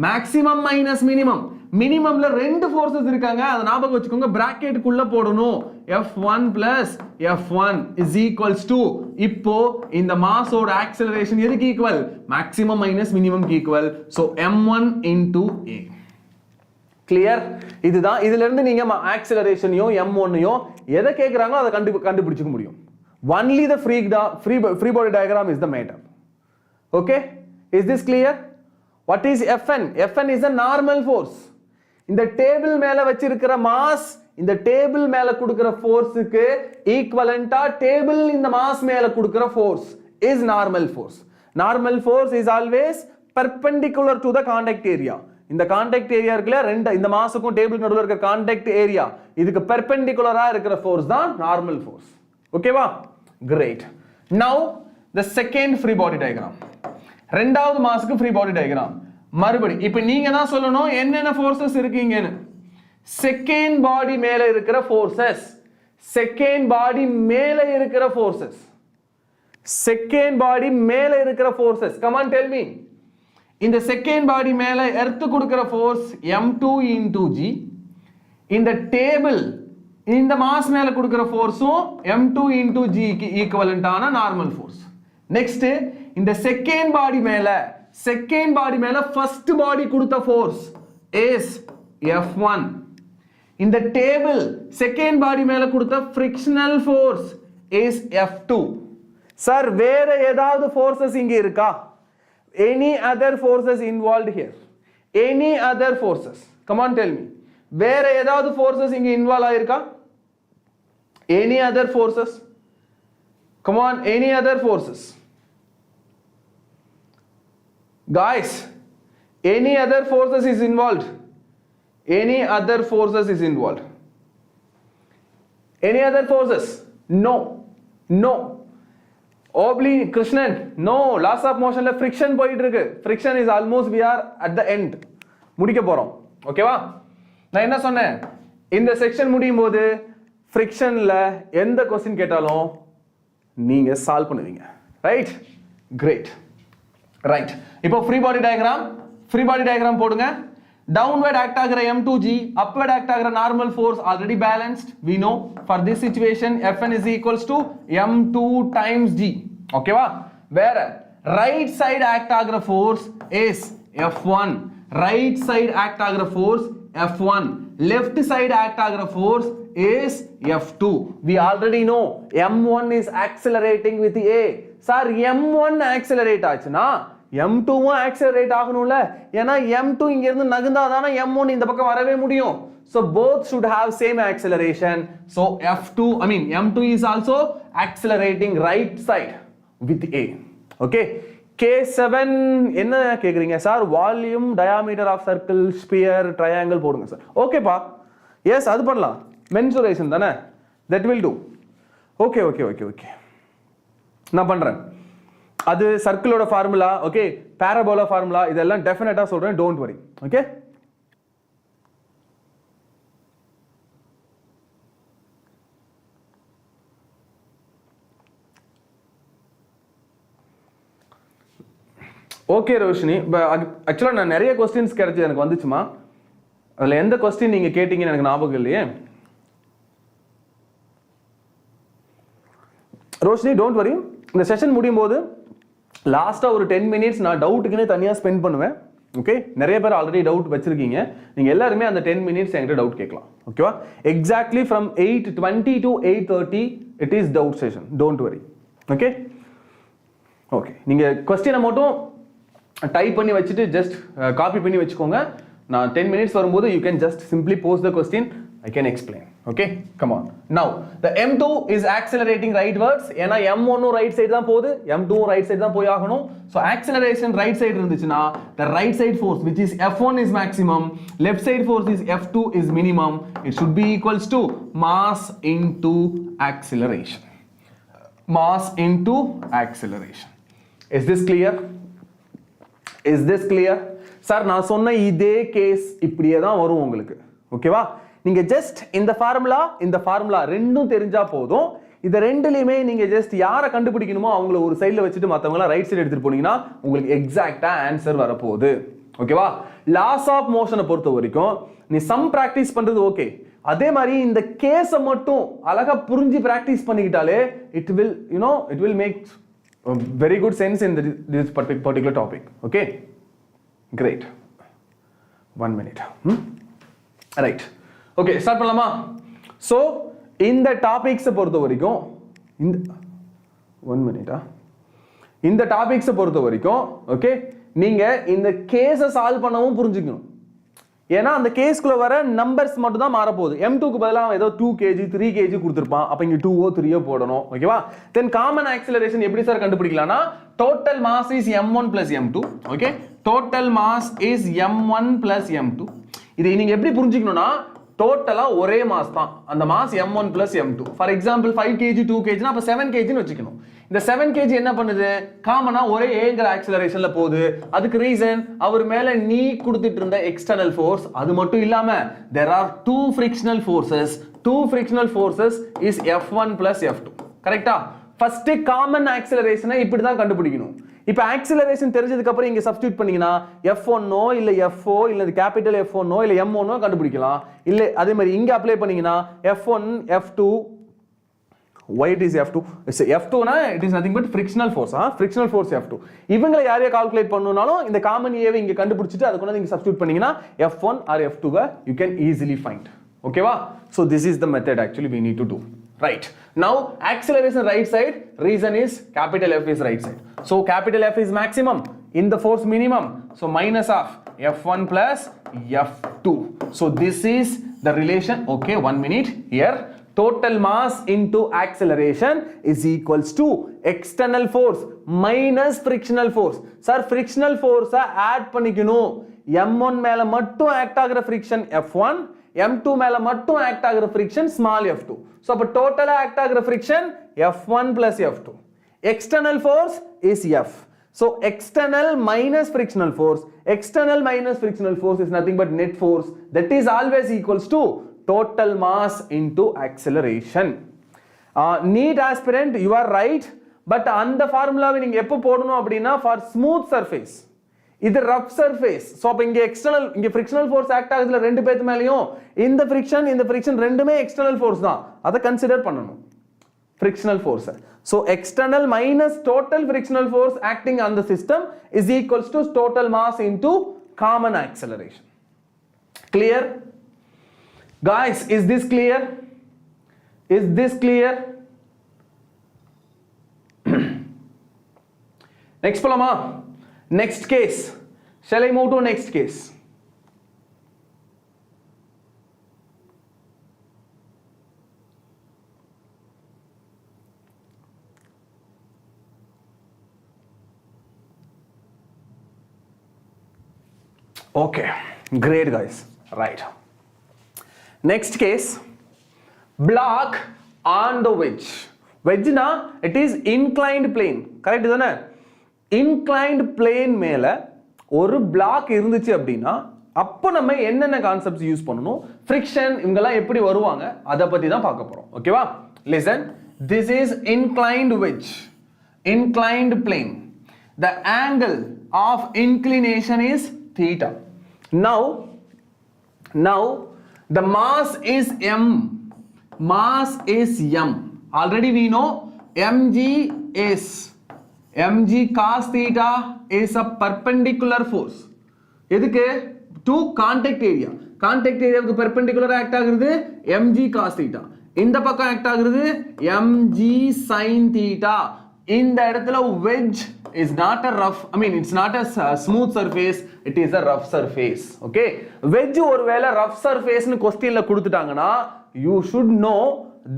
maximum minus minimum, மினிமம்ல ரெண்டு ஃபோர்சஸ் இருக்காங்க, அதை ஞாபகம் வச்சுக்கோங்க, பிராக்கெட்டுக்குள்ள போடணும். F1 plus F1 is equals to, இப்போ இந்த மாஸோட ஆக்சலரேஷன் எதுக்கு ஈக்குவல், மேக்ஸிமம் மைனஸ் மினிமம்க்கு equal. so m1 into a. Clear? இதுதான். இதுல இருந்து நீங்க ஆக்சலரேஷனையும் m1யோ எதை கேக்குறாங்களோ அதை கண்டுபிடிச்சுக்க முடியும். only the free body diagram is the matter. okay, is this clear? what is Fn? Fn is a normal force. இந்த டேபிள் மேல வச்சிருக்கிற மாஸ் இந்த டேபிள் மேல கொடுக்கிற ஃபோர்ஸ்க்கு ஈக்குவலண்டா டேபிள் இந்த மாஸ் மேல கொடுக்கிற force is normal force. Normal force is always perpendicular to the contact area. இந்த கான்டாக்ட் ஏரியா இருக்குல, ரெண்டு இந்த மாஸுக்கும் டேபிள் நடுவுல இருக்கிற கான்டாக்ட் ஏரியா, இதுக்கு பெர்பெண்டிகுலரா இருக்கிற ஃபோர்ஸ் தான் நார்மல் ஃபோர்ஸ். ஓகேவா? Great. Now the second free body diagram, ரெண்டாவது மாஸ்க்கு ஃப்ரீ பாடி டயகிராம். மறுபடி இப்ப நீங்க தான் சொல்லணும் என்னென்ன ஃபோர்சஸ் இருக்கீங்கன்னு. செகண்ட் பாடி மேல இருக்கிற ஃபோர்சஸ், செகண்ட் பாடி மேல இருக்கிற ஃபோர்சஸ், செகண்ட் பாடி மேல இருக்கிற forces. Come on tell me. இந்த செகண்ட் பாடி மேல எர்த் கொடுக்கிற ஃபோர்ஸ் m2 into g. இந்த டேபிள் இந்த மாஸ் மேல கொடுக்கிற ஃபோர்ஸும் m2 into g க்கு ஈக்குவலன்ட்டான நார்மல் ஃபோர்ஸ். நெக்ஸ்ட் இந்த செகண்ட் பாடி மேல ஃபர்ஸ்ட் பாடி கொடுத்த ஃபோர்ஸ் is F1. இந்த டேபிள் செகண்ட் பாடி மேல கொடுத்த frictional force is F2. Sir வேற ஏதாவது ஃபோர்சஸ் இங்க இருக்கா? any other forces involved here? any other forces? come on tell me. வேற ஏதாவது ஃபோர்சஸ் இங்க இன்வால்வ் ஆயிருக்கா? any other forces? come on, any other forces? guys, any other forces is involved? any other forces is involved? any other forces? no. oblique Krishnan, no. loss of motion la friction போயிட்டு இருக்கு. friction is almost we are at the end. முடிக்க போறோம். ஓகேவா? நான் என்ன சொன்னேன், இந்த section முடியும் போது ஃபிரிக்ஷன்ல எந்த क्वेश्चन கேட்டாலும் நீங்க சால்வ் பண்ணுவீங்க. right? Great. Right. இப்போ free body diagram போடுங்க. Downward act ஆகிற m2g, upward act ஆகிற normal force already balanced. We know for this situation Fn is equals to m2 times g. Okay வா? வேற right side act ஆகிற force is F1. Right side act ஆகிற force F1. Left side act ஆகிற force is F2. We already know m1 is accelerating with A. Sir, m1 accelerate ஆச்சுனா m2 accelerate ஆகணும்ல, ஏனா m2 இங்க இருந்து நகர்ந்தாதானே m1 இந்த பக்கம் வரவே முடியும். So both should have same acceleration. So m2 is also accelerating right side with A. Okay. K7 என்ன கேக்குறீங்க sir? Volume, diameter of circle, sphere, triangle போடுங்க சார். ஓகேப்பா. எஸ், அது பண்ணலாம். மென்சுரேஷன் தானே? that will do. ஓகே. நான் பண்றேன். அது சர்க்கிளோட ஃபார்முலா, ஓகே, பாராபோலா ஃபார்முலா, இதெல்லாம் டெஃபினட்டா சொல்றேன், don't worry. Okay, okay Roshini. ஆக்சுவலாக நான் நிறைய கொஸ்டின்ஸ் கிடைச்சி எனக்கு வந்துச்சுமா. அதில் எந்த கொஸ்டின் நீங்கள் கேட்டீங்கன்னு எனக்கு ஞாபகம் இல்லையே. Roshini, don't worry. இந்த செஷன் முடியும் போது லாஸ்ட்டாக ஒரு 10 minutes நான் டவுட்டுக்குன்னே தனியாக ஸ்பெண்ட் பண்ணுவேன். ஓகே, நிறைய பேர் ஆல்ரெடி டவுட் வச்சிருக்கீங்க. நீங்கள் எல்லாருமே அந்த 10 minutes என்கிட்ட டவுட் கேட்கலாம். ஓகேவா? Exactly from 8:20 to 8:30 it is doubt session. Don't worry. Okay okay, நீங்கள் கொஸ்டினை மட்டும் டைப் பண்ணி வச்சுட்டு ஜஸ்ட் காப்பி பண்ணி வச்சுக்கோங்க. நான் 10 minutes வரும்போது you can just simply post the question, I can explain. Okay, come on. Now the m2 is accelerating rightwards. ஏனா m1 ரைட் சைடு தான் போகுது, m2 ரைட் சைடு தான் போய் ஆகணும். So acceleration ரைட் சைடு இருந்துச்சுனா the right side force which is f1 is maximum, left side force is f2 is minimum. It should be equals to mass into acceleration. Mass into acceleration. Is this clear? Is this clear? Sir, நான் சொன்ன இதே case இப்படியே தான் வரும் உங்களுக்கு. ஓகேவா? நீங்க just இந்த ஃபார்முலா ரெண்டும் தெரிஞ்சா போதும். இந்த ரெண்டுலயுமே நீங்க ஜஸ்ட் யாரை கண்டுபிடிக்கணுமோ அவங்கள ஒரு சைடுல வச்சுட்டு மத்தவங்கள ரைட் சைடு எடுத்துட்டு போனீங்கன்னா உங்களுக்கு எக்ஸாக்ட்டா ஆன்சர் வரப்போகுது. ஓகேவா? லாஸ் ஆஃப் மோஷனை பொறுத்த வரைக்கும் நீ சம் பிராக்டிஸ் பண்றது ஓகே, அதே மாதிரி இந்த கேஸை மட்டும் அழகா புரிஞ்சு பிராக்டிஸ் பண்ணிக்கிட்டாலே it will make very good sense in this particular topic. Okay, great. 1 minute. Right. Okay, start பண்ணலாமா? So இந்த டாபிக்ஸ் பொறுத்த வரைக்கும் இந்த 1 minute இந்த டாபிக்ஸ் பொறுத்த வரைக்கும் ஓகே, நீங்க இந்த கேஸை சால்வ் பண்ணவும் புரிஞ்சுக்கணும். ஏன்னா அந்த கேஸ்க்குள்ள வர நம்பர்ஸ் மட்டும் தான் மாற போகுது. m2க்கு பதிலாக ஏதோ 2 kg 3 kg கொடுத்துருப்பான், அப்ப இங்க 2 3 போடணும். ஓகேவா? தென் காமன் ஆக்சிலரேஷன் எப்படி சார் கண்டுபிடிக்கலாம்னா total mass is m1 plus m2. Okay, total mass is m1 plus m2. இதை நீங்க எப்படி புரிஞ்சுக்கணும்னா டோட்டலா ஒரே மாஸ் தான், அந்த mass m1 plus m2. For example 5 kg 2 kg அப்ப 7 kg ன்னு வச்சுக்கணும். இந்த 7 kg என்ன பண்ணுது? காமனா ஒரே ஏங்கிற ஆக்சிலரேஷன்ல போகுது. அதுக்கு ரீசன் அவர் மேல நீ கொடுத்துட்டு இருந்த எக்ஸ்டர்னல் ஃபோர்ஸ். அது மட்டும் இல்லாம there are two frictional forces is f1 plus f2. கரெக்ட்டா? ஃபர்ஸ்ட் காமன் ஆக்சிலரேஷனை இப்படி தான் கண்டுபிடிக்கணும். இப்போ ஆக்சிலரேஷன் தெரிஞ்சதுக்கு அப்புறம் இங்க சப்ஸ்டிட்யூட் பண்ணீங்கன்னா f1 இல்ல f0 இல்ல கேபிட்டல் f1 இல்ல m1 கண்டுபிடிக்கலாம். இல்ல அதே மாதிரி இங்க அப்ளை பண்ணீங்கன்னா f1 f2. Why it is f2? F2 னா it is nothing but frictional force. Frictional force f2. இவங்களை யாரையா கால்குலேட் பண்ணனும்னாலும் இந்த காமன் ஏவை இங்க கண்டுபிடிச்சிட்டு அத கொண்டு இங்க சப்ஸ்டிட்யூட் பண்ணீங்கன்னா f1 or f2 you can easily find. ஓகேவா? So this is the method actually we need to do. Right. Now acceleration right side, reason is capital F is right side. So capital F is maximum in the force minimum. So minus of f1 plus f2. So this is the relation. Okay, 1 minute here. Total mass into acceleration is equals to external force minus frictional force. Sir, frictional force add பண்ணிக்கணும். m1 மேல மட்டும் act ஆகுற friction f1, m2 மேல மட்டும் act ஆகுற friction small f2. So அப்ப டோட்டலா act ஆகுற friction f1 plus f2. External force is f. So external minus frictional force is nothing but net force. That is always equals to total mass into acceleration. NEET aspirant, you are right, but அந்த ஃபார்முலாவை நீங்க எப்போ போடணும் அப்படின்னா for smooth surface, இது rough surface. So அப்போ இங்கே frictional force act ஆகுதுல ரெண்டு பேத்து மேலேயும், இந்த ஃப்ரிக்ஷன் ரெண்டுமே எக்ஸ்டர்னல் ஃபோர்ஸ் தான், அதை கன்சிடர் பண்ணணும் frictional force. So external minus total frictional force acting on the system is equals to total mass into common acceleration. Clear guys? Is this clear? Is this clear? Next polama, next case. Shall I move to next case? Okay, great guys. Right. Next case, block on the wedge. Wedge na it is inclined plane, correct தானே? Inclined plane மேல ஒரு block இருந்துச்சு அப்படின்னா அப்போ நம்ம என்னென்ன concepts use பண்ணணும், friction இவங்கெல்லாம் எப்படி வருவாங்க, அதை பத்தி தான் பார்க்க போறோம். ஓகேவா? Listen, this is inclined wedge, inclined plane. The angle of inclination is theta. Now the mass is m. Mass is m. Already we know mg cos theta is a perpendicular force. எதுக்கு? To contact area. Contact area க்கு perpendicular act ஆகுறது mg cos theta. இந்த பக்கம் act ஆகுறது mg sin theta. இந்த இடத்துல wedge is not a rough, it's not a smooth surface, it is a rough surface. Okay, wedge ஒருவேளை rough surface னு क्वेश्चनல கொடுத்துட்டாங்கன்னா you should know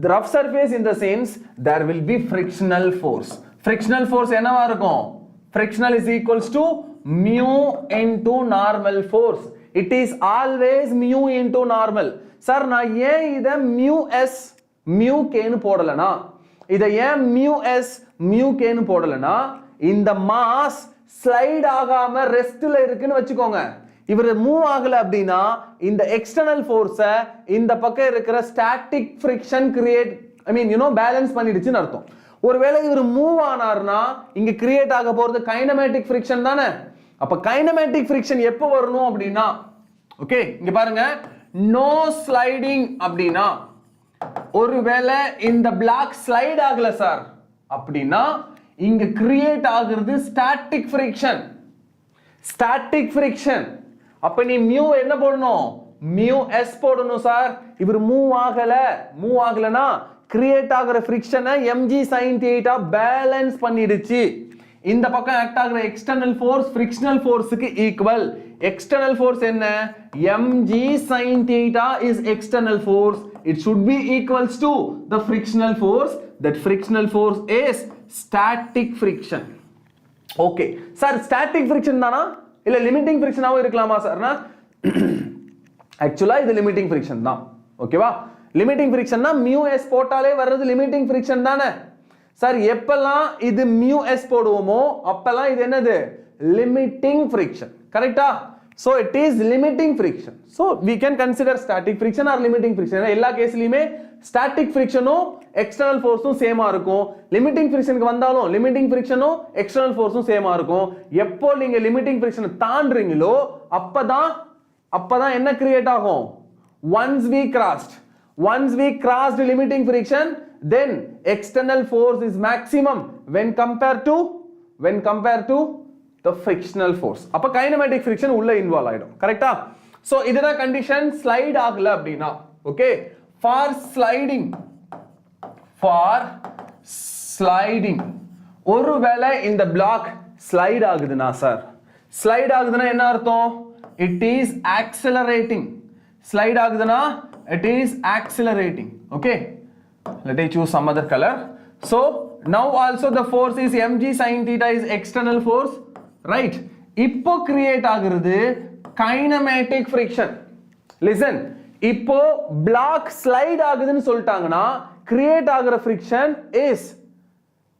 the rough surface in the sense there will be frictional force. Frictional force என்னவா இருக்கும்? Frictional is equals to mu into normal force. It is always mu into normal. Sir நான் ஏன் இத mu k னு போடலனா, இத ஏன் mu k னு போடலனா, இந்த மாஸ் ஸ்லைட் ஆகாம ரெஸ்ட்ல இருக்குன்னு வச்சுக்கோங்க. இவர் மூவ் ஆகல அப்படின்னா இந்த எக்ஸ்டர்னல் ஃபோர்ஸை இந்த பக்கம் இருக்கிற ஸ்டாட்டிக் ஃப்ரிக்ஷன் கிரியேட் பேலன்ஸ் பண்ணிடுச்சுன்னு அர்த்தம். ஒருவேளை இவர் மூவ் ஆனார்னா இங்க கிரியேட் ஆக போறது கைனமேட்டிக் ஃப்ரிக்ஷன் தானே. அப்ப கைனமேட்டிக் ஃப்ரிக்ஷன் எப்போ வரணும் அப்படின்னா, ஓகே இங்க பாருங்க, நோ ஸ்லைடிங் அப்படின்னா, ஒருவேளை இந்த பிளாக் ஸ்லைட் ஆகல சார் அப்படின்னா இங்க கிரியேட் ஆகிறது ஸ்டாட்டிக் ஃப்ரிக்ஷன். Static friction. அப்ப நீ மியூ என்ன போடணும்? மியூ எஸ் போடணும் சார். இவர் மூவ் ஆகலனா கிரியேட் ஆகிற ஃப்ரிக்ஷனை mg sin theta பேலன்ஸ் பண்ணிடுச்சு. இந்த பக்கம் ஆக்ட் ஆகிற எக்ஸ்டர்னல் ஃபோர்ஸ் ஃப்ரிக்ஷனல் ஃபோர்ஸ்க்கு ஈக்குவல். எக்ஸ்டர்னல் ஃபோர்ஸ் என்ன? mg sin theta is external force. It should be equals to the frictional force. That frictional force is static friction. Okay sir, static friction தானா இல்ல limiting friction ஆவும் இருக்கலாமா சார்னா? ஆக்சுவலா இது limiting friction தான். ஓகேவா? limiting friction னா mu s போட்டாலே வர்றது limiting friction தானே சார். எப்பெல்லாம் இது mu s போடுவோமோ அப்பெல்லாம் இது என்னது? limiting friction. கரெக்ட்டா? So it is limiting friction. So we can consider static friction or limiting friction. எல்லா கேஸ்லயுமே static frictionும் external forceும் சேமா இருக்கும். limiting frictionக்கு வந்தாலும் limiting frictionும் external forceும் சேமா இருக்கும். எப்போ நீங்க limiting friction தாண்டறீங்களோ அப்பதான் என்ன கிரியேட் ஆகும்? once we crossed limiting friction, then external force is maximum when compared to the frictional force. அப்ப kinetic friction உள்ள இன்வால்வ் ஆயிடும். கரெக்ட்டா? சோ இதுதான் கண்டிஷன். ஸ்லைட் ஆகல அப்படினா, ஓகே, for sliding ஒருவேளை இந்த பிளாக் ஸ்லைட் ஆகுதுனா சார், ஸ்லைட் ஆகுதுனா என்ன அர்த்தம்? it is accelerating. ஸ்லைட் ஆகுதுனா it is accelerating. Okay, let me choose some other color. So now also the force is mg sin theta is external force, right? இப்போ create ஆகுறது kinematic friction. Listen, இப்போ block slide ஆகுதுன்னு சொல்லிட்டாங்கன்னா create ஆகுற friction is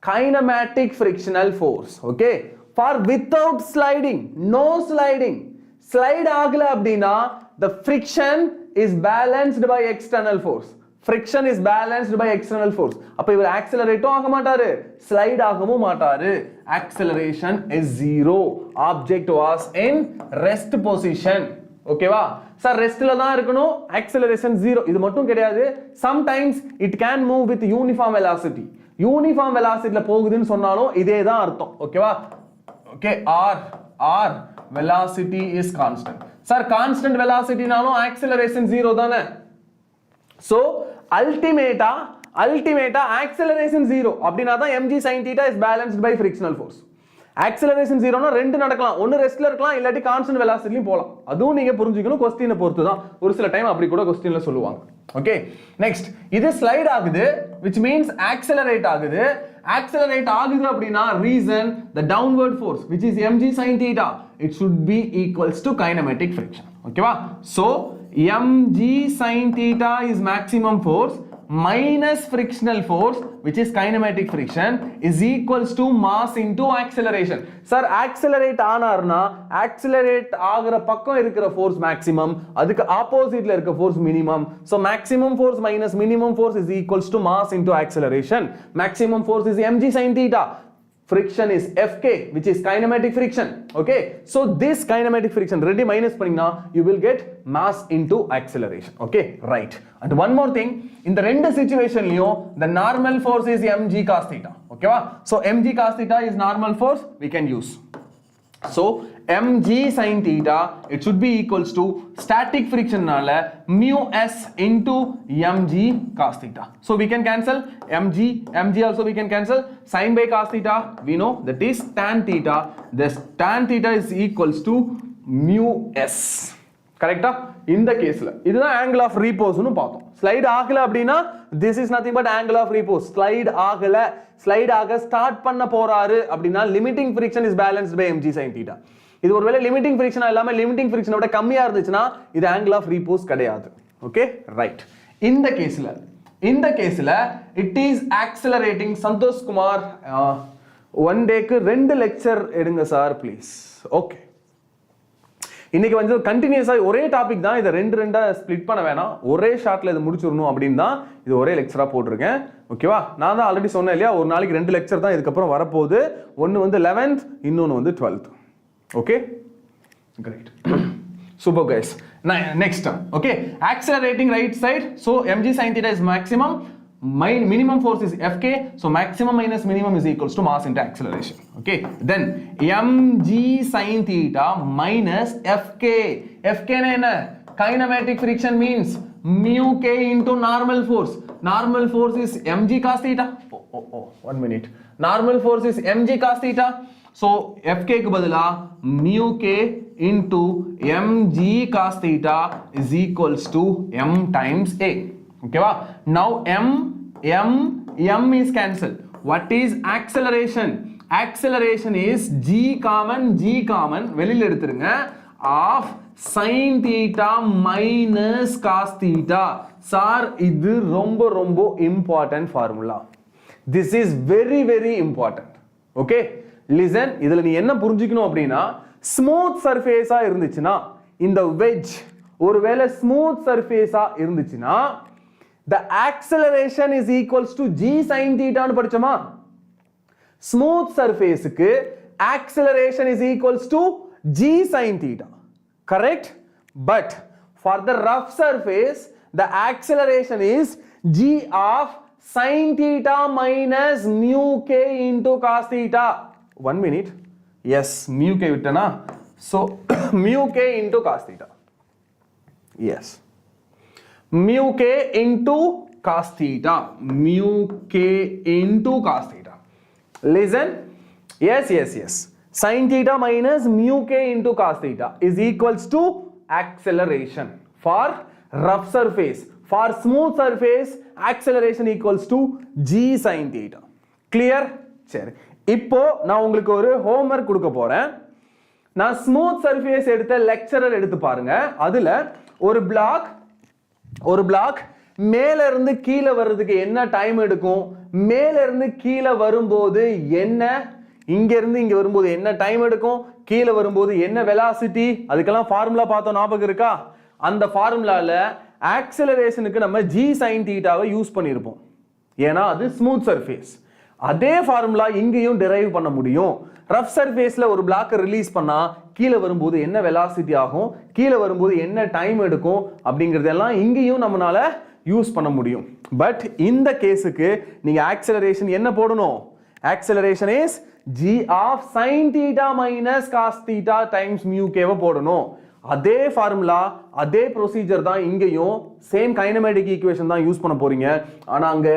kinematic frictional force. Okay, for without sliding, no sliding, slide ஆகல அப்படின்னா the friction is balanced by external force. friction is balanced by external force. அப்ப இவர் accelerate ஆக மாட்டாரு, slide ஆகவும் மாட்டாரு. Acceleration is 0. Object was in rest position. ஓகேவா sir? ரெஸ்ட்ல தான் இருக்கணும், acceleration 0. இது மட்டும் கிடையாது, sometimes it can move with uniform velocity. Uniform வெலாசிட்டில போகுதுன்னு சொன்னாலும் இதே தான் அர்த்தம். ஓகேவா? Okay, r velocity is constant. Sir constant வெலாசிட்டினாலும் acceleration 0 தானே? So ultimate acceleration 0 அப்படினா தான் mg sin theta is balanced by frictional force. acceleration 0 னா ரெண்டு நடக்கலாம், ஒன்னு ரெஸ்ட்ல இருக்கலாம், இல்லாட்டி கான்ஸ்டன்ட் வெலாசிட்டிலயும் போலாம். அதுவும் நீங்க புரிஞ்சுக்கணும், क्वेश्चனை பொறுத்து தான். ஒரு சில டைம் அப்படி கூட क्वेश्चன்ல சொல்லுவாங்க. ஓகே, நெக்ஸ்ட் இது ஸ்லைட் ஆகுது, which means accelerate ஆகுது. accelerate ஆகுது அப்படினா reason the downward force which is mg sin theta, it should be equals to kinematic friction. ஓகேவா? so mg sin theta is maximum force minus frictional force which is kinematic friction is equals to mass into acceleration. sir accelerate ஆனார்னா accelerate ஆகுற பக்கம் இருக்கிற force maximum, அதுக்கு ஆப்போசிட்ல இருக்க force minimum. so maximum force minus minimum force is equals to mass into acceleration. maximum force is mg sin theta, friction is fk which is kinematic friction. okay, so this kinematic friction ready minus பண்ணீங்கன்னா you will get mass into acceleration. okay, right. and one more thing, in the ரெண்டு situationலயும் the normal force is mg cos theta. ஓகேவா? so mg cos theta is normal force, we can use. so mg sin theta it should be equals to static friction நால mu s into mg cos theta. so we can cancel mg also we can cancel. sin by cos theta we know that is tan theta. this tan theta is equals to mu s. கரெக்ட்டா? இந்த கேஸ்ல இதுதான் angle of repose னு பார்த்தோம். Slide ஆகல அப்படினா this is nothing but angle of repose. Slide ஆக start பண்ண போறாரு அப்படினா limiting friction is balanced by mg sin theta. இது ஒருவேளை லிமிட்டிங் ஃபிரிக்ஷனா இல்லாம லிமிட்டிங் ஃபிரிக்ஷனை விட கம்மியா இருந்துச்சுனா இது ஆங்கிள் ஆஃப் ரீபோஸ் கிடையாது. Okay, right. இந்த கேஸ்ல it is accelerating. Santhosh Kumar one டேக்கு 2 லெக்சர் எடுங்க சார் ப்ளீஸ். ஓகே, இன்னைக்கு வந்து கண்டினியூஸா ஒரே டாபிக் தான், இதை ரெண்டா ஸ்ப்ளிட் பண்ண வேணாம், ஒரே ஷார்ட்ல இதை முடிச்சிடணும் அப்படின்னு தான் இது ஒரே லெக்சரா போட்டிருக்கேன். ஓகேவா? நான் தான் ஆல்ரெடி சொன்னேன் இல்லையா, ஒரு நாளைக்கு 2 லெக்சர் தான் இதுக்கப்புறம் வரப்போகுது. ஒன்னு வந்து 11th, இன்னொன்னு வந்து 12th. okay, great. super guys. next, okay, accelerating right side. so mg sin theta is maximum, minimum force is fk, so maximum minus minimum is equals to mass into acceleration. okay, then mg sin theta minus fk na enna? kinematic friction means mu k into normal force. normal force is mg cos theta. oh 1 minute. normal force is mg cos theta. so fk க்கு பதிலா mu k into mg cos theta is equals to m times a. ஓகேவா? now m is cancelled. what is acceleration? acceleration is g common வெளியில எடுத்துருங்க of sin theta minus cos theta. Sir இது ரொம்ப important formula. this is very important. okay, listen, இதுல நீ என்ன புரிஞ்சுக்கணும் அப்படின்னா, ஸ்மூத் சர்ஃபேஸா இருந்துச்சுன்னா, இந்த வெட்ஜ் ஒருவேளை ஸ்மூத் சர்ஃபேஸா இருந்துச்சுன்னா the acceleration is equals to g sin theta னு படிச்சோமா? ஸ்மூத் சர்ஃபேஸ்க்கு acceleration is equals to g sin theta, correct? but for the rough surface the acceleration is g of sin theta minus mu k into cos theta. 1 minute. yes, mu k விட்டனா, so mu k into cos theta. yes, mu k into cos theta. mu k into cos theta. listen, yes, sin theta minus mu k into cos theta is equals to acceleration for rough surface. for smooth surface acceleration equals to g sin theta. clear? சரி, இப்போ நான் உங்களுக்கு ஒரு homework கொடுக்க போறேன். நான் smooth surface எடுத்த lecturer எடுத்து பாருங்க. அதுல ஒரு பிளாக் மேல இருந்து கீழே வர்றதுக்கு என்ன டைம் எடுக்கும், மேல இருந்து கீழே வரும்போது என்ன, இங்க இருந்து இங்க வரும்போது என்ன டைம் எடுக்கும், கீழே வரும்போது என்ன வெலாசிட்டி, அதுக்கெல்லாம் ஃபார்முலா பார்த்தோம், ஞாபகம் இருக்கா? அந்த ஃபார்முலால ஆக்சலரேஷனுக்கு நம்ம g sin தீட்டாவை யூஸ் பண்ணியிருப்போம், ஏன்னா அது ஸ்மூத் சர்ஃபேஸ். அதே ஃபார்முலா இங்கேயும் டெரைவ் பண்ண முடியும். ரஃப் சர்ஃபேஸ்ல ஒரு பிளாக்கை ரிலீஸ் பண்ணா கீழே வரும்போது என்ன வெலாசிட்டி ஆகும், கீழே வரும்போது என்ன டைம் எடுக்கும் அப்படிங்கிறதெல்லாம் இங்கேயும் நம்மளால யூஸ் பண்ண முடியும். பட் இந்த கேஸுக்கு நீங்க ஆக்சலரேஷன் என்ன போடணும்? Acceleration is g of sin theta minus cos theta times mu k போடணும். அதே ஃபார்முலா அதே ப்ரொசீஜர் தான் இங்கேயும், சேம் கைனமேட்டிக் ஈக்குவேஷன் தான் யூஸ் பண்ண போறீங்க. ஆனா அங்க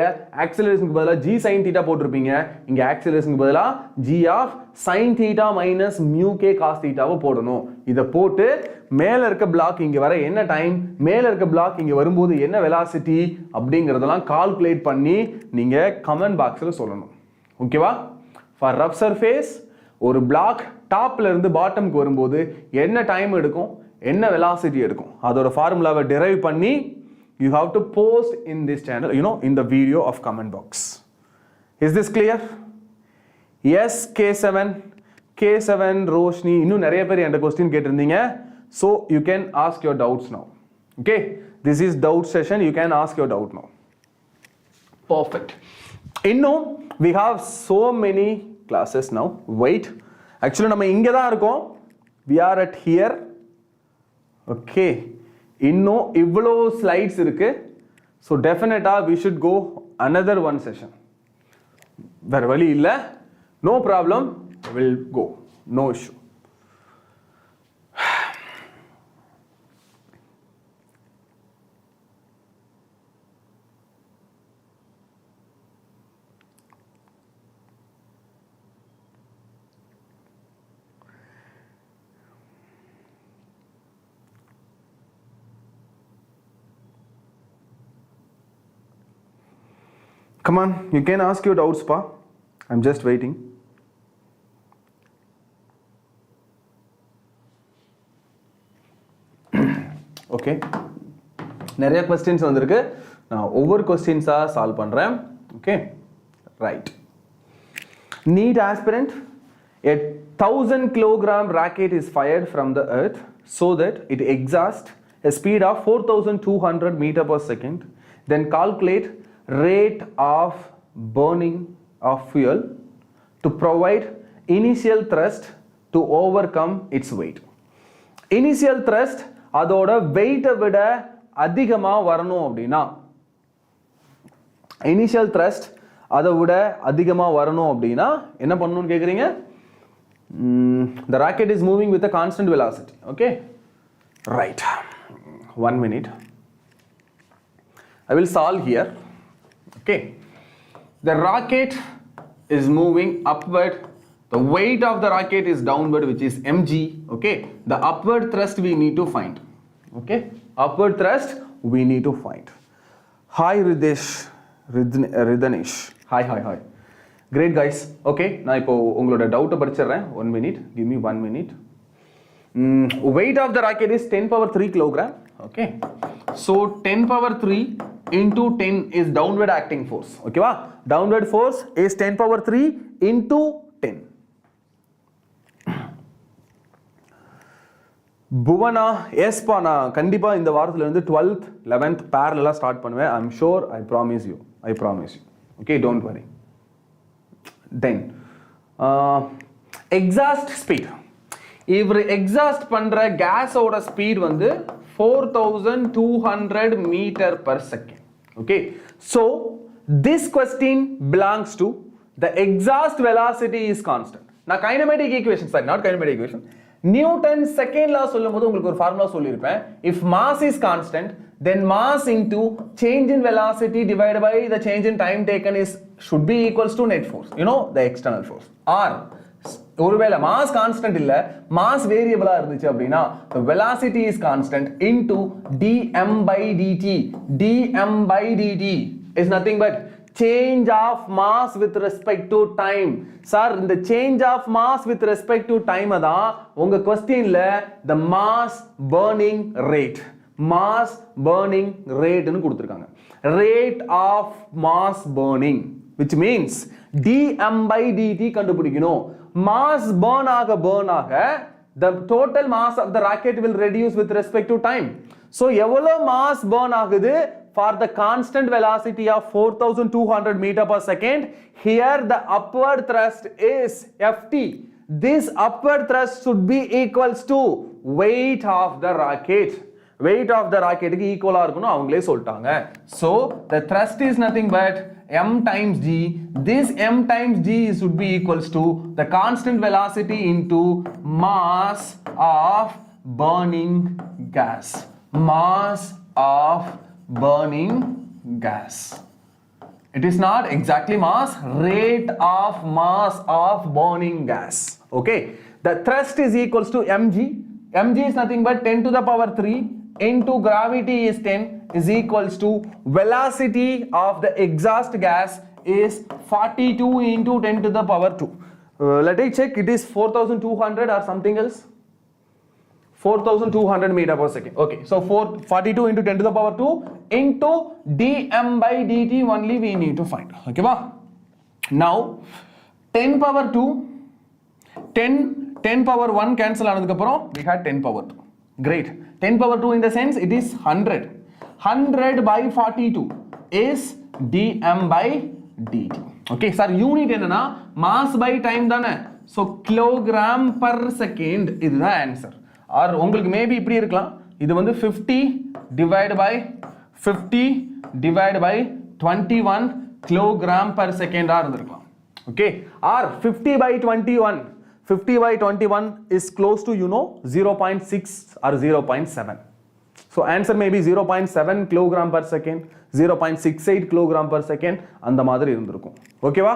ஆக்சலரேஷனுக்கு பதிலா g sin theta போட்டிருப்பீங்க, இங்க ஆக்சலரேஷனுக்கு பதிலா g of sin theta minus mu k cos theta போடணும். இத போட்டு மேல இருக்க பிளாக் இங்க வர என்ன டைம், மேல இருக்க பிளாக் இங்க வரும்போது என்ன வெலாசிட்டி அப்படிங்கறதெல்லாம் கால்குலேட் பண்ணி நீங்க கமெண்ட் பாக்ஸ்ல சொல்லணும். ஓகேவா? ஃபார் ரஃப் சர்ஃபேஸ் ஒரு பிளாக் டாப்ல இருந்து பாட்டம்க்கு வரும்போது என்ன டைம் எடுக்கும், என்ன வெலாசிட்டி எடுக்கும், அதோட ஃபார்முலாவை டெரைவ் பண்ணி you have to post in this channel, in the video of comment box. Is this clear? Yes, K7 Roshni, இன்னும் நிறைய பேர் என்கிட்ட கொஸ்டின் கேட்டிருந்தீங்க. So you can ask your doubts now. Okay, this is doubt session, you can ask your doubt now. Perfect. இன்னும் we have so many classes now. Wait, actually நம்ம இங்க தான் இருக்கோம், we are at here. Okay, இன்னும் இவ்வளோ slides இருக்கு. So டெஃபினட்டா we should go another one session. வேற வழி இல்லை, no problem, we'll go, no issue. Come on, you can ask your doubts, pa. I'm just waiting. Okay. நிறைய questions வந்திருக்கு. நான் ஒவ்வொரு questions-ஆ சால்வ் பண்றேன். Okay. Right. NEET aspirant, a 1000 kilogram rocket is fired from the earth so that it exhausts a speed of 4200 meter per second. Then calculate rate of burning of fuel to provide initial thrust to overcome its weight. Initial thrust அதோட weight விட அதிகமா வரணும் அப்படினா, initial thrust அதை விட அதிகமா வரணும் அப்படினா என்ன பண்ணணும்னு கேக்குறீங்க? The rocket is moving with a constant velocity. Okay, right. 1 minute. I will solve here. Okay, the rocket is moving upward, the weight of the rocket is downward, which is mg. Okay, the upward thrust we need to find. Okay, upward thrust we need to find. Hi Ridanish, hi. Great guys. Okay, நான் இப்போ உங்களோட doubt படிச்சிடுறேன். 1 minute, give me 1 minute. Weight of the rocket is 10 power 3 kilogram. Okay, so 10 power 3 into 10 is downward acting force. Okay va, downward force is 10 power 3 into 10. Bhuvana, yes pa, na kandipa இந்த வாரத்துல இருந்து 12th 11th parallel start பண்ணுவேன். I'm sure, I promise you. Okay, don't worry. Then exhaust speed, இவர் exhaust பண்ற கேஸோட speed வந்து 4200 meter per second. Okay, so this question belongs to the exhaust velocity is constant. நான் kinetic equation, sorry, not kinetic equation, Newton second law சொல்லும்போது உங்களுக்கு ஒரு formula சொல்லிருப்பேன். If mass is constant, then mass into change in velocity divided by the change in time taken should be equals to net force, the external force. Or ஒருவேளை mass constant இல்ல, mass variable இருந்துச்சு அப்படினா the velocity is constant into dm by dt is nothing but change of mass with respect to time. Sir, இந்த change of mass with respect to time தான் உங்க questionல the mass burning rate ன்னு கொடுத்திருக்காங்க. Rate of mass burning, which means dm by dt கண்டுபிடிக்கணும். Mass burn ஆக the total mass of the rocket will reduce with respect to time. So எவ்வளோ mass burn ஆகுது for the constant velocity of 4200 meter per second? Here the upward thrust is Ft. This upward thrust should be equals to weight of the rocket. Weight of the rocket க்கு ஈக்குவலா இருக்கணும் அவங்களே சொல்லிட்டாங்க. So the thrust is nothing but m times g. This m times g should be equals to the constant velocity into mass of burning gas. Mass of burning gas. It is not exactly mass, rate of mass of burning gas. Okay, the thrust is equals to mg. Mg is nothing but 10 to the power 3 into gravity is 10 is equals to velocity of the exhaust gas is 42 into 10 to the power 2. Let me check, it is 4200 or something else. 4200 meter per second. Okay, so 42 into 10 to the power 2 into dm by dt only we need to find. Okay, ba? Now 10 power 2, 10 power 1 cancel anadhukku appuram we had 10 power 2. Great. 10 power 2 in the sense it is 100. 100 by 42 is dm by dt. Okay, sir, unit enna mass by time dana. So kilogram per second is the answer. Or உங்களுக்கு maybe இப்படி இருக்கலாம், இது வந்து 50 divided by 21 kilogram per second ஆ இருந்திருக்கலாம். Okay, or 50 by 21 is close to 0.6 or 0.7. So answer may be 0.7 kilogram per second, 0.68 kilogram per second அந்த மாதிரி இருந்திருக்கும். ஓகேவா?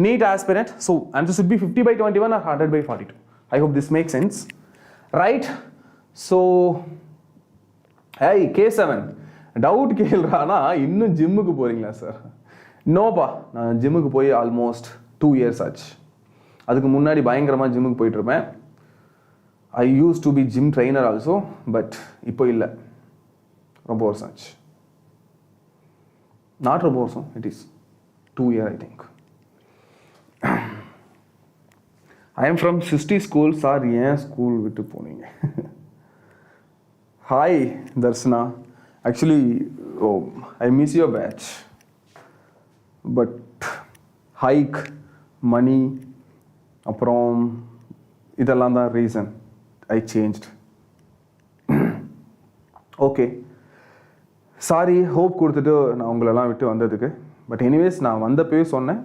NEET aspirant. So answer should be 50 by 21 or 100 by 42. I hope this makes sense. Right? So hey K7 doubt கேள்றானா இன்னும் ஜிம்முக்கு போறீங்களா sir? நோப்பா, நான் ஜிம்முக்கு போய் ஆல்மோஸ்ட் 2 years ஆச்சு. அதுக்கு முன்னாடி பயங்கரமா ஜிம்முக்கு போயிட்டு இருப்பேன். I used to be gym trainer also, but இப்போ இல்லை, ரொம்ப வருஷம் ஆச்சு. Not ரொம்ப வருஷம், it is 2 years I think. I am from 60 school. Sir, ஏன் ஸ்கூல் விட்டு போனீங்க? Hi Darshana, actually I miss your batch, but hike, money, அப்புறம் இதெல்லாம் தான் reason I changed. Okay, sorry, hope கொடுத்துட்டு நான் உங்களெல்லாம் விட்டு வந்ததுக்கு. பட் எனிவேஸ் நான் வந்தப்பவே சொன்னேன்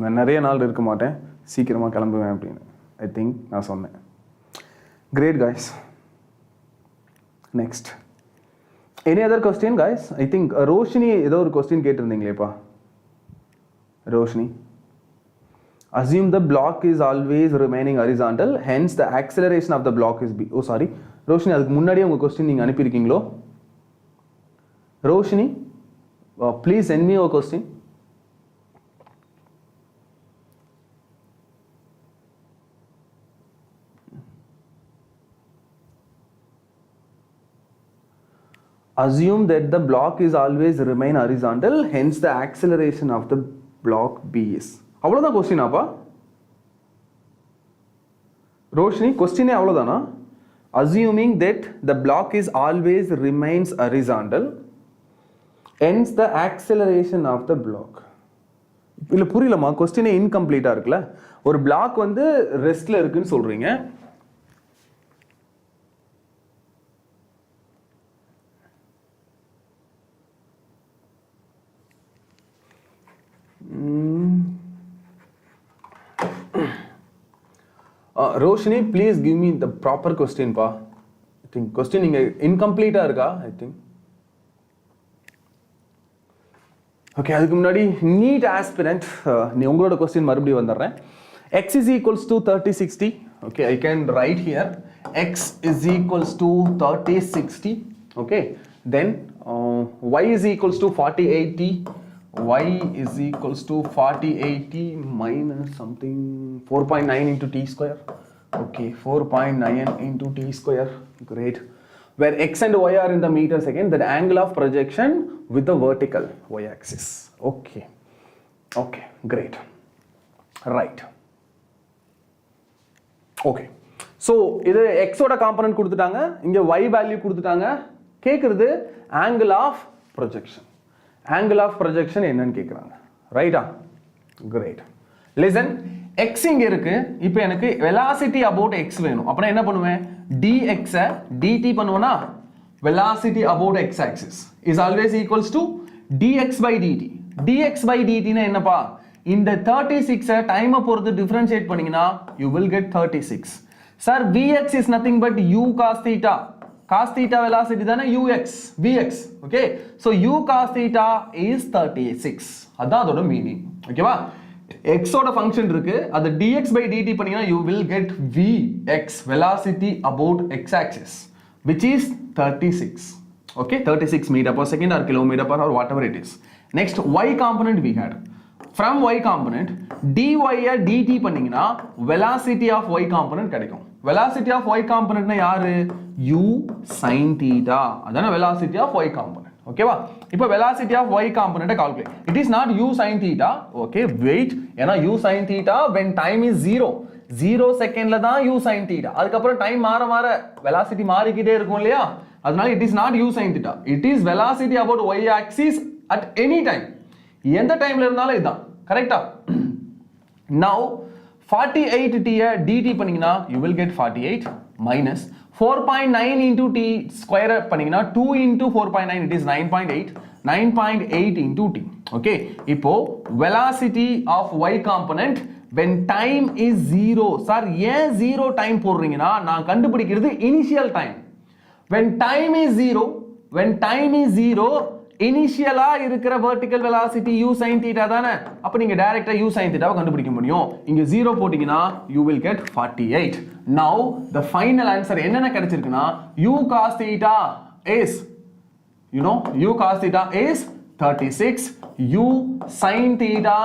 நான் நிறைய நாள் இருக்க மாட்டேன், சீக்கிரமாக கிளம்புவேன் அப்படின்னு. ஐ திங்க் நான் சொன்னேன். Great guys. Next any other question guys? I think Roshini ஏதோ ஒரு கொஸ்டின் கேட்டிருந்தீங்களேப்பா. Roshini, assume the block is always remaining horizontal, hence the acceleration of the block is b. Oh sorry Roshini, அதுக்கு முன்னாடியே உங்கள் கொஸ்டின் நீங்கள் அனுப்பியிருக்கீங்களோ? Roshini, please send me your question. Assume that the block is always remain horizontal, hence the acceleration of the block b is. அவ்வளோதான் question அப்பா? ரோஷினி, கொஸ்டினே அவ்வளோதானா? Assuming that the block is always remains horizontal, hence the acceleration of the block. இல்லை புரியலமா, கொஸ்டினே இன்கம்ப்ளீட்டாக இருக்குல்ல. ஒரு black வந்து ரெஸ்ட்ல இருக்குன்னு சொல்றீங்க. Roshni, please give me the proper question pa. I think question inga incomplete ah iruka I think. Okay, adukku munadi NEET aspirant nee ungaloda question marubadi vandarren. X is equals to 3060. Okay, I can write here x is equals to 3060. Okay, then y is equals to 4080. Y is equals to 4080 minus something 4.9 into t square. Okay, 4.9 into t square. Great. Where x and y are in the meter second, the angle of projection with the vertical y axis. Okay. Okay, great. Right. Okay. So, இது x ஓட component கொடுத்துட்டாங்க, இங்க y value கொடுத்துட்டாங்க. கேட்குறது angle of projection. Angle of projection என்னன்னு கேட்குறாங்க. ரைட்டா? Great. Listen, x இங்க இருக்கு. இப்போ எனக்கு velocity about x வேணும். அப்பனா என்ன பண்ணுவேன்? dx dt பண்ணுவனா? Velocity about x axis is always equals to dx by dt. dx by dt னா என்னப்பா? இந்த 36 டைமை பொறுத்து டிஃபரன்ஷியேட் பண்ணீங்கன்னா you will get 36. Sir, vx is nothing but u cos theta. Cos theta velocity தானே ux, vx. Okay? So u cos theta is 36. அதான் அதோட meaning. ஓகேவா? x ஓட ஃபங்க்ஷன் இருக்கு. அது dx by dt பண்ணீங்கன்னா you will get vx, velocity about x axis, which is 36. Okay? 36 meter per second or kilometer per hour, whatever it is. Next, y component we had. From y component, dy dt பண்ணீங்கன்னா velocity of y component கிடைக்கும். Velocity of y component னா யாரு? u sin theta. அதான velocity of y component. ஓகேவா? இப்போ velocity of y component calculate. It is not u sin theta. Okay, wait. ஏனா u sin theta when time is 0 செகண்ட்ல தான் u sin theta. அதுக்கு அப்புறம் டைம் மாற மாற velocity மாறிக்கிட்டே இருக்கும் இல்லையா? அதனால it is not u sin theta. It is velocity about y axis at any time. எந்த டைம்ல இருந்தாலும் இதுதான். கரெக்ட்டா? Now 48t dt பண்ணீங்கன்னா you will get 48 minus 4.9 into t square பண்ணீங்கன்னா 2 into 4.9 it is 9.8. 9.8 into t. Okay? இப்போ velocity of y component when time is 0. Sir, ஏன் 0 time போடுறீங்கன்னா நான் கண்டுபிடிக்கிறது initial time. When time is 0, இனிஷியலா இருக்கிற vertical velocity u sin theta தானே. அப்ப நீங்க டைரக்ட்டா u sin theta கண்டுபிடிக்க முடியும். இங்க 0 போடிங்கனா you will get 48. Now the final answer என்னென்ன கிடைச்சிருக்குனா u cos theta is u cos theta is 36, u sin theta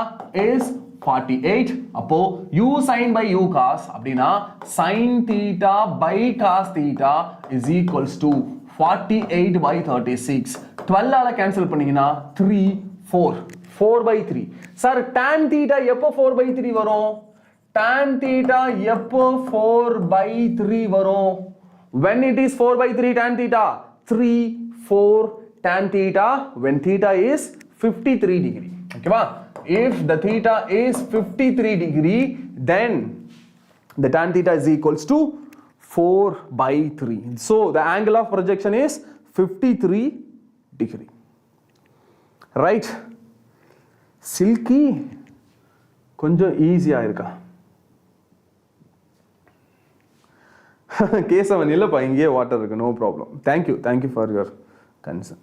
is 48. அப்போ u sin by u cos அப்படினா sin theta by cos theta is equals to 48 by 36. 12 ஆல cancel பண்ணீங்கன்னா 3 4 by 3. Sir tan theta எப்போ 4 by 3 வரும்? tan theta எப்போ 4 by 3 வரும்? when it is 4 by 3 tan theta 3 4 tan theta when theta is 53 degree. ஓகேவா? if the theta is 53 degree then the tan theta is equals to 4 by 3. So the angle of projection is 53 degree. Right? Silky கொஞ்சம் ஈஸியா இருக்கா? கேசவன் இல்லப்பா, இங்கே water இருக்கு, no problem. Thank you for your concern.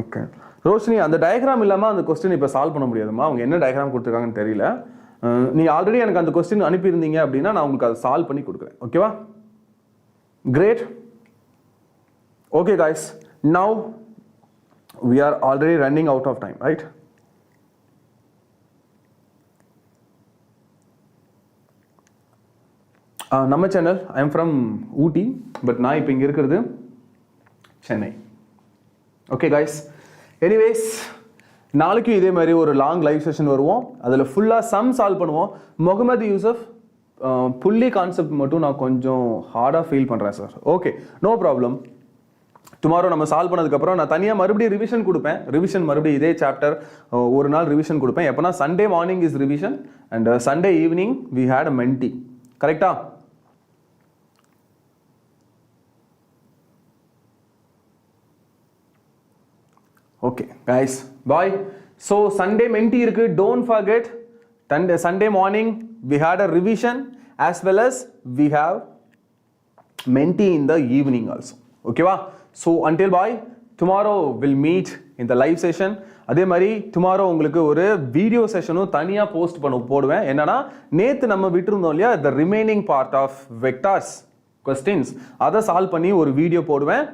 Okay Roshini, அந்த diagram இல்லாமல் அந்த question இப்போ சால்வ் பண்ண முடியாதுமா. அவங்க என்ன டயக்ராம் கொடுத்துருக்காங்கன்னு தெரியல. நீங்கள் ஆல்ரெடி எனக்கு அந்த கொஸ்டின் அனுப்பியிருந்தீங்க அப்படின்னா நான் உங்களுக்கு அதை சால்வ் பண்ணி கொடுக்குறேன். ஓகேவா? Great. Okay guys, now we are already running out of time, right? நம்ம channel I am from Ooty, but நான் இப்போ இங்கே இருக்கிறது சென்னை. ஓகே காய்ஸ், எனிவேஸ் நாளைக்கு இதே மாதிரி ஒரு லாங் லைவ் செஷன் வருவோம். அதில் ஃபுல்லாக சம் சால்வ் பண்ணுவோம். முகமது யூசப் புள்ளி கான்செப்ட் மட்டும் நான் கொஞ்சம் ஹார்டாக ஃபீல் பண்ணுறேன் sir. Okay, no problem. Tomorrow நம்ம சால்வ் பண்ணதுக்கப்புறம் நான் தனியாக மறுபடியும் ரிவிஷன் கொடுப்பேன். மறுபடியும் இதே சாப்டர் ஒரு நாள் ரிவிஷன் கொடுப்பேன். எப்போனா Sunday morning is revision and Sunday evening we had a mentee. கரெக்டா? Okay guys, bye. So Sunday menti irukku, don't forget. Sunday morning we had a revision as well as we have menti in the evening also. Okay va? So until bye, tomorrow we'll meet in the live session. அதே மாதிரி tomorrow உங்களுக்கு ஒரு video செஷனும் தனியாக post போடுவேன். என்னன்னா நேற்று நம்ம விட்டுருந்தோம் இல்லையா, the remaining part of vectors questions, அதை சால்வ் பண்ணி ஒரு வீடியோ போடுவேன்.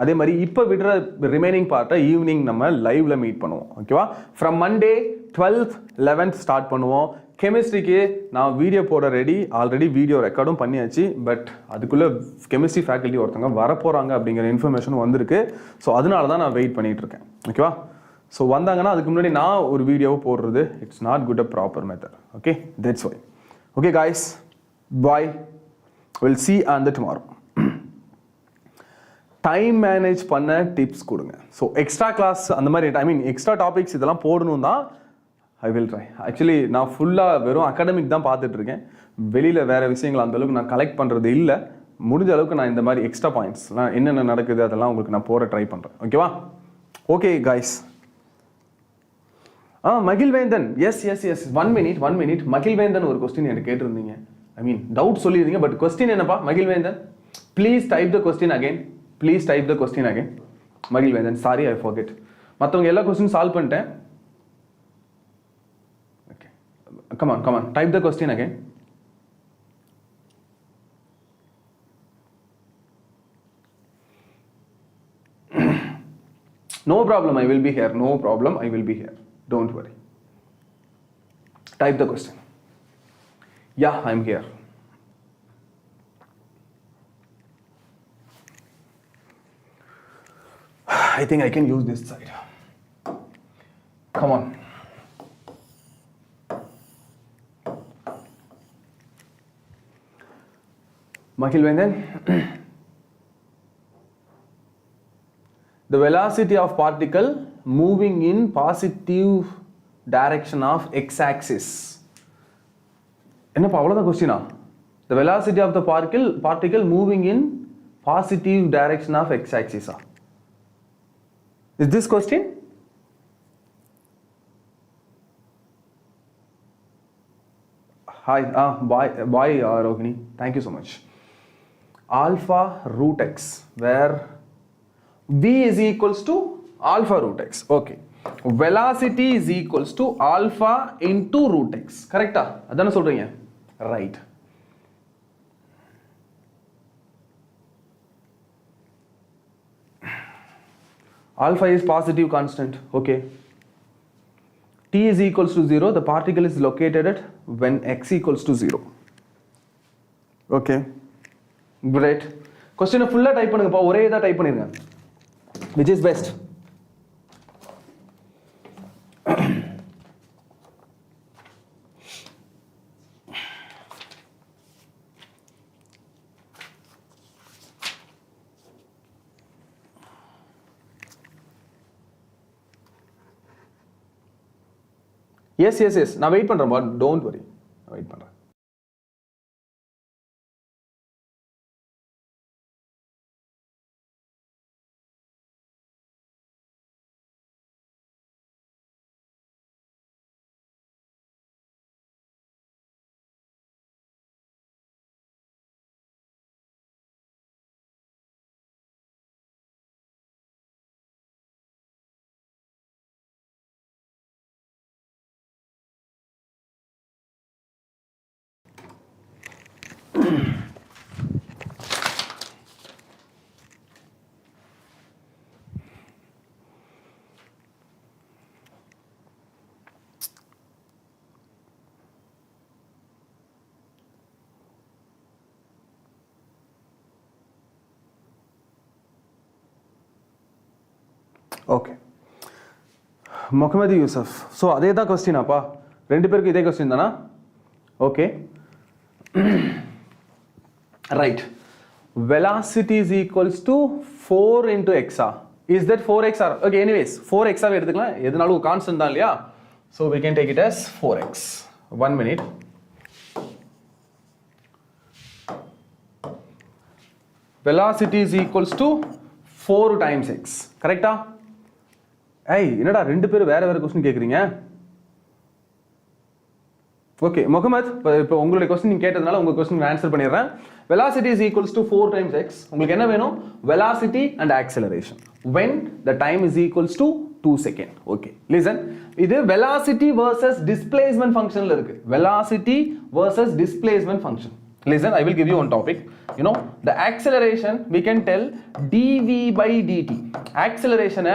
அதே மாதிரி இப்போ விடுற ரிமைனிங் பார்ட்டை ஈவினிங் நம்ம லைவ்ல மீட் பண்ணுவோம். ஓகேவா? From Monday 12th 11th start பண்ணுவோம். கெமிஸ்ட்ரிக்கு நான் வீடியோ போட ஆல்ரெடி வீடியோ ரெக்கார்டும் பண்ணியாச்சு. பட் அதுக்குள்ளே கெமிஸ்ட்ரி ஃபேக்கல்ட்டி ஒருத்தவங்க வரப்போகிறாங்க அப்படிங்கிற இன்ஃபர்மேஷன் வந்திருக்கு. ஸோ அதனால தான் நான் வெயிட் பண்ணிட்டு இருக்கேன். ஓகேவா? ஸோ வந்தாங்கன்னா அதுக்கு முன்னாடி நான் ஒரு வீடியோவை போடுறது it's not good a proper method. Okay, that's why. Okay guys, bye. we'll see on the tomorrow. Time manage பண்ண டிப்ஸ் கொடுங்க. ஸோ எக்ஸ்ட்ரா கிளாஸ் அந்த மாதிரி எக்ஸ்ட்ரா டாபிக்ஸ் இதெல்லாம் போடணும் தான் ஐ வில் ட்ரை. ஆக்சுவலி நான் ஃபுல்லாக வெறும் அகாடமிக் தான் பார்த்துட்ருக்கேன். வெளியில் வேறு விஷயங்கள் அந்தளவுக்கு நான் கலெக்ட் பண்ணுறது இல்லை. முடிஞ்ச அளவுக்கு நான் இந்த மாதிரி எக்ஸ்ட்ரா பாயிண்ட்ஸ் நான் என்னென்ன நடக்குது அதெல்லாம் உங்களுக்கு நான் போட ட்ரை பண்ணுறேன். ஓகேவா? Okay guys. Magizhvendhan, yes yes yes, one minute. Magizhvendhan ஒரு கொஸ்டின் எனக்கு கேட்டிருந்தீங்க. டவுட் சொல்லியிருந்தீங்க. பட் கொஸ்டின் என்னப்பா Magizhvendhan? Please type the question again. Magizhvendhan, sorry I forget. மற்றவங்க எல்லா கொஸ்டின் சால்வ் பண்ணிட்டேன். ஓகே, come on type the question again. No problem, I will be here. No problem, I will be here. Don't worry. Type the question. Yeah, I'm here. I think I can use this side. Come on. Makhilvendan. The velocity of particle moving in positive direction of x-axis. என்னப்பா அவ்வளோதான் கொஸ்டினா? The velocity of the particle moving in positive direction of x-axis. Is this question? Hi, bye Rohini. Thank you so much. Alpha root x, where v is equals to alpha root x. Okay. Velocity is equals to alpha into root x. Correct? Adana solreenga? Right. Alpha is positive constant. Okay. T is equals to 0. The particle is located at when x equals to 0. Okay. Great. Question full type பண்ணுங்கப்பா. ஒரே இதா type பண்ணிருங்க. Which is best? Yes. நான் wait பண்றேன். Don't worry. நான் wait பண்றேன். Okay, Mohammed Yusuf. So அதே தான் கொஸ்டினாப்பா? ரெண்டு பேருக்கு இதே கொஸ்டின் தானா? Okay, right. Velocity is equals to 4 into x. Is that 4x? Okay, anyways, 4x எடுத்துக்கலாம். எதுனாலும் கான்ஸ்டன்ட் தான் இல்லையா? So we can take it as 4x. 1 minute. Velocity is equals to 4 times x. கரெக்டா? ஏய், என்னடா ரெண்டு பேரும் வேற வேற கொஸ்டின் கேக்குறீங்க? ஓகே முகமது, இப்போ உங்களுடைய கொஸ்டின் நீங்க கேட்டதுனால உங்க கொஸ்டின் ஆன்சர் பண்ணிடுறேன். Velocity is equals to 4 times x. உங்களுக்கு என்ன வேணும்? Velocity and acceleration when the time is equals to 2 seconds. Okay, listen. இது velocity versus displacement function ல இருக்கு. Velocity versus displacement function. Listen, I will give you one topic. You know, the acceleration we can tell dv by dt. Acceleration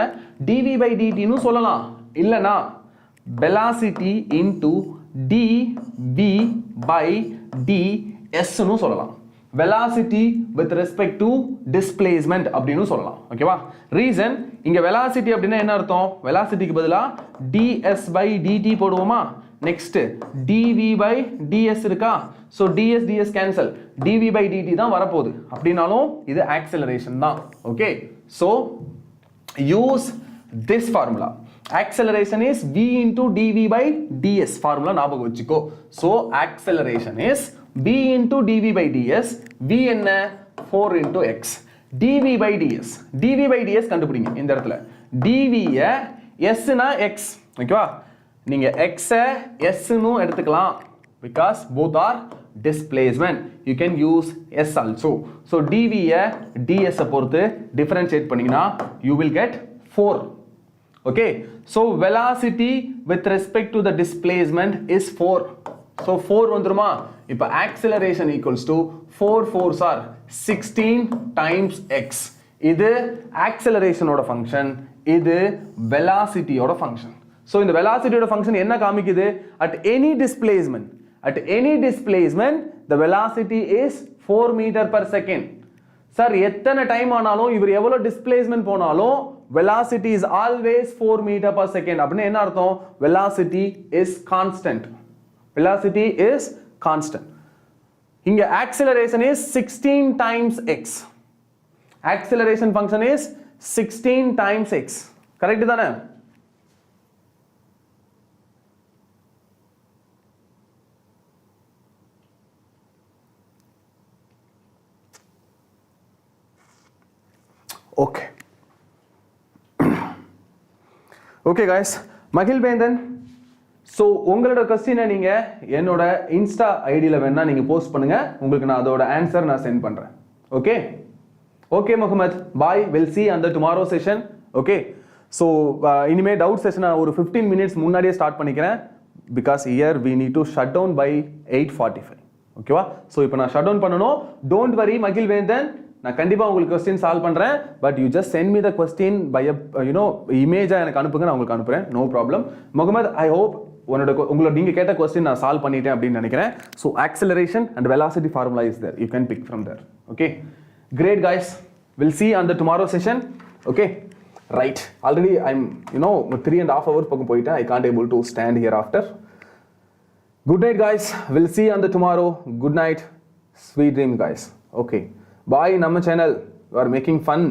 dv by dt னு சொல்லலாம். இல்லனா velocity into dv by ds னு சொல்லலாம். Velocity with respect to displacement அப்படினு சொல்லலாம். ஓகேவா? Reason, இங்க velocity அப்படினா என்ன அர்த்தம்? velocityக்கு பதிலா ds by dt போடுவோமா? next dv by ds இருக்கா so ds ds cancel dv by dt தான் வரப்போகுது அப்படினாலும் இது acceleration தான் okay so use this formula acceleration is v into dv by ds formula ஞாபகம் வச்சுக்கோ so acceleration is v into dv by ds v என்ன 4 into x dv by ds dv by ds கண்டுபிடிங்க இந்த இடத்துல dv ய s னா x ஓகேவா நீங்க x s னு எடுத்துக்கலாம் because both are displacement you can use s also so dv ய ds பொறுத்து differentiate பண்ணீங்கனா you will get 4 okay so velocity with respect to the displacement is 4 so 4 வந்துருமா இப்போ acceleration equals to 4 4s are 16 times x இது acceleration ஓட function இது velocity ஓட function so இந்த velocity ஓட function என்ன காமிக்குது at any displacement the velocity is 4 meter per second sir எத்தனை டைம் ஆனாலும் இவர் எவ்வளவு displacement போனாலும் velocity is always 4 meter per second அப்படினா என்ன அர்த்தம் velocity is constant இங்க acceleration is 16 times x acceleration function is 16 times x correct தானே okay okay guys மகிழ்வேந்தன் ஸோ உங்களோட கொஸ்டினை நீங்கள் என்னோட இன்ஸ்டா ஐடியில் வேணா நீங்கள் போஸ்ட் பண்ணுங்க உங்களுக்கு நான் அதோட ஆன்சர் நான் சென்ட் பண்ணுறேன் okay okay Mohammed bye will see அந்த டுமாரோ செஷன் ஓகே ஸோ இனிமேல் டவுட் செஷன் நான் ஒரு 15 மினிட்ஸ் முன்னாடியே ஸ்டார்ட் பண்ணிக்கிறேன் because here we need to shut down by 8:45 ஓகேவா ஸோ இப்போ நான் ஷட் டவுன் பண்ணணும் டோன்ட் வரி மகிழ்வேந்தன் நான் கண்டிப்பாக உங்களுக்கு கொஸ்டின் சால்வ் பண்ணுறேன் but you just send me the question by இமேஜாக எனக்கு அனுப்புங்க நான் உங்களுக்கு அனுப்புகிறேன் no problem Mohammed I hope உங்களோட நீங்க கேட்ட क्वेश्चन நான் சால்வ் பண்ணிட்டேன் அப்படினு நினைக்கிறேன் so acceleration and velocity formula is there you can pick from there okay great guys we'll see on the tomorrow session okay right already I'm 3.5 hours பக்கம் போயிட்டேன் I can't able to stand here after good night guys we'll see on the tomorrow good night sweet dream guys okay bye நம்ம channel we are making fun